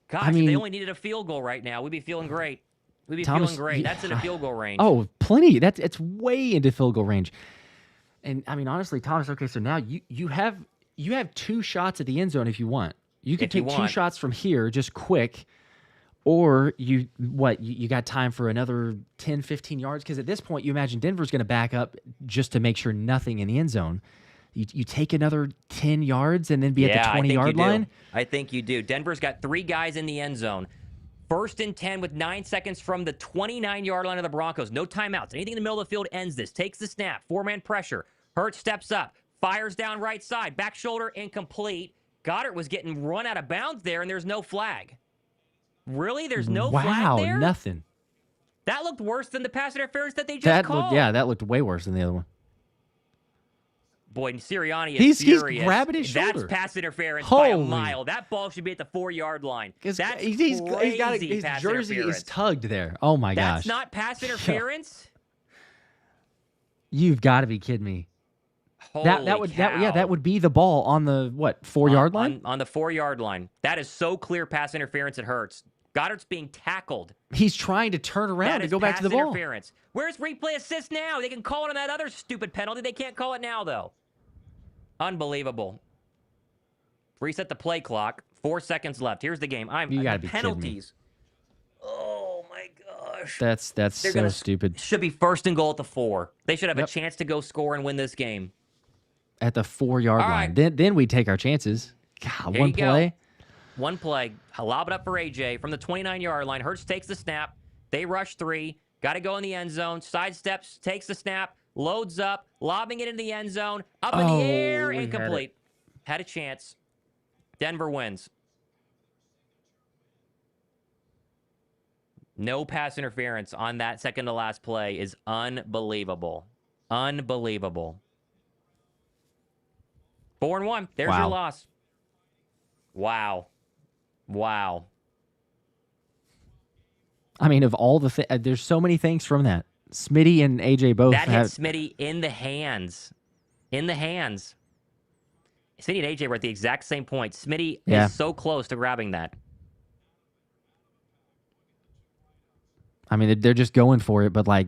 Gosh, I mean, if they only needed a field goal right now, we'd be feeling great. We'd be feeling great. That's in a field goal range. Oh, plenty. It's way into field goal range. And I mean, honestly, Thomas. Okay, so now you have 2 shots at the end zone if you want. You could take 2 shots from here, just quick, or you got time for another 10, 15 yards because at this point you imagine Denver's going to back up just to make sure nothing in the end zone. You take another 10 yards and then be at the 20-yard line? I think you do. Denver's got 3 guys in the end zone. 1st and 10 with 9 seconds from the 29-yard line of the Broncos. No timeouts. Anything in the middle of the field ends this. Takes the snap. 4-man pressure. Hurts steps up. Fires down right side. Back shoulder incomplete. Goddard was getting run out of bounds there, and there's no flag. Really? There's no flag there? Wow, nothing. That looked worse than the pass interference that they just called. That looked way worse than the other one. Boy, Sirianni is furious. He's grabbing his shoulder. That's pass interference by a mile. That ball should be at the 4-yard line. That's crazy his pass jersey interference. is tugged there. Oh, my gosh. That's not pass interference? You've got to be kidding me. Holy cow. That would be the ball on the, 4-yard line? On the 4-yard line. That is so clear pass interference it hurts. Goddard's being tackled. He's trying to turn around to go back to the ball. Interference. Where's replay assist now? They can call it on that other stupid penalty. They can't call it now, though. Unbelievable. Reset the play clock. 4 seconds left. Here's the game. You gotta be penalties. Oh my gosh. That's so stupid. Should be 1st and goal at the 4. They should have a chance to go score and win this game. At the 4-yard line. Then we take our chances. God, one play. One play. Lob it up for AJ from the 29-yard line. Hurts takes the snap. They rush 3. Got to go in the end zone. Sidesteps, takes the snap. loads up, lobbing it in the end zone, up in the air, we incomplete. Had a chance. Denver wins. No pass interference on that second to last play is unbelievable. Unbelievable. 4-1. There's your loss. Wow. Wow. I mean, of all the there's so many things from that. Smitty and AJ both that hit Smitty in the hands. In the hands. Smitty and AJ were at the exact same point. Smitty is so close to grabbing that. I mean, they're just going for it, but like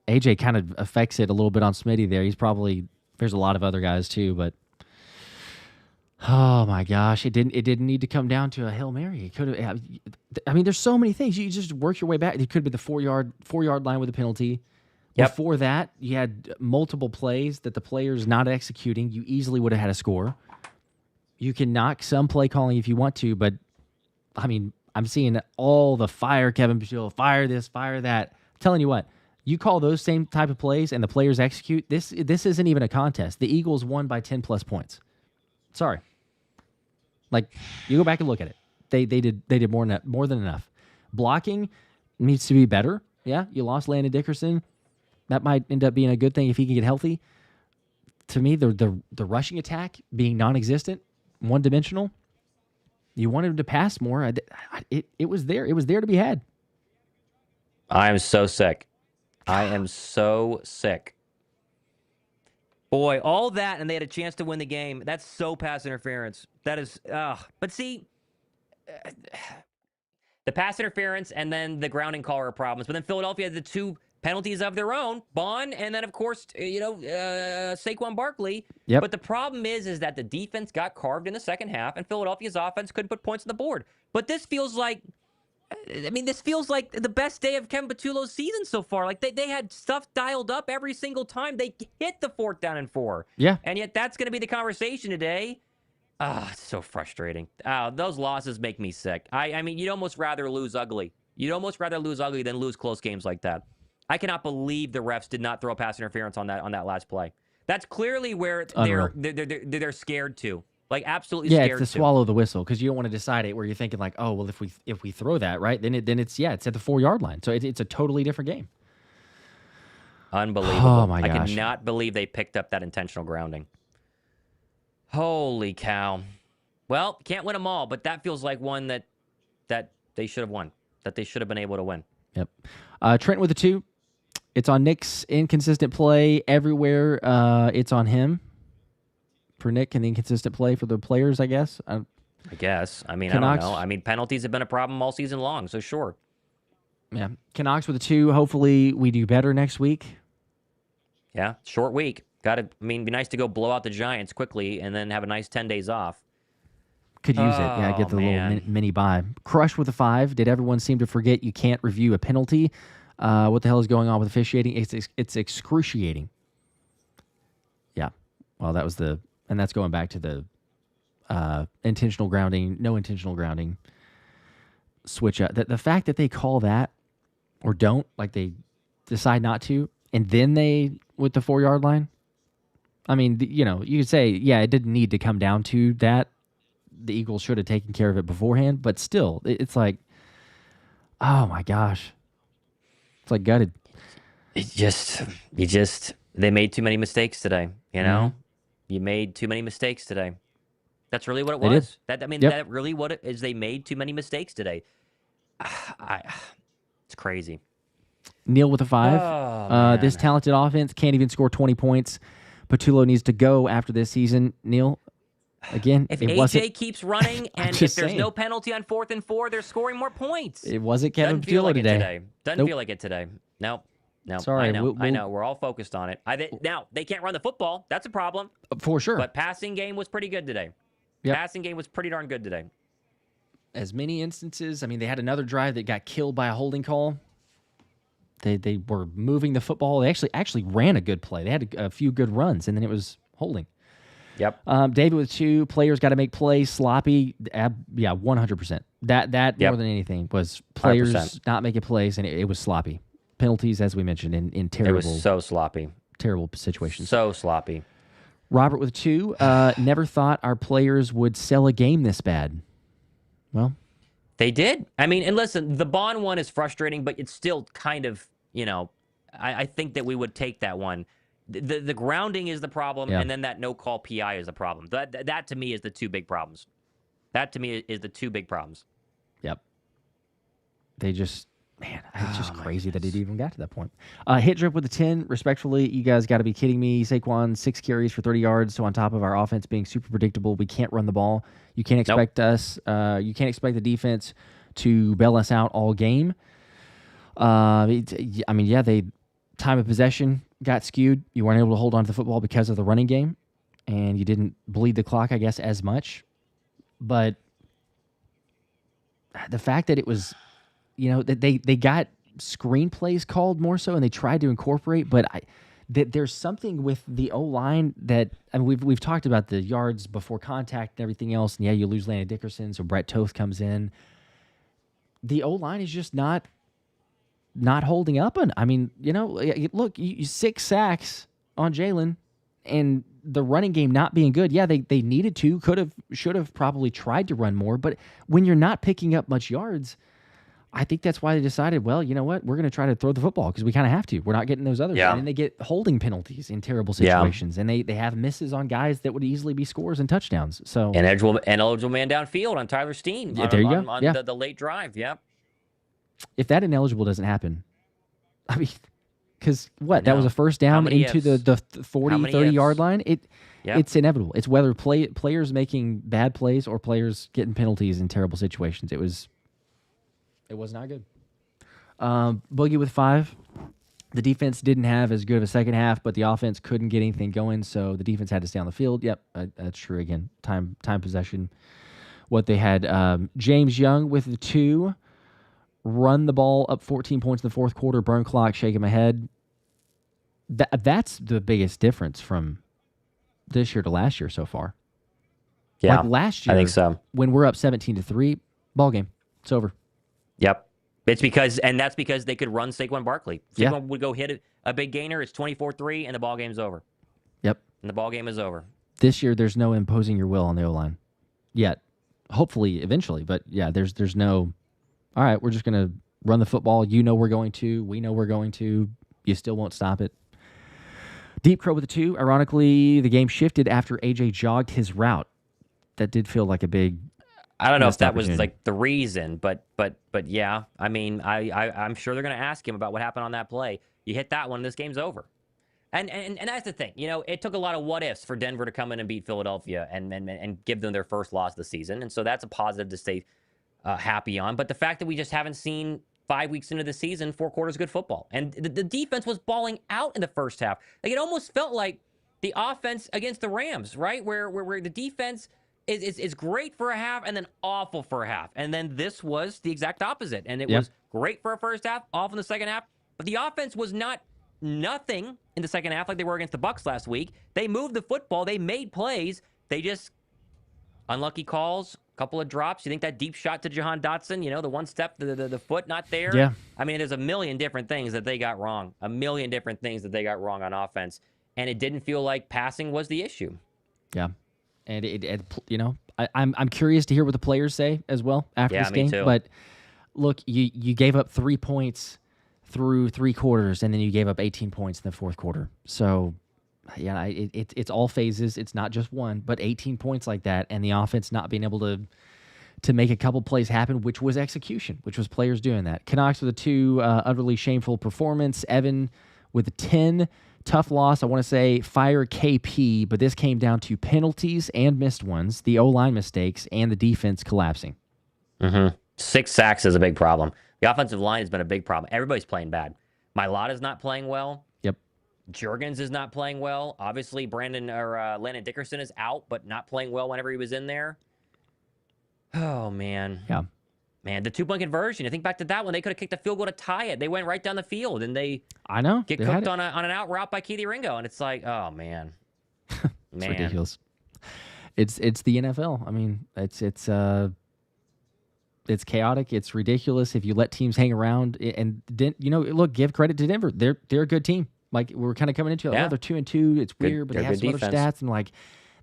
AJ kind of affects it a little bit on Smitty there. There's a lot of other guys too, but oh my gosh, it didn't need to come down to a Hail Mary. It could have. I mean, there's so many things. You just work your way back. It could be the 4-yard line with a penalty. Yep. Before that, you had multiple plays that the player's not executing. You easily would have had a score. You can knock some play calling if you want to, but I mean, I'm seeing all the fire Kevin Pacheco, fire this, fire that. I'm telling you what, you call those same type of plays and the players execute, this isn't even a contest. The Eagles won by 10+ points. Sorry. Like, you go back and look at it. They did more than enough. Blocking needs to be better. Yeah, you lost Landon Dickerson. That might end up being a good thing if he can get healthy. To me, the rushing attack being non-existent, one-dimensional, you wanted him to pass more. It was there. It was there to be had. I am so sick. I am so sick. Boy, all that, and they had a chance to win the game. That's so pass interference. That is, but see, the pass interference and then the grounding call are problems. But then Philadelphia had the two penalties of their own, Bond, and then, of course, Saquon Barkley. Yep. But the problem is that the defense got carved in the second half, and Philadelphia's offense couldn't put points on the board. But this feels like, this feels like the best day of Kevin Pacheco's season so far. Like, they had stuff dialed up every single time they hit the 4th down and 4. Yeah. And yet that's going to be the conversation today. It's so frustrating. Those losses make me sick. I mean, you'd almost rather lose ugly. You'd almost rather lose ugly than lose close games like that. I cannot believe the refs did not throw a pass interference on that last play. That's clearly where they're scared to. Like, absolutely scared to. Yeah, it's to swallow the whistle, because you don't want to decide it where you're thinking like, oh, well, if we throw that, right, then it's at the 4-yard line. So it's a totally different game. Unbelievable. Oh my gosh. I cannot believe they picked up that intentional grounding. Holy cow. Well, can't win them all, but that feels like one that they should have won, that they should have been able to win. Yep. Trent with a 2. It's on Nick's inconsistent play everywhere. It's on him for Nick and the inconsistent play for the players, I guess. I guess. I mean, Canucks, I don't know. I mean, penalties have been a problem all season long, so sure. Yeah. Canucks with a 2. Hopefully we do better next week. Yeah, short week. Be nice to go blow out the Giants quickly and then have a nice 10 days off. Could use it. Yeah, get the little mini bye. Crush with a 5. Did everyone seem to forget you can't review a penalty? What the hell is going on with officiating? It's excruciating. Yeah. Well, and that's going back to the intentional grounding, no intentional grounding switch up. The fact that they call that or don't, like they decide not to, and then they with the 4-yard line. I mean, you could say, yeah, it didn't need to come down to that. The Eagles should have taken care of it beforehand, but still, it's like, oh my gosh. It's like gutted. They made too many mistakes today, you know? Mm-hmm. You made too many mistakes today. That's really what it was. That really what it is. They made too many mistakes today. It's crazy. Neil with a 5. This talented offense can't even score 20 points. Pacheco needs to go after this season. Neil, again, if AJ keeps running and if there's no penalty on 4th and 4, they're scoring more points. It wasn't Kevin Pacheco today. Doesn't feel like it today. No. Sorry, I know. We're all focused on it. Now, they can't run the football. That's a problem. For sure. But passing game was pretty good today. Yep. Passing game was pretty darn good today. As many instances, they had another drive that got killed by a holding call. They were moving the football. They actually ran a good play. They had a few good runs, and then it was holding. Yep. David with 2. Players got to make plays. Sloppy. Yeah, 100%. That more than anything was players 100%. Not making plays, and it was sloppy. penalties, as we mentioned, in It was so sloppy. Terrible situations. So sloppy. Robert with 2. Never thought our players would sell a game this bad. Well, they did. I mean, and listen, the Bond one is frustrating, but it's still kind of, I think that we would take that one. The grounding is the problem, and then that no call PI is the problem. That to me is the two big problems. That to me is the two big problems. Yep. They just, man, it's just crazy that it even got to that point. Hit drip with a 10. Respectfully, you guys got to be kidding me. Saquon, 6 carries for 30 yards. So on top of our offense being super predictable, we can't run the ball. You can't expect us. You can't expect the defense to bail us out all game. They time of possession got skewed. You weren't able to hold on to the football because of the running game, and you didn't bleed the clock, I guess, as much. But the fact that it was, that they got screenplays called more so, and they tried to incorporate, but there's something with the O-line that, we've talked about the yards before contact and everything else, and you lose Landon Dickerson, so Brett Toth comes in. The O-line is just not holding up. Look, 6 sacks on Jalen, and the running game not being good. Yeah, they needed to, should have probably tried to run more, but when you're not picking up much yards, I think that's why they decided, well, you know what, we're going to try to throw the football because we kind of have to. We're not getting those others. And then they get holding penalties in terrible situations, and they have misses on guys that would easily be scores and touchdowns. So an eligible man downfield on Tyler Steen. Yeah, there you go. On the late drive. Yep. If that ineligible doesn't happen, because that was a first down into the 40, 30-yard line. It's inevitable. It's whether players making bad plays or players getting penalties in terrible situations. It was not good. Boogie with 5. The defense didn't have as good of a second half, but the offense couldn't get anything going, so the defense had to stay on the field. Yep, that's true again. Time possession, what they had. James Young with the 2. Run the ball up 14 points in the fourth quarter, burn clock, shaking my head. That's the biggest difference from this year to last year so far. Yeah, like last year, I think so. When we're up 17-3, ball game, it's over. Yep, that's because they could run Saquon Barkley. Saquon would go hit a big gainer. It's 24-3, and the ball game's over. Yep, and the ball game is over. This year, there's no imposing your will on the O-line yet. Hopefully, eventually, but yeah, there's no. All right, we're just going to run the football. We're going to. We know we're going to. You still won't stop it. Deep Crow with a 2. Ironically, the game shifted after AJ jogged his route. That did feel like a big. I don't know if that was like the reason, but yeah. I mean, I'm sure they're going to ask him about what happened on that play. You hit that one, this game's over. And that's the thing. It took a lot of what ifs for Denver to come in and beat Philadelphia and give them their first loss of the season. And so that's a positive to stay happy on. But the fact that we just haven't seen 5 weeks into the season 4 quarters good football, and the defense was balling out in the first half. Like, it almost felt like the offense against the Rams, right, where the defense is great for a half and then awful for a half, and then this was the exact opposite, and it was great for a first half, awful in the second half. But the offense was not nothing in the second half like they were against the Bucs last week. They moved the football, they made plays, they just unlucky calls. Couple of drops. You think that deep shot to Jahan Dotson, the one step, the foot not there? Yeah. I mean, there's a million different things that they got wrong. A million different things that they got wrong on offense. And it didn't feel like passing was the issue. Yeah. And I'm curious to hear what the players say as well after this game. Me too. But look, you gave up 3 points through 3 quarters, and then you gave up 18 points in the fourth quarter. So yeah, it's all phases. It's not just one, but 18 points like that, and the offense not being able to make a couple plays happen, which was execution, which was players doing that. Canucks with a 2, utterly shameful performance. Evan with a 10, tough loss. I want to say fire KP, but this came down to penalties and missed ones, the O-line mistakes, and the defense collapsing. 6 sacks is a big problem. The offensive line has been a big problem. Everybody's playing bad. Mailata's not playing well. Juergens is not playing well. Obviously, Landon Dickerson is out, but not playing well whenever he was in there. Oh, man. Yeah. Man, the 2-point conversion. I think back to that one. They could have kicked a field goal to tie it. They went right down the field, and they get cooked on an out route by Kelee Ringo. And it's like, oh, man. It's ridiculous. It's the NFL. I mean, it's It's chaotic. It's ridiculous if you let teams hang around. And look, give credit to Denver. They're a good team. Like we're kind of coming into it. Yeah. Oh, they're 2-2. It's weird, but they have some other stats. And like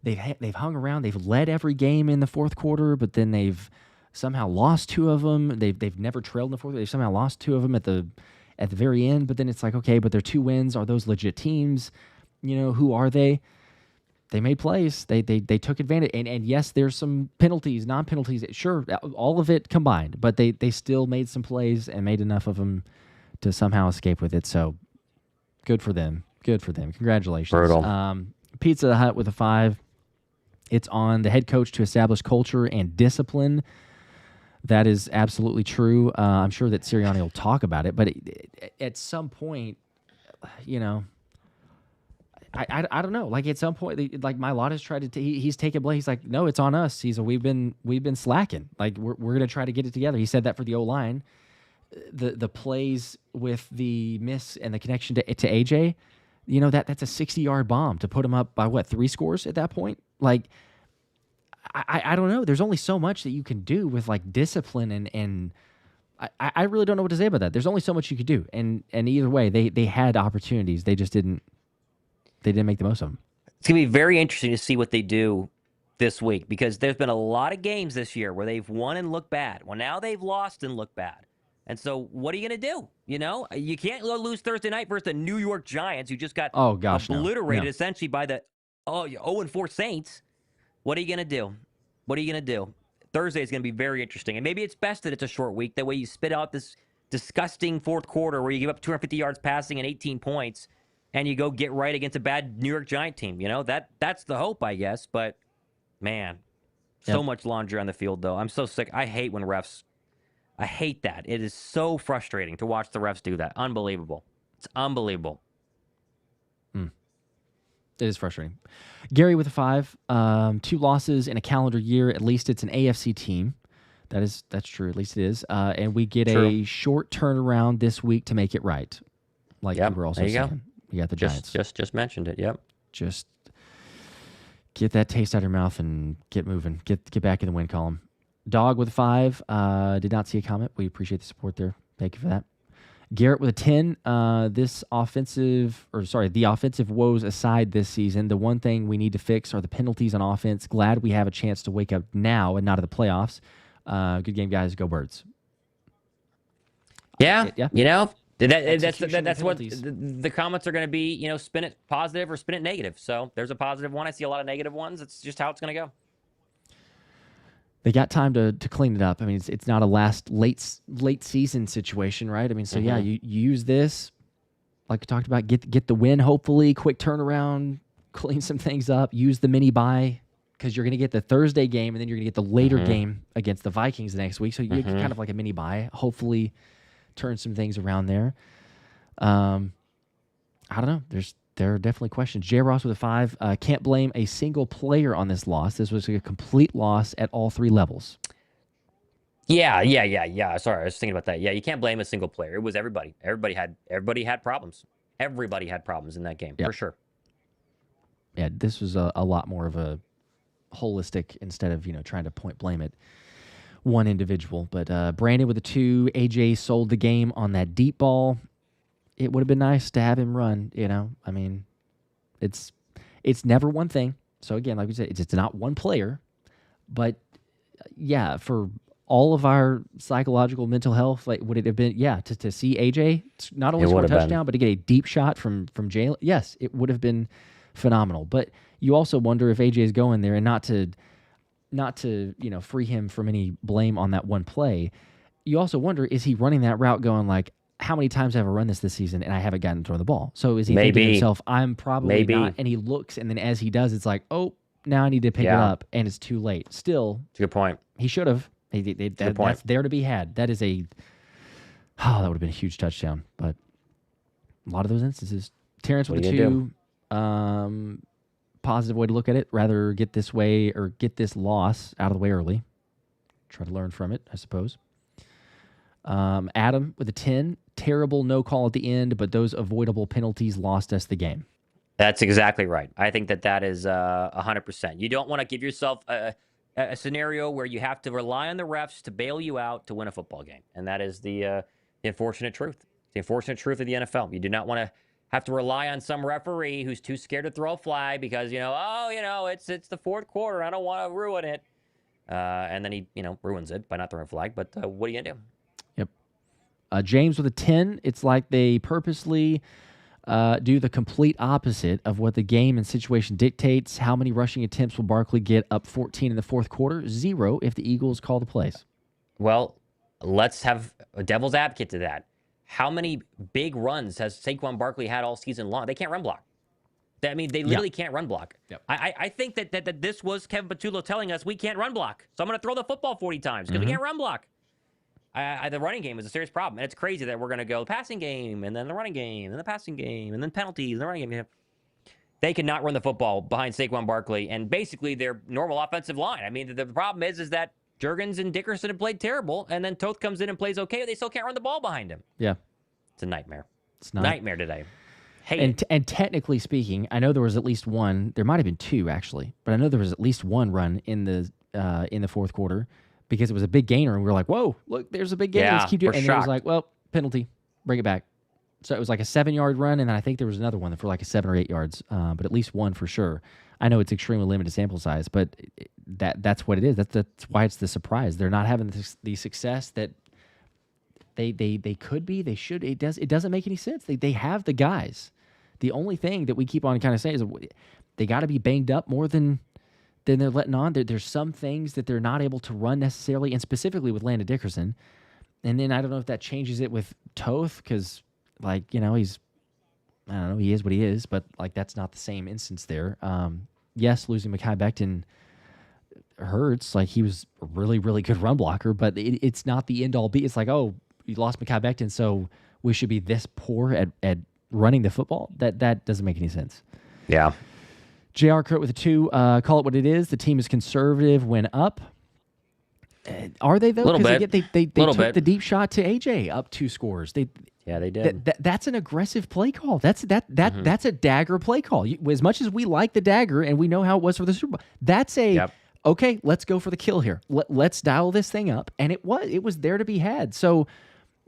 they've hung around. They've led every game in the fourth quarter, but then they've somehow lost two of them. They've never trailed in the fourth. They've somehow lost two of them at the very end. But then it's like, okay, but they're 2 wins. Are those legit teams? Who are they? They made plays. They took advantage. And yes, there's some penalties, non-penalties. Sure, all of it combined. But they still made some plays and made enough of them to somehow escape with it. So good for them. Good for them. Congratulations. Brutal. Pizza Hut with a 5. It's on the head coach to establish culture and discipline. That is absolutely true. I'm sure that Sirianni will talk about it. But at some point, I don't know. Like at some point, like Mailata's tried to. He's taken blame. He's like, no, it's on us. We've been slacking. Like we're gonna try to get it together. He said that for the O-line. The plays with the miss and the connection to AJ, that's a 60-yard bomb to put him up by 3 scores at that point. Like I don't know. There's only so much that you can do with like discipline and I really don't know what to say about that. There's only so much you could do. And either way, they had opportunities. They just didn't. They didn't make the most of them. It's going to be very interesting to see what they do this week because there's been a lot of games this year where they've won and look bad. Well, now they've lost and look bad. And so what are you going to do? You can't lose Thursday night versus the New York Giants who just got obliterated essentially by the 0-4 Saints. What are you going to do? What are you going to do? Thursday is going to be very interesting. And maybe it's best that it's a short week. That way you spit out this disgusting fourth quarter where you give up 250 yards passing and 18 points. And you go get right against a bad New York Giant team. That's the hope, I guess. But, man, so much laundry on the field, though. I'm so sick. I hate when refs – I hate that. It is so frustrating to watch the refs do that. Unbelievable. It's unbelievable. It is frustrating. Gary with a 5. 2 losses in a calendar year. At least it's an AFC team. That's true. At least it is. And we get a short turnaround this week to make it right. Like you were also saying. You got the Giants. Just mentioned it. Yep. Just get that taste out of your mouth and get moving. Get back in the win column. Dog with a 5. Did not see a comment. We appreciate the support there. Thank you for that. Garrett with a 10. The offensive woes aside this season, the one thing we need to fix are the penalties on offense. Glad we have a chance to wake up now and not at the playoffs. Good game, guys. Go Birds. Yeah. That's what the comments are going to be, spin it positive or spin it negative. So there's a positive one. I see a lot of negative ones. It's just how it's going to go. They got time to clean it up. I mean, it's not a late season situation, right? I mean, so you use this, like we talked about, get the win, hopefully, quick turnaround, clean some things up, use the mini bye, because you're going to get the Thursday game, and then you're going to get the later game against the Vikings next week. So you get kind of like a mini bye, hopefully turn some things around there. I don't know. There are definitely questions. J. Ross with a 5. Can't blame a single player on this loss. This was a complete loss at all 3 levels. Yeah. Sorry, I was thinking about that. Yeah, you can't blame a single player. It was everybody. Everybody had problems. Everybody had problems in that game, for sure. Yeah, this was a lot more of a holistic instead of, trying to point blame at one individual. But Brandon with a 2. AJ sold the game on that deep ball. It would have been nice to have him run, I mean, it's never one thing. So again, like we said, it's not one player, but for all of our psychological mental health, like would it have been, to see AJ not only score a touchdown, but to get a deep shot from Jalen? Yes, it would have been phenomenal. But you also wonder if AJ is going there and not to free him from any blame on that one play. You also wonder, is he running that route going like, how many times have I run this season and I haven't gotten to throw the ball? So is he thinking to himself, I'm probably not, and he looks, and then as he does, it's like, oh, now I need to pick it up, and it's too late. Still, it's a good point. He should have. That's there to be had. That would have been a huge touchdown. But a lot of those instances. Terrence with a 2. Positive way to look at it. Rather get this loss out of the way early. Try to learn from it, I suppose. Adam with a 10. Terrible no call at the end, but those avoidable penalties lost us the game. That's exactly right. I think that is 100%. You don't want to give yourself a scenario where you have to rely on the refs to bail you out to win a football game. And that is the unfortunate truth. The unfortunate truth of the NFL. You do not want to have to rely on some referee who's too scared to throw a flag because, it's the fourth quarter. I don't want to ruin it. And then he, ruins it by not throwing a flag. But what are you going to do? Yep. James with a 10. It's like they purposely do the complete opposite of what the game and situation dictates. How many rushing attempts will Barkley get up 14 in the fourth quarter? 0 if the Eagles call the plays. Well, let's have a devil's advocate to that. How many big runs has Saquon Barkley had all season long? They can't run block. They literally can't run block. Yep. I think that this was Kevin Patullo telling us we can't run block. So I'm going to throw the football 40 times because we can't run block. The running game is a serious problem. And it's crazy that we're going to go passing game and then the running game and the passing game and then penalties and the running game. They cannot run the football behind Saquon Barkley and basically their normal offensive line. I mean, the problem is that Jurgens and Dickerson have played terrible, and then Toth comes in and plays okay. They still can't run the ball behind him. Yeah. It's a nightmare. It's not. Nightmare today. And technically speaking, I know there was at least one. There might have been 2, actually. But I know there was at least one run in the fourth quarter because it was a big gainer, and we were like, whoa, look, there's a big gainer. Let's keep doing it. And then it was like, well, penalty. Bring it back. So it was like a 7-yard run, and then I think there was another one for like a 7 or 8 yards, but at least one for sure. I know it's extremely limited sample size, but that's what it is. That's why it's the surprise. They're not having the success that they could be. They should. It doesn't make any sense. They have the guys. The only thing that we keep on kind of saying is they got to be banged up more than they're letting on. There's some things that they're not able to run necessarily, and specifically with Landon Dickerson. And then I don't know if that changes it with Toth because, he's, I don't know, he is what he is, but, that's not the same instance there. Yes, losing Mekhi Becton hurts. He was a really, really good run blocker, but it's not the end-all be. It's like, oh, you lost Mekhi Becton, so we should be this poor at running the football? That doesn't make any sense. Yeah. JR Kurt with a 2. Call it what it is. The team is conservative when up. Are they, though? A little bit. They took the deep shot to AJ up 2 scores. They did. That's an aggressive play call. That's a dagger play call. As much as we like the dagger and we know how it was for the Super Bowl, that's okay, let's go for the kill here. Let's dial this thing up. And it was there to be had. So,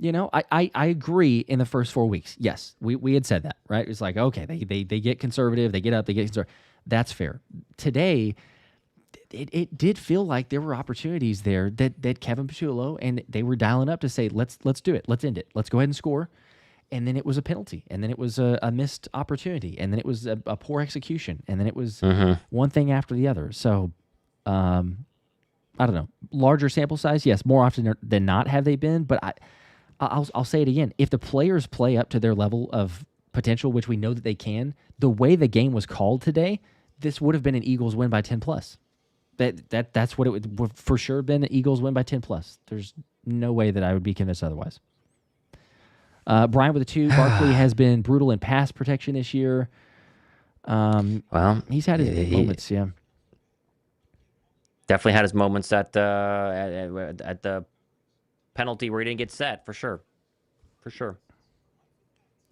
I agree in the first 4 weeks. Yes, we had said that, right? It's like, okay, they get conservative, they get up, they get conservative. That's fair. Today, it did feel like there were opportunities there that Kevin Patullo and they were dialing up to say, let's do it. Let's end it. Let's go ahead and score. And then it was a penalty. And then it was a missed opportunity. And then it was a poor execution. And then it was one thing after the other. So, I don't know. Larger sample size, yes. More often than not have they been. But I'll say it again. If the players play up to their level of potential, which we know that they can, the way the game was called today, this would have been an Eagles win by 10+. That's what it would for sure been. An Eagles win by 10+. There's no way that I would be convinced otherwise. Brian with a 2. Barkley has been brutal in pass protection this year. Well, he's had his moments, yeah. Definitely had his moments at the penalty where he didn't get set, for sure. For sure.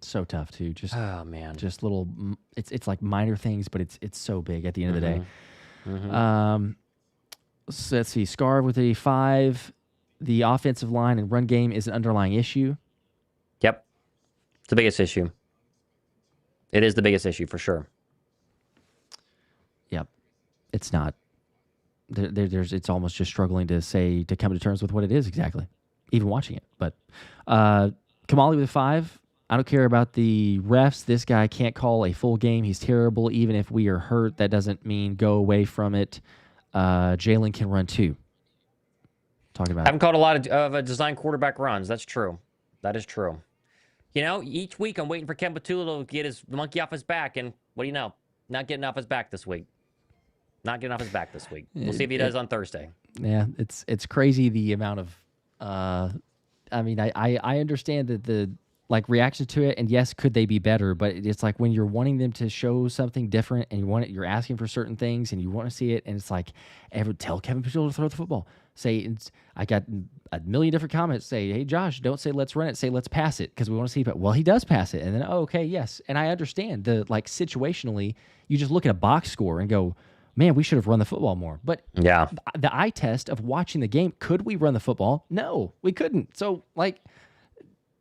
So tough too. Just oh man. Just little. It's like minor things, but it's so big at the end of the day. So let's see. Scar with a 5. The offensive line and run game is an underlying issue. Yep, it's the biggest issue. It is the biggest issue for sure. Yep, it's not. It's almost just struggling to come to terms with what it is exactly, even watching it. But Kamali with a 5. I don't care about the refs. This guy can't call a full game. He's terrible. Even if we are hurt, that doesn't mean go away from it. Jalen can run too. Talking about. I haven't called a lot of design quarterback runs. That's true. That is true. Each week I'm waiting for Ken Patullo to get his monkey off his back, and what do you know? Not getting off his back this week. Not getting off his back this week. We'll see if he does on Thursday. Yeah, it's crazy the amount of. I mean, I understand that the reaction to it, and yes, could they be better? But it's like when you're wanting them to show something different, and you're asking for certain things, and you want to see it, and it's like, tell Kevin Patullo to throw the football. I got a million different comments. Say, hey Josh, don't say let's run it. Say let's pass it because we want to see it. Well, he does pass it, and then okay, yes, and I understand the situationally, you just look at a box score and go, man, we should have run the football more. But Yeah. the eye test of watching the game, could we run the football? No, we couldn't. So, like,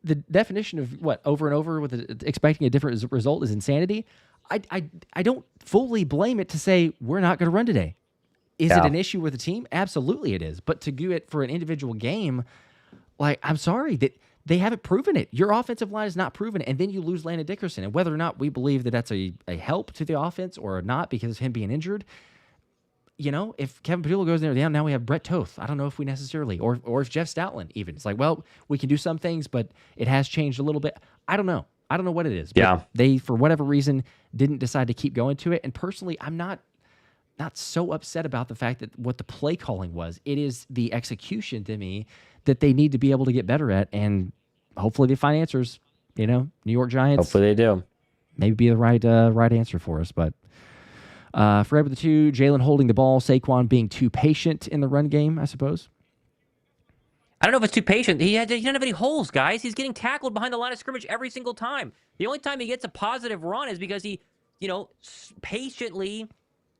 the definition of what over and over with expecting a different result is insanity. I don't fully blame it to say we're not going to run today. Is it an issue with the team? Absolutely it is. But to do it for an individual game, like, I'm sorry that they haven't proven it. Your offensive line is not proven it, and then you lose Landon Dickerson. And whether or not we believe that that's a help to the offense or not because of him being injured, you know, if Kevin Padula goes there down, now we have Brett Toth. I don't know if we necessarily, or if Jeff Stoutland even. It's like, well, we can do some things, but it has changed a little bit. I don't know. I don't know what it is. But they, for whatever reason, didn't decide to keep going to it. And personally, I'm not so upset about the fact that what the play calling was. It is the execution to me that they need to be able to get better at. And hopefully they find answers. You know, New York Giants. Hopefully they do. Maybe be the right answer for us, but. Forever the two, Jalen holding the ball, Saquon being too patient in the run game, I suppose. I don't know if it's too patient. He doesn't have any holes, guys. He's getting tackled behind the line of scrimmage every single time. The only time he gets a positive run is because he, patiently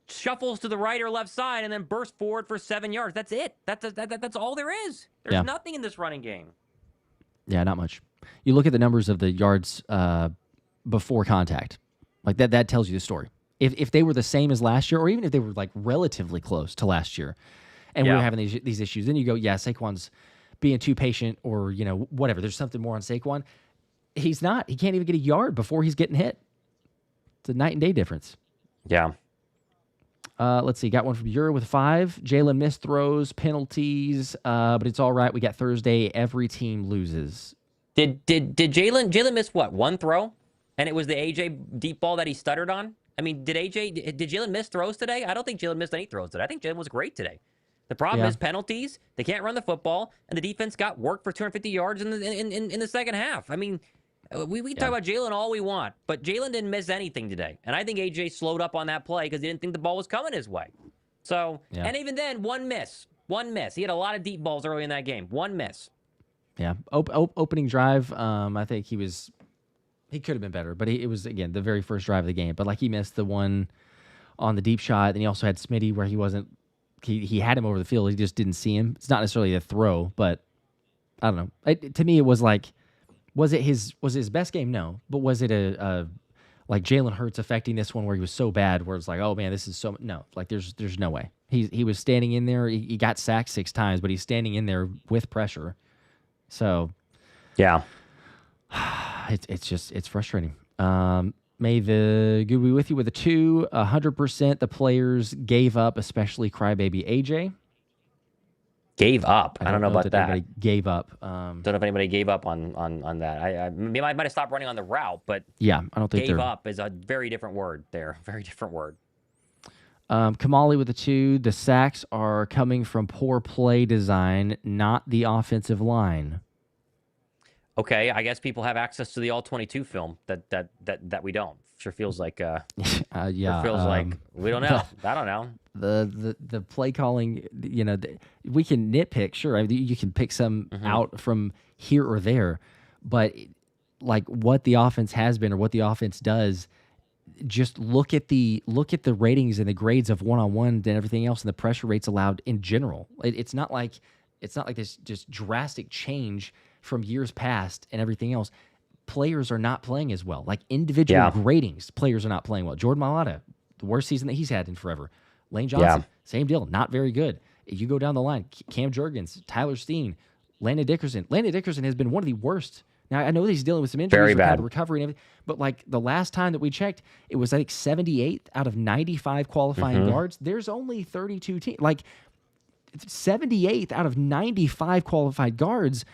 shuffles to the right or left side and then bursts forward for 7 yards. That's it. That's all there is. There's nothing in this running game. Yeah, not much. You look at the numbers of the yards before contact. Like that tells you the story. If they were the same as last year, or even if they were like relatively close to last year, and we were having these issues, then you go, yeah, Saquon's being too patient, or whatever. There's something more on Saquon. He's not. He can't even get a yard before he's getting hit. It's a night and day difference. Yeah. Let's see. Got one from Ura with 5. Jalen missed throws, penalties, but it's all right. We got Thursday. Every team loses. Did Jalen miss what? One throw, and it was the AJ deep ball that he stuttered on. I mean, did Jalen miss throws today? I don't think Jalen missed any throws today. I think Jalen was great today. The problem is penalties. They can't run the football, and the defense got worked for 250 yards in the second half. I mean, we can talk about Jalen all we want, but Jalen didn't miss anything today. And I think AJ slowed up on that play because he didn't think the ball was coming his way. So, and even then, one miss. He had a lot of deep balls early in that game. One miss. Yeah. Opening drive, I think he could have been better, but it was, again, the very first drive of the game. But, like, he missed the one on the deep shot, and he also had Smitty where he wasn't – he had him over the field. He just didn't see him. It's not necessarily a throw, but I don't know. To me, it was like – was it his best game? No. But was it like Jalen Hurts affecting this one where he was so bad where it's like, oh, man, this is so – no. Like, there's no way. He was standing in there. He got sacked 6 times, but he's standing in there with pressure. So – yeah. It's frustrating. May the good be with you with a 2. 100% the players gave up, especially crybaby AJ. Gave up. I don't know about that. Gave up. Don't know if anybody gave up on that. I might have stopped running on the route, but yeah, I don't think gave up is a very different word there. Very different word. Kamali with a 2. The sacks are coming from poor play design, not the offensive line. Okay, I guess people have access to the all-22 film that we don't. Sure feels like yeah. Sure feels like we don't know. I don't know. The play calling, we can nitpick, sure. I mean, you can pick some out from here or there, but like what the offense has been or what the offense does, just look at the ratings and the grades of one-on-one and everything else and the pressure rates allowed in general. It's not like this just drastic change from years past and everything else. Players are not playing as well. Like individual gradings, players are not playing well. Jordan Mailata, the worst season that he's had in forever. Lane Johnson, same deal, not very good. You go down the line, Cam Jurgens, Tyler Steen, Landon Dickerson. Landon Dickerson has been one of the worst. Now, I know that he's dealing with some injuries, very bad recovery and everything, but like the last time that we checked, it was like 78th out of 95 qualifying guards. There's only 32 teams. Like 78th out of 95 qualified guards.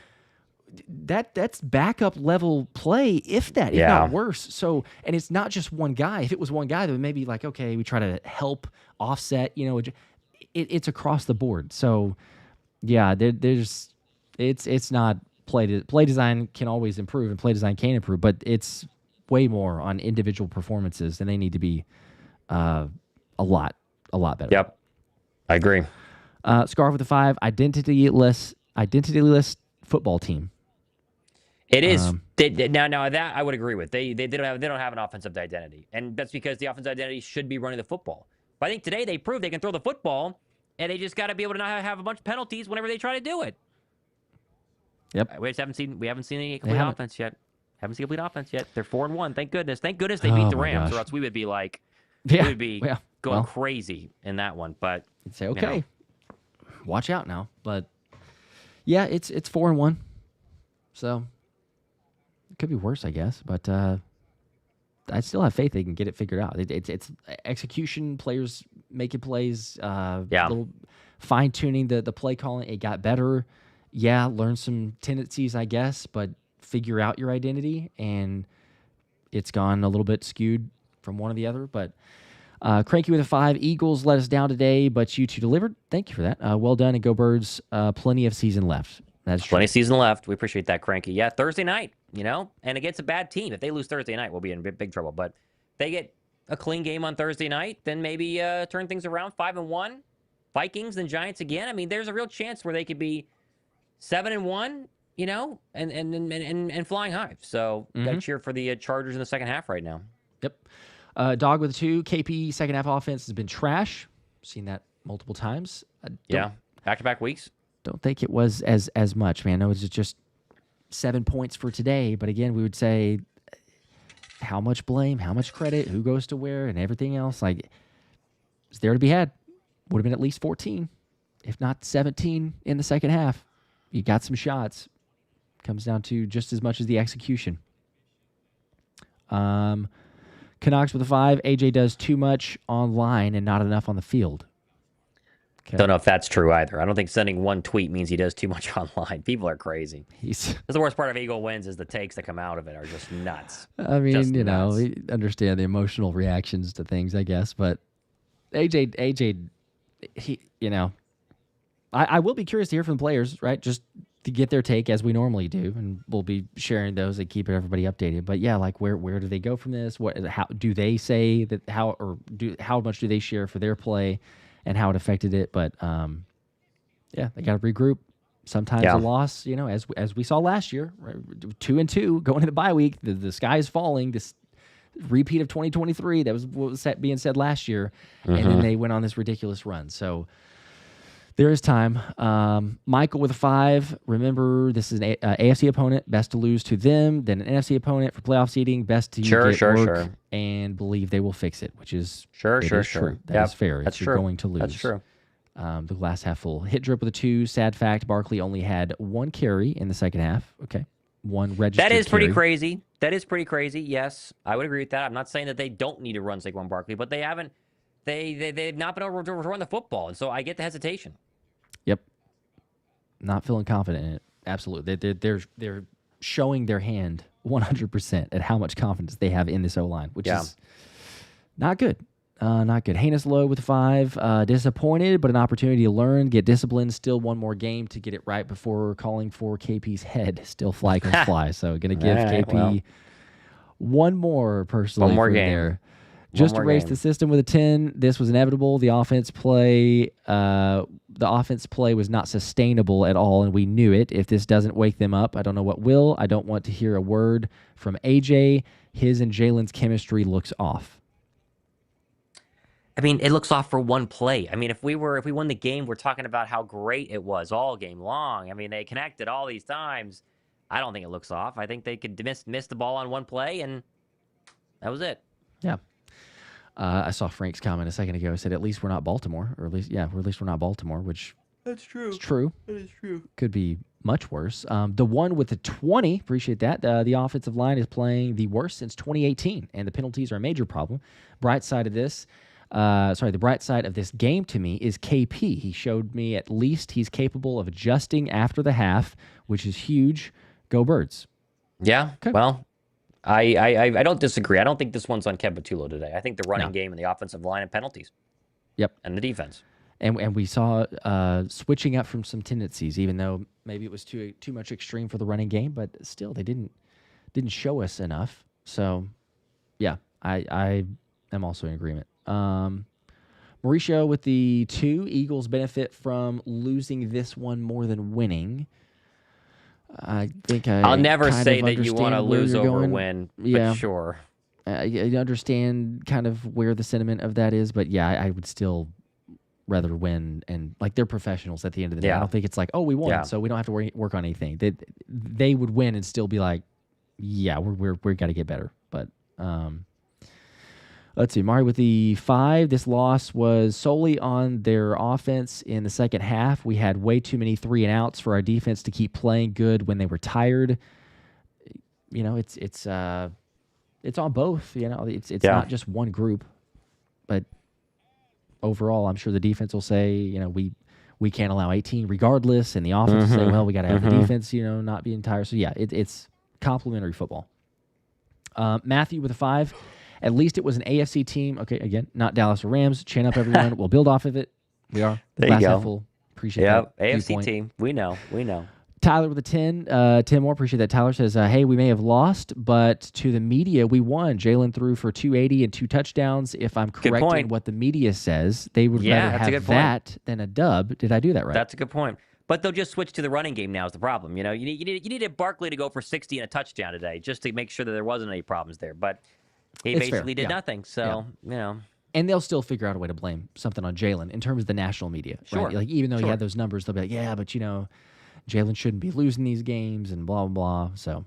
That's backup level play, if not worse. So, and it's not just one guy. If it was one guy, then maybe like, okay, we try to help offset. It's across the board. So, yeah, it's not play design can always improve, and play design can improve, but it's way more on individual performances, and they need to be a lot better. Yep, I agree. Scarf with a 5. Identityless football team. It is now that I would agree with. They don't have an offensive identity, and that's because the offensive identity should be running the football. But I think today they proved they can throw the football, and they just got to be able to not have a bunch of penalties whenever they try to do it. Yep. We haven't seen any complete offense yet. Haven't seen complete offense yet. They're 4-1. Thank goodness. Thank goodness they beat the Rams, or else we would be like, going crazy in that one. But you'd say, okay, watch out now. But yeah, it's 4-1, so it could be worse, I guess. But I still have faith they can get it figured out. It's execution, players making plays, little fine tuning the play calling. It got better. Yeah, learn some tendencies, I guess, but figure out your identity, and it's gone a little bit skewed from one or the other. But Cranky with a 5. Eagles let us down today, but you two delivered. Thank you for that. Well done, and go Birds. Plenty of season left. That's true. Plenty of season left. We appreciate that, Cranky. Yeah, Thursday night, and against a bad team. If they lose Thursday night, we'll be in big trouble. But if they get a clean game on Thursday night, then maybe turn things around. 5-1, Vikings, then Giants again. I mean, there's a real chance where they could be 7-1, and flying high. So got to cheer for the Chargers in the second half right now. Yep. Dog with a 2. KP second half offense has been trash. Seen that multiple times. Back-to-back weeks. Don't think it was as much, man. No, it's just 7 points for today. But again, we would say how much blame, how much credit, who goes to where, and everything else. Like, it's there to be had. Would have been at least 14, if not 17 in the second half. You got some shots. Comes down to just as much as the execution. Canucks with a 5. AJ does too much online and not enough on the field. Okay. Don't know if that's true either. I don't think sending one tweet means he does too much online. People are crazy. That's the worst part of Eagle wins is the takes that come out of it are just nuts. I mean, we understand the emotional reactions to things, I guess. But AJ, he, I will be curious to hear from players, right? Just to get their take as we normally do, and we'll be sharing those and keep everybody updated. But yeah, like where do they go from this? How do they say that? How much do they share for their play, and how it affected it? But they got to regroup. Sometimes a loss, as we saw last year, right? 2-2 going into the bye week. The sky is falling. This repeat of 2023. That was what was being said last year, and then they went on this ridiculous run. So. There is time. Michael with a 5. Remember, this is an AFC opponent. Best to lose to them. Then an NFC opponent for playoff seeding. Best to get work and believe they will fix it, which is true. That is fair. That's You're true. going to lose. That's true. The glass half full. Hit drip with a 2. Sad fact, Barkley only had 1 carry in the second half. Okay. 1 registered That is carry. pretty crazy. Yes, I would agree with that. I'm not saying that they don't need to run Saquon Barkley, but they haven't. They've not been able to run the football, and so I get the hesitation. Yep. Not feeling confident in it. Absolutely. They're showing their hand 100% at how much confidence they have in this O-line, which is not good. Not good. Heinous Low with a 5. Disappointed, but an opportunity to learn, get disciplined. Still one more game to get it right before calling for KP's head. Still fly can fly. So going to give KP one more personally. One more for game. There. Just erase the system with a 10. This was inevitable. The offense play was not sustainable at all, and we knew it. If this doesn't wake them up, I don't know what will. I don't want to hear a word from AJ. His and Jalen's chemistry looks off. I mean, it looks off for one play. I mean, if we won the game, we're talking about how great it was all game long. I mean, they connected all these times. I don't think it looks off. I think they could miss the ball on one play, and that was it. Yeah. I saw Frank's comment a second ago. I said, at least we're not Baltimore. Or at least we're not Baltimore, which that's true. It's true. That is true. Could be much worse. The one with the 20, appreciate that. The offensive line is playing the worst since 2018, and the penalties are a major problem. The bright side of this game to me is KP. He showed me at least he's capable of adjusting after the half, which is huge. Go Birds. Yeah, okay. Well, I don't disagree. I don't think this one's on Kev Batulo today. I think the running game and the offensive line and penalties. Yep. And the defense. And we saw switching up from some tendencies, even though maybe it was too much extreme for the running game, but still they didn't show us enough. So, yeah, I am also in agreement. Mauricio with the 2. Eagles benefit from losing this one more than winning. I think I'll never say that you want to lose over a win, but sure. You understand kind of where the sentiment of that is, but yeah, I would still rather win, and like they're professionals at the end of the day. I don't think it's like, oh, we won, so we don't have to work on anything. They would win and still be like, yeah, we're got to get better. But let's see, Mari with the 5. This loss was solely on their offense in the second half. We had way too many 3 and outs for our defense to keep playing good when they were tired. You know, it's on both. You know, it's not just one group, but overall, I'm sure the defense will say, you know, we can't allow 18 regardless, and the offense will say, well, we got to have the defense, you know, not being tired. So yeah, it's complimentary football. Matthew with a 5. At least it was an AFC team. Okay, again, not Dallas or Rams. Chin up, everyone. We'll build off of it. We are. There you go. Full. Appreciate that. AFC viewpoint. team. We know. Tyler with a 10. 10 more. Appreciate that. Tyler says, hey, we may have lost, but to the media, we won. Jalen threw for 280 and 2 touchdowns. If I'm correct in what the media says, they would rather have that than a dub. Did I do that right? That's a good point. But they'll just switch to the running game now is the problem. You know, you needed Barkley to go for 60 and a touchdown today just to make sure that there wasn't any problems there. But he basically did nothing. So, you know. And they'll still figure out a way to blame something on Jalen in terms of the national media. Sure. Right? Like, even though he had those numbers, they'll be like, yeah, but, you know, Jalen shouldn't be losing these games and blah, blah, blah. So,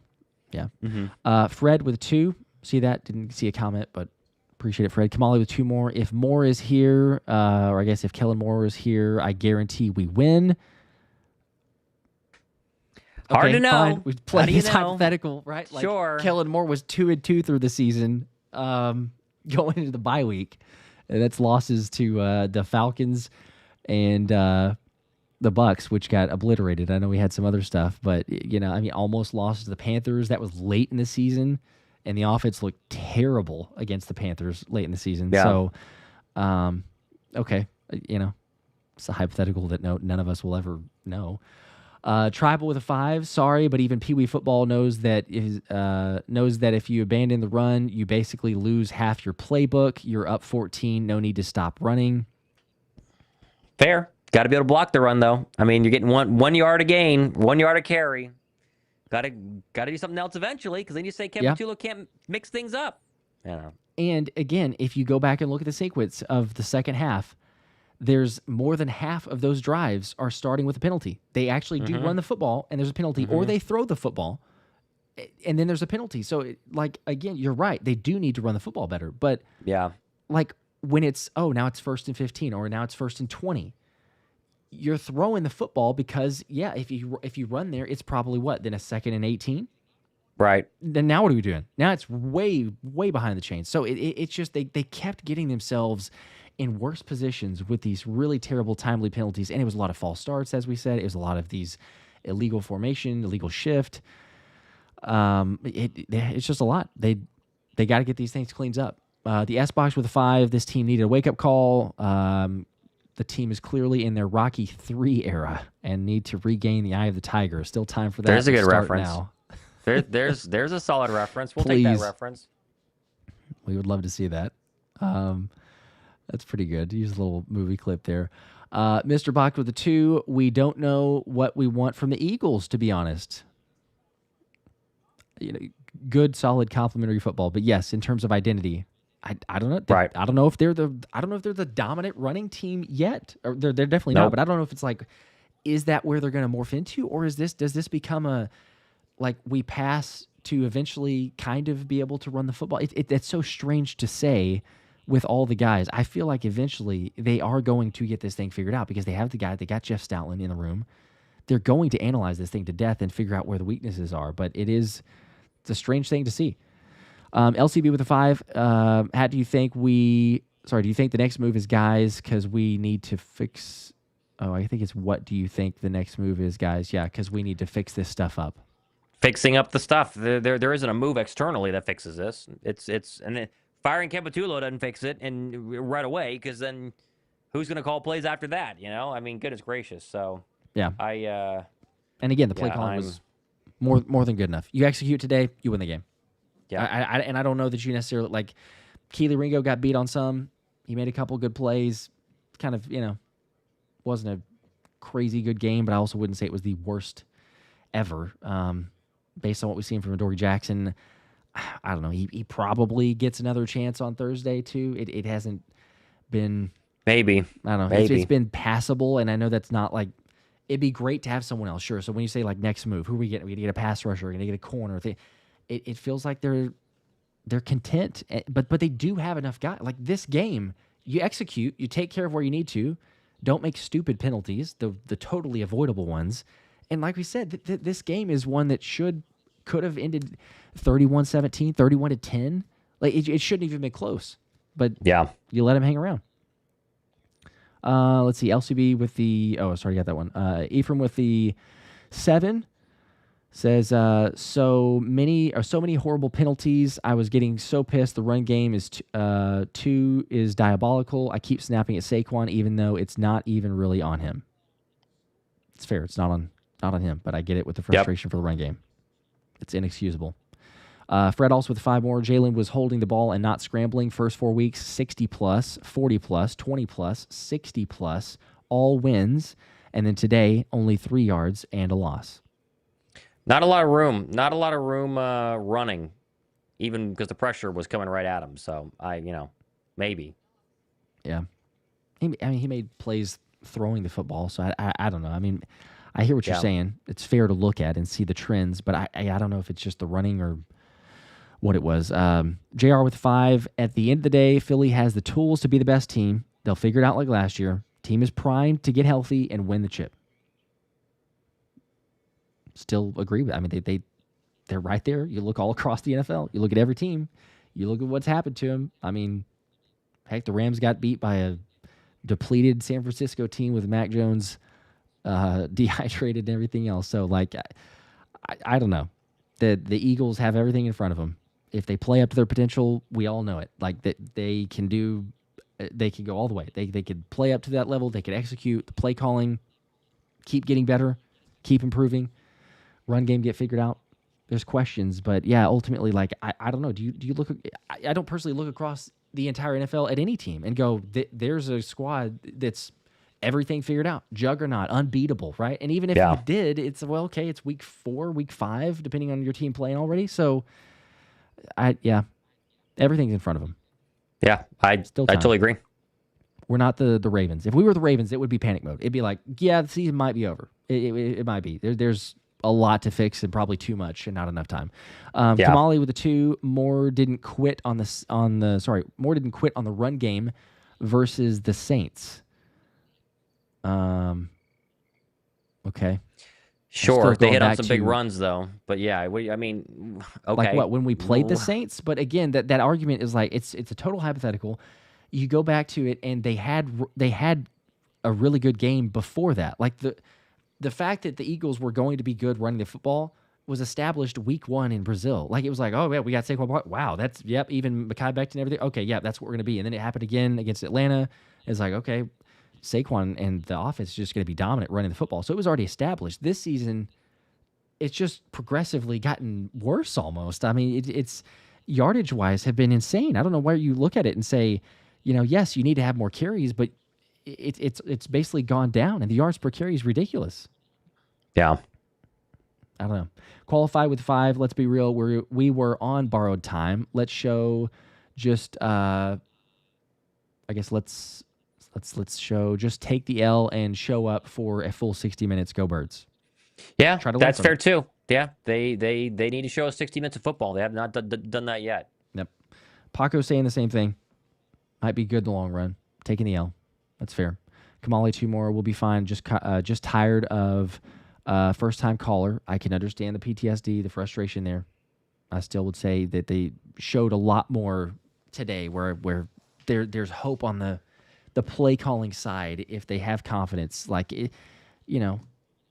yeah. Fred with 2. See that? Didn't see a comment, but appreciate it, Fred. Kamali with 2 more. If Moore is here, or I guess if Kellen Moore is here, I guarantee we win. Hard to know. Fine. We play this hypothetical, right? Like, Kellen Moore was 2-2 through the season, going into the bye week. And that's losses to the Falcons and the Bucks, which got obliterated. I know we had some other stuff, but you know, I mean, almost lost to the Panthers. That was late in the season, and the offense looked terrible against the Panthers late in the season. Yeah. So, okay, you know, it's a hypothetical that none of us will ever know. Tribal with a 5. Sorry, but even Pee Wee football knows that if you abandon the run, you basically lose half your playbook. You're up 14. No need to stop running. Fair. Got to be able to block the run, though. I mean, you're getting 1 yard a gain, 1 yard a carry. Got to do something else eventually, because then you say Kevin Tulo can't mix things up. You know. And again, if you go back and look at the sequence of the second half, there's more than half of those drives are starting with a penalty. They actually do run the football, and there's a penalty, or they throw the football, and then there's a penalty. So, like, again, you're right. They do need to run the football better. But, like, when it's, now it's 1st and 15, or now it's 1st and 20, you're throwing the football because, if you run there, it's probably then a 2nd and 18? Right. Then now what are we doing? Now it's way, way behind the chains. So it's just they kept getting themselves in worse positions with these really terrible timely penalties. And it was a lot of false starts, as we said. It was a lot of these illegal formation, illegal shift. It's just a lot. They got to get these things cleaned up. The S-Box with a 5, this team needed a wake-up call. The team is clearly in their Rocky 3 era and need to regain the eye of the tiger. Still time for that. There's a good reference. Now. There's a solid reference. We'll take that reference. We would love to see that. That's pretty good. Use a little movie clip there. Mr. Bach with a 2. We don't know what we want from the Eagles, to be honest. You know, good, solid, complimentary football. But yes, in terms of identity, I don't know. Right. I don't know if they're the dominant running team yet. Or they're definitely not. But I don't know if it's like, is that where they're going to morph into, or does this become a like we pass to eventually kind of be able to run the football? It's so strange to say. With all the guys, I feel like eventually they are going to get this thing figured out because they have the guy. They got Jeff Stoutland in the room. They're going to analyze this thing to death and figure out where the weaknesses are. But it's a strange thing to see. LCB with a 5. Do you think the next move is guys because we need to fix? Oh, I think it's what do you think the next move is, guys? Yeah, because we need to fix this stuff up. Fixing up the stuff. There isn't a move externally that fixes this. Firing Capitulo doesn't fix it and right away, because then who's going to call plays after that? You know, I mean, goodness gracious. So yeah, and again, the play calling was more than good enough. You execute today, you win the game. Yeah, I don't know that you necessarily like. Kelee Ringo got beat on some. He made a couple good plays. Kind of, wasn't a crazy good game, but I also wouldn't say it was the worst ever. Based on what we've seen from Adoree Jackson. I don't know. He probably gets another chance on Thursday too. It hasn't been. Maybe. I don't know. It's been passable, and I know that's not like. It'd be great to have someone else, sure. So when you say like next move, who are we getting? We're gonna get a pass rusher. We're gonna get a corner. It feels like they're content, but they do have enough guys. Like this game, you execute, you take care of where you need to. Don't make stupid penalties, the totally avoidable ones. And like we said, this game is one that could have ended 31-17, 31-10. Like it shouldn't even been close. But yeah, you let him hang around. Let's see. LCB with the sorry, got that one. Ephraim with the 7 says so many horrible penalties. I was getting so pissed. The run game is 2 is diabolical. I keep snapping at Saquon even though it's not even really on him. It's fair. It's not on him, but I get it with the frustration for the run game. It's inexcusable. Fred also with 5 more. Jalen was holding the ball and not scrambling. First 4 weeks, 60+, 40+, 20+, 60+, all wins. And then today, only 3 yards and a loss. Not a lot of room. Not a lot of room running, even because the pressure was coming right at him. So, maybe. Yeah. He made plays throwing the football, so I don't know. I mean, I hear what you're saying. It's fair to look at and see the trends, but I don't know if it's just the running or what it was. JR with 5. At the end of the day, Philly has the tools to be the best team. They'll figure it out like last year. Team is primed to get healthy and win the chip. Still agree with. I mean, they're right there. You look all across the NFL. You look at every team. You look at what's happened to them. I mean, heck, the Rams got beat by a depleted San Francisco team with Mac Jones dehydrated and everything else. So, like, I don't know. The Eagles have everything in front of them. If they play up to their potential, we all know it. Like that, they can go all the way. They could play up to that level. They could execute the play calling, keep getting better, keep improving. Run game get figured out. There's questions, but yeah, ultimately, like I don't know. Do you look? I don't personally look across the entire NFL at any team and go, there's a squad that's everything figured out, juggernaut, unbeatable, right? And even if you did, it's okay. It's week 4, week 5, depending on your team playing already. So, everything's in front of them. Yeah, I totally agree. We're not the Ravens. If we were the Ravens, it would be panic mode. It'd be like, the season might be over. It might be. There's a lot to fix and probably too much and not enough time. Kamali with the 2. Moore didn't quit on the run game versus the Saints. Okay. Sure, they hit on some big runs though. But yeah, I mean, okay. Like what, when we played the Saints? But again, that argument is like it's a total hypothetical. You go back to it, and they had a really good game before that. Like the fact that the Eagles were going to be good running the football was established week 1 in Brazil. Like it was like, oh yeah, we got Saquon. Wow, that's even Mekhi Becton and everything. Okay, yeah, that's what we're gonna be. And then it happened again against Atlanta. It's like, okay, Saquon and the offense is just going to be dominant running the football. So it was already established. This season, it's just progressively gotten worse almost. I mean, it's yardage-wise have been insane. I don't know where you look at it and say, yes, you need to have more carries, but it's basically gone down, and the yards per carry is ridiculous. Yeah. I don't know. Qualify with 5. Let's be real. We were on borrowed time. Let's show just, I guess let's show, just take the L and show up for a full 60 minutes. Go Birds. Yeah, that's fair too. Yeah, they need to show us 60 minutes of football. They have not done that yet. Yep. Paco saying the same thing. Might be good in the long run. Taking the L. That's fair. Kamali, 2 more. We'll be fine. Just tired of first-time caller. I can understand the PTSD, the frustration there. I still would say that they showed a lot more today where there's hope on the play calling side if they have confidence. Like,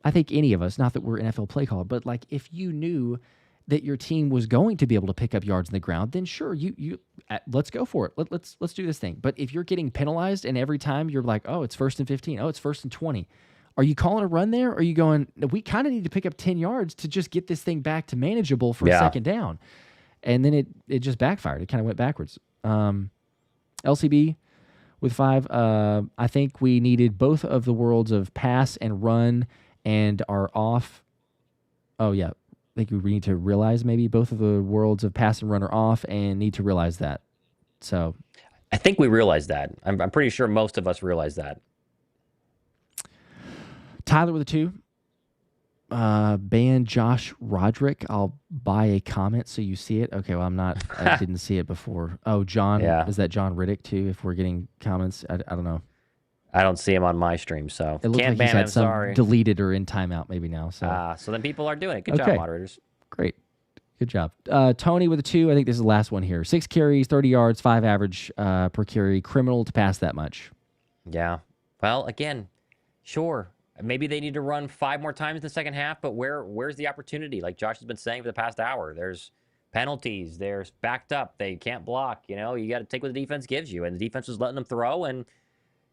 I think any of us, not that we're NFL play caller, but like if you knew that your team was going to be able to pick up yards in the ground, then sure, you let's go for it. Let's do this thing. But if you're getting penalized and every time you're like, oh, it's 1st and 15, oh, it's 1st and 20, are you calling a run there? Or are you going, we kind of need to pick up 10 yards to just get this thing back to manageable for a second down? And then it just backfired. It kind of went backwards. LCB with 5, I think we needed both of the worlds of pass and run and are off. Oh, yeah. think we need to realize maybe both of the worlds of pass and run are off, and need to realize that. So I think we realize that. I'm pretty sure most of us realize that. Tyler with a 2. Ban Josh Roderick. I'll buy a comment so you see it. Okay, well, I didn't see it before. Oh, John. Yeah. Is that John Riddick too? If we're getting comments, I don't know. I don't see him on my stream, so It looks can't like he's ban had him. some Sorry. deleted or in timeout maybe now. So then people are doing it. Good Okay. job, moderators. Great. Good job. Tony with a 2. I think this is the last one here. 6 carries, 30 yards, 5 average per carry. Criminal to pass that much. Yeah. Well, again, sure. Maybe they need to run 5 more times in the second half, but where's the opportunity? Like Josh has been saying for the past hour, there's penalties, there's backed up, they can't block. You got to take what the defense gives you, and the defense was letting them throw, and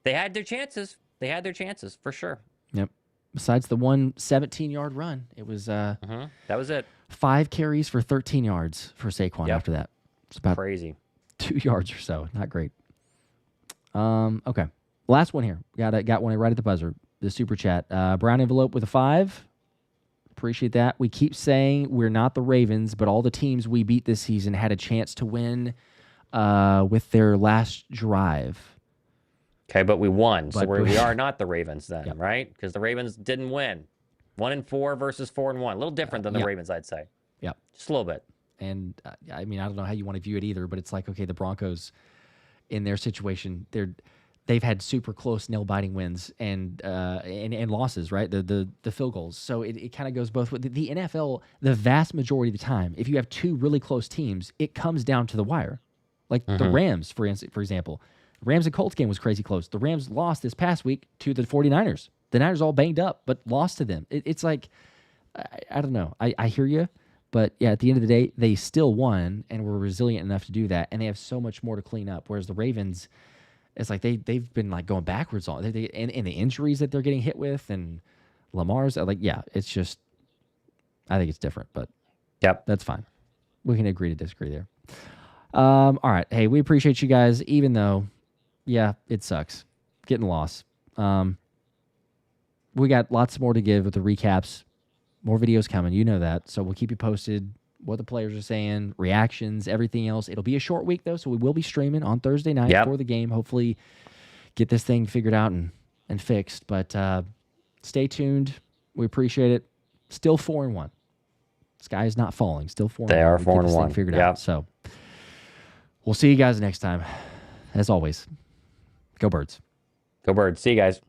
they had their chances. They had their chances for sure. Yep. Besides the one 17-yard run, it was that was it. 5 carries for 13 yards for Saquon after that. It's about crazy. 2 yards or so. Not great. Okay. Last one here. Got one right at the buzzer. The super chat. Brown envelope with a 5. Appreciate that. We keep saying we're not the Ravens, but all the teams we beat this season had a chance to win with their last drive. Okay, but we won, But so we are not the Ravens then, right? Because the Ravens didn't win. 1-4 versus 4-1. A little different than the Ravens, I'd say. Yep. Just a little bit. And I mean, I don't know how you want to view it either, but it's like, okay, the Broncos, in their situation, they've had super close nail-biting wins and losses, right? The field goals. So it kind of goes both ways. The NFL, the vast majority of the time, if you have 2 really close teams, it comes down to the wire. Like the Rams, for example. Rams and Colts game was crazy close. The Rams lost this past week to the 49ers. The Niners all banged up, but lost to them. It's like, I don't know. I hear you, but yeah, at the end of the day, they still won and were resilient enough to do that, and they have so much more to clean up. Whereas the Ravens, it's like they've been like going backwards on and the injuries that they're getting hit with, and Lamar's it's just, I think it's different, but that's fine. We can agree to disagree there. All right, hey, we appreciate you guys, even though, it sucks getting lost. We got lots more to give with the recaps, more videos coming, you know that, so we'll keep you posted. What the players are saying, reactions, everything else. It'll be a short week, though, so we will be streaming on Thursday night for the game. Hopefully get this thing figured out and fixed. But stay tuned. We appreciate it. Still 4-1. Sky is not falling. Still 4-1. They are Get this 4-1. thing figured out. So we'll see you guys next time. As always, go Birds. Go Birds. See you guys.